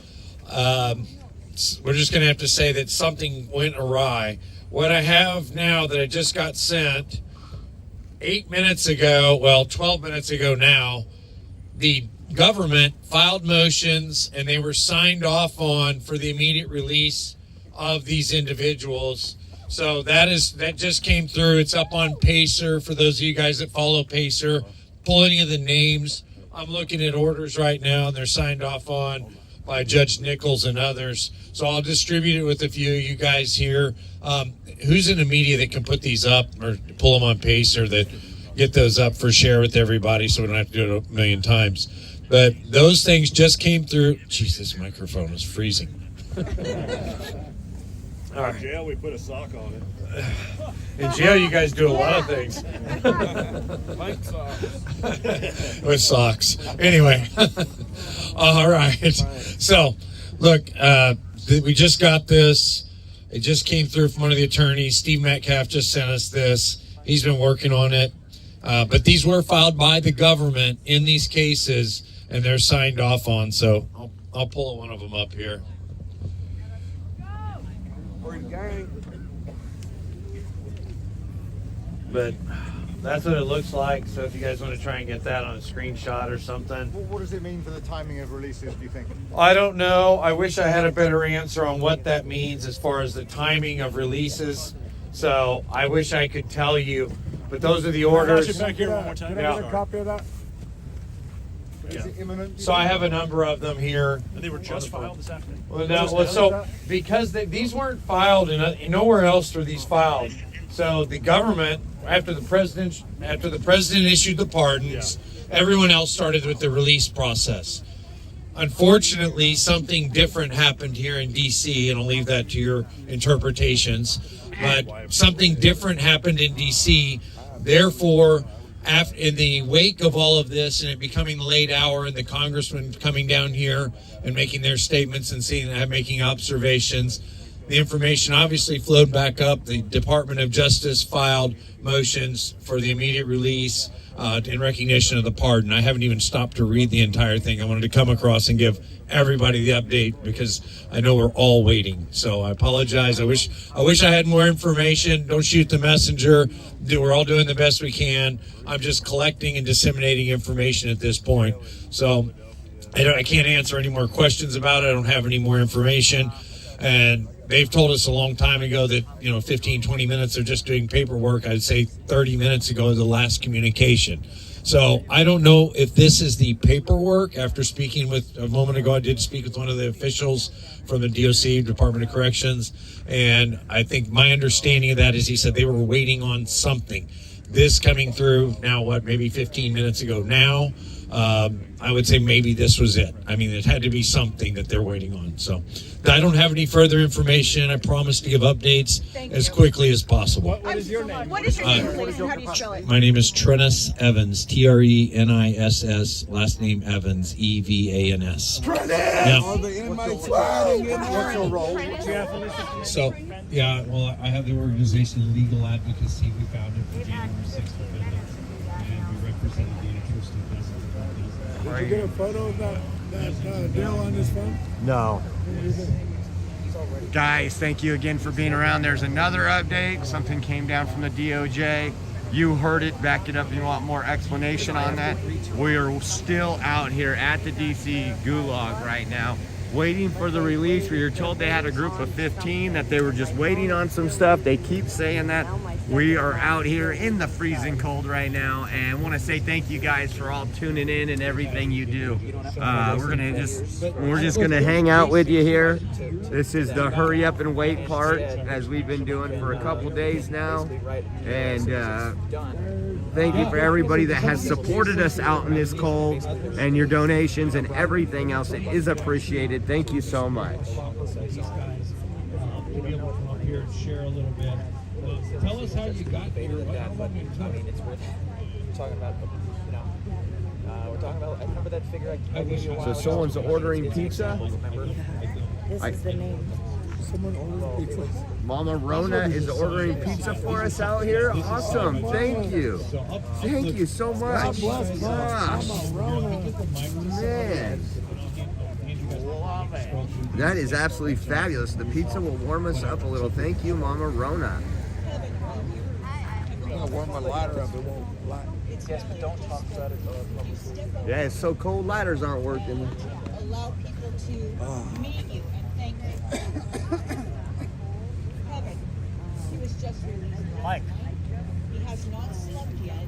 we're just going to have to say that something went awry. What I have now that I just got sent 8 minutes ago, well, 12 minutes ago now, the government filed motions and they were signed off on for the immediate release of these individuals. So that just came through. It's up on Pacer for those of you guys that follow Pacer. Pulling of the names. I'm looking at orders right now and they're signed off on by Judge Nichols and others. So I'll distribute it with a few of you guys here. Who's in the media that can put these up or pull them on Pacer that get those up for share with everybody so we don't have to do it a million times. But those things just came through. Jeez, this microphone is freezing. All right. In jail, we put a sock on it. In jail, you guys do a lot of things. Like socks. With socks. Anyway. All right. So, look, we just got this. It just came through from one of the attorneys. Steve Metcalf just sent us this. He's been working on it. But these were filed by the government in these cases, and they're signed off on. So I'll pull one of them up here. But that's what it looks like. So if you guys want to try and get that on a screenshot or something. What does it mean for the timing of releases, do you think? I don't know. I wish I had a better answer on what that means as far as the timing of releases. So I wish I could tell you. But those are the orders. Can I back here one more time? Yeah. Can I get a copy of that? Is it imminent? So I have a number of them here. And they were just filed this afternoon? Well, no, so because these weren't filed and nowhere else were these filed. So the government, after the president issued the pardons, everyone else started with the release process. Unfortunately, something different happened here in D.C., and I'll leave that to your interpretations. But something different happened in D.C. Therefore, in the wake of all of this and it becoming the late hour and the congressmen coming down here and making their statements and making observations, the information obviously flowed back up. The Department of Justice filed motions for the immediate release in recognition of the pardon. I haven't even stopped to read the entire thing. I wanted to come across and give everybody the update because I know we're all waiting. So I apologize. I wish I had more information. Don't shoot the messenger. We're all doing the best we can. I'm just collecting and disseminating information at this point. So I can't answer any more questions about it. I don't have any more information. And they've told us a long time ago that, 15, 20 minutes they're just doing paperwork. I'd say 30 minutes ago is the last communication. So I don't know if this is the paperwork. After speaking with, a moment ago, I did speak with one of the officials from the DOC, Department of Corrections. And I think my understanding of that is he said they were waiting on something. This coming through now, maybe 15 minutes ago now. I would say maybe this was it. I mean, it had to be something that they're waiting on. So I don't have any further information. I promise to give updates as quickly as possible. What is your name? What is your name, please? How do you spell it? My name is Trenis Evans, Treniss, last name Evans, Evans. Yeah. Are the inmates fighting in there? What's your role? So, yeah, well, I have the organization Legal Advocacy. We founded for January 6th defendants, and we represented the interest of business companies. Did you get a photo of that deal on this phone? No. Guys, thank you again for being around. There's another update. Something came down from the DOJ. You heard it, backed it up. If you want more explanation on that, we are still out here at the DC Gulag right now, waiting for the release. We were told they had a group of 15, that they were just waiting on some stuff. They keep saying that. We are out here in the freezing cold right now, and want to say thank you guys for all tuning in and everything you do. We're just gonna hang out with you here. This is the hurry up and wait part, as we've been doing for a couple days now, and thank you for everybody that has supported us out in this cold, and your donations and everything else. It is appreciated. Thank you so much. Share a little bit. Tell us how you got here. It's worth talking about, we're talking about, I remember that figure I gave you a while ago. So someone's ordering pizza? This is the name. Someone ordered pizza. Mama Rona is ordering pizza for us out here. Awesome. Thank you. Thank you so much. God bless Gosh. Mama Rona. Man. That is absolutely fabulous. The pizza will warm us up a little. Thank you, Mama Rona. I'm gonna warm my lighter up. It won't light. Yes, but don't talk about it publicly. Yeah, it's so cold. Lighters aren't working. Allow people to meet you and thank you. Kevin, he was just released. Mike. He has not slept yet,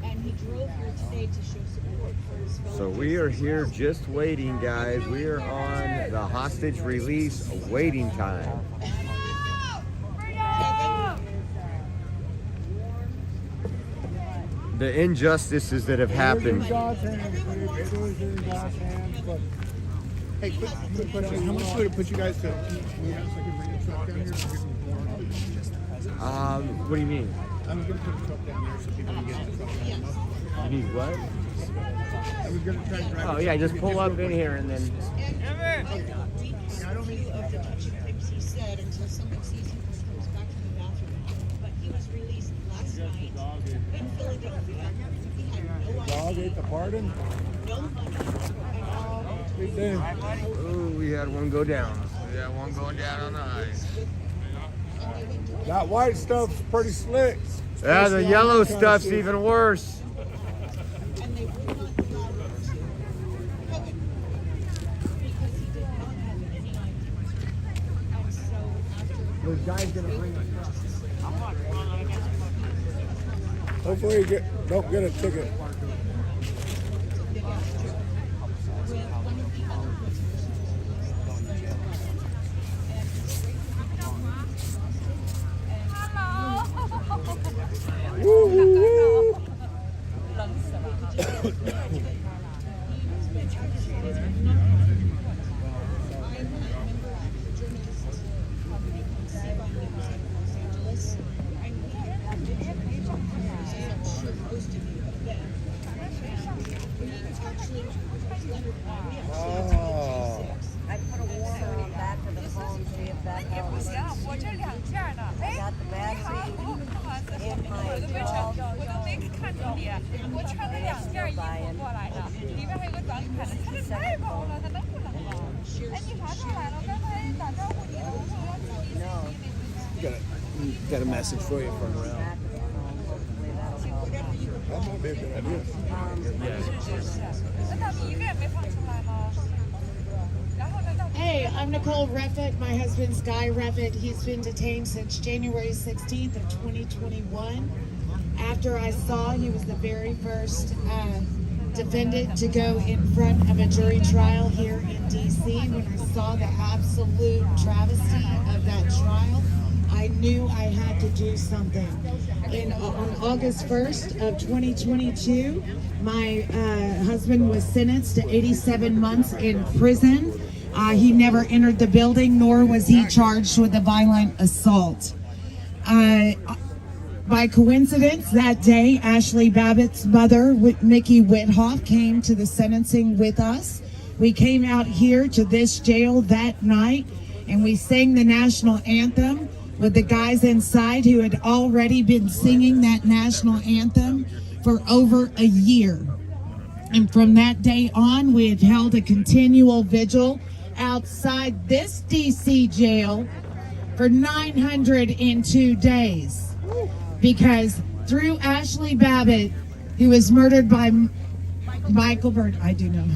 and he drove here today to show support for his fellow. So we are here just waiting, guys. We are on the hostage release waiting time. The injustices that have happened. Hey, how much would it put you guys to? What do you mean? I'm gonna put a truck down here so people can get in the truck. You need what? I was gonna try to drive. Oh yeah, just pull up in here and then. I don't mean of the touching things he said until someone sees him when he goes back to the bathroom. But he was released last night in Philadelphia. He had no Dog ate the pardon. no money. Big day. Oh, we had one go down. We had one going down on the ice. That white stuff's pretty slick. Yeah, the yellow stuff's even worse. And they would not allow him to cover because he did not have any ID. And so after The guy's gonna bring us Hopefully you don't get a ticket. I put a warmer on the back of the phone, see if that helps. I got the battery in my dog. Got a message for you from around. That might be a good idea. Hey, I'm Nicole Reffitt. My husband's Guy Reffitt. He's been detained since January 16th of 2021. After I saw he was the very first defendant to go in front of a jury trial here in DC, when I saw the absolute travesty of that trial, I I knew I had to do something. On August 1st of 2022, my husband was sentenced to 87 months in prison. He never entered the building, nor was he charged with a violent assault. By coincidence, that day, Ashley Babbitt's mother, Mickey Withoff, came to the sentencing with us. We came out here to this jail that night, and we sang the national anthem with the guys inside who had already been singing that national anthem for over a year. And from that day on, we have held a continual vigil outside this DC jail for 902 days. Because through Ashley Babbitt, who was murdered by Michael Byrd, I do know,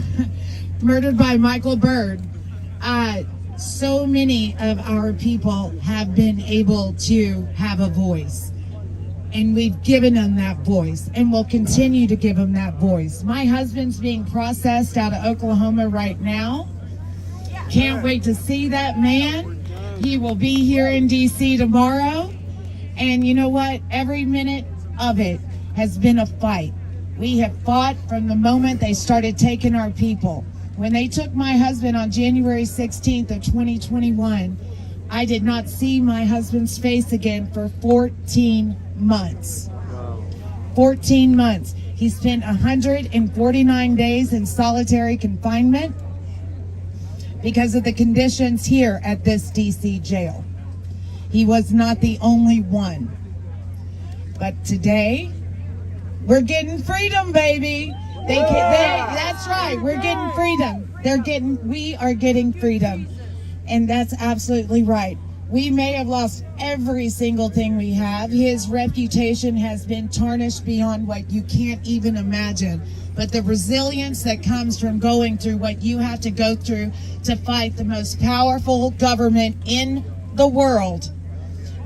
murdered by Michael Byrd, so many of our people have been able to have a voice. And we've given them that voice, and we'll continue to give them that voice. My husband's being processed out of Oklahoma right now. Can't wait to see that man. He will be here in DC tomorrow. And you know what? Every minute of it has been a fight. We have fought from the moment they started taking our people. When they took my husband on January 16th of 2021, I did not see my husband's face again for 14 months. 14 months. He spent 149 days in solitary confinement because of the conditions here at this DC jail. He was not the only one. But today, we're getting freedom, baby. That's right, we're getting freedom. We are getting freedom. And that's absolutely right. We may have lost every single thing we have. His reputation has been tarnished beyond what you can't even imagine. But the resilience that comes from going through what you have to go through to fight the most powerful government in the world,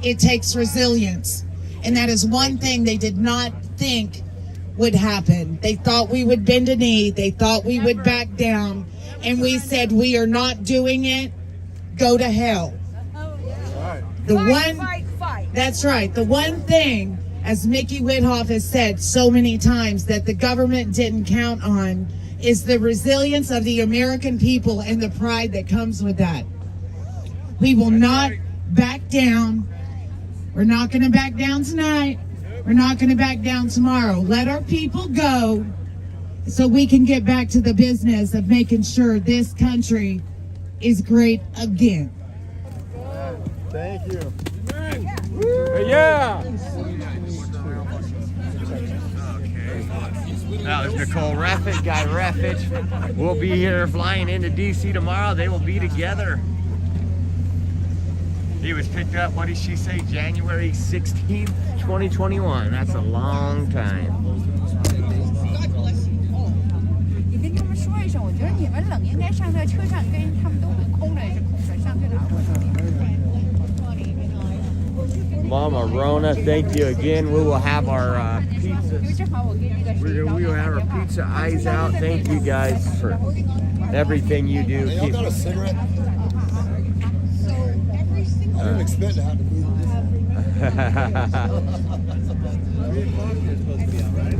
it takes resilience. And that is one thing they did not think would happen. They thought we would bend a knee. They thought we would back down. And we said, we are not doing it. Go to hell. That's right. The one thing, as Mickey Withoff has said so many times, that the government didn't count on is the resilience of the American people and the pride that comes with that. We will not back down. We're not going to back down tonight. We're not going to back down tomorrow. Let our people go so we can get back to the business of making sure this country is great again. Thank you. Yeah. That was Nicole Reffett, Guy Reffett. We'll be here flying into DC tomorrow. They will be together. He was picked up, what did she say, January 16th, 2021. That's a long time. 你跟他们说一声，我觉得你们冷应该上这车上跟他们都空着也是空着，上去哪儿？ Mama Rona, thank you again. We will have our pizza. We will have our pizza eyes out. Thank you guys for everything you do. Hey, y'all got a cigarette? I didn't expect to have to move.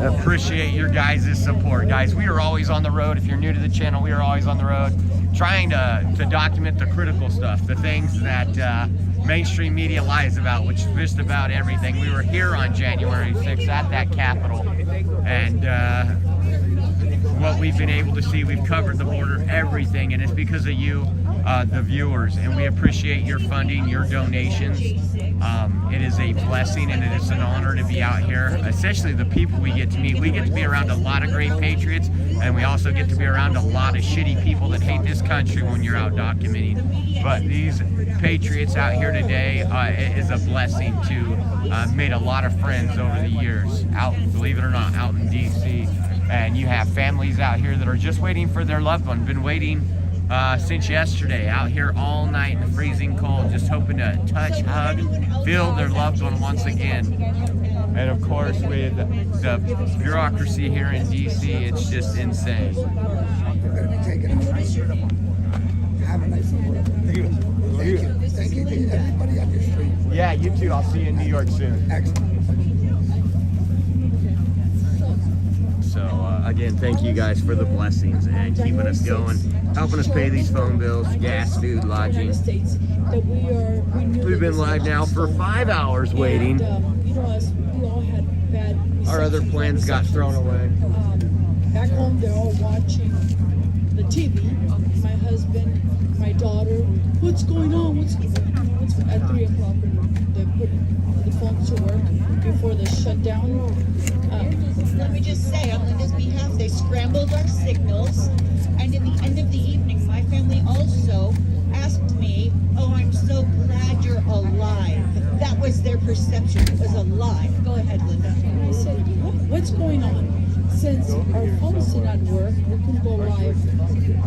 Appreciate your guys' support, guys. We are always on the road. If you're new to the channel, we are always on the road, trying to document the critical stuff, the things that mainstream media lies about, which is just about everything. We were here on January 6th at that Capitol, and what we've been able to see, we've covered the border, everything, and it's because of you, the viewers, and we appreciate your funding, your donations. It is a blessing and it is an honor to be out here, especially the people we get to meet. We get to be around a lot of great patriots, and we also get to be around a lot of shitty people that hate this country when you're out documenting. But these patriots out here today, it is a blessing to made a lot of friends over the years, out, believe it or not, out in DC. And you have families out here that are just waiting for their loved one, been waiting since yesterday, out here all night in the freezing cold, just hoping to touch, hug, feel their loved one once again. And of course, with the bureaucracy here in DC, it's just insane. Have a nice day. Thank you to everybody on your street. Yeah, you too. I'll see you in New York soon. So again, thank you guys for the blessings and keeping us going, helping us pay these phone bills, gas, food, lodging. We've been live now for 5 hours waiting. Our other plans got thrown away. Back home, they're all watching the TV. My husband, my daughter, what's going on? What's at 3 o'clock? They put the phones to work before the shutdown. Let me just say, on Linda's behalf, they scrambled our signals, and in the end of the evening, my family also asked me, "Oh, I'm so glad you're alive." That was their perception. It was a lie. Go ahead, Linda. I said, what's going on? Since our phones did not work, we couldn't go live.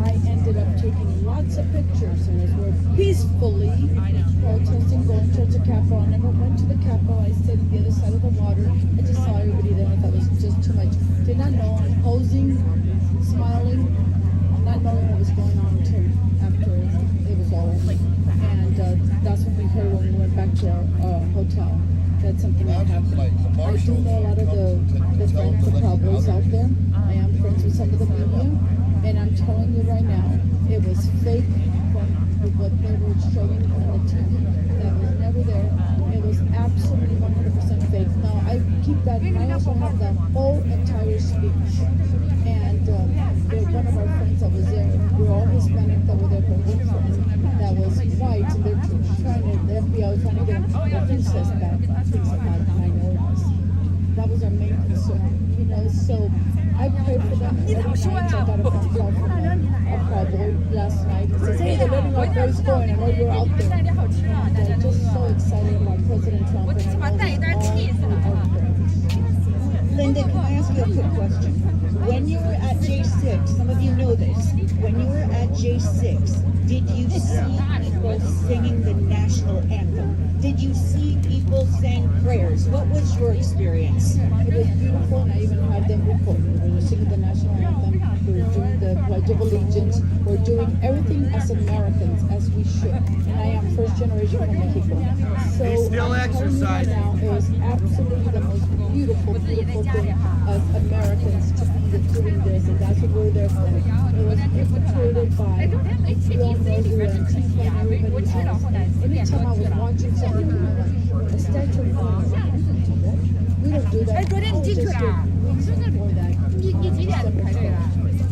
I ended up taking lots of pictures, and as we're peacefully protesting, going towards the Capitol. I never went to the Capitol. I stayed on the other side of the water. I just saw everybody there. I thought it was just too much. Did not know. I'm posing, smiling, not knowing what was going on until after it was all over. And that's what we heard when we went back to our hotel. That something had happened. I do know a lot of the friends, the cowboys out there. I am friends with some of the media, and I'm telling you right now, it was fake from what they were showing on the TV. That was never there. It was absolutely 100% fake. Now I keep that. I also have the whole entire speech, and one of our friends that was there. We're all Hispanic that were there, but one friend that was white, and they're trying to. The FBI was trying to get their princess back. Minorities. That was our main concern, you know. So I prayed for them. Every night I got a phone call from a cowboy last night. He says, "Hey, they're letting our boys go, and I know you're out there." And I'm just so excited about President Trump. And I know Linda, can I ask you a quick question? When you were at J6, some of you know this, when you were at J6, did you see people singing the national anthem? Did you see people saying prayers? What was your experience? It was beautiful, and I even had them recorded. We were singing the national anthem, we were doing the Pledge of Allegiance, we're doing everything as Americans, as we should. And I am first generation from Mexico. So They still exercise. now, it was absolutely the most beautiful thing as Americans to be doing this, and that's what we're there for. It was infiltrated by, we all know who are Antifa and everybody else. Anytime I was watching something, a statue of God, we don't do that. We just did weeks before that. December 12th.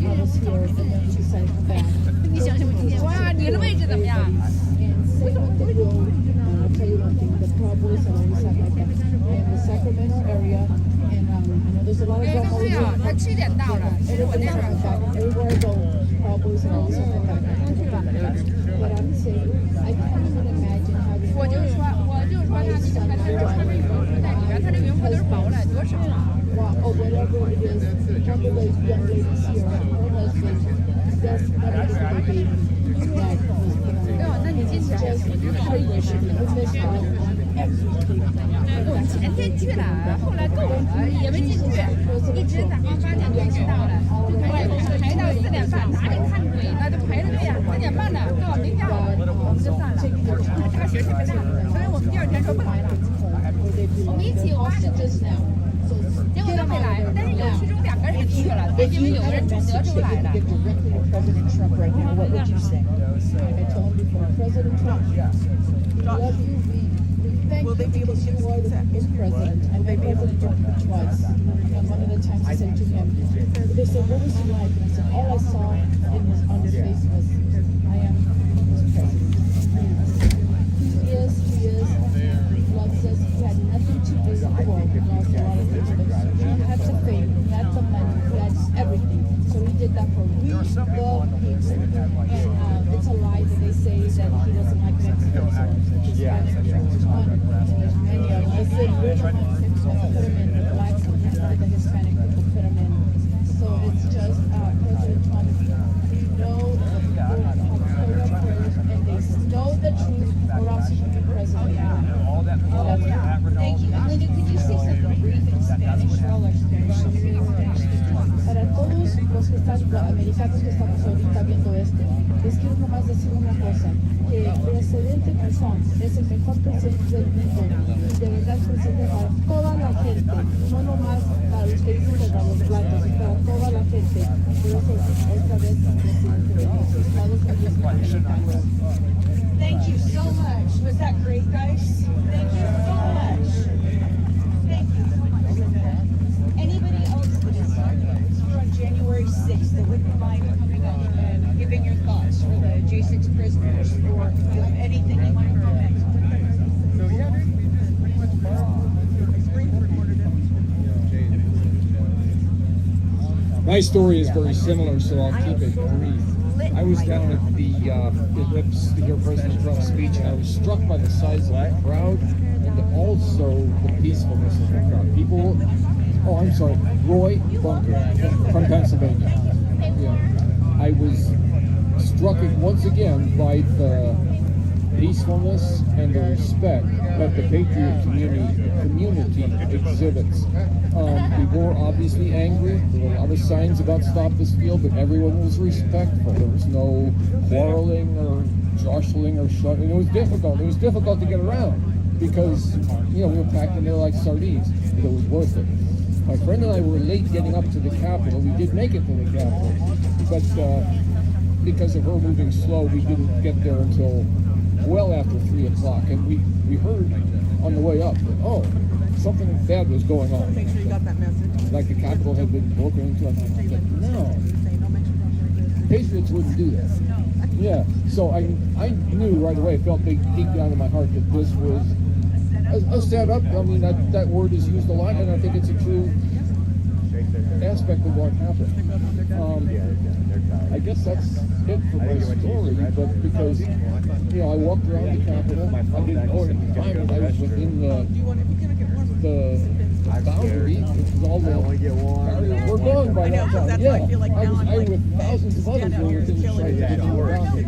I was here, and then we decided to come back. And say what they will. I'll tell you one thing, the Cowboys have always had my back. In the Sacramento area, and I know there's a lot of drama over there. Everybody's had my back. Everywhere I go, Cowboys have always had my back. But I'm saying, I can't even imagine having my son, my daughter, my husband, or whatever it is, one of those young ladies here, her husband, that's not even a baby that was put on. It's just heartbreaking. We miss out on everything. 我前天去了，后来够了，也没进去，一直打到8点就知道了，排到4点半，哪里看鬼了？就排着队呀，4点半的，到明天我们就散了。他学习没大，所以我们第二天说不来了。我们一起8点就去，结果都没来，但是有其中2个人去了，因为有个人从德州来的。 President Trump right now, what would you say? I told him before, President Trump, we love you. We thank you because you are the president. I met President Trump twice. And one of the times I said to him, they said, what was he like? And I said, all I saw on his face was, I am his president. He is, he loves us. He had nothing to do with the world. He lost a lot of things. But he had the fame, he had the money, he had everything. So he did that for we the people. And it's a lie that they say that he doesn't like Mexicans or Hispanic people. There's many of them. I said we're the ones that put them in, the blacks and the Hispanic people put them in. So it's just President Trump, we know the people have heard our prayers and they know the truth or else he can be president. Thank you. And Linda, could you say something brief in Spanish for all our Spanish Para todos los que están, los americanos que estamos ahorita viendo esto, les quiero nomás decir una cosa, que el presidente Trump es el mejor presidente del mundo platos para toda la gente. Por eso, otra vez, presidente de los Estados Unidos mexicanos. Thank you so much. Was that great, guys? Thank you so much. Thank you so much. Anybody else that is here on January 6th that wouldn't mind coming up and giving your thoughts for the J6 prisoners, or if you have anything you want to comment? So yeah, pretty much My story is very similar, so I'll keep it brief. I was down at the Ellipse to hear President Trump's speech, and I was struck by the size of the crowd and also the peacefulness of the crowd. People, oh, I'm sorry, Roy Bunker from Pennsylvania. Yeah, I was struck once again by the peacefulness and the respect that the Patriot community exhibits. People were obviously angry. There were a lot of signs about Stop the Steal, but everyone was respectful. There was no quarreling or jostling or shoving. It was difficult. It was difficult to get around because, we were packed in there like sardines, but it was worth it. My friend and I were late getting up to the Capitol. We did make it to the Capitol, but because of her moving slow, we didn't get there until well after 3 o'clock, and we heard on the way up that, something bad was going on. Make sure you got that message. Like the Capitol had been broken into. No, Patriots wouldn't do that. Yeah, so I knew right away, it felt deep down in my heart that this was a setup. I mean, that word is used a lot, and I think it's a true aspect of what happened. I guess that's it for my story, but because, I walked around the Capitol, I didn't know it at the time, but I was within the boundary, which is all the barriers were gone by that time. Yeah, I with thousands of others were within the boundary.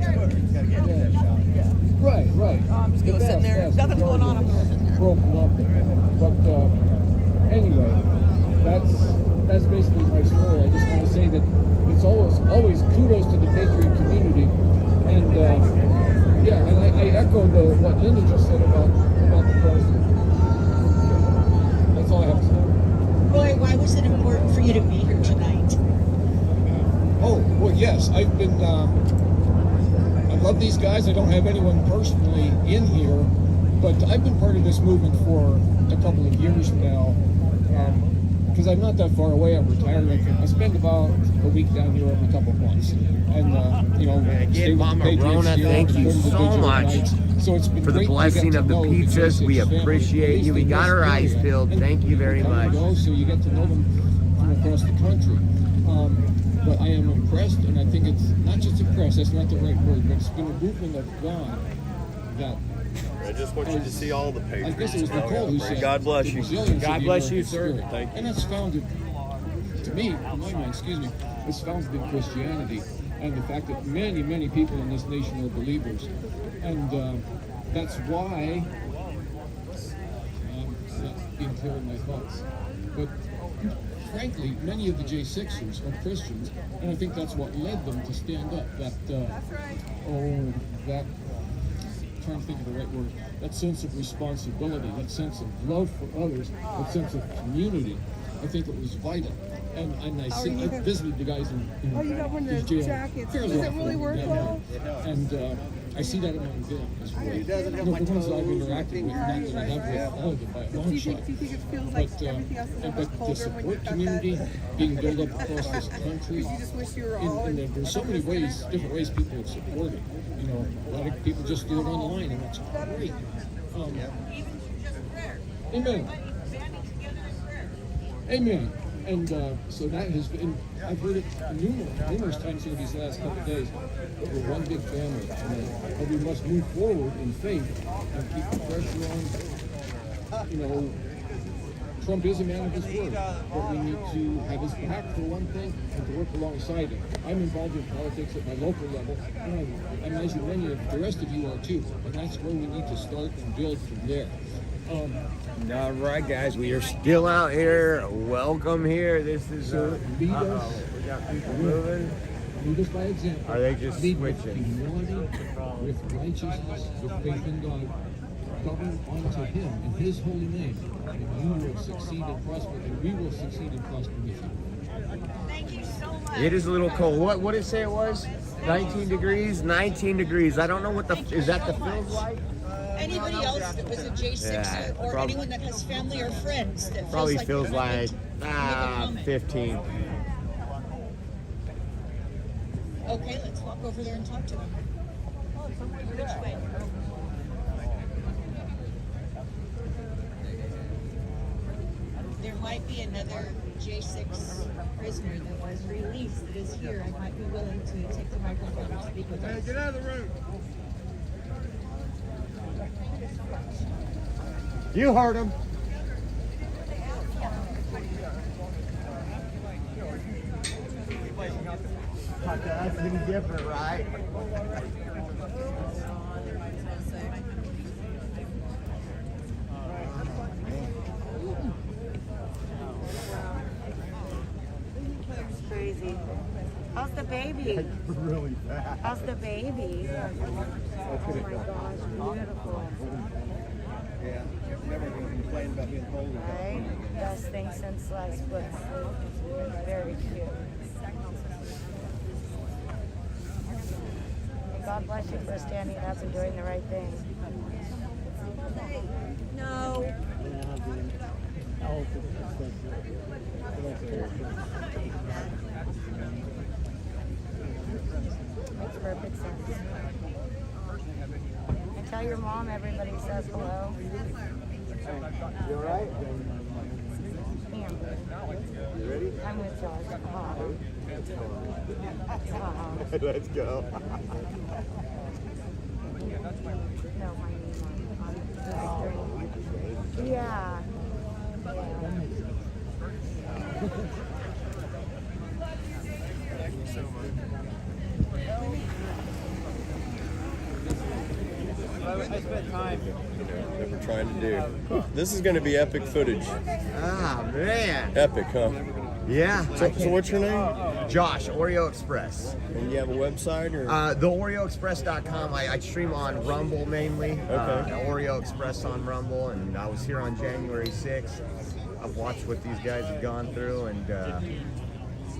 Right. Just go sitting there, nothing's going on up there. Broken up there. But anyway, that's basically my story. I just want to say that it's always kudos to the Patriot community, and and I echo what Linda just said about the president. That's all I have to say. Roy, why was it important for you to be here tonight? Oh, well, yes, I've been. I love these guys. I don't have anyone personally in here, but I've been part of this movement for a couple of years now. Because I'm not that far away. I'm retired. I spend about a week down here every couple of months, and Again, Mama Rona, thank you so much so it's been for the great blessing of the pizzas. We appreciate you. We got our eyes filled. Thank you very much. So you get to know them from across the country. But I am impressed, and I think it's not just impressed. That's not the right word, but it's been a movement of God that. I just want you to see all the Patriots. I guess it was Nicole who said, God bless you. God bless you, sir. Thank you. And that's founded, to me, in my mind, it's founded in Christianity and the fact that many, many people in this nation are believers. And that's why, not being clear in my thoughts, but frankly, many of the J6ers are Christians, and I think that's what led them to stand up. Trying to think of the right word, that sense of responsibility, that sense of love for others, that sense of community. I think it was vital. And I visited the guys in you got one of the jail. jackets. Does it really work well? And I see that among them as well. The ones that I've interacted with, not that I have with all of them by a long shot. Do you think it feels like everything else is But the colder when support you've got community that? being built up across this country, You just wish you were all and there's so many ways, different ways people have supported. A lot of people just do it online, and that's great. Amen. Amen. And so that has been, I've heard it numerous times here these last couple of days, that we're one big family, and we must move forward in faith and keep the pressure on. Trump is a man of his word, but we need to have his back for one thing and to work alongside him. I'm involved in politics at my local level, and I imagine many of the rest of you are too, and that's where we need to start and build from there. All right, guys, we are still out here. Welcome here. This is lead us. We got people moving. Lead us by example. Are they just lead with switching? humility, with righteousness, with faith in God. Govern unto Him in His holy name, and you will succeed and prosper, and we will succeed and prosper with you. It is a little cold. What did it say it was? 19 degrees? 19 degrees. I don't know what is that the feels like? Anybody else that was a J6 Yeah, or anyone that has family or friends that Probably feels like feels like 15. Okay, let's walk over there and talk to them. Which way? There might be another J6 prisoner that was released that is here. I might be willing to take the microphone and speak with them. Get out of the room. You heard him. That's been different, right? Crazy. How's the baby? Really fast. How's the baby? Oh my gosh, beautiful. Yeah, never going to complain about being cold. Right? Best thing since sliced bread. Very cute. God bless you for standing up and doing the right thing. No. Makes perfect sense. And tell your mom everybody says hello. You alright? You ready? I'm with Josh. Let's go. No, my name on the screen. Yeah. Thank you so much. I spent time. That we're trying to do. This is going to be epic footage. Ah, man. Epic, huh? Yeah. So what's your name? Josh, Oreo Express. And you have a website or? TheOreoExpress.com. I stream on Rumble mainly. Okay. Oreo Express on Rumble, and I was here on January 6th. I've watched what these guys have gone through, and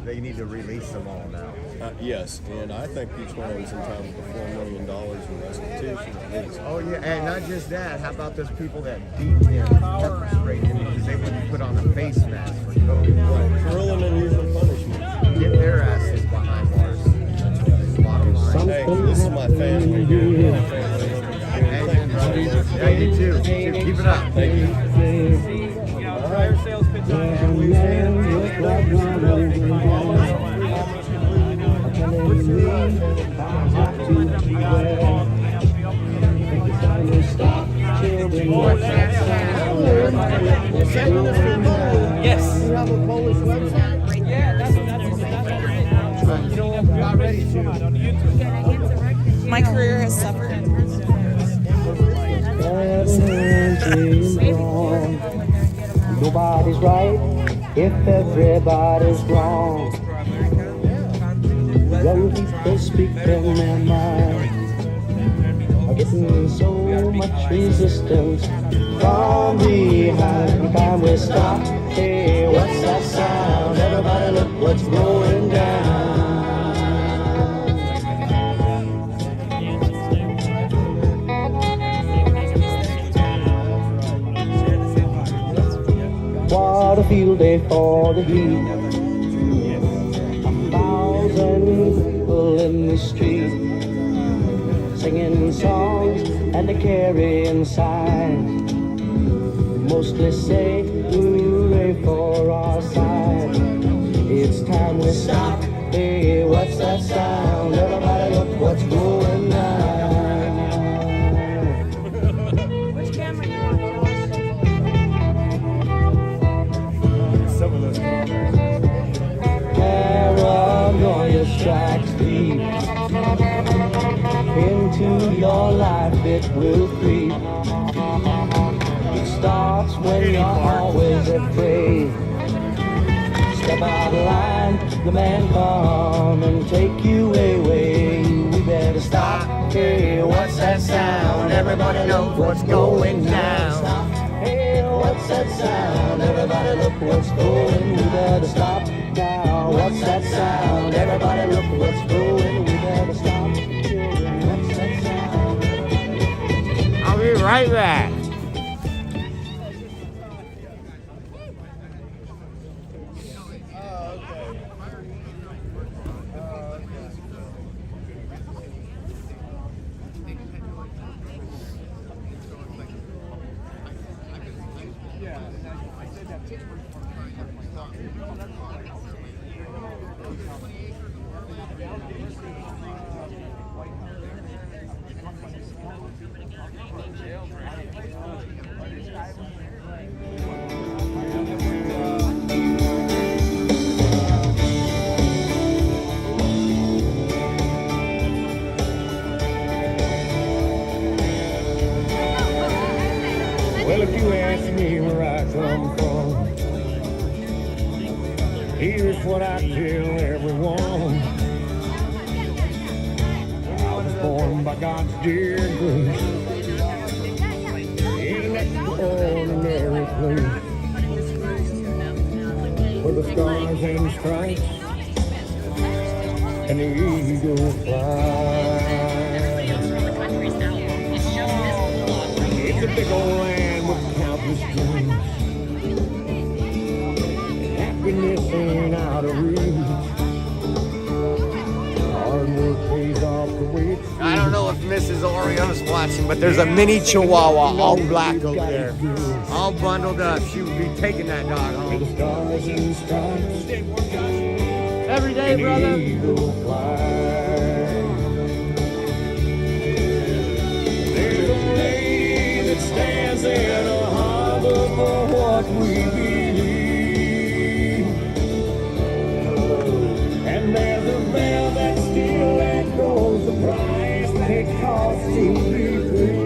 they need to release them all now. Yes, and I think each one of them is entitled to $4 million in restitution at least. Oh yeah, and not just that. How about those people that beat them, pepper sprayed them because they wouldn't put on a face mask for COVID? Cruel and unusual punishment. Get their asses behind bars. Bottom line. Hey, this is my family here. My family. Yeah, you too. Keep it up. Thank you. Prior sales pitch on Yes. You have a Polish website? Yeah, that's not ready to. My career has suffered. Nobody's right if everybody's wrong. Young people speak from their mind are getting so much resistance from behind. Time we stop. Hey, what's that sound? Everybody look what's going down. What a field day for the heat. 1,000 people in the street, singing songs and a carrying signs. Mostly say hooray for our side. It's time we stop. Hey, what's that sound? Everybody look what's going down. Which camera you want? Some of those Paranoia strikes deep into your life, it will creep. It starts when you're always afraid. Step out of line, the man come and take you away. We better stop. Hey, what's that sound? Everybody knows what's going down. Hey, what's that sound? Everybody look what's going, we better stop now. What's that sound? Everybody look what's going, we better stop. Children, what's that sound? I'll be right back. Well, if you ask me where I come from, here's what I tell everyone. I was born by God's dear grace in that ordinary place where the stars and stripes and the eagle fly. It's a big old land with countless dreams. Happiness ain't out of reach. Hard work pays off the way it's I don't know if Mrs. Oreo's watching, but there's a mini Chihuahua, all black over there, all bundled up. She would be taking that dog home. the stars and stripes. Every day, brother. There's a lady that stands in a harbor for what we believe. And there's a bell that still echoes the price that it costs to be free.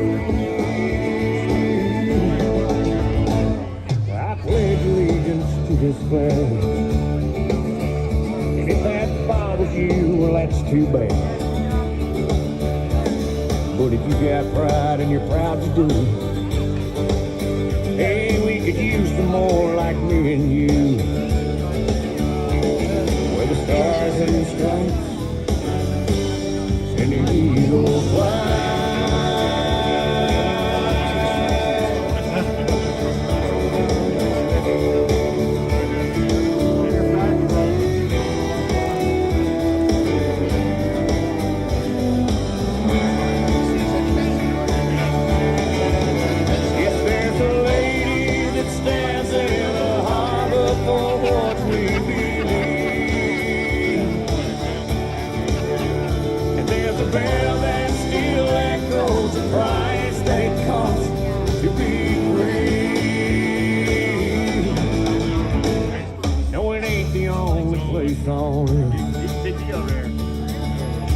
I pledge allegiance to this flag. And if that bothers you, well, that's too bad. But if you got pride and you're proud to do it, hey, we could use some more like me and you. Where the stars and stripes and the eagle fly.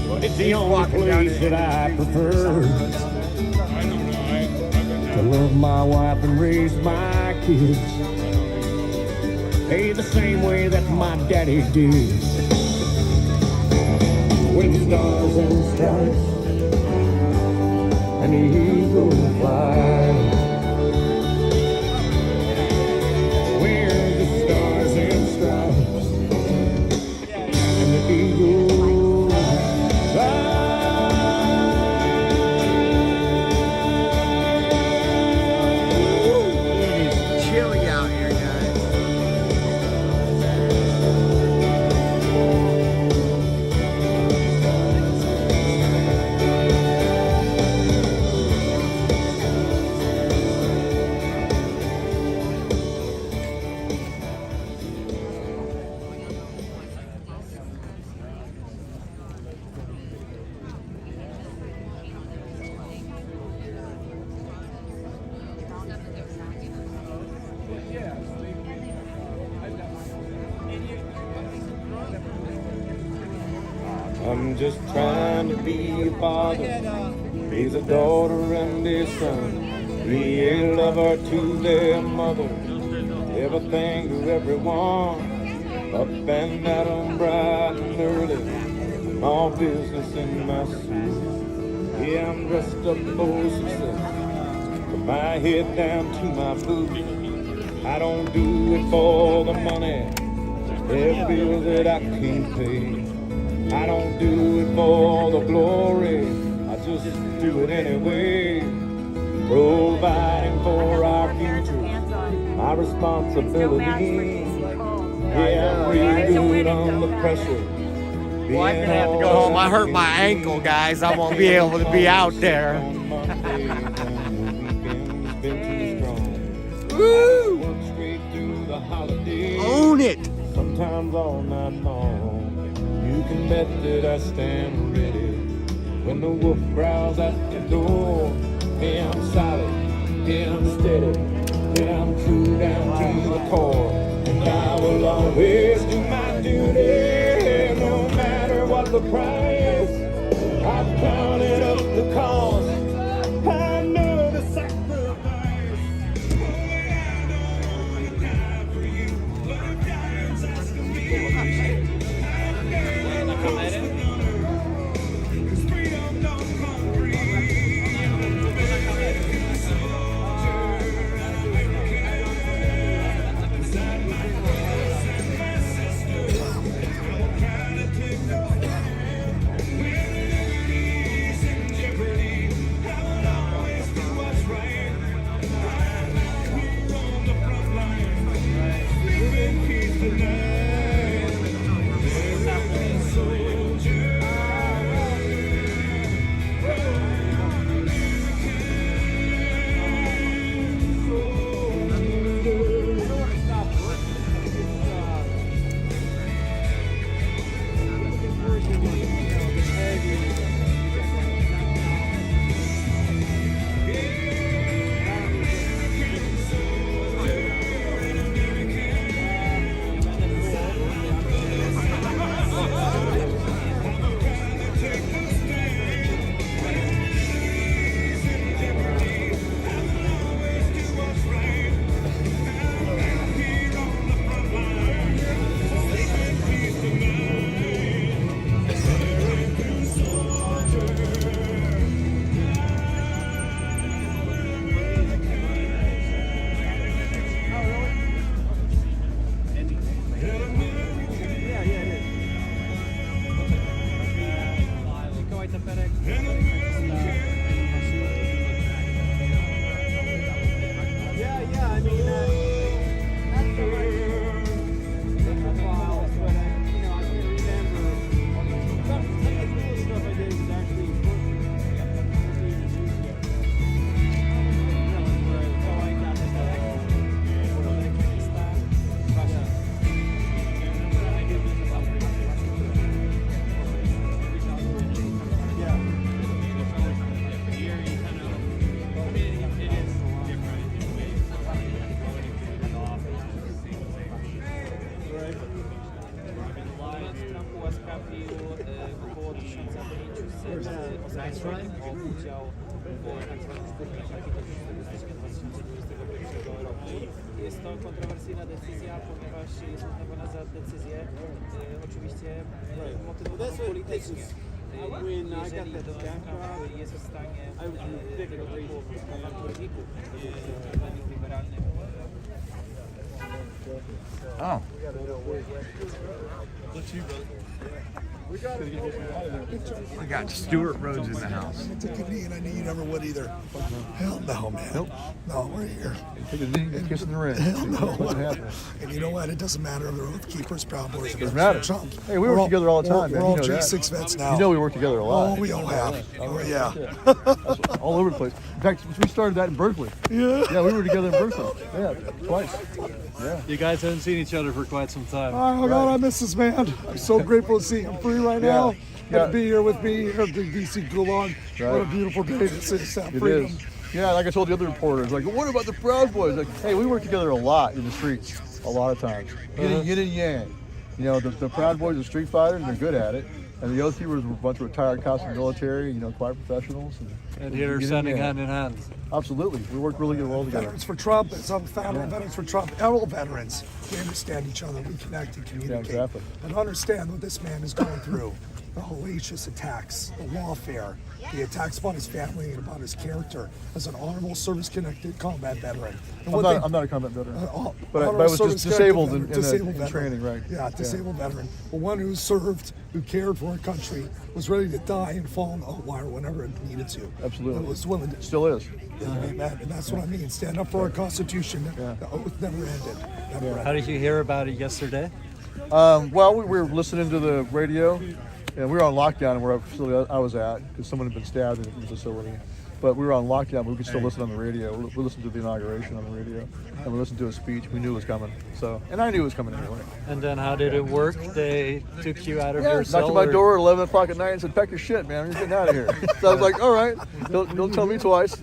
But it's the only place that I prefer to love my wife and raise my kids, hey, the same way that my daddy did. With stars and stripes and the eagle fly. Where the stars and stripes and the eagle fly. It's chilly out here, guys. I'm just trying to be a father, raise a daughter and a son, be a lover to their mother, everything to everyone, up and at 'em bright and early, all business in my suit. Yeah, I'm dressed up for success, from my head down to my boots. I don't do it for the money, every bill that I can't pay. I don't do it for the glory, I just do it anyway. Providing for our future, my responsibility. Yeah, I'm really good under pressure. Well, I'm gonna have to go home. I hurt my ankle, guys. I won't be able to be out there. Woo! Own it! Sometimes all night long, you can bet that I stand ready. When the wolf growls at the door, yeah, I'm solid, yeah, I'm steady, yeah, I'm true down to the core. And I will always do my duty, no matter what the price. I've counted up the cost, I know the sacrifice. Jest to kontrowersyjna decyzja, ponieważ jest uznawana za decyzję oczywiście motywowaną politycznie. Jeżeli Donald Trump jest w stanie tego typu awanturników dla nich liberalnych. Oh. We got Stuart Rhodes in the house. I took a knee and I knew you never would either. Hell no, man. Nope. No, we're here. Take a knee, kiss in the ring. Hell no. What happened? And you know what? It doesn't matter if they're Oath Keepers, Proud Boys, It doesn't matter. Trump. Hey, we work together all the time, We're man. all You know that. J6 vets now. You know we work together a lot. Oh, we all have. Oh, yeah. All over the place. In fact, we started that in Berkeley. Yeah. Yeah, we were together in Berkeley. Yeah, twice. Yeah. You guys haven't seen each other for quite some time. Oh, God, I miss this man. I'm so grateful to see him free right now. Yeah. And to be here with me here at the DC Gulag. Right. What a beautiful day to have It freedom. is. Yeah, like I told the other reporters, like, what about the Proud Boys? Like, hey, we work together a lot in the streets, a lot of times. Yin and yang. You know, the Proud Boys are street fighters, they're good at it. And the Oath Keepers were a bunch of retired cops in the military, you know, quite professionals. And here are standing hand in hand. Absolutely. We work really well together. Veterans for Trump, some family Veterans for Trump, all veterans. We understand each other, we connect and communicate. Yeah, exactly. And understand what this man is going through. the hellacious attacks, the lawfare, the attacks upon his family and about his character as an honorable service-connected combat veteran. And I'm not a combat veteran, but I honorable was just service-connected disabled veteran, in disabled veteran. training, right? Yeah, disabled veteran. But one who served, who cared for our country, was ready to die and fall in the wire whenever it needed to. Absolutely. And was willing to. Still is. Amen. And that's what I mean. Stand up for our Constitution. The oath never ended. Never ended. How did you hear about it yesterday? Well, we were listening to the radio, and we were on lockdown where I was at because someone had been stabbed in the facility. But we were on lockdown, but we could still listen on the radio. We listened to the inauguration on the radio, and we listened to a speech. We knew it was coming. So, and I knew it was coming anyway. And then how did it work? They took you out of your cell? Knocked on my door at 11 o'clock at night and said, "Pack your shit, man. You're getting out of here." So I was like, "All right, don't tell me twice."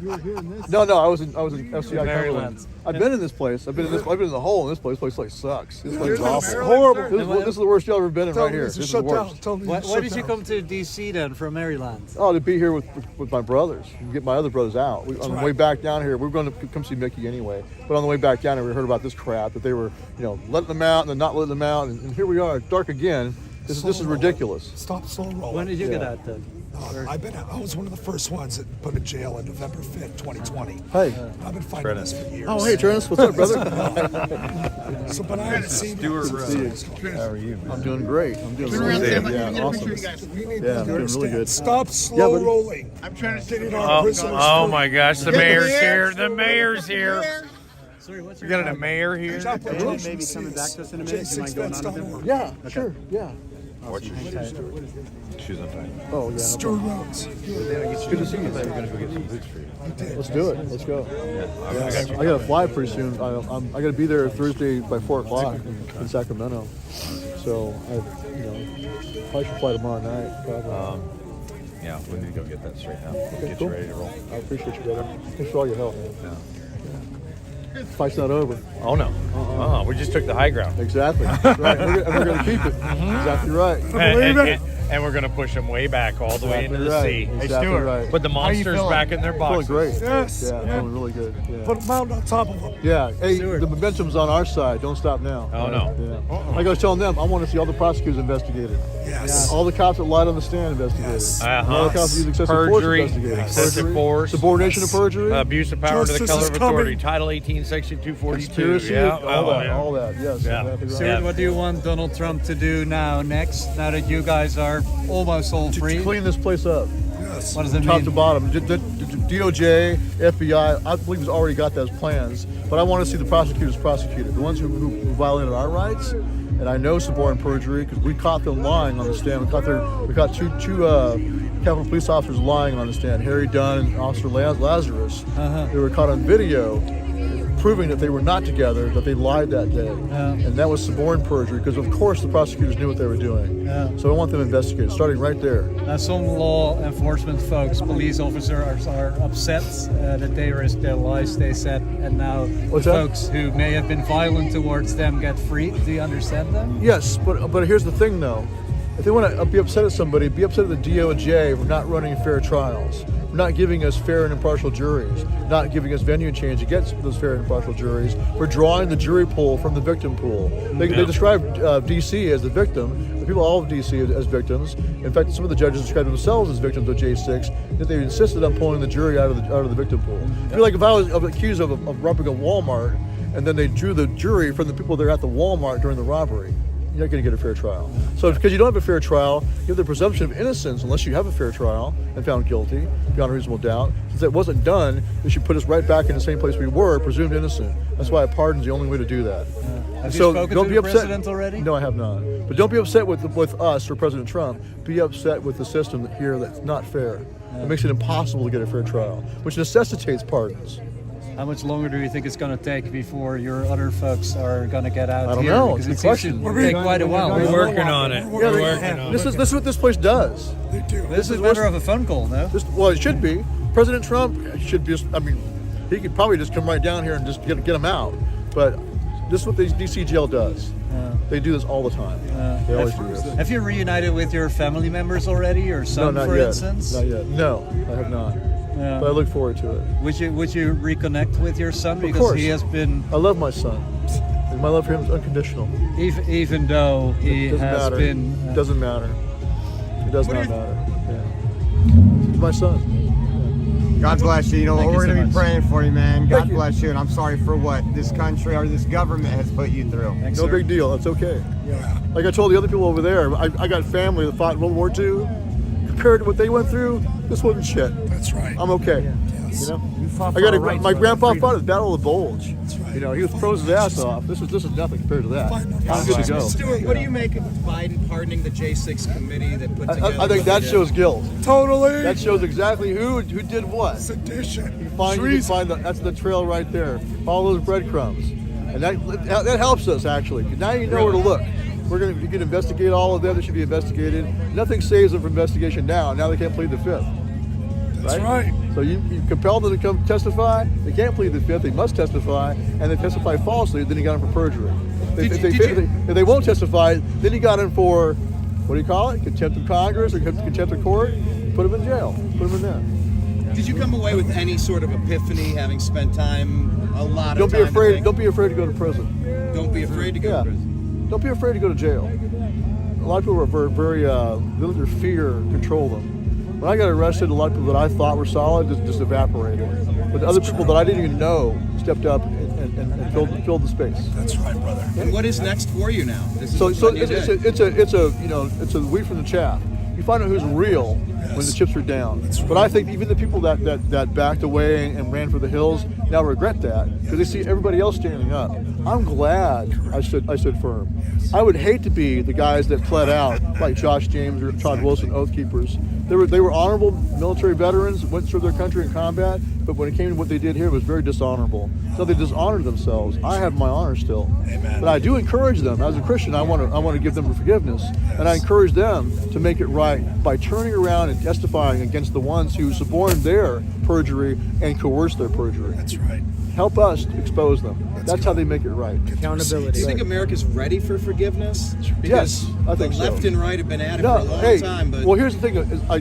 No, I was in FCI Maryland. I've been in this place. I've been in the hole in this place. This place sucks. This place is awful. Horrible. This is the worst jail I've ever been in right here. This is the worst. Why did you come to DC then from Maryland? Oh, to be here with my brothers and get my other brothers out. On the way back down here, we were going to come see Mickey anyway. But on the way back down here, we heard about this crap that they were, letting them out and then not letting them out, and here we are, dark again. This is ridiculous. Stop slow rolling. When did you get out then? I was one of the first ones that put in jail on November 5th, 2020. Hey. I've been fighting this for years. Oh, hey, Trennis. What's up, brother? So, but I haven't seen How are you? I'm doing great. I'm doing really good. Yeah, awesome. Yeah, I'm doing really good. Stop slow rolling. I'm trying to get it on prisoners. Oh my gosh, the mayor's here. The mayor's here. We got a mayor here. Maybe coming back to us in a minute. You mind going on with him? Yeah, sure. Yeah. Shoes untied. Oh, yeah. Stuart Rhodes. It's good to see you. We're gonna go get some boots for you. Let's do it. Let's go. Yeah, I got you. I got to fly pretty soon. I got to be there Thursday by 4 o'clock in Sacramento. So I probably should fly tomorrow night. Probably. Yeah, we need to go get that straightened out. Okay, Get cool. you ready to roll. I appreciate you, brother. Thanks for all your help, man. Yeah. Fight's not over. Oh no. Oh, we just took the high ground. Exactly. Right. And we're going to keep it. Exactly right. And we're going to push them way back all the way into the sea. Hey, Exactly Stuart, right. put the monsters back in their boxes. Feeling great. Yes. Yeah, feeling really good. Yeah. Put a mountain on top of them. Yeah. Hey, the momentum's on our side. Don't stop now. Oh, no. Yeah. Like I was telling them, I want to see all the prosecutors investigated. Yes. All the cops that lied on the stand investigated. Yes. All the cops that used excessive Perjury, force investigated. excessive force, Subordination to perjury. abuse of power to the Justice color is of authority, coming. Title 18, Section 242. Conspiracy. Yeah. All that. Yes. Yeah. Exactly right. Stuart, what do you want Donald Trump to do next, now that you guys are almost all free? Clean this place up. Yes. What does it Top mean? to bottom. The DOJ, FBI, I believe has already got those plans, but I want to see the prosecutors prosecuted. The ones who violated our rights, and I know suborn perjury because we caught them lying on the stand. We caught two Capitol police officers lying on the stand, Harry Dunn and Officer Lazarus. They were caught on video proving that they were not together, that they lied that day. And that was suborn perjury because, of course, the prosecutors knew what they were doing. So I want them investigated, starting right there. Now, some law enforcement folks, police officers, are upset that they risked their lives, they said, and now What's that? folks who may have been violent towards them get free. Do you understand them? Yes, but here's the thing, though. If they want to be upset at somebody, be upset at the DOJ for not running fair trials, for not giving us fair and impartial juries, not giving us venue change against those fair and impartial juries, for drawing the jury pool from the victim pool. They describe D.C. as the victim, the people all of D.C. as victims. In fact, some of the judges described themselves as victims of J6, that they insisted on pulling the jury out of the victim pool. I feel like if I was accused of robbing a Walmart, and then they drew the jury from the people there at the Walmart during the robbery, you're not going to get a fair trial. So because you don't have a fair trial, you have the presumption of innocence unless you have a fair trial and found guilty beyond a reasonable doubt. Since that wasn't done, they should put us right back in the same place we were, presumed innocent. That's why a pardon's the only way to do that. Have So you spoken don't to be the upset. president already? No, I have not. But don't be upset with us or President Trump. Be upset with the system here that's not fair. It makes it impossible to get a fair trial, which necessitates pardons. How much longer do you think it's going to take before your other folks are going to get out I don't here? know. Because It's it a good seems question. to take quite a while. We're working on it. We're We're working working on This it. is what this place does. They do. This is matter of a phone call, no? Well, it should be. President Trump should be. He could probably just come right down here and just get them out. But this is what the DC jail does. They do this all the time. They always do this. Have you reunited with your family members already, your son, No, not for yet. instance? Not yet. No, I have not. Yeah. But I look forward to it. Would you reconnect with your son, Of because course. he has been, I love my son. And my love for him is unconditional. even though he Doesn't has matter. been Doesn't matter. It does not matter. Yeah. He's my son. God bless you. You know, Thank we're you so going to be much. praying for you, man. God Thank you. bless you. And I'm sorry for what this country or this government has put you through. No big deal. It's okay. Like I told the other people over there, I got family that fought in World War II. Compared to what they went through, this wasn't shit. That's right. I'm okay. Yes. You know, fought I got for our rights, my brother. grandpa Freedom. fought at the Battle of the Bulge. That's right. You know, he was froze his ass off. This is nothing compared to that. I'm good to go. Stuart, what do you make of Biden pardoning the J6 committee that put together? I think that shows guilt. Totally. That shows exactly who did what. Sedition. You can find that's the trail right there. Follow those breadcrumbs, and that helps us actually. Now you know where to look. You can investigate all of them that should be investigated. Nothing saves them from investigation now. Now they can't plead the fifth. That's right. So you compel them to come testify. They can't plead the fifth. They must testify, and they testify falsely. Then you got them for perjury. If they won't testify, then you got them for what do you call it? Contempt of Congress or contempt of court. Put them in jail. Put them in there. Did you come away with any sort of epiphany, having spent time a lot of Don't be time? afraid. Don't be afraid to go to prison. Don't be afraid to go to prison. Don't be afraid to go to jail. A lot of people are very they let their fear control them. When I got arrested, a lot of people that I thought were solid just evaporated. But other people that I didn't even know stepped up and filled the space. That's right, brother. And what is next for you now? This is So a new day. it's a wheat from the chaff. You find out who's real when the chips are down. But I think even the people that backed away and ran for the hills now regret that because they see everybody else standing up. I'm glad I stood firm. I would hate to be the guys that fled out like Josh James or Todd Wilson, Oath Keepers. They were honorable military veterans, went through their country in combat, but when it came to what they did here, it was very dishonorable. So they dishonored themselves. I have my honor still. Amen. But I do encourage them. As a Christian, I want to give them forgiveness. And I encourage them to make it right by turning around and testifying against the ones who suborned their perjury and coerced their perjury. That's right. Help us to expose them. That's how they make it right. Accountability. Do you think America's ready for forgiveness? Yes, I think the so. left and right have been at it for a long time. But well, here's the thing: is I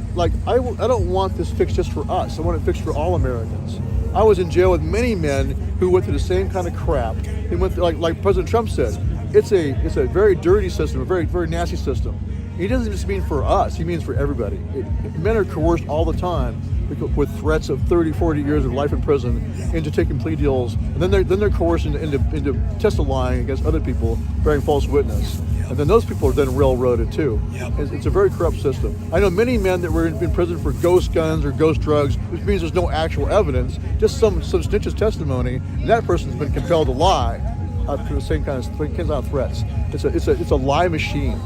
don't want this fixed just for us. I want it fixed for all Americans. I was in jail with many men who went through the same kind of crap. They went through, like President Trump said, it's a very dirty system, a very very nasty system. He doesn't just mean for us; he means for everybody. Men are coerced all the time with threats of 30, 40 years of life in prison into taking plea deals, and then they're coerced into testifying against other people, bearing false witness. And then those people are then railroaded too. It's a very corrupt system. I know many men that were in prison for ghost guns or ghost drugs, which means there's no actual evidence, just some snitch's testimony, and that person's been compelled to lie for the same kind of threats. It's a lie machine.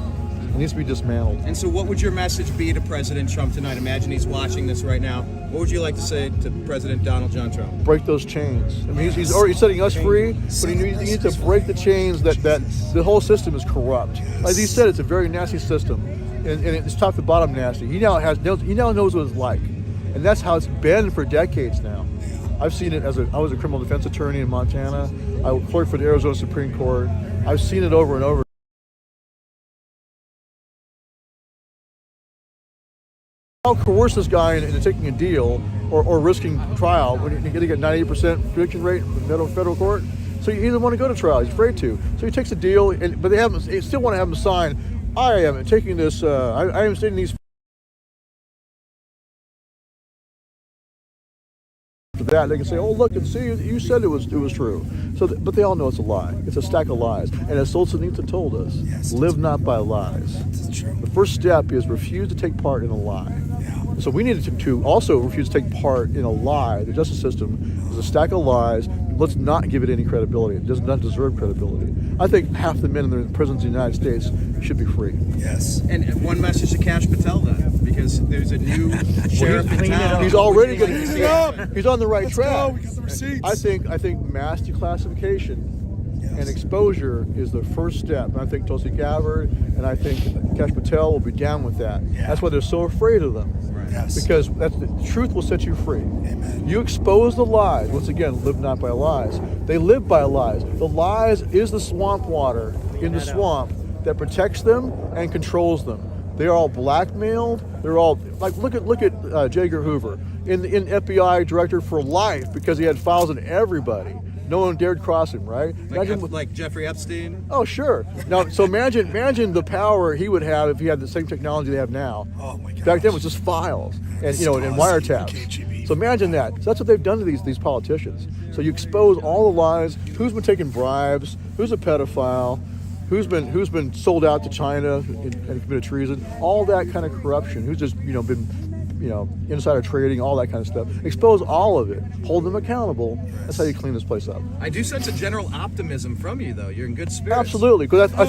It needs to be dismantled. And so what would your message be to President Trump tonight? Imagine he's watching this right now. What would you like to say to President Donald John Trump? Break those chains. I mean, he's already setting us free, but he needs to break the chains that the whole system is corrupt. Like he said, it's a very nasty system, and it's top to bottom nasty. He now knows what it's like, and that's how it's been for decades now. I've seen it I was a criminal defense attorney in Montana. I clerked for the Arizona Supreme Court. I've seen it over and over. I'll coerce this guy into taking a deal or risking trial when you're going to get 98% conviction rate in the federal court. So he doesn't want to go to trial. He's afraid to. So he takes a deal, but they still want to have him sign. I am taking this. I am stating these. That they can say, "Oh, look and see, you said it was true." So, but they all know it's a lie. It's a stack of lies. And as Solzhenitsyn told us, live not by lies. That's true. The first step is refuse to take part in a lie. So we needed to also refuse to take part in a lie. The justice system is a stack of lies. Let's not give it any credibility. It does not deserve credibility. I think half the men in the prisons in the United States should be free. Yes. And one message to Kash Patel then, because there's a new sheriff in town. He's already getting. He's on the right track. Go. We got the receipts. I think mass declassification and exposure is the first step. And I think Tulsi Gabbard and I think Kash Patel will be down with that. Yeah. That's why they're so afraid of them. Yes. Because the truth will set you free. Amen. You expose the lies. Once again, live not by lies. They live by lies. The lies is the swamp water in the swamp that protects them and controls them. They are all blackmailed. They're all like look at J. Edgar Hoover in FBI director for life because he had files on everybody. No one dared cross him, right? Like Jeffrey Epstein. Oh, sure. Now, so imagine the power he would have if he had the same technology they have now. Oh my God. Back then it was just files and and wiretaps. So imagine that. So that's what they've done to these politicians. So you expose all the lies. Who's been taking bribes? Who's a pedophile? Who's been sold out to China and committed treason? All that kind of corruption. Who's just been insider trading, all that kind of stuff. Expose all of it. Hold them accountable. That's how you clean this place up. I do sense a general optimism from you, though. You're in good spirits. Absolutely, because I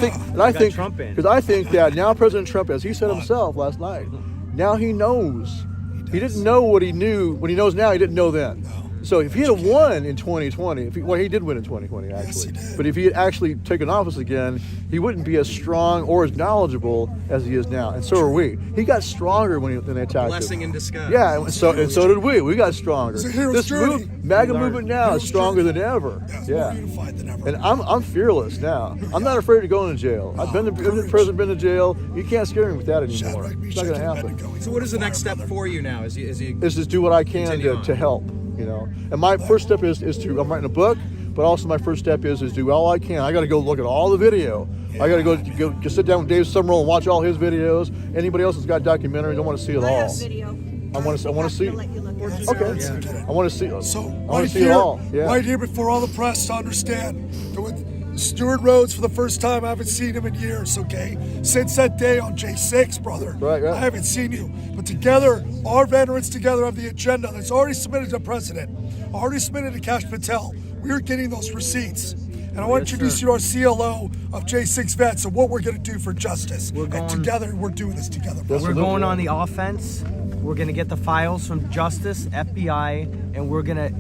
think that now President Trump, as he said himself last night, now he knows. He didn't know what he knew. What he knows now, he didn't know then. So if he had won in 2020, he did win in 2020 actually, but if he had actually taken office again, he wouldn't be as strong or as knowledgeable as he is now. And so are we. He got stronger when they attacked Blessing him. in disguise. Yeah, and so did we. We got stronger. It's a hero's This journey. MAGA movement now is stronger than ever. Yeah. And I'm fearless now. I'm not afraid to go into jail. I've been to prison, been to jail. You can't scare me with that anymore. It's not going to happen. So what is the next step for you now? Is he Is just do what I can to help. And my first step is to, I'm writing a book, but also my first step is do all I can. I got to go look at all the video. I got to go sit down with Dave Summerall and watch all his videos. Anybody else that's got documentaries, I want to see it all. I want to see. Okay. I want to see. So I want to see it all. Yeah. Right here before all the press to understand that with Stewart Rhodes for the first time, I haven't seen him in years, okay? Since that day on J6, brother. Right. I haven't seen you. But together, our veterans together have the agenda that's already submitted to the president, already submitted to Kash Patel. We're getting those receipts. And I want to introduce you to our CLO of J6 Vets and what we're going to do for justice. And together, we're doing this together. We're going on the offense. We're going to get the files from Justice, FBI, and we're going to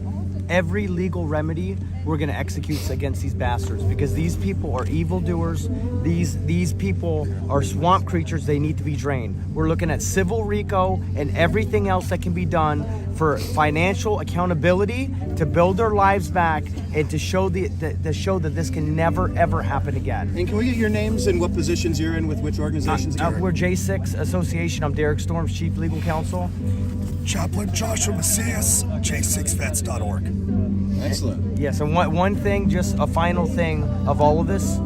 every legal remedy we're going to execute against these bastards, because these people are evildoers. These people are swamp creatures. They need to be drained. We're looking at civil RICO and everything else that can be done for financial accountability, to build their lives back, and to show that this can never ever happen again. And can we get your names and what positions you're in with which organizations? We're J6 Association. I'm Derek Storms, Chief Legal Counsel. Chaplain Joshua Macias, J6Vets.org. Excellent. Yes, and one thing, just a final thing of all of this,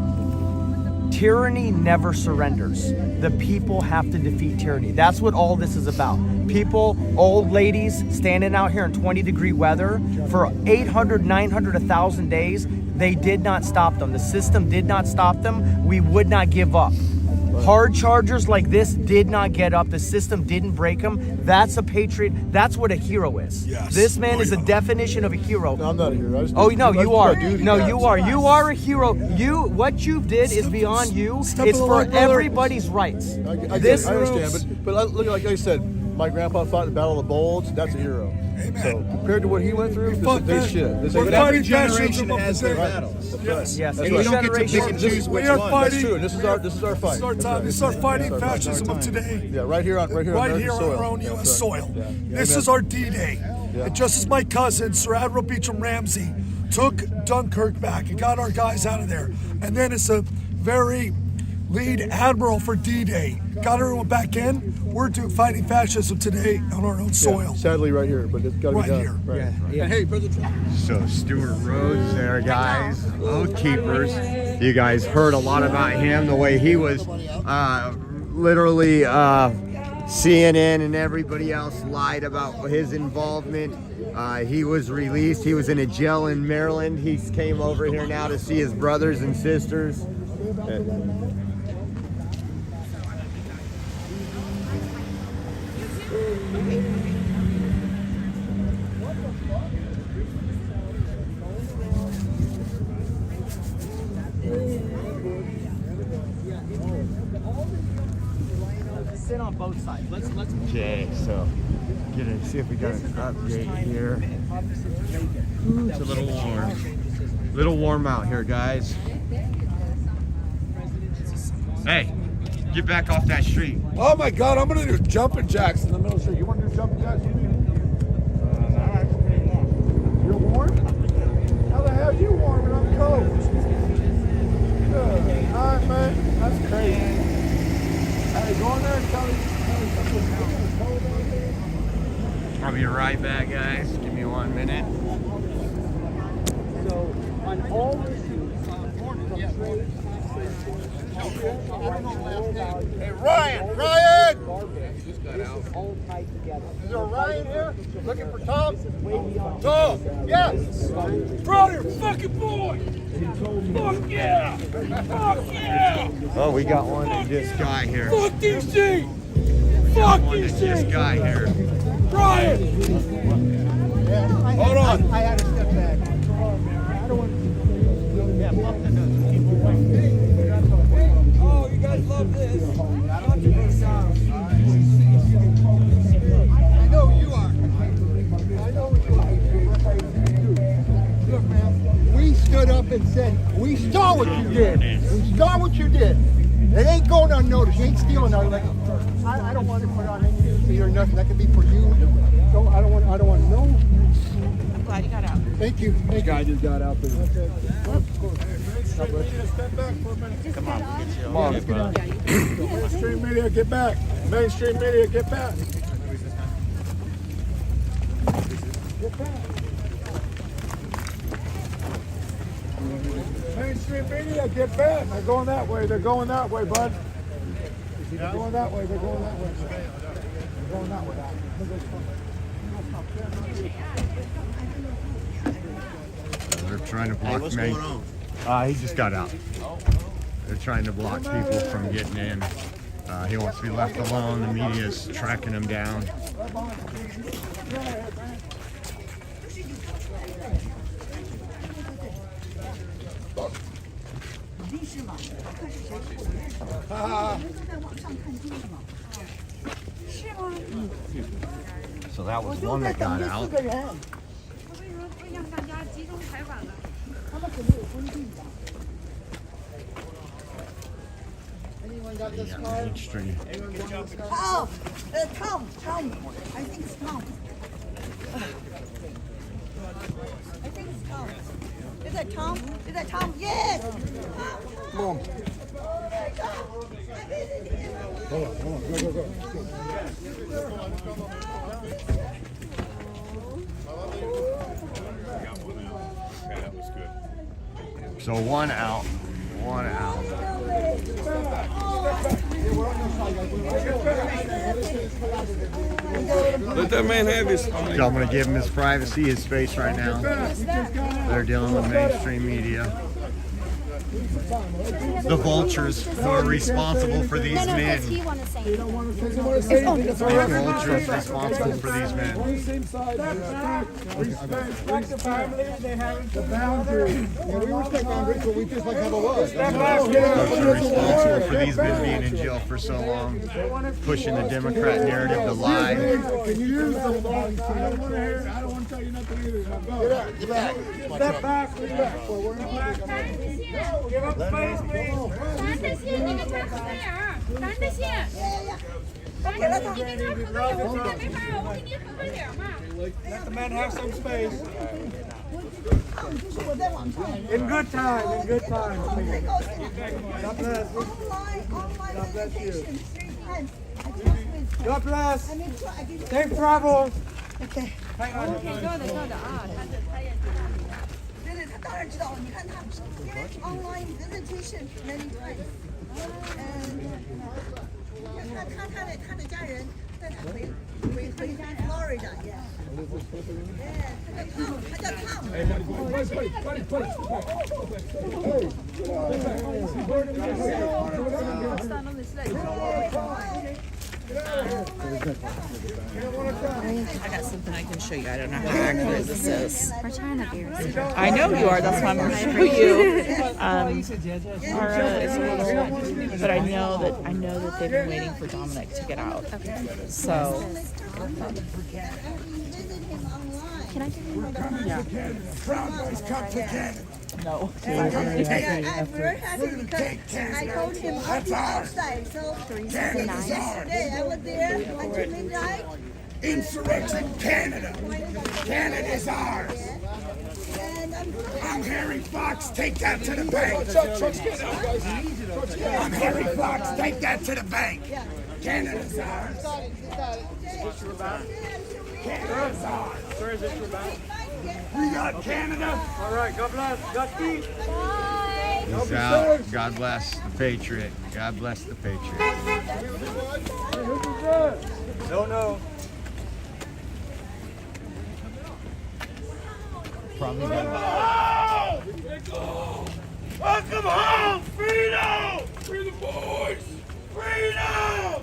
tyranny never surrenders. The people have to defeat tyranny. That's what all this is about. People, old ladies, standing out here in 20-degree weather for 800, 900, 1,000 days, they did not stop them. The system did not stop them. We would not give up. Hard chargers like this did not get up. The system didn't break them. That's a patriot. That's what a hero is. Yes. This man is a definition of a hero. No, I'm not a hero. Oh no, you are. No, you are. You are a hero. What you did is beyond you. It's for everybody's rights. I understand, but look, like I said, my grandpa fought in the Battle of the Bulge. That's a hero. Amen. So compared to what he went through, this shit. We're every fighting generation fascism has of their the day. battles. Yes. Yes. And we don't get to pick and choose which We are one. fighting. That's true. And this is our fight. This is our time. This is our fighting fascism of today. Yeah, right here on American on soil. our own U.S. soil. Yeah. This Amen. is our D-Day. Yeah. And just as my cousin, Sir Admiral Beecham Ramsey, took Dunkirk back and got our guys out of there, and then it's a very lead admiral for D-Day, got everyone back in. We're fighting fascism today on our own soil. Yeah, sadly, right here, but it's got to be done. Here. Right. Yeah. And hey, President Trump. So Stewart Rhodes there, guys, Oath Keepers. You guys heard a lot about him, the way he was literally CNN and everybody else lied about his involvement. He was released. He was in a jail in Maryland. He came over here now to see his brothers and sisters. Sit on both sides. Let's. Okay, so gonna see if we got an update here. Ooh, it's a little warm. A little warm out here, guys. Hey, get back off that street. Oh my God, I'm gonna do jumping jacks in the middle of the street. You want to do jumping jacks? You're warm? How the hell are you warm and I'm cold? Good. All right, man. That's crazy. Hey, go in there and tell me. I'll be right back, guys. Give me 1 minute. So on all issues. Hey, Ryan! Ryan! This is all tied together. Is there a Ryan here? Looking for Tom? Tom! Yes! Brother, fucking boy! Fuck yeah! Fuck yeah! Oh, we got one that just got here. Fuck DC! Fuck DC! Just got here. Ryan! Hold on. I had to step back. I don't want to. Yeah, bump the nose. Oh, you guys love this. I know you are. I know you are. Look, man, we stood up and said, we saw what you did. We saw what you did. It ain't going unnoticed. You ain't stealing our liquor. I don't want to put on any feet or nothing. That could be for you. So I don't want no. I'm glad you got out. Thank you. This guy just got out there. Okay. Step back for a minute. Come on, we'll get you. Come on, let's get out. Mainstream media, get back. Mainstream media, get back. Get back. Mainstream media, get back. They're going that way. They're going that way, bud. They're going that way. They're going that way. They're going that way. They're trying to block what's me. going on? He just got out. They're trying to block people from getting in. He wants to be left alone. The media is tracking him down. So that was one that got out. Anyone got this Yeah, card? mainstream. Anyone got this card? Tom. I think it's Tom. I think it's Tom. Is that Tom? Is that Tom? Yes! Mom. Hold on. Go. So one out. Let that man have his. So I'm going to give him his privacy, his space right now. They're dealing with mainstream media. The vultures who are responsible for these men. he want to say The vultures responsible for these men. Respect the family. They have the boundaries. Yeah, we respect boundaries, but we just like how it was. Vultures are responsible for these men being in jail for so long, pushing the Democrat narrative to lie. Can you use the law? I don't want to hear it. I don't want to tell you nothing either. Now go. Get back. Step back. Well, we're in public. Give up space, please. 咱这些那个差不多呀，咱这些。Let the man have some space. In good time. God bless. God bless you. God bless. Safe travels. Okay. 太安全。对，他当然知道。你看他，因为 online visitation many times，他的家人带他回 Florida， 他叫 Tom。I got something I can show you. I don't know how accurate this is. We're trying to be respectful. I know you are. That's why I'm going to show you. Mara is a little, but I know that they've been waiting for Dominic to get out. Okay. So. Can I give you my No. I'm very happy because I told him I'll be outside. So yesterday I was there until midnight. Insurrection Canada. Canada's ours. I'm Harry Fox. Take that to the bank. I'm Harry Fox. Take that to the bank. Canada's ours. Canada's ours. Sir, is this your bag? We got Canada. All right, God bless. Godspeed. Peace out. God bless the Patriot. God bless the Patriot. No. Probably Welcome home, freedom! We're the boys! Freedom!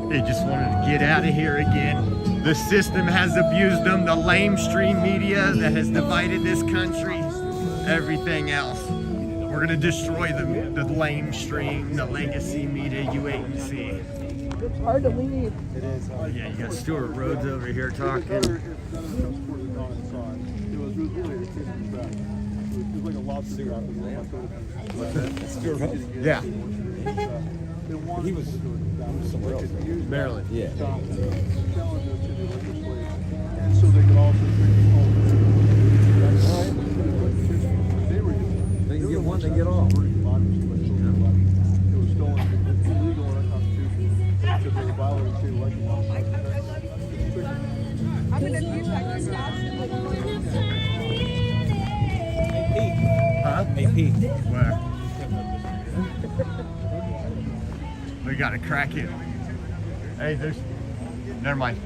They just wanted to get out of here again. The system has abused them, the lamestream media that has divided this country, everything else. We're gonna destroy them, the lamestream, the legacy media, you wait and see. It's hard to leave. It is hard. Yeah, you got Stuart Rhodes over here talking. It was really a case of fact. It was like a lobster trap. Yeah. He was somewhere else. Maryland. Yeah. And so they could also They can get one, they get all. It was stolen. It's illegal in our Constitution because they were violating state election laws. I'm going to use that. Huh? AP. Where? We gotta crack it. Hey, there's. Never mind.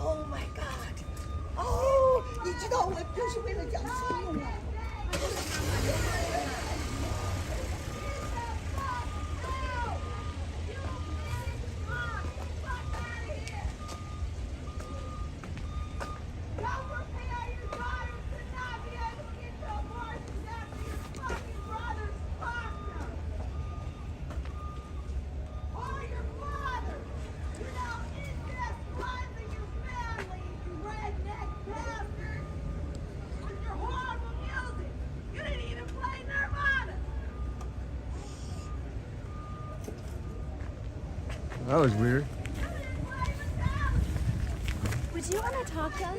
Oh my God！ 哦，你知道我就是为了讲信用啊。That was weird. Would you want to talk to us?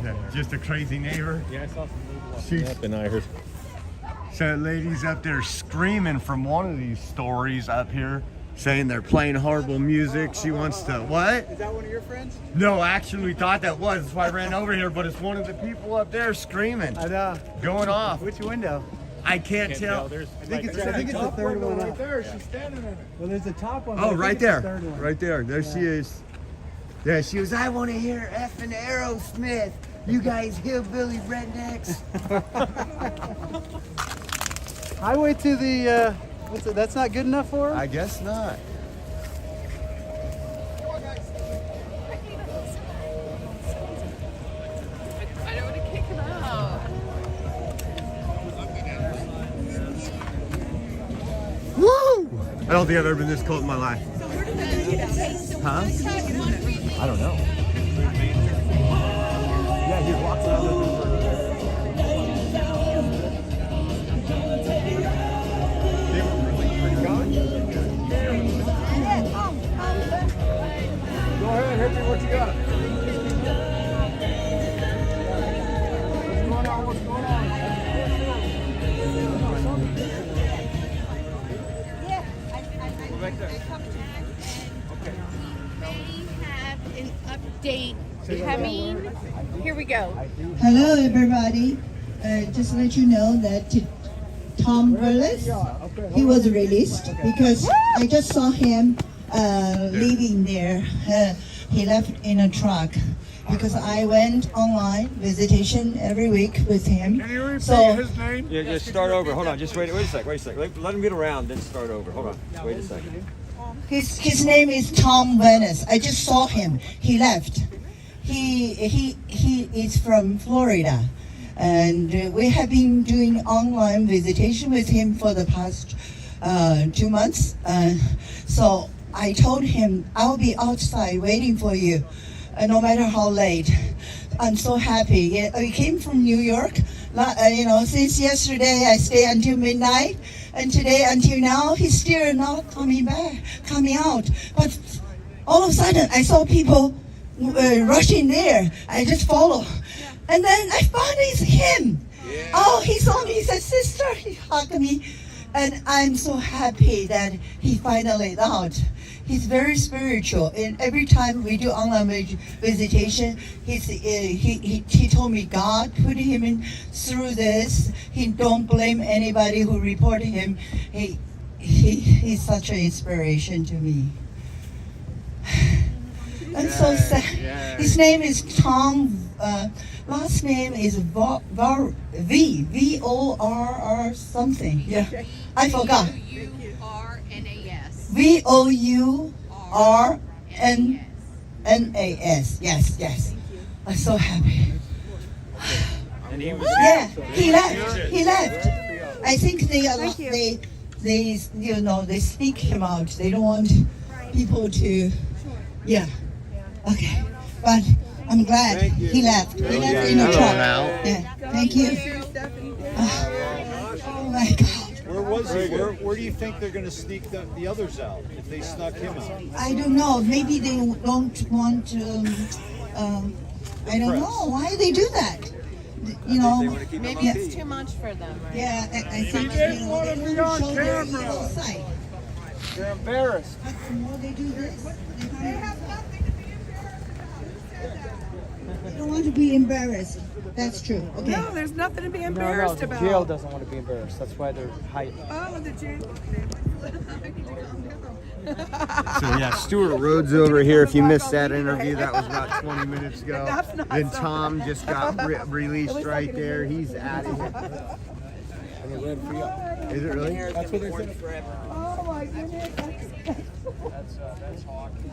Yeah, just a crazy neighbor. Yeah, I saw some She's up and I heard. So that lady's up there screaming from one of these stories up here, saying they're playing horrible music. She wants to, what? Is that one of your friends? No, actually we thought that was. That's why I ran over here, but it's one of the people up there screaming. I know. Going off. Which window? I can't tell. I think it's the third one right up. there. She's standing in it. Well, there's the top one. Oh, right there. Right there. There she is. Yeah, she was, I want to hear effing Aerosmith. You guys hillbilly rednecks. Highway to the, what's it, that's not good enough for her? I guess not. I don't want to kick him out. Woo! I don't think I've ever been this cold in my life. Huh? I don't know. Yeah, he walks around Go ahead, hit me what you got. What's going on? They have an date coming. Here we go. Hello, everybody. Just to let you know that Tom Willis, he was released because I just saw him leaving there. He left in a truck because I went online visitation every week with him. Can you repeat So his name? Yeah, just start over. Hold on. Just wait a sec. Let him get around, then start over. Hold on. Wait a second. his name is Tom Willis. I just saw him. He left. He is from Florida. And we have been doing online visitation with him for the past 2 months. So I told him, I'll be outside waiting for you, no matter how late. I'm so happy. We came from New York. Since yesterday I stay until midnight, and today until now he's still not coming out. But all of a sudden I saw people rushing there. I just follow. And then I found it's him. Yeah. Oh, he saw me. He said, "Sister," he hugged me. And I'm so happy that he finally out. He's very spiritual. And every time we do online visitation, he told me God put him in through this. He don't blame anybody who reported him. He's such an inspiration to me. I'm so sad. Yeah. His name is Tom. Last name is V-O-R-R something. Yeah, I forgot. V-O-U-R-N-A-S. V-O-U-R-N-A-S. Yes. I'm so happy. And he was he left. I think they sneak him out. They don't want people to. Yeah. Okay. But I'm glad he left. He left in a truck. Yeah. Thank you. Oh my God. Where was he? Where do you think they're going to sneak the others out if they snuck him out? I don't know. Maybe they don't want to. I don't know why they do that. Maybe it's too much for them. Right? Yeah, I think they want to be on camera. They're embarrassed. The more they do this, they have nothing to be embarrassed. They don't want to be embarrassed. That's true. Okay. No, there's nothing to be embarrassed about. The jail doesn't want to be embarrassed. That's why they're hiding. Oh, the jail. So yeah, Stuart Rhodes over here. If you missed that interview, that was about 20 minutes ago. Then Tom just got released right there. He's out of here. Is it really? That's what they said. Oh my goodness. That's hockey.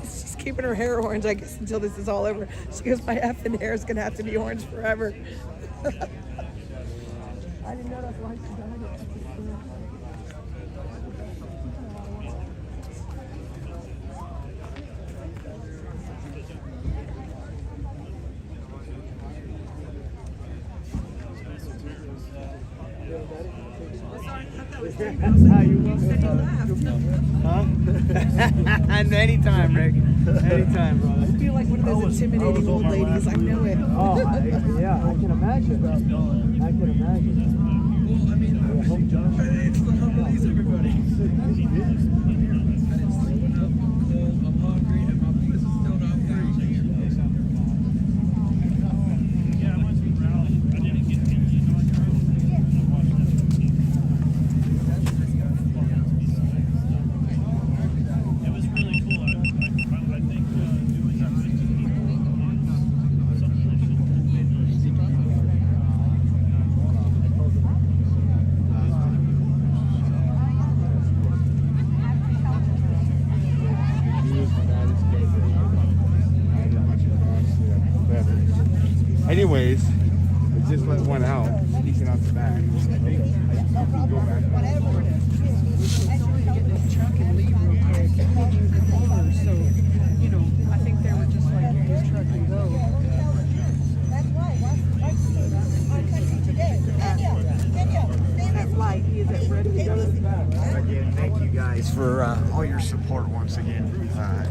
She's keeping her hair orange, I guess, until this is all over. She goes, my effing hair is going to have to be orange forever. I didn't know that's why she done it. And anytime, Rick. Anytime, brother. I feel like one of those intimidating old ladies. I know it. Oh, I can imagine. Well, I mean, obviously, Josh, it's the humbles everybody. I'm hungry, and my penis is still not free. Anyways, it just went out, sneaking out the back. Go back. So, I think they were just like, get his truck and go. That light, he is at ready to go. Again, thank you guys for all your support once again.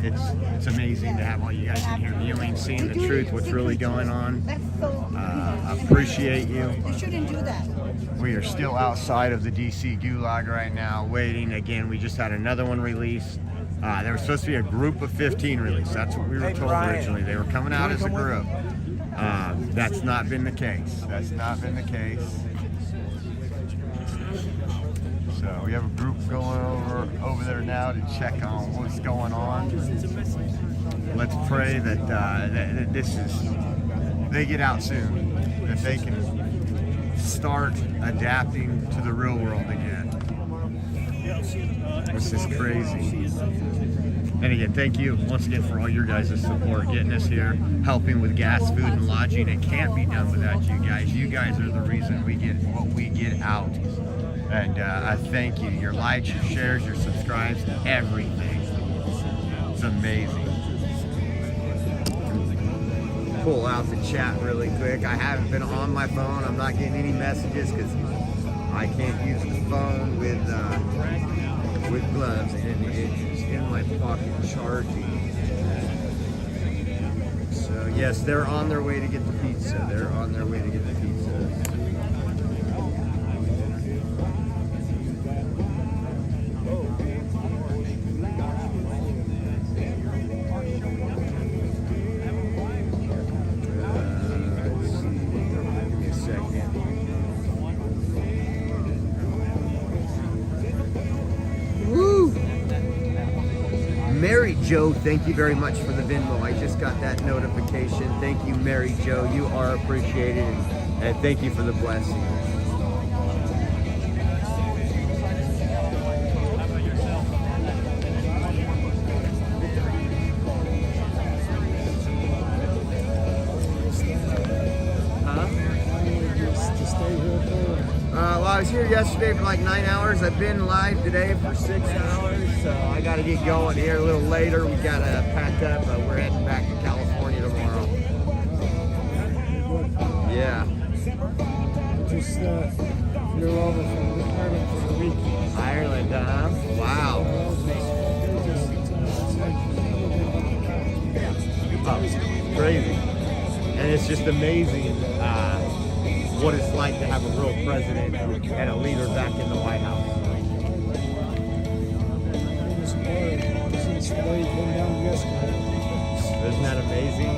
It's amazing to have all you guys in here viewing, seeing the truth, what's really going on. I appreciate you. You shouldn't do that. We are still outside of the DC Gulag right now, waiting. Again, we just had another one released. There was supposed to be a group of 15 released. That's what we were told originally. They were coming out as a group. That's not been the case. That's not been the case. So we have a group going over there now to check on what's going on. Let's pray that, that they get out soon, that they can start adapting to the real world again. This is crazy. And again, thank you once again for all your guys' support, getting us here, helping with gas, food, and lodging. It can't be done without you guys. You guys are the reason we get what we get out. And I thank you. Your likes, your shares, your subscribes, everything. It's amazing. Pull out the chat really quick. I haven't been on my phone. I'm not getting any messages because I can't use the phone with gloves, and it's in my pocket charging. So yes, they're on their way to get the pizza. They're on their way to get the pizza. Mary Jo, thank you very much for the Venmo. I just got that notification. Thank you, Mary Jo. You are appreciated, and thank you for the blessing. Well, I was here yesterday for like 9 hours. I've been live today for 6 hours, so I got to get going here a little later. We got to pack up. We're heading back to California tomorrow. Yeah. Just flew over from Ireland for a week. Ireland, huh? Wow. Oh, crazy. And it's just amazing what it's like to have a real president and a leader back in the White House. Isn't that amazing?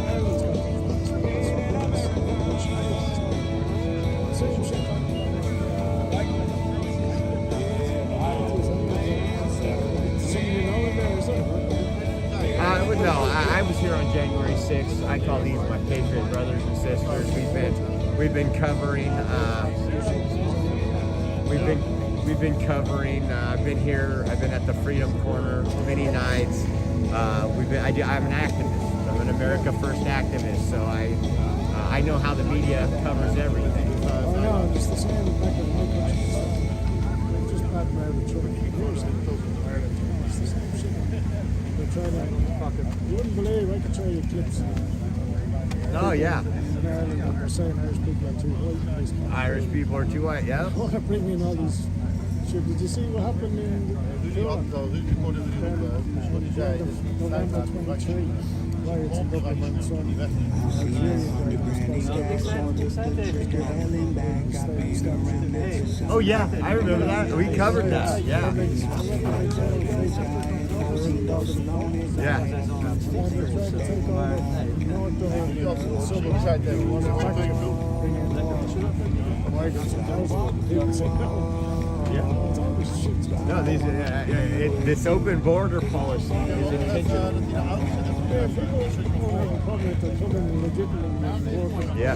No, I was here on January 6th. I call these my Patriot brothers and sisters. We've been covering. We've been covering. I've been here. I've been at the Freedom Corner many nights. I'm an activist. I'm an America First activist. So I know how the media covers everything. Oh no, just the same back in my country. Just back when I was trying to keep years in Ireland. It's the same shit. They're trying to pocket. You wouldn't believe I could show you clips. Oh yeah. In Ireland, they're saying Irish people are too white. Irish people are too white. Yeah. Oh, they're bringing in all these. Sure, did you see what happened in November 23? Riots in Dublin when some Oh yeah, I remember that. We covered that. Yeah. Yeah. No, this open border policy is intentional. Yeah.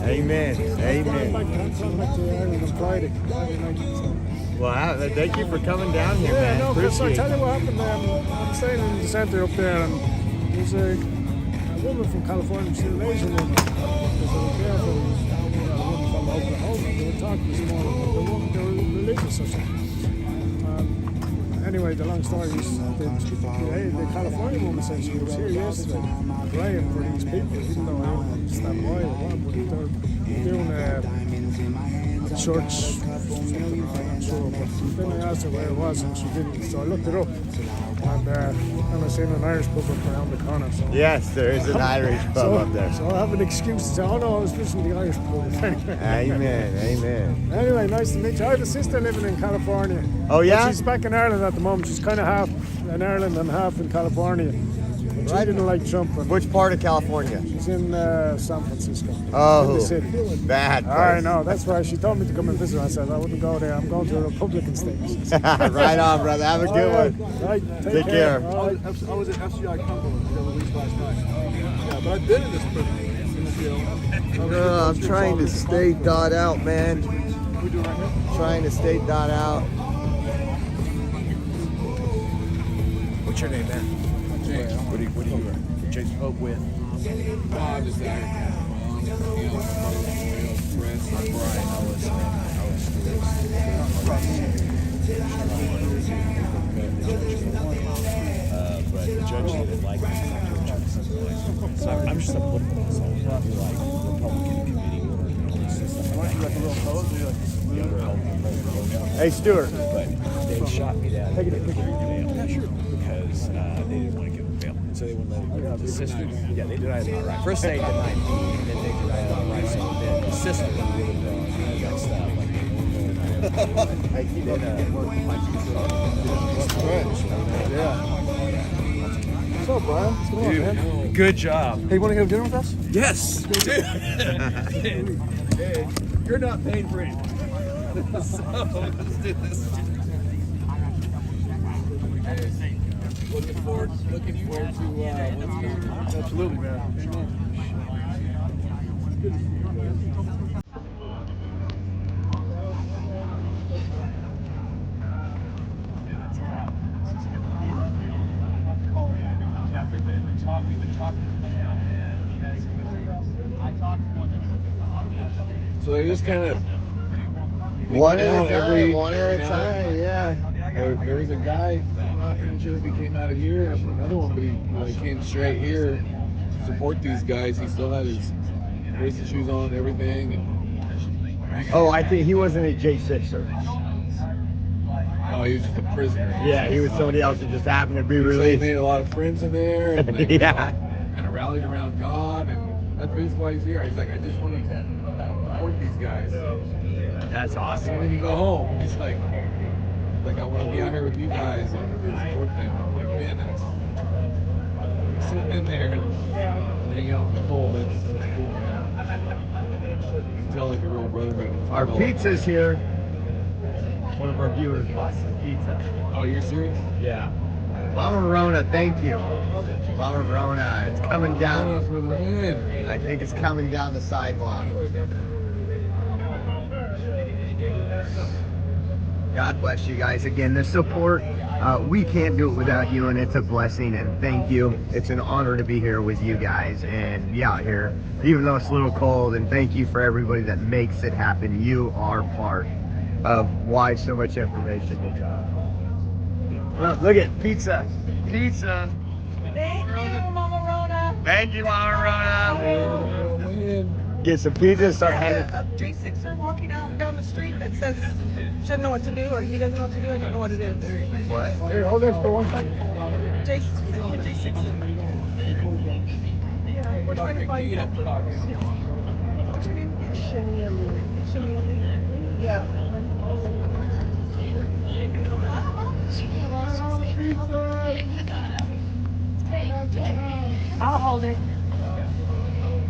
Amen. Amen. Wow, thank you for coming down here, man. No, Appreciate I'll tell you what happened. I'm staying in the centre up there, and there's a woman from California, she's an Asian woman. There's a girl from a woman from Oklahoma. They were talking this morning, but they were religious or something. Anyway, the long story is the California woman said she was here yesterday praying for these people, even though I don't understand why or what, but they're doing a church So, but then I asked her where it was, and she didn't. So I looked it up, and I seen an Irish pub up around the corner. So Yes, there is an Irish pub so, up there. So I have an excuse to say, oh no, I was visiting the Irish pub. Amen, amen. Anyway, nice to meet you. I have a sister living in California. Oh, yeah? But she's back in Ireland at the moment. She's kind of half in Ireland and half in California. She didn't like Trump. Which part of California? She's in San Francisco. Oh, in the city. bad place. I know. That's why she told me to come and visit. I said I wouldn't go there. I'm going to the Republican states. Right on, brother. Have a good one. Right. Take care. I was at FCI Cumberland the other week last night. Yeah, but I've been in this prison. I'm trying to stay dot out, man. Trying to stay dot out. What's your name, man? James. What are you James Pope with? I'm just out here. Friends. I'm Brian. But the judge didn't like me. So I'm just a political consultant. I do like Republican committee work and all this stuff. Hey, Stuart. But they shot me down because they didn't want to give him bail. So they wouldn't let it go. The sister, yeah, they denied it outright. First they denied me, and then they denied it outright. So then the sister got stopped. Like he did Yeah. What's up, Brian? What's going on, man? Good job. Hey, you want to go to dinner with us? Yes. Hey, you're not paying for anything. So let's do this. Looking forward to what's coming. Absolutely, man. So they just kind of One at a time, yeah. There was a guy in Chile came out of here, and another one, but when he came straight here to support these guys, he still had his racing shoes on and everything. And Oh, I think he wasn't a J6, sir. oh, he was just a prisoner. Yeah, he was somebody else that just happened to be So he released. made a lot of friends in there, and they Yeah. kind of rallied around God, and that's basically why he's here. He's like, I just want to support these guys. That's awesome. And then you go home, he's like I want to be out here with you guys and support them. Like, man, that's sitting in there and hanging out with the pole. That's cool, man. You can tell like a real brotherhood. Our pizza's here. One of our viewers bought some pizza. Oh, you're serious? Yeah. Mama Rona, thank you. Mama Rona, it's coming down. I think it's coming down the sidewalk. God bless you guys. Again, the support, we can't do it without you, and it's a blessing, and thank you. It's an honor to be here with you guys and be out here, even though it's a little cold, and thank you for everybody that makes it happen. You are part of why so much information is well, look at pizza. Pizza. Thank you, Mama Rona. Thank you, Mama Rona. Get some pizza and start heading. J6 are walking out down the street that says she doesn't know what to do or he doesn't know what to do. I don't know what it is. What? Here, hold this for 1 second. J6. Yeah, we're trying to find you. What's your name? Yeah. I'll hold it.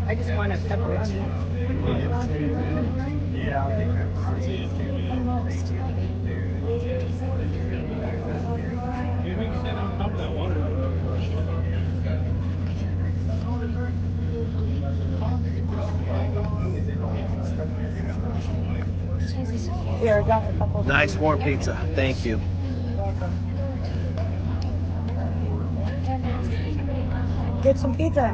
I just want a pepperoni. Yeah, I'll take Here, I got a couple. Nice warm pizza. Thank you. Get some pizza.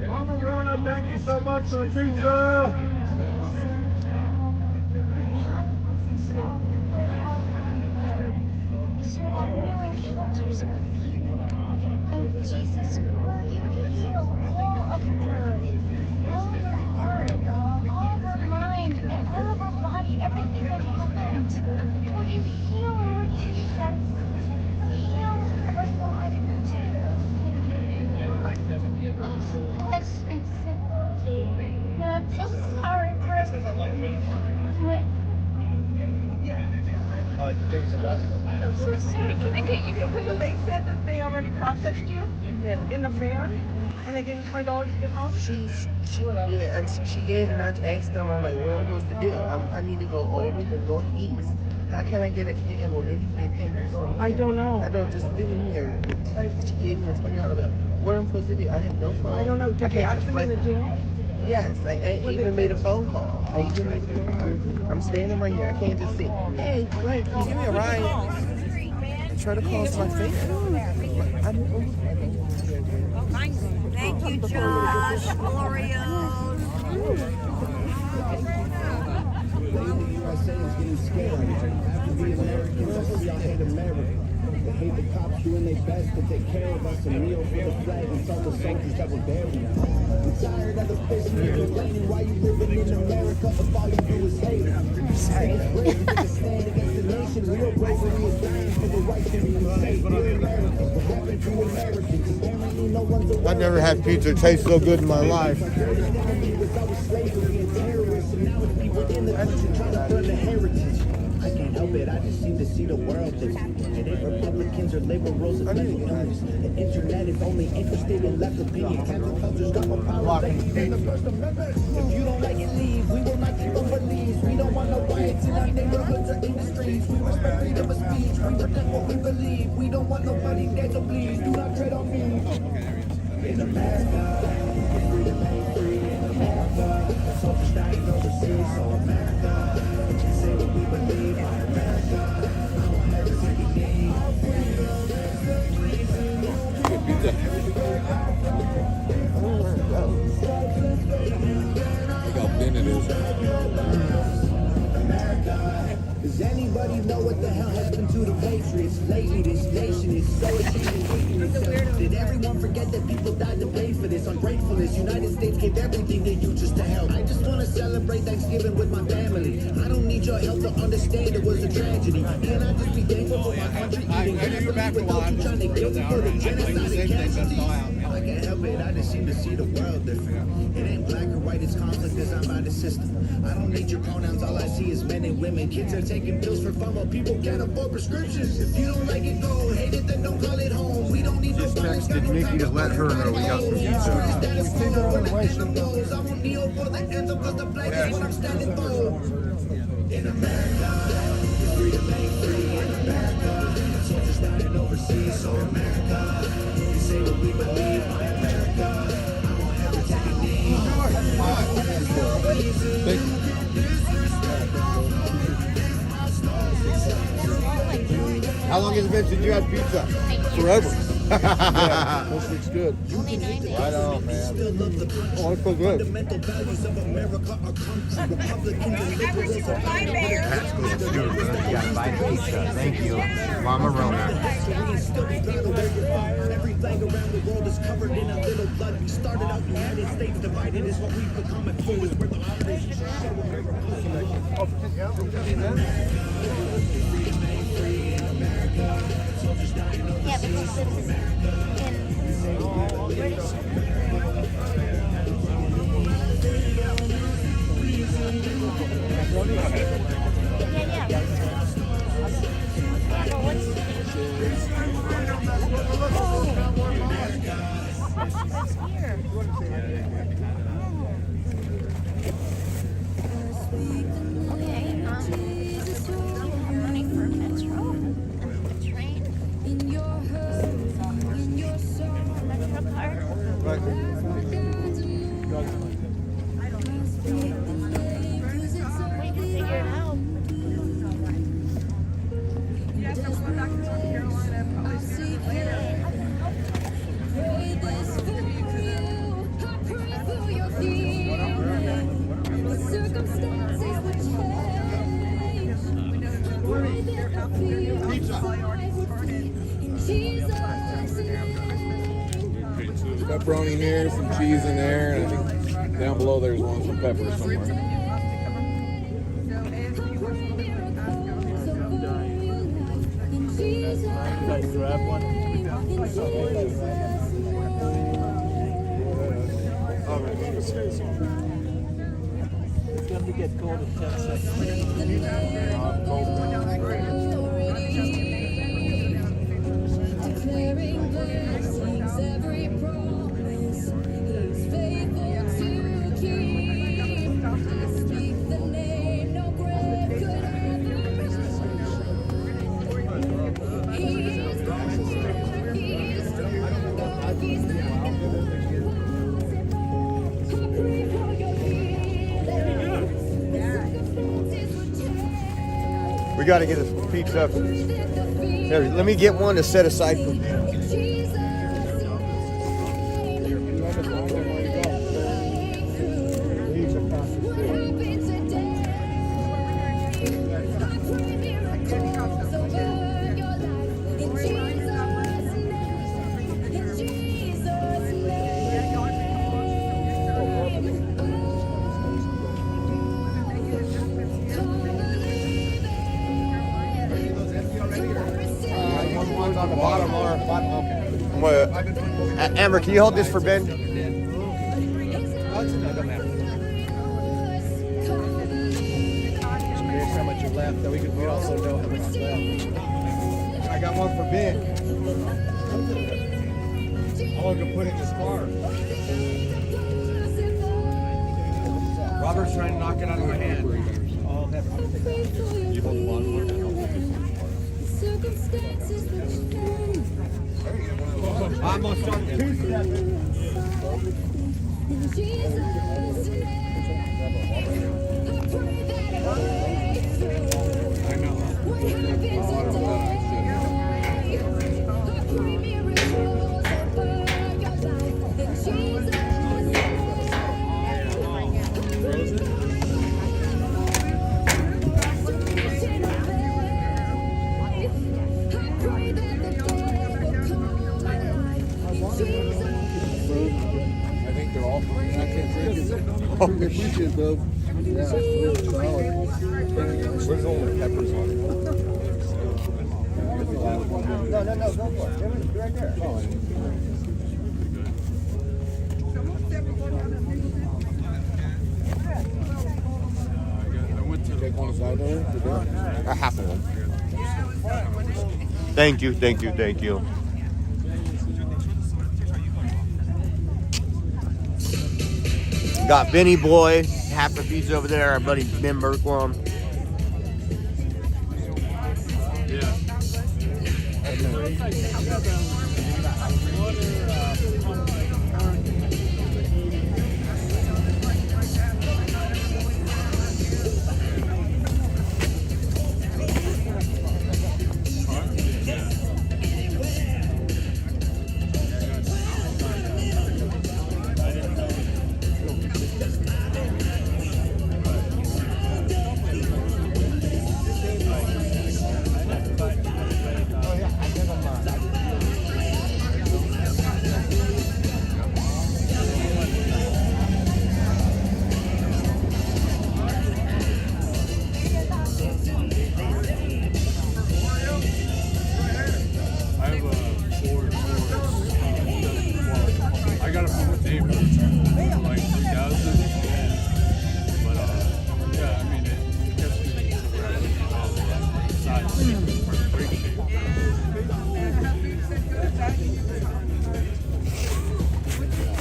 Mama Rona, thank you so much for the pizza. Jesus, will you heal all of her? like to take some lessons. You can put the they said that they already processed you in the mail, and they gave you $20 to get home. She did, and I asked them, I'm like, what am I supposed to do? I need to go over to Northeast. How can I get a cab or anything? I don't know. I don't just live in here. She gave me $20. What am I supposed to do? I have no phone. I don't know. Did they ask them in the jail? Yes, I even made a phone call. I'm standing right here. I can't just say, hey, Greg, can you give me a ride? And try to cross my face. I don't know. Thank you, Josh. Oreos. The USA is getting scared. After the Americans, I see I hate America. They hate the cops doing their best to take care of us and kneel for the flag and tell the soldiers that we're buried. I'm tired of the business complaining why you living in America if all you do is hate. It's brave to stand against the nation. Real bravery is dying for the right to be safe. We're Americans. What happened to Americans? Apparently no one's aware. I've never had pizza taste so good in my life. I can't help it, I just seem to see the world different. It ain't Republicans or liberals or nothing else. The internet is only interested in left opinion. Cancel culture's got more power than the First Amendment. If you don't like it, leave. We will not keep on beliefs. We don't want no riots in our neighborhoods or industries. We respect freedom of speech. We protect what we believe. We don't want nobody dead, so please do not tread on me. In America, freedom ain't free. In America, soldiers dying overseas. So America, say what we believe. In America, I want everything you need. Look how thin it is. Does anybody know what the hell happened to the Patriots? Lately, this nation is so ashamed of hating itself. Did everyone forget that people died to pay for this? Ungratefulness, United States gave everything to you just to help. I just want to celebrate Thanksgiving with my family. I don't need your help to understand it was a tragedy. Can I just be thankful for my country eating happily without you trying to kill me for the genocide and casualties? I can't help it, I just seem to see the world different. It ain't black or white, it's conflict designed by the system. I don't need your pronouns, all I see is men and women. Kids are taking pills for fun while people can't afford prescriptions. If you don't like it, go. Hate it, then don't call it home. We don't need Just texted Nikki to let her know we got some pizza. I won't kneel for the anthem because the flag is what I'm standing for. In America, freedom ain't free. In America, soldiers dying overseas. So America, we say what we believe. My America, I want everything you need. How long has it been since you had pizza? Forever. Yeah, this looks good. Right on, man. Oh, it's so good. That's cool. Let's do it. You gotta buy pizza. Thank you. Mama Rona. Every flag around the world is covered in a little blood. We started out United States divided is what we've become at home. Is where the holidays show America. Yeah, but she lives Pepperoni here, some cheese in there, and I think down below there's one with some pepper somewhere. Grab one. It's going to get cold in 10 seconds. We got to get us pizza. Here, let me get one to set aside for on the bottom or Amber, can you hold this for Ben? Here's how much you left. We also know how much is left. I got one for Ben. I want to put it in his car. Robert's trying to knock it out of my hand. I'll have to take that. You hold the bottom one. I'm gonna start two-stepping. I think they're all free. I can't drink it. Oh, shit, though. Yeah. Where's all the peppers on it? No, go for it. Be right there. Take one aside there. A half of them. Thank you. Got Benny Boy, half a piece over there, our buddy Ben Berkwam.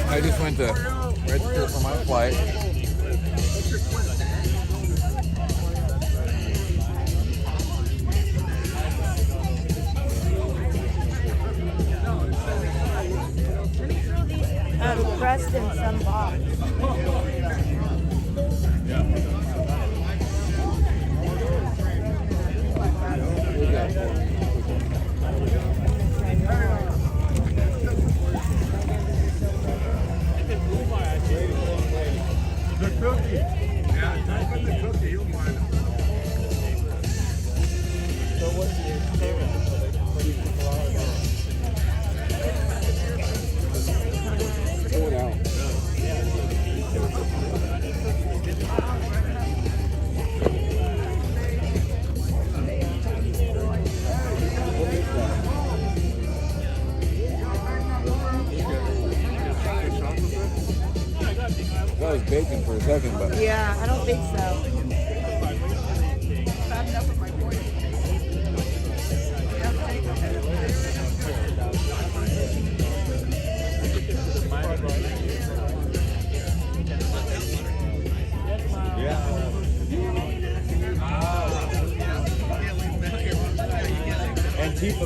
I just went to register for my flight. Pressed in some box. The cookie. Yeah, type in the cookie, you'll find it. So what's your favorite? Pull it out. That was bacon for a second, but Yeah, I don't think so. Antifa.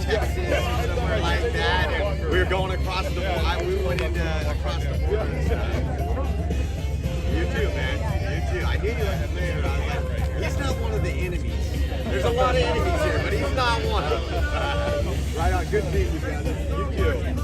Texas or somewhere like that, and we were going across the border. We went into across the border and stuff. You too, man. You too. I knew you like the mayor. I was like, he's not one of the enemies. There's a lot of enemies here, but he's not one of them. Right on. Good meeting you, brother. You too.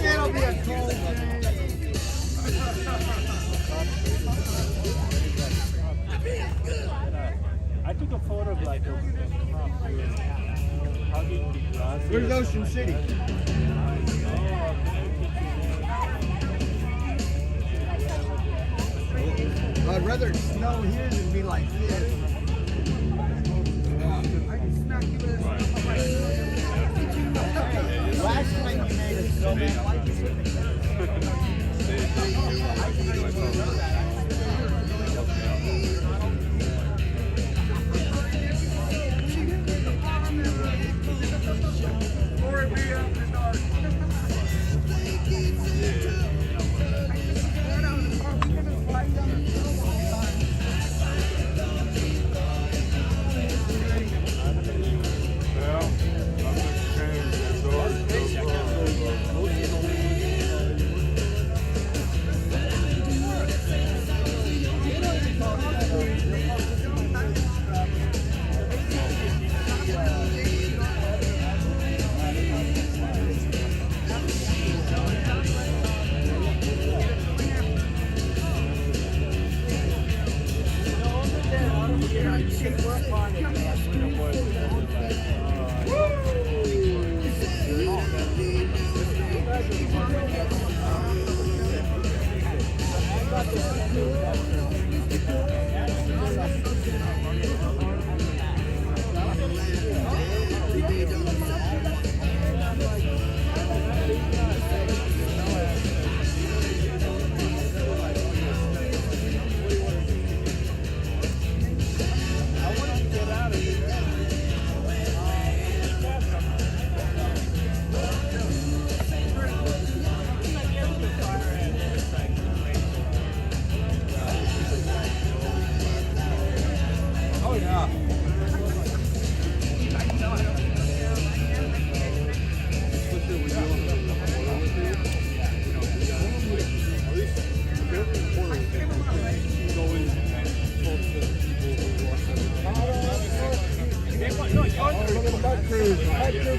It'll be a cold day. I took a photo of like Where's Ocean City? I'd rather it snow here than be like this. Last time you made a snowman like this.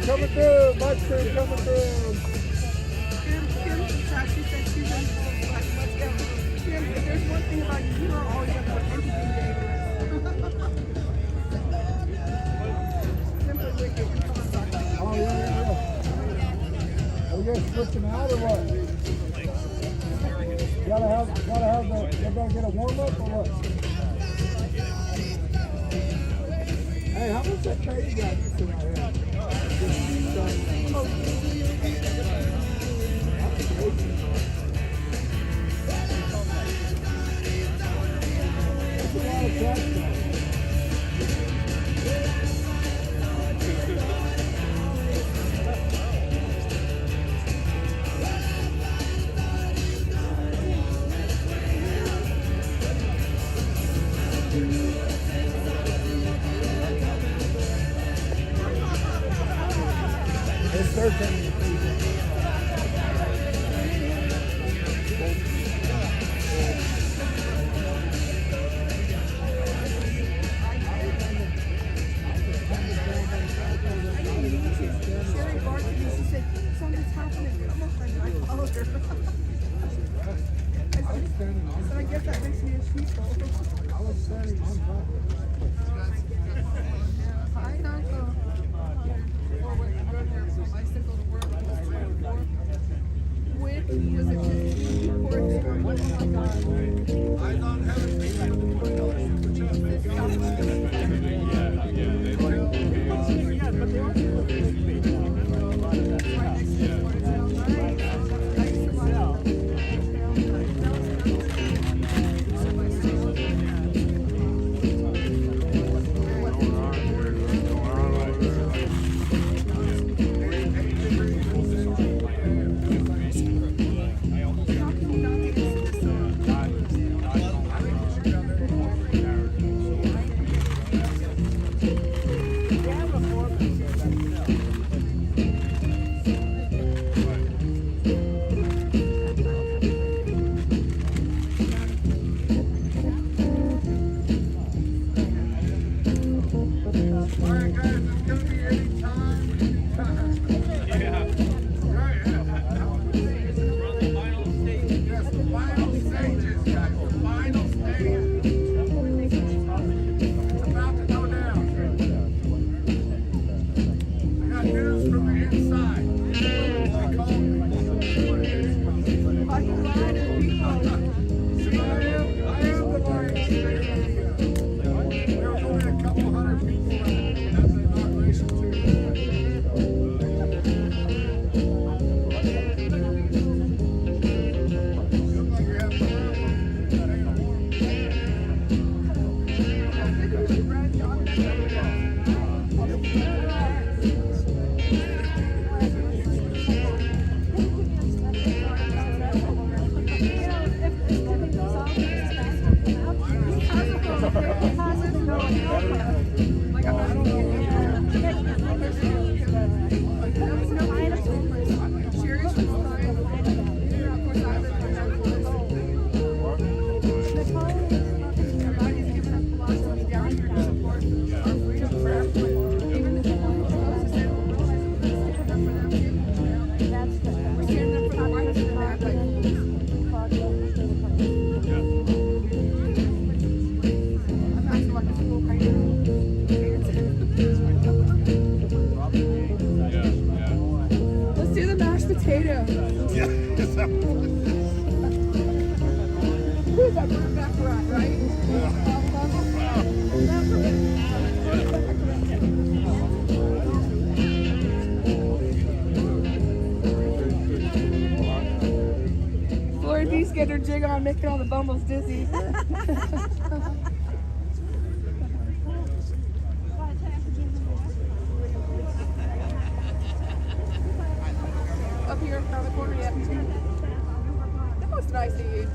Coming through, my crew coming through. There's one thing about you, you're always up for anything, Simply wicked. Oh, yeah. Are you guys switching out or what? Gotta have you gotta get a warm up or what? Hey, how much that pay you got tonight here? That's a lot of tax though. It's 13. Sherry barked at me. She said, something's happening. I'm okay. I followed her. I said, I guess that makes me a sheeple. I was standing on top of it. Hi, Uncle. Bicycle to work. With was it Eyes on heaven. Yeah, but they also look Let's do the mashed potato. Who's that brought back right? Lori B's getting her jig on, making all the bumbles dizzy. Up here around the corner, yeah. That was nice of you.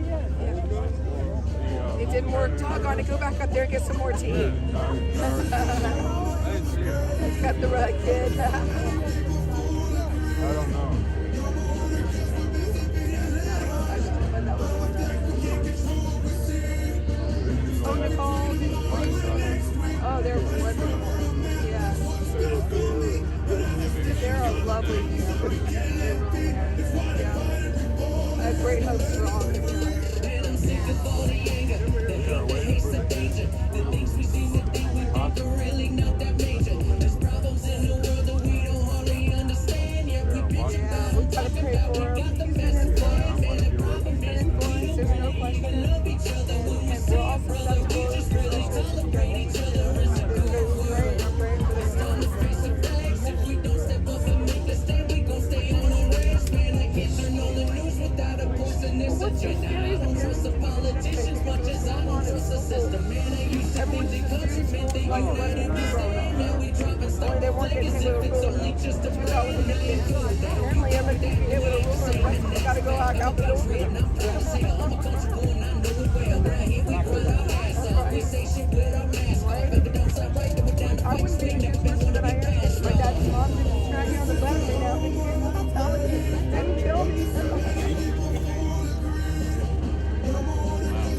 Yeah. It didn't work. Doggone it. Go back up there and get some more tea. Cut the rug, kid. I don't know. Oh, Nicole. Oh, they're wonderful. Yeah. They're a lovely people. Yeah. A great host for all. We gotta pray for him. He's an influence. There's no question. And we're all susceptible. I'm praying for this. They weren't getting hit with a ruler. Apparently everything you hit with a ruler, you gotta go out the door. I wouldn't be the person that I am. My dad's mom didn't smack me on the butt right now. Didn't kill me.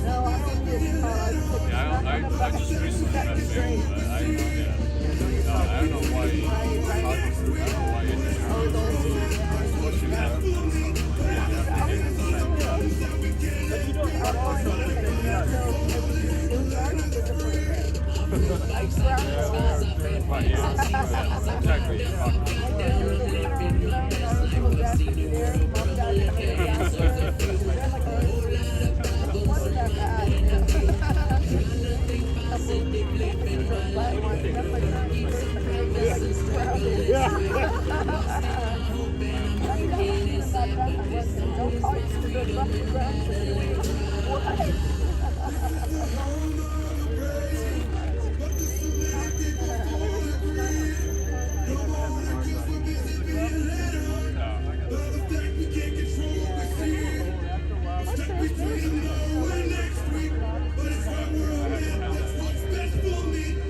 No, I don't get I just recently met him, but I don't know why he What's best for me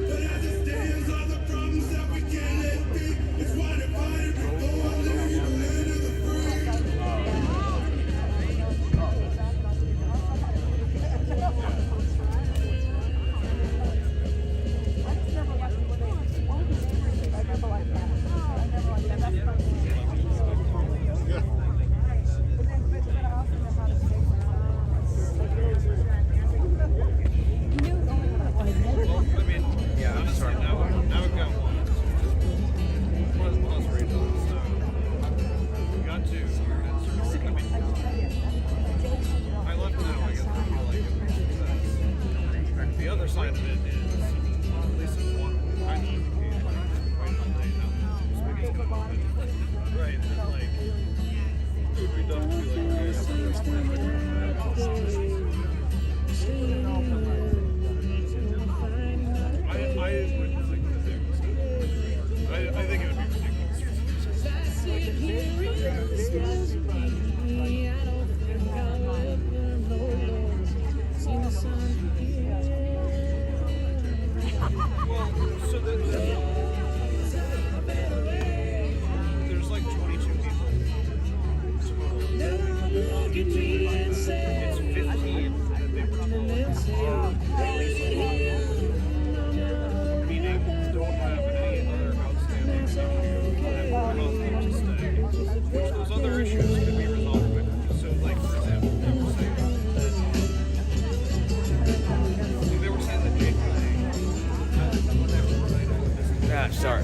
gosh, sorry.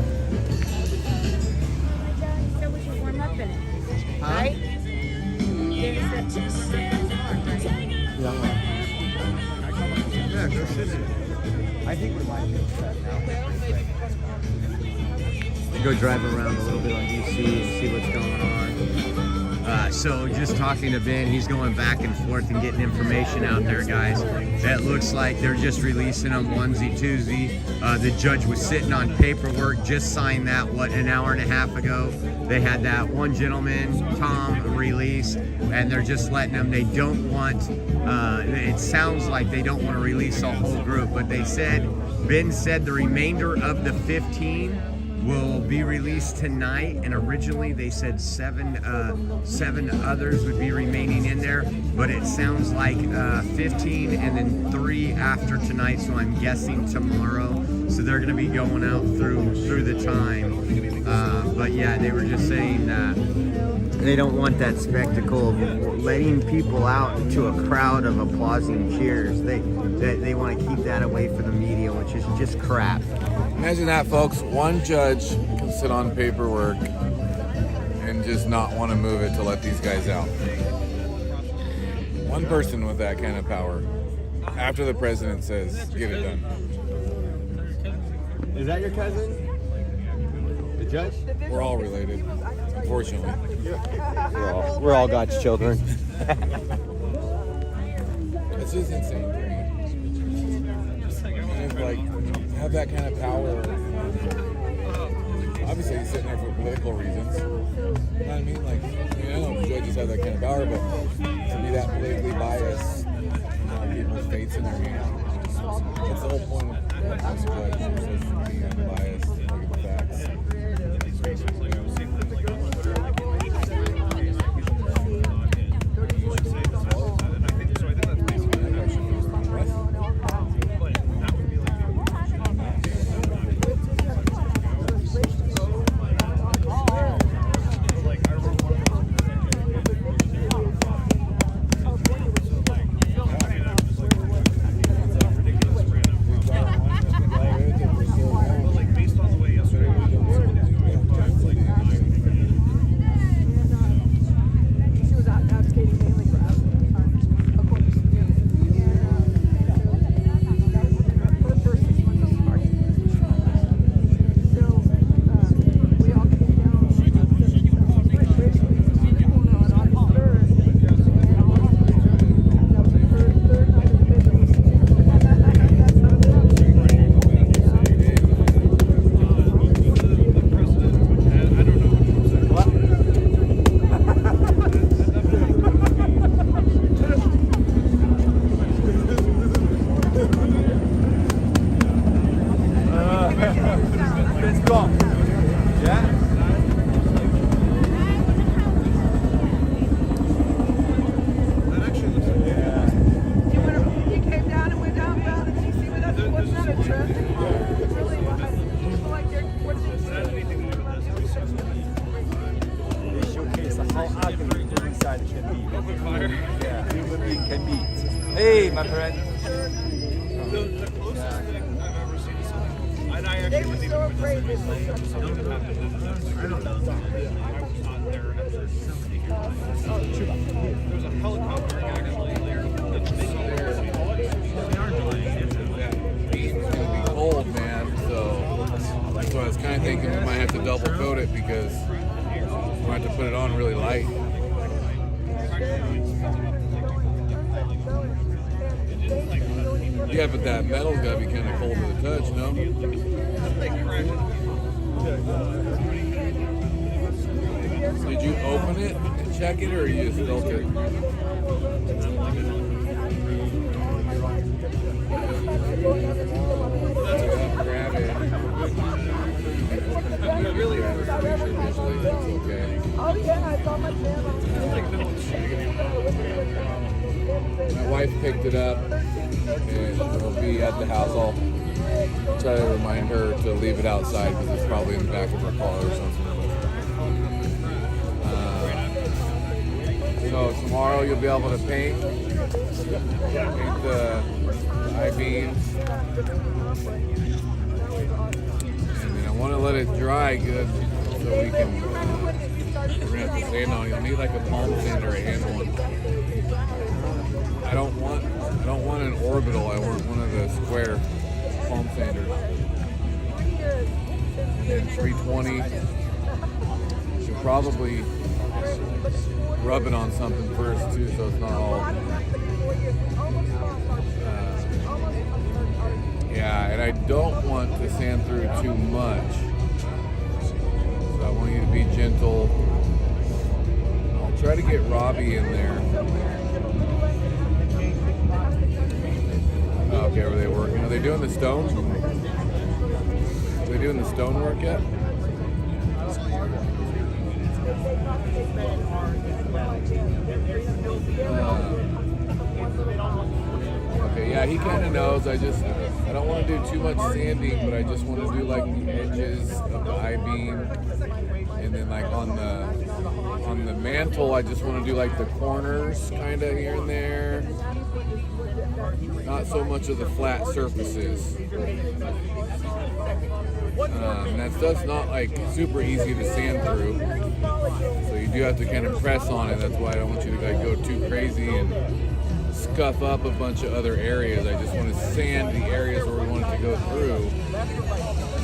So we should warm up in it, right? Yeah, go sit in it. I think we might be set now. Go drive around a little bit on DC and see what's going on. So just talking to Ben, he's going back and forth and getting information out there, guys. It looks like they're just releasing them onesie, twosie. The judge was sitting on paperwork, just signed that, an hour and a half ago. They had that one gentleman, Tom, released, and they're just letting them, they don't want, it sounds like they don't want to release a whole group, but they said, Ben said the remainder of the 15 will be released tonight, and originally they said seven others would be remaining in there, but it sounds like 15 and then 3 after tonight, so I'm guessing tomorrow. So they're going to be going out through the time. But yeah, they were just saying that they don't want that spectacle of letting people out into a crowd of applauding cheers. They want to keep that away from the media, which is just crap. Imagine that, folks. One judge can sit on paperwork and just not want to move it to let these guys out. One person with that kind of power. After the president says, get it done. Is that your cousin? The judge? We're all related, unfortunately. We're all God's children. It's just insane to me. And it's like, have that kind of power. Obviously, he's sitting there for political reasons. You know what I mean? Like, I know judges have that kind of power, but to be that politically biased, people's fates in their hands. That's the whole point of a judge. You're supposed to be unbiased, look at the facts. Hey, my friend. The closest thing I've ever seen to something. And I actually was so afraid this was something. I don't know. I was not there at the facility here. There was a helicopter actually there. They are delaying it. It's gonna be cold, man. So that's why I was kind of thinking we might have to double coat it because we might have to put it on really light. Yeah, but that metal's gotta be kind of cold to the touch, no? Did you open it and check it, or you just felt it? Grab it. Okay. Oh yeah, I saw my channel. My wife picked it up, and it'll be at the house. I'll try to remind her to leave it outside because it's probably in the back of her car or something. So tomorrow you'll be able to paint the I-beams. And then I want to dry good so we can wrap the sand on. You'll need like a palm sander or a hand one. I don't want an orbital. I want one of the square palm sanders. And then 320. Should probably rub it on something first too, so it's not all. Yeah, and I don't want to sand through too much. So I want you to be gentle. I'll try to get Robbie in there. Okay, are they working? Are they doing the stone? Are they doing the stone work yet? Okay, yeah, he kind of knows. I don't want to do too much sanding, but I just want to do like the edges of the I-beam, and then like on the mantle, I just want to do like the corners kind of here and there. Not so much of the flat surfaces. That's not like super easy to sand through, so you do have to kind of press on it. That's why I don't want you to like go too crazy and scuff up a bunch of other areas. I just want to sand the areas where we want it to go through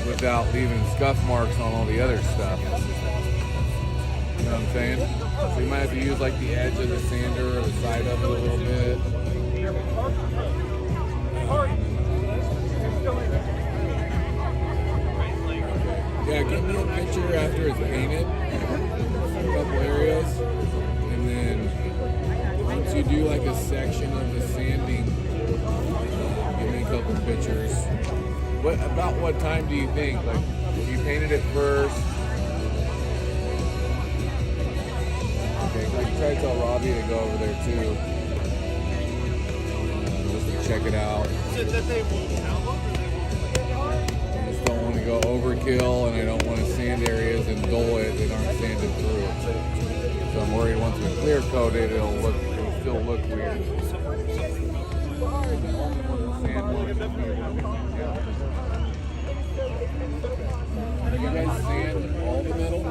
without leaving scuff marks on all the other stuff. You know what I'm saying? So you might have to use like the edge of the sander or the side of it a little bit. Yeah, give me a picture after it's painted, a couple areas, and then once you do like a section of the sanding, give me a couple pictures. About what time do you think? Like, you painted it first? Okay, I can try to tell Robbie to go over there too, just to check it out. Don't want to go overkill, and I don't want to sand areas and dull it that aren't sanded through. So I'm worried once we clear coat it, it'll still look weird. Do you guys sand all the metal?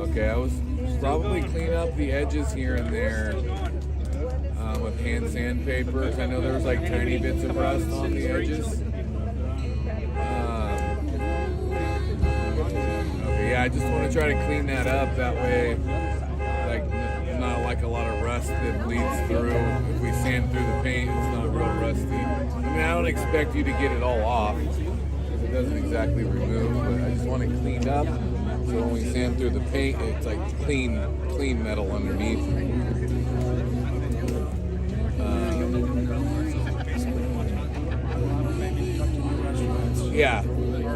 Okay, I was probably clean up the edges here and there. With hand sandpaper. I know there was like tiny bits of rust on the edges. Okay, yeah, I just want to try to clean that up. That way, like, not like a lot of rust that bleeds through. If we sand through the paint, it's not real rusty. I mean, I don't expect you to get it all off, because it doesn't exactly remove, but I just want it cleaned up. So when we sand through the paint, it's like clean metal underneath. Yeah,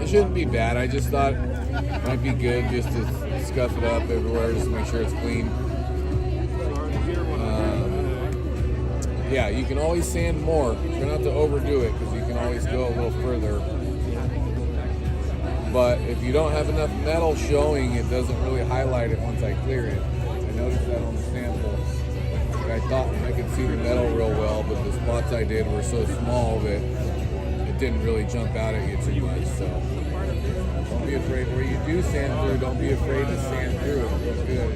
it shouldn't be bad. I just thought it might be good just to scuff it up everywhere, just to make sure it's clean. Yeah, you can always sand more. Try not to overdo it, because you can always go a little further. But if you don't have enough metal showing, it doesn't really highlight it once I clear it. I noticed that on the sample. I thought I could see the metal real well, but the spots I did were so small that it didn't really jump out at you too much. So don't be afraid. Where you do sand through, don't be afraid to sand through it real good.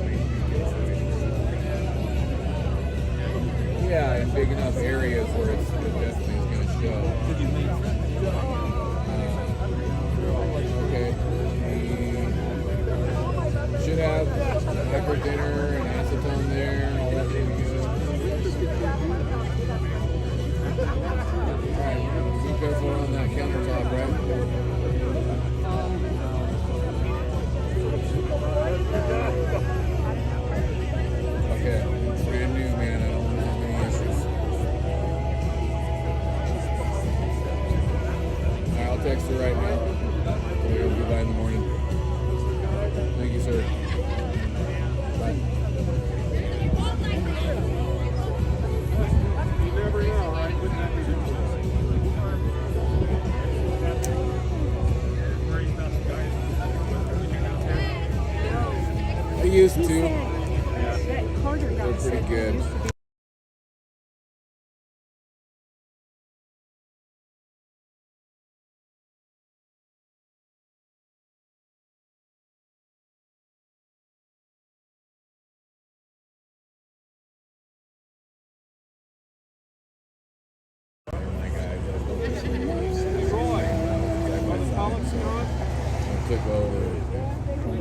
Yeah, in big enough areas where it definitely is going to show. Okay. We should have pepper dinner and acetone there. All that should be good. Alright, be careful on that countertop, right? Okay, it's brand new, man. I don't want to have any issues. Alright, I'll text her right now. We'll be by in the morning. Thank you, sir. Bye. You never know, right? I used to. They're pretty good. took over. They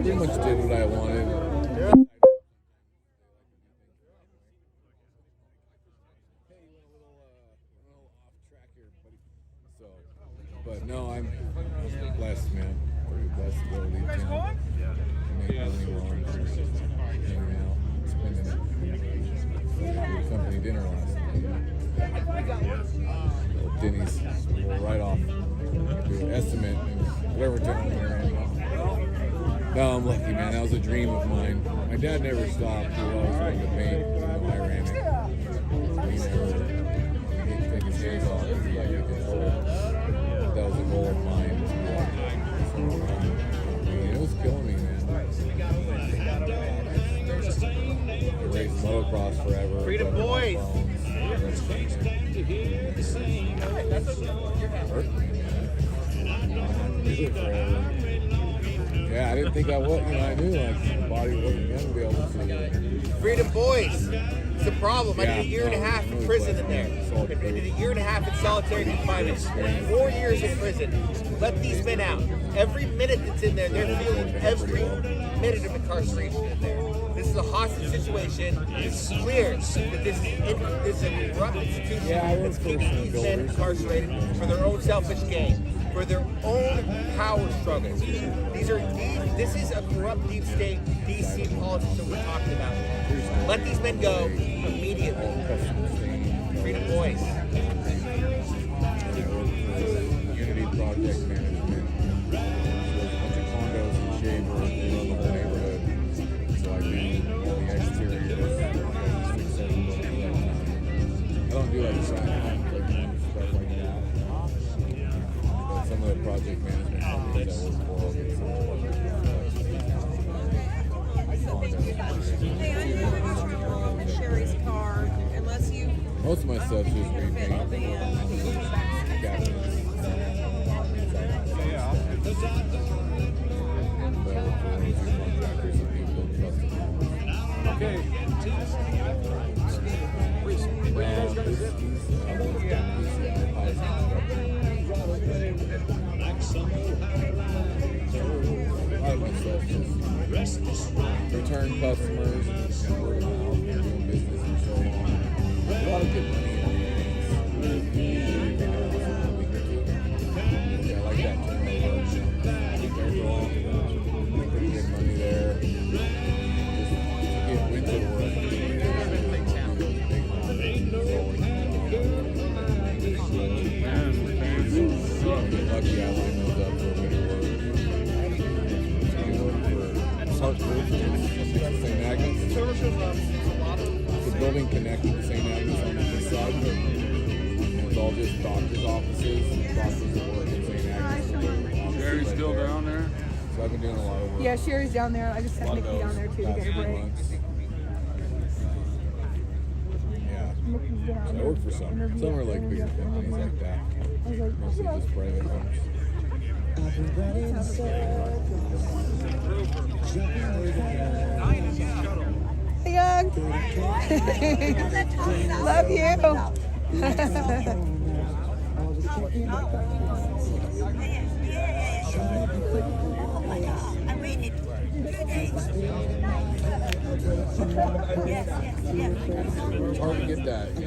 pretty much did what I wanted. But no, I'm blessed, man. Pretty blessed to go to leave town. Make money while I'm hanging out, spending it. We had company dinner last night. Denny's, we'll write off, do an estimate, and whatever town we're in. No, I'm lucky, man. That was a dream of mine. My dad never stopped. He always wanted to paint. You know, I ran it. He never he'd take his days off. He'd be like, "You can hold it." That was a goal of mine. So, it was killing me, man. I raced motocross forever. Freedom boys! Yeah, I didn't think I would. You know, I knew like my body wasn't going to be able to see it. Freedom boys. It's a problem. I did a year and a half in prison in there. I did a year and a half in solitary confinement. 4 years in prison. Let these men out. Every minute that's in there, they're feeling every minute of incarceration in there. This is a hostage situation. It's clear that this is a corrupt institution that's keeping these men incarcerated for their own selfish gain, for their own power struggles. This is a corrupt deep state DC politics that we're talking about. Let these men go immediately. Freedom boys. Unity Project Management. So there's a bunch of condos in Shaver. They run the whole neighborhood. So I do all the exteriors. I don't do like sign homes like stuff like that. But some of the project management companies that work for will get some Sherry's car, unless you. most of my stuff's just repaint. Cabinets. Okay. Return customers, word of mouth, doing business and so on. A lot of good money in things. Yeah, I like that turnover. There's all pretty good money there. Just to get winter work. Lucky I lined those up for a bit of work. St. Agnes. The building connected to St. Agnes on the side. It's all just doctors' offices. Doctors that work in St. Agnes. Sherry's still down there? So I've been doing a lot of work. Yeah, Sherry's down there. I just had Nikki down there too to get a break. Yeah. So I work for some are like big companies like that. Mostly just private homes. Hey, Young. Love you. I waited 2 days. It's hard to get that. To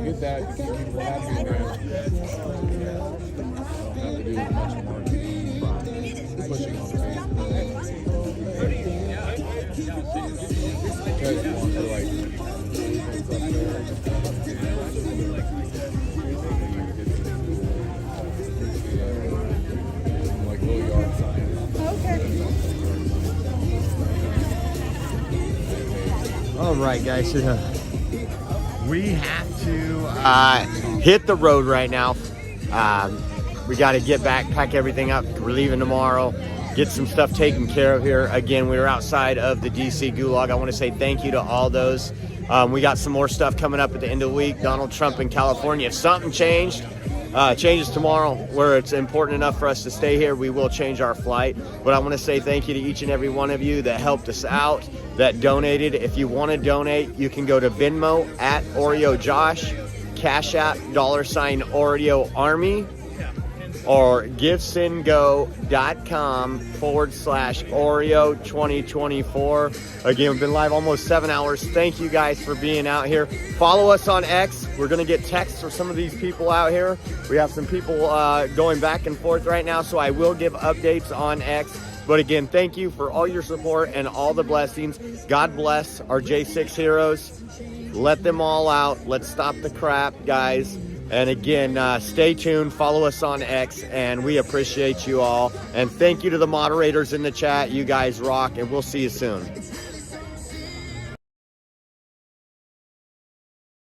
get that, to keep people happy, man. Don't have to do as much marketing, pushing on Facebook. Because want to like things up there. Like little yard signs. All right, guys. We have to hit the road right now. We got to get back, pack everything up. We're leaving tomorrow. Get some stuff taken care of here. Again, we were outside of the DC Gulag. I want to say thank you to all those. We got some more stuff coming up at the end of the week. Donald Trump in California. If something changes tomorrow where it's important enough for us to stay here, we will change our flight. But I want to say thank you to each and every one of you that helped us out, that donated. If you want to donate, you can go to Venmo at Oreo Josh, Cash App $Oreo Army. or givesendgo.com/Oreo2024. Again, we've been live almost 7 hours. Thank you guys for being out here. Follow us on X. We're going to get texts for some of these people out here. We have some people going back and forth right now, so I will give updates on X. But again, thank you for all your support and all the blessings. God bless our J6 heroes. Let them all out. Let's stop the crap, guys. And again, stay tuned. Follow us on X, and we appreciate you all. And thank you to the moderators in the chat. You guys rock, and we'll see you soon.